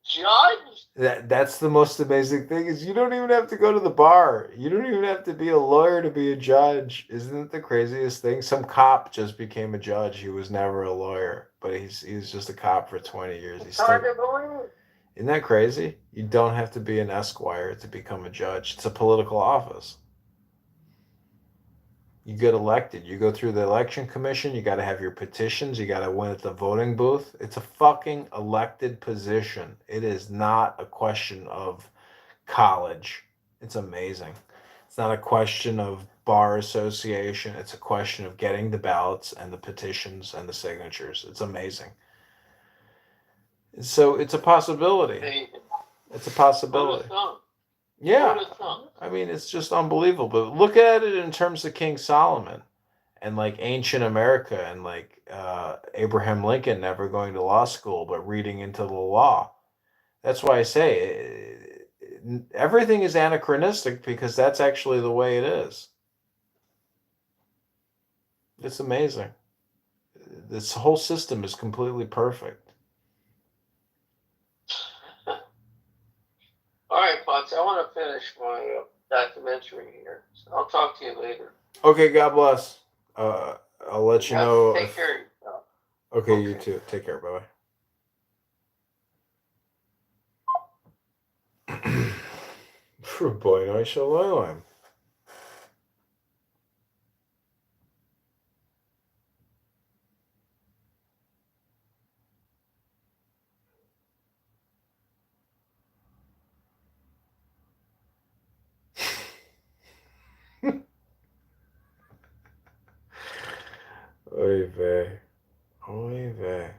Judge. That's the most amazing thing is you don't even have to go to the bar. You don't even have to be a lawyer to be a judge. Isn't it the craziest thing? Some cop just became a judge. He was never a lawyer, but he's just a cop for 20 years. It's hard to believe. Isn't that crazy? You don't have to be an esquire to become a judge. It's a political office. You get elected. You go through the election commission. You got to have your petitions. You got to win at the voting booth. It's a fucking elected position. It is not a question of college. It's amazing. It's not a question of bar association. It's a question of getting the ballots and the petitions and the signatures. It's amazing. So it's a possibility. It's a possibility. Yeah, I mean, it's just unbelievable. But look at it in terms of King Solomon and like ancient America and like Abraham Lincoln never going to law school but reading into the law. That's why I say everything is anachronistic because that's actually the way it is. It's amazing. This whole system is completely perfect. All right, Potts, I want to finish my documentary here. So I'll talk to you later. Okay, God bless. I'll let you know. Take care of yourself. Okay, you too. Take care. Bye-bye. Boy, I shall lie. Oy vey. Oy vey.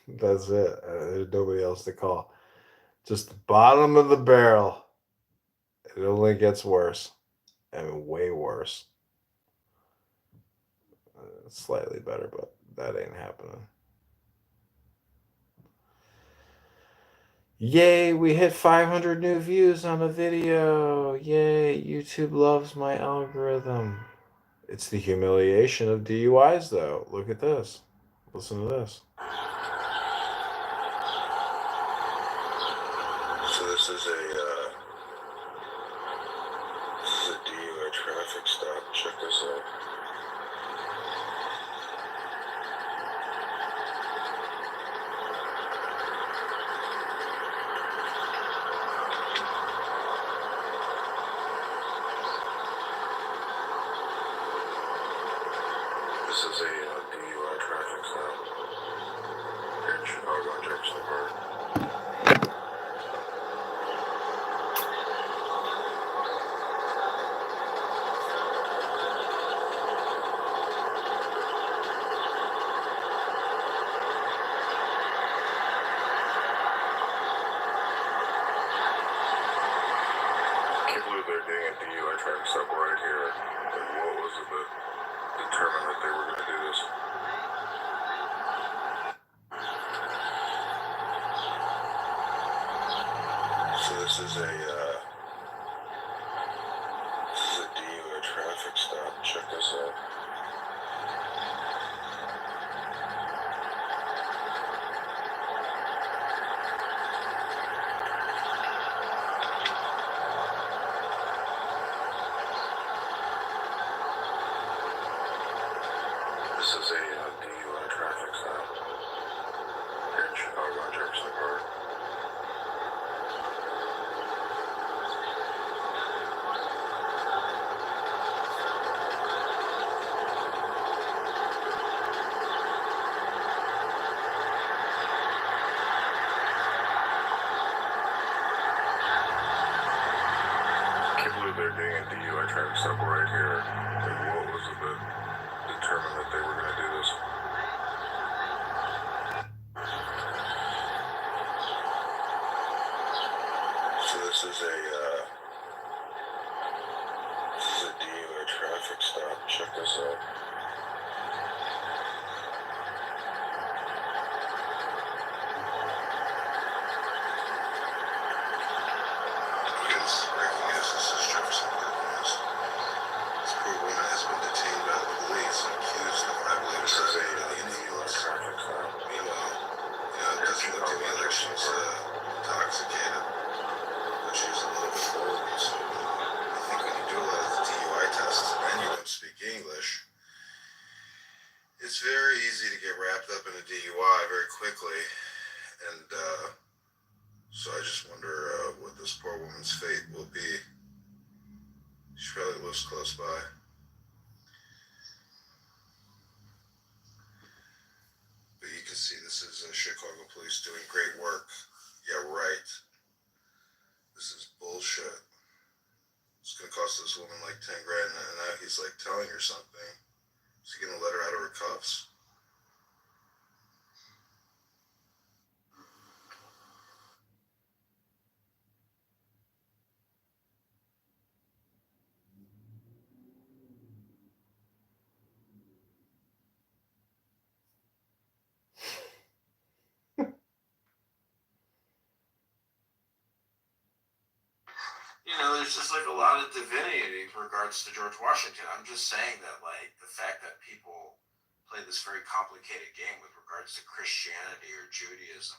That's it. There's nobody else to call. Just the bottom of the barrel. It only gets worse. I mean, way worse. Slightly better, but that ain't happening. Yay, we hit 500 new views on a video. Yay, YouTube loves my algorithm. It's the humiliation of DUIs, though. Look at this. Listen to this. So this is a DUI traffic stop. Check this out. This is a DUI traffic stop here in Chicago on Jefferson Park. Can't believe they're doing a DUI traffic stop right here. Like, what was it that determined that they were going to do this? So this is a DUI traffic stop. Check this out. This is a DUI traffic stop here in Chicago on Jefferson Park. Can't believe they're doing a DUI traffic stop right here. Like, what was it that determined that they were going to do this? So this is a DUI traffic stop. Check this out. Breaking news. This is Jefferson Park News. This poor woman has been detained by the police and accused of, I believe, trafficking under the influence. Meanwhile, it doesn't look to me like she's intoxicated, but she's a little bit older. So I think when you do a lot of the DUI tests and you don't speak English, it's very easy to get wrapped up in a DUI very quickly. And so I just wonder what this poor woman's fate will be. She probably lives close by. But you can see this is Chicago police doing great work. Yeah, right. This is bullshit. It's gonna cost this woman like 10 grand, and now he's like telling her something. Is he gonna let her out of her cuffs? You know, there's just like a lot of divinity in regards to George Washington. I'm just saying that, like, the fact that people play this very complicated game with regards to Christianity or Judaism.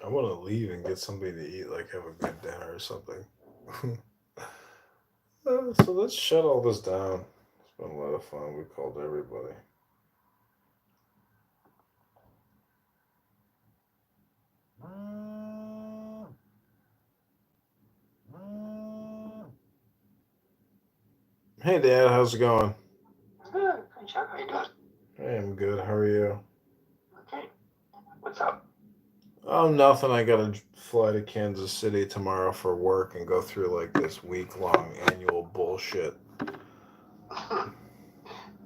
I want to leave and get something to eat, like have a good dinner or something. So let's shut all this down. It's been a lot of fun. We called everybody. Hey, Dad, how's it going? Good. Hey, Chuck, how you doing? Hey, I'm good. How are you? Okay. What's up? Oh, nothing. I gotta fly to Kansas City tomorrow for work and go through like this week-long annual bullshit.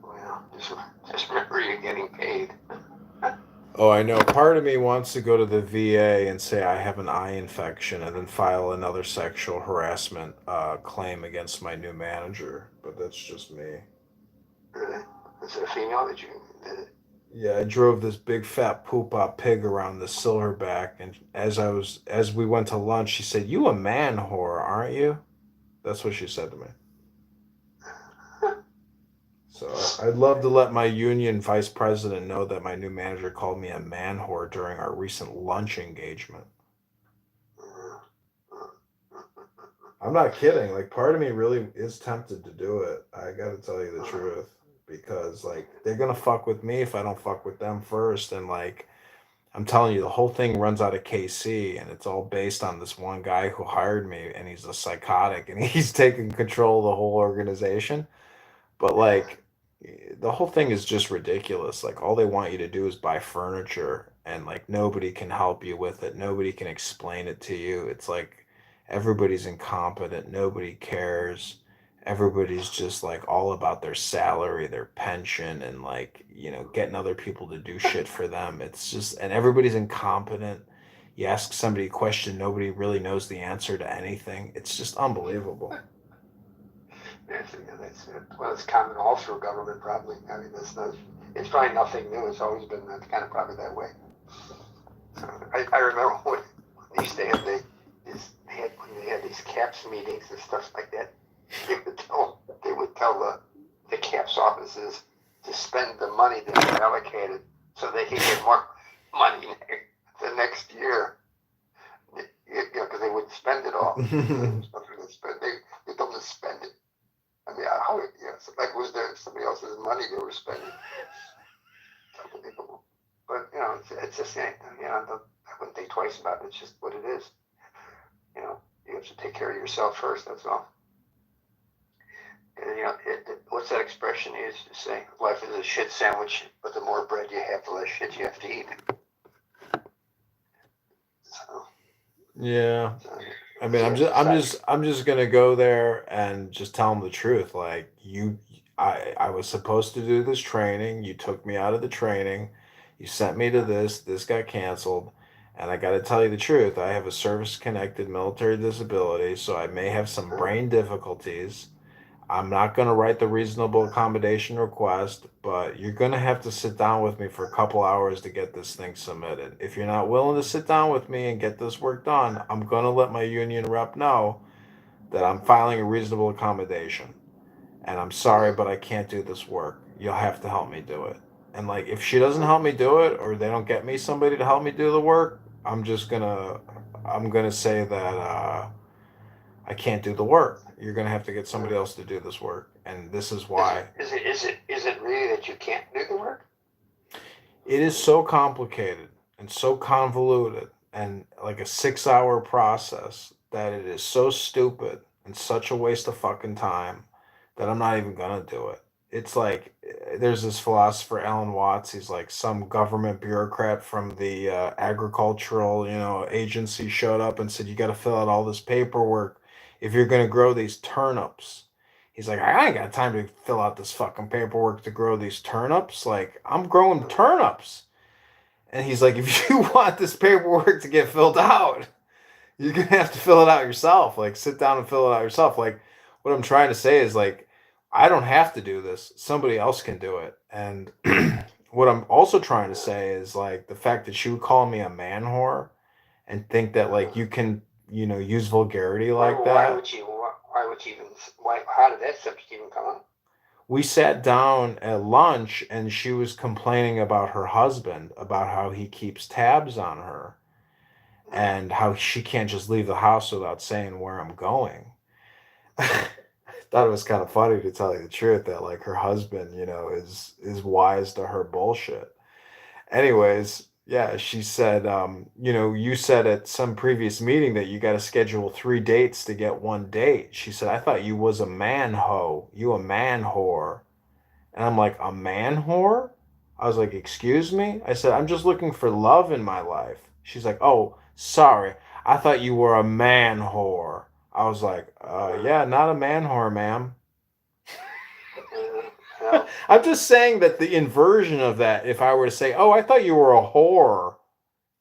Well, just remember you're getting paid. Oh, I know. Part of me wants to go to the VA and say I have an eye infection and then file another sexual harassment claim against my new manager, but that's just me. Really? Is it a female that you did it? Yeah, I drove this big fat poop-out pig around the Silverback, and as we went to lunch, she said, "You a man whore, aren't you?" That's what she said to me. So I'd love to let my union vice president know that my new manager called me a man whore during our recent lunch engagement. I'm not kidding. Like, part of me really is tempted to do it. I gotta tell you the truth. because like they're gonna fuck with me if I don't fuck with them first. And like I'm telling you, the whole thing runs out of KC, and it's all based on this one guy who hired me, and he's a psychotic, and he's taking control of the whole organization. But like the whole thing is just ridiculous. Like all they want you to do is buy furniture and like nobody can help you with it. Nobody can explain it to you. It's like everybody's incompetent. Nobody cares. Everybody's just like all about their salary, their pension, and like, getting other people to do shit for them. It's just, and everybody's incompetent. You ask somebody a question, nobody really knows the answer to anything. It's just unbelievable. Well, it's common all through government, probably. I mean, it's probably nothing new. It's always been that kind of probably that way. I remember when they used to have when they had these CAPS meetings and stuff like that. They would tell the CAPS offices to spend the money that was allocated so they could get more money the next year. Because they wouldn't spend it all. They told them to spend it. I mean, like was there somebody else's money they were spending? Unbelievable. But it's just I wouldn't think twice about it. It's just what it is. You have to take care of yourself first. That's all. And what's that expression you used to say? Life is a shit sandwich, but the more bread you have, the less shit you have to eat. So. Yeah. I mean, I'm just gonna go there and just tell them the truth. Like I was supposed to do this training. You took me out of the training. You sent me to this. This got canceled, and I got to tell you the truth. I have a service-connected military disability, so I may have some brain difficulties. I'm not going to write the reasonable accommodation request, but you're going to have to sit down with me for a couple hours to get this thing submitted. If you're not willing to sit down with me and get this work done, I'm going to let my union rep know that I'm filing a reasonable accommodation. And I'm sorry, but I can't do this work. You'll have to help me do it. And like, if she doesn't help me do it, or they don't get me somebody to help me do the work, I'm gonna say that I can't do the work. You're gonna have to get somebody else to do this work, and this is why. Is it really that you can't do the work? It is so complicated and so convoluted and like a 6-hour process that it is so stupid and such a waste of fucking time that I'm not even gonna do it. It's like there's this philosopher Alan Watts. He's like some government bureaucrat from the agricultural, agency showed up and said you got to fill out all this paperwork if you're gonna grow these turnips. He's like, I ain't got time to fill out this fucking paperwork to grow these turnips. Like, I'm growing turnips. And he's like, if you want this paperwork to get filled out, you're going to have to fill it out yourself. Like, sit down and fill it out yourself. Like, what I'm trying to say is, like, I don't have to do this. Somebody else can do it. And what I'm also trying to say is, like, the fact that she would call me a man whore and think that, like, you can, use vulgarity like that. How did that subject even come up? We sat down at lunch and she was complaining about her husband, about how he keeps tabs on her and how she can't just leave the house without saying where I'm going. I thought it was kind of funny, to tell you the truth, that like her husband, is wise to her bullshit. Anyways, yeah, she said, you said at some previous meeting that you got to schedule 3 dates to get 1 date. She said, I thought you was a man hoe, you a man whore. And I'm like, a man whore? I was like, excuse me? I said, I'm just looking for love in my life. She's like, oh, sorry. I thought you were a man whore. I was like, yeah, not a man whore, ma'am. I'm just saying that the inversion of that, if I were to say, oh, I thought you were a whore.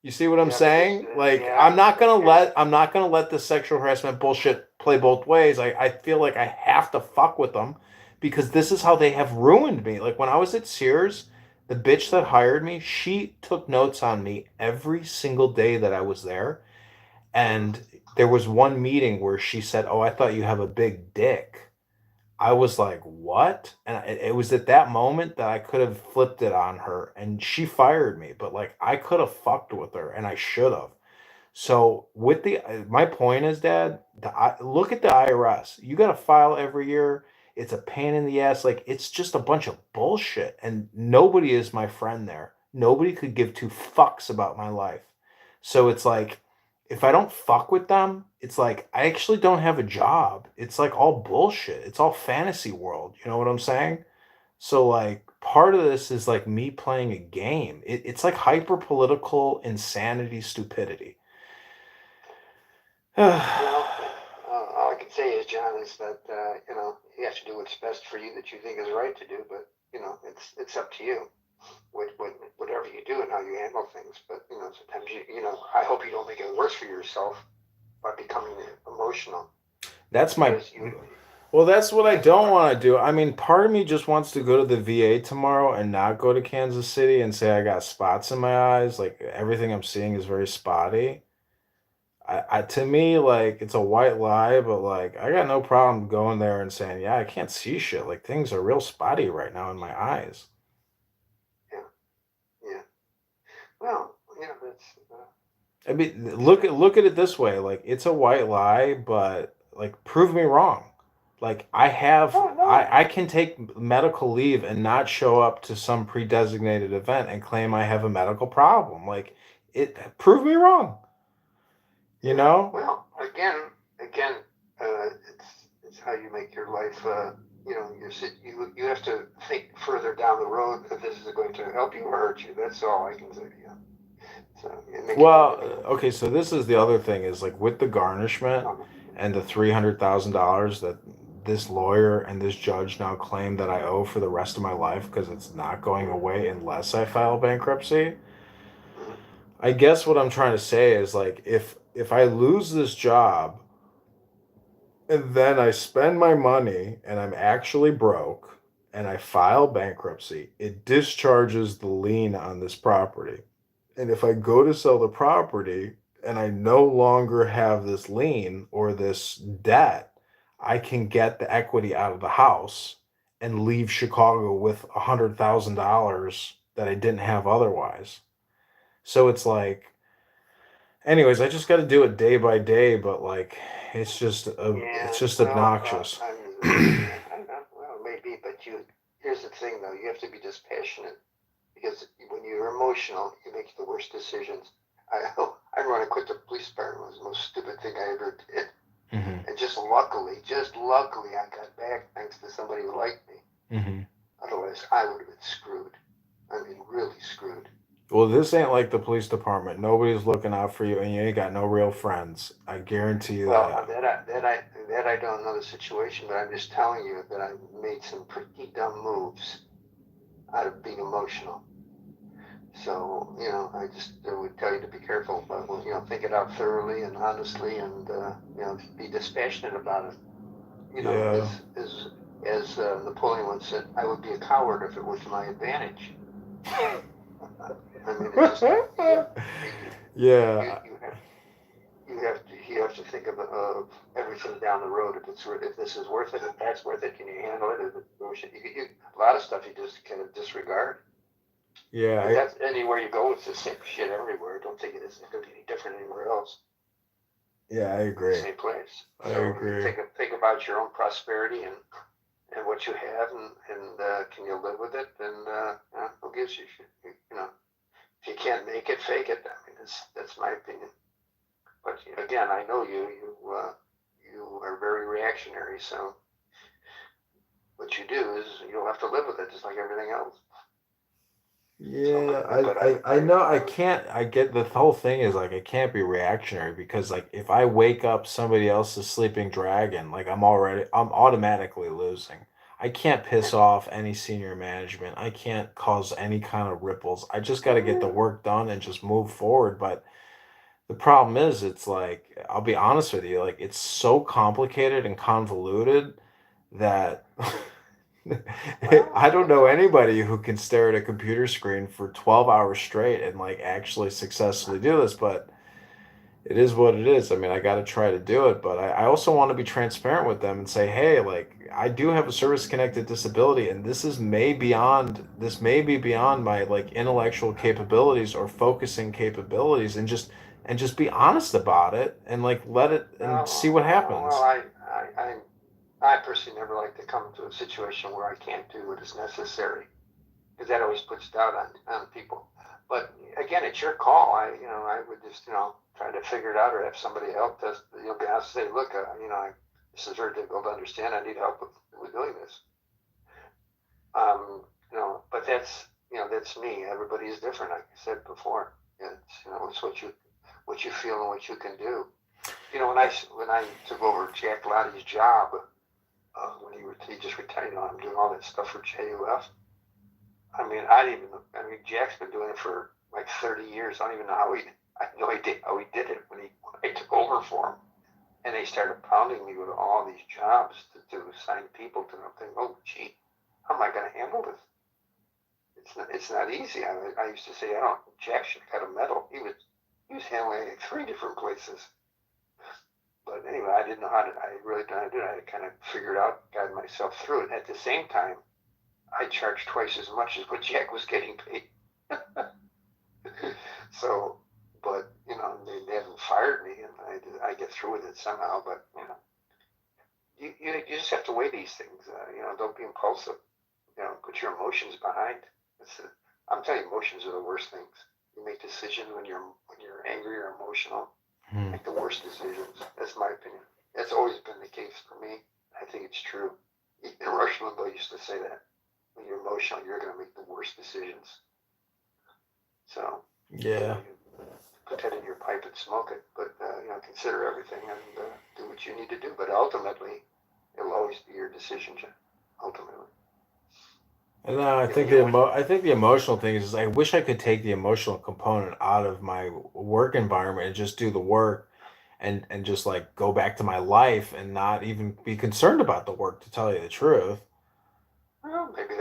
You see what I'm saying? Like, I'm not gonna let the sexual harassment bullshit play both ways. I feel like I have to fuck with them because this is how they have ruined me. Like when I was at Sears, the bitch that hired me, she took notes on me every single day that I was there. And there was one meeting where she said, oh, I thought you have a big dick. I was like, what? And it was at that moment that I could have flipped it on her and she fired me. But like, I could have fucked with her and I should have. So my point is, Dad, look at the IRS. You got to file every year. It's a pain in the ass. Like, it's just a bunch of bullshit. And nobody is my friend there. Nobody could give two fucks about my life. So it's like, if I don't fuck with them, it's like I actually don't have a job. It's like all bullshit. It's all fantasy world. You know what I'm saying? So like part of this is like me playing a game. It's like hyper political insanity, stupidity. Well, all I can say is, John, is that you have to do what's best for you that you think is right to do. But it's up to you. Whatever you do and how you handle things. But sometimes I hope you don't make it worse for yourself by becoming emotional. That's my. Well, that's what I don't want to do. I mean, part of me just wants to go to the VA tomorrow and not go to Kansas City and say I got spots in my eyes. Like everything I'm seeing is very spotty. To me, like it's a white lie, but like I got no problem going there and saying, yeah, I can't see shit. Like things are real spotty right now in my eyes. Yeah. Well, that's. I mean, look at it this way. Like it's a white lie, but like prove me wrong. Like I can take medical leave and not show up to some pre-designated event and claim I have a medical problem. Like prove me wrong. You know? Well, again, it's how you make your life. You have to think further down the road if this is going to help you or hurt you. That's all I can say to you. So, well, okay, so this is the other thing is like with the garnishment and the $300,000 that this lawyer and this judge now claim that I owe for the rest of my life because it's not going away unless I file bankruptcy. I guess what I'm trying to say is like if I lose this job and then I spend my money and I'm actually broke and I file bankruptcy, it discharges the lien on this property. And if I go to sell the property and I no longer have this lien or this debt, I can get the equity out of the house and leave Chicago with $100,000 that I didn't have otherwise. So it's like, anyways, I just got to do it day by day, but like, it's just obnoxious. Well, maybe, but here's the thing though, you have to be dispassionate. Because when you're emotional, you make the worst decisions. I want to quit the police department. It was the most stupid thing I ever did. Mm-hmm. And just luckily, I got back thanks to somebody who liked me. Mm-hmm. Otherwise, I would have been screwed. I mean, really screwed. Well, this ain't like the police department. Nobody's looking out for you, and you ain't got no real friends. I guarantee you that. That I don't know the situation, but I'm just telling you that I made some pretty dumb moves out of being emotional. So, I just would tell you to be careful, but, think it out thoroughly and honestly and, be dispassionate about it. As Napoleon once said, I would be a coward if it was to my advantage. I mean, it's just, yeah. You have to think of everything down the road. If this is worth it, if that's worth it, can you handle it? A lot of stuff you just kind of disregard. Yeah. That's anywhere you go, it's the same shit everywhere. Don't think it's going to be any different anywhere else. Yeah, I agree. Same place. I agree. Think about your own prosperity and what you have, and can you live with it? And who gives you shit? If you can't make it, fake it. I mean, that's my opinion. But again, I know you are very reactionary. So what you do is you'll have to live with it, just like everything else. Yeah, I know I can't. I get the whole thing is like I can't be reactionary because like if I wake up somebody else's sleeping dragon, like I'm automatically losing. I can't piss off any senior management. I can't cause any kind of ripples. I just got to get the work done and just move forward. But the problem is, it's like I'll be honest with you, like it's so complicated and convoluted that. I don't know anybody who can stare at a computer screen for 12 hours straight and like actually successfully do this, but it is what it is. I mean, I got to try to do it, but I also want to be transparent with them and say, hey, like I do have a service-connected disability and this may be beyond my like intellectual capabilities or focusing capabilities and just be honest about it and like let it and see what happens. Well, I personally never like to come into a situation where I can't do what is necessary, because that always puts doubt on people. But again, it's your call. I would just, try to figure it out or have somebody help us. Be asked to say, look, this is very difficult to understand. I need help with doing this. But that's me. Everybody is different, like I said before. It's what you feel and what you can do. When I took over Jack Lottie's job, when he just retired, I'm doing all that stuff for JUF. Jack's been doing it for like 30 years. I don't even know I have no idea how he did it when I took over for him. And they started pounding me with all these jobs to assign people to them. I'm thinking, oh, gee, how am I going to handle this? It's not easy. I used to say, Jack should cut a medal. He was handling it in 3 different places. But anyway, I didn't know how to. I really didn't do it. I had to kind of figure it out, guide myself through it. At the same time, I charged twice as much as what Jack was getting paid. So, but they haven't fired me, and I get through with it somehow. But you just have to weigh these things. Don't be impulsive. Put your emotions behind. I'm telling you, emotions are the worst things. You make decisions when you're angry or emotional. Make the worst decisions. That's my opinion. That's always been the case for me. I think it's true. Even Rush Limbaugh used to say that. When you're emotional, you're going to make the worst decisions. So, yeah, put that in your pipe and smoke it. But consider everything and do what you need to do. But ultimately, it'll always be your decision, John. Ultimately. And I think the emotional thing is I wish I could take the emotional component out of my work environment and just do the work and just like go back to my life and not even be concerned about the work, to tell you the truth. Well, maybe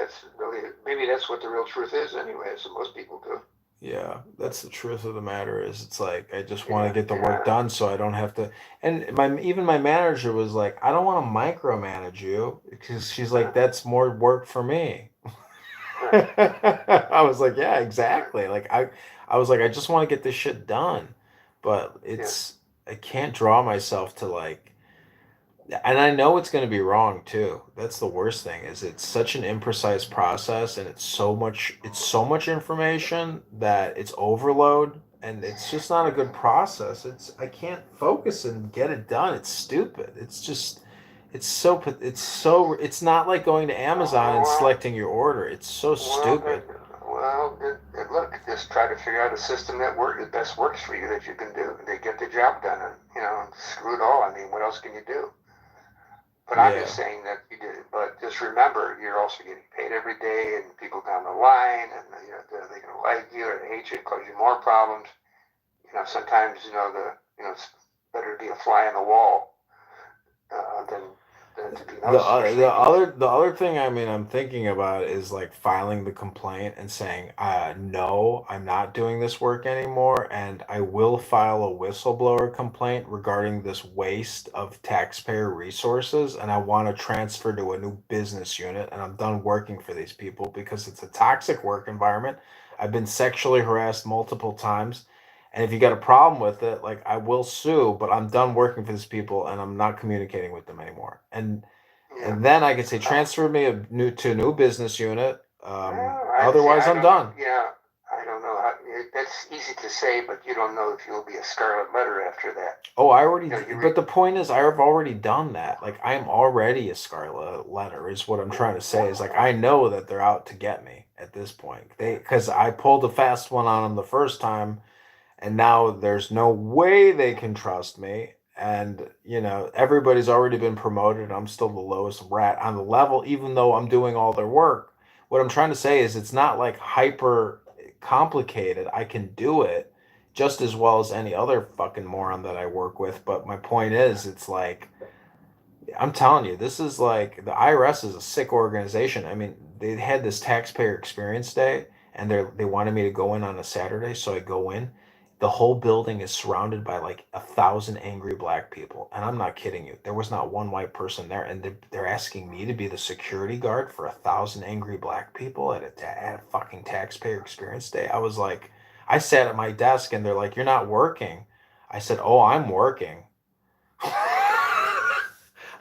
that's what the real truth is anyway, so most people do. Yeah, that's the truth of the matter is it's like I just want to get the work done so I don't have to. And my manager was like, I don't want to micromanage you, because she's like, that's more work for me. I was like, yeah, exactly. Like I was like, I just want to get this shit done. But I can't draw myself to like, and I know it's going to be wrong too. That's the worst thing, is it's such an imprecise process, and it's so much information that it's overload, and it's just not a good process. I can't focus and get it done. It's stupid. It's not like going to Amazon and selecting your order. It's so stupid. Look, just try to figure out a system that best works for you, that you can do. They get the job done, and screw it all. What else can you do? But I'm just saying that you did it. But just remember, you're also getting paid every day, and people down the line, and they're going to like you or hate you, cause you more problems. Sometimes it's better to be a fly on the wall than to be noticed. The other thing I'm thinking about is like filing the complaint and saying, no, I'm not doing this work anymore, and I will file a whistleblower complaint regarding this waste of taxpayer resources, and I want to transfer to a new business unit, and I'm done working for these people because it's a toxic work environment. I've been sexually harassed multiple times. And if you got a problem with it, like, I will sue, but I'm done working for these people and I'm not communicating with them anymore. And then I could say transfer me to a new business unit. Otherwise, I'm done. Yeah, I don't know. That's easy to say, but you don't know if you'll be a scarlet letter after that. Oh, I already. But the point is, I've already done that. Like, I'm already a scarlet letter. Is what I'm trying to say. Is like, I know that they're out to get me at this point. Because I pulled a fast one on them the first time. And now there's no way they can trust me. And, everybody's already been promoted. I'm still the lowest rat on the level, even though I'm doing all their work. What I'm trying to say is it's not like hyper complicated. I can do it just as well as any other fucking moron that I work with. But my point is, it's like, I'm telling you, this is like, the IRS is a sick organization. They had this taxpayer experience day, and they wanted me to go in on a Saturday, so I go in. The whole building is surrounded by like 1,000 angry black people, and I'm not kidding you. There was not one white person there, and they're asking me to be the security guard for 1,000 angry black people at a fucking taxpayer experience day. I was like, I sat at my desk, and they're like, "You're not working." I said, "Oh, I'm working."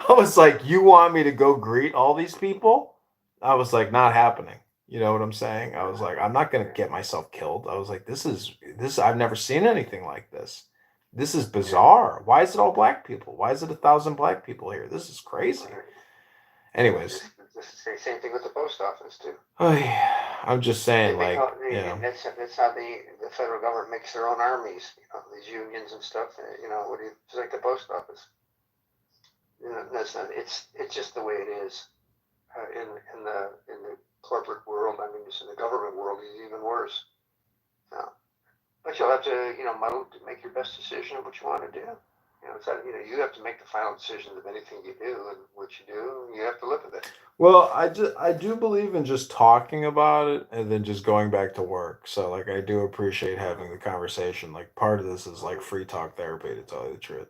I was like, you want me to go greet all these people? I was like, not happening. You know what I'm saying? I was like, I'm not gonna get myself killed. I was like, this. I've never seen anything like this. This is bizarre. Why is it all black people? Why is it 1,000 black people here? This is crazy. Anyways, It's the same thing with the post office too. I'm just saying, like, that's how the federal government makes their own armies. You know, these unions and stuff. You know, it's like the post office. You know, that's not. It's just the way it is. In the corporate world, I mean, just in the government world, it's even worse. No. But you'll have to, muddle to make your best decision of what you want to do. You know, you have to make the final decisions of anything you do, and what you do, you have to live with it. well, I do believe in just talking about it and then just going back to work. So, like, I do appreciate having the conversation. Like, part of this is like free talk therapy, to tell you the truth.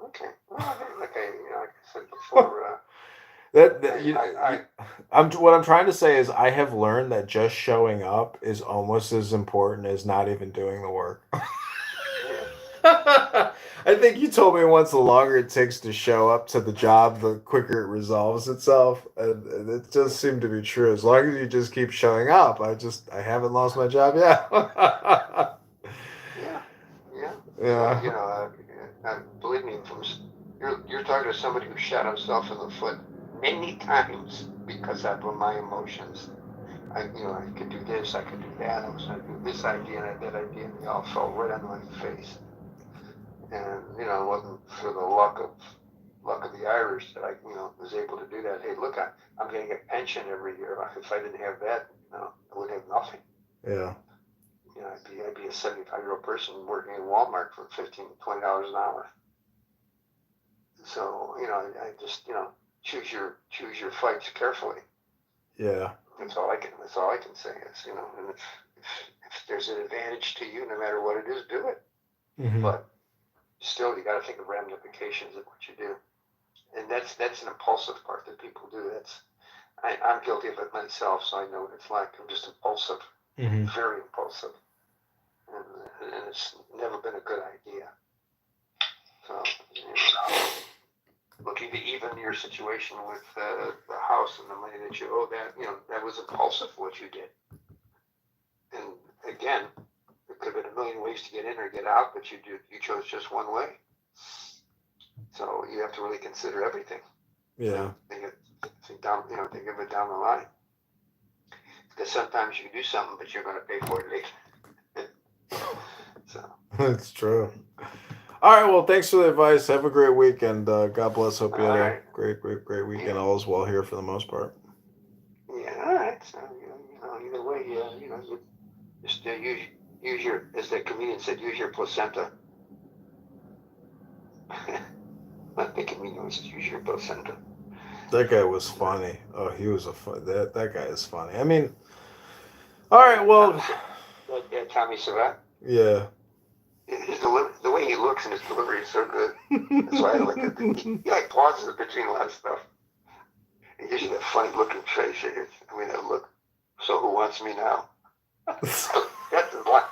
Okay. Well, like I said before. What I'm trying to say is I have learned that just showing up is almost as important as not even doing the work. I think you told me once the longer it takes to show up to the job, the quicker it resolves itself. And it does seem to be true. As long as you just keep showing up, I haven't lost my job yet. Yeah. Believe me, you're talking to somebody who shot himself in the foot many times because of my emotions. I could do this, I could do that. I was going to do this idea and that idea, and they all fell right on my face. And it wasn't for the luck of the Irish that I was able to do that. Hey, look, I'm getting a pension every year. If I didn't have that, I would have nothing. Yeah. I'd be a 75-year-old person working in Walmart for $15 to $20 an hour. So I just choose your fights carefully. Yeah. That's all I can say is and if there's an advantage to you, no matter what it is, do it. Mm-hmm. But still, you got to think of ramifications of what you do, and that's an impulsive part that people do. I'm guilty of it myself, so I know what it's like. I'm just impulsive, very impulsive, and it's never been a good idea. So, look, even your situation with the house and the money that you owe, that was impulsive what you did. And again, there could have been a million ways to get in or get out, but you chose just one way. So you have to really consider everything. Yeah. Think of it down the line. Because sometimes you do something, but you're going to pay for it later. So. That's true. All right. Well, thanks for the advice. Have a great weekend. God bless. Hope you had a great weekend. All is well here for the most part. Yeah. All right. So either way, you just use your, as the comedian said, use your placenta. I think it means use your placenta. That guy was funny. Oh, he was that guy is funny. I mean, all right. Well. Yeah, Tommy Savant. Yeah. The way he looks and his delivery is so good. That's why I like it. He pauses between a lot of stuff. He gives you that funny looking face. That look. So who wants me now? That's his line.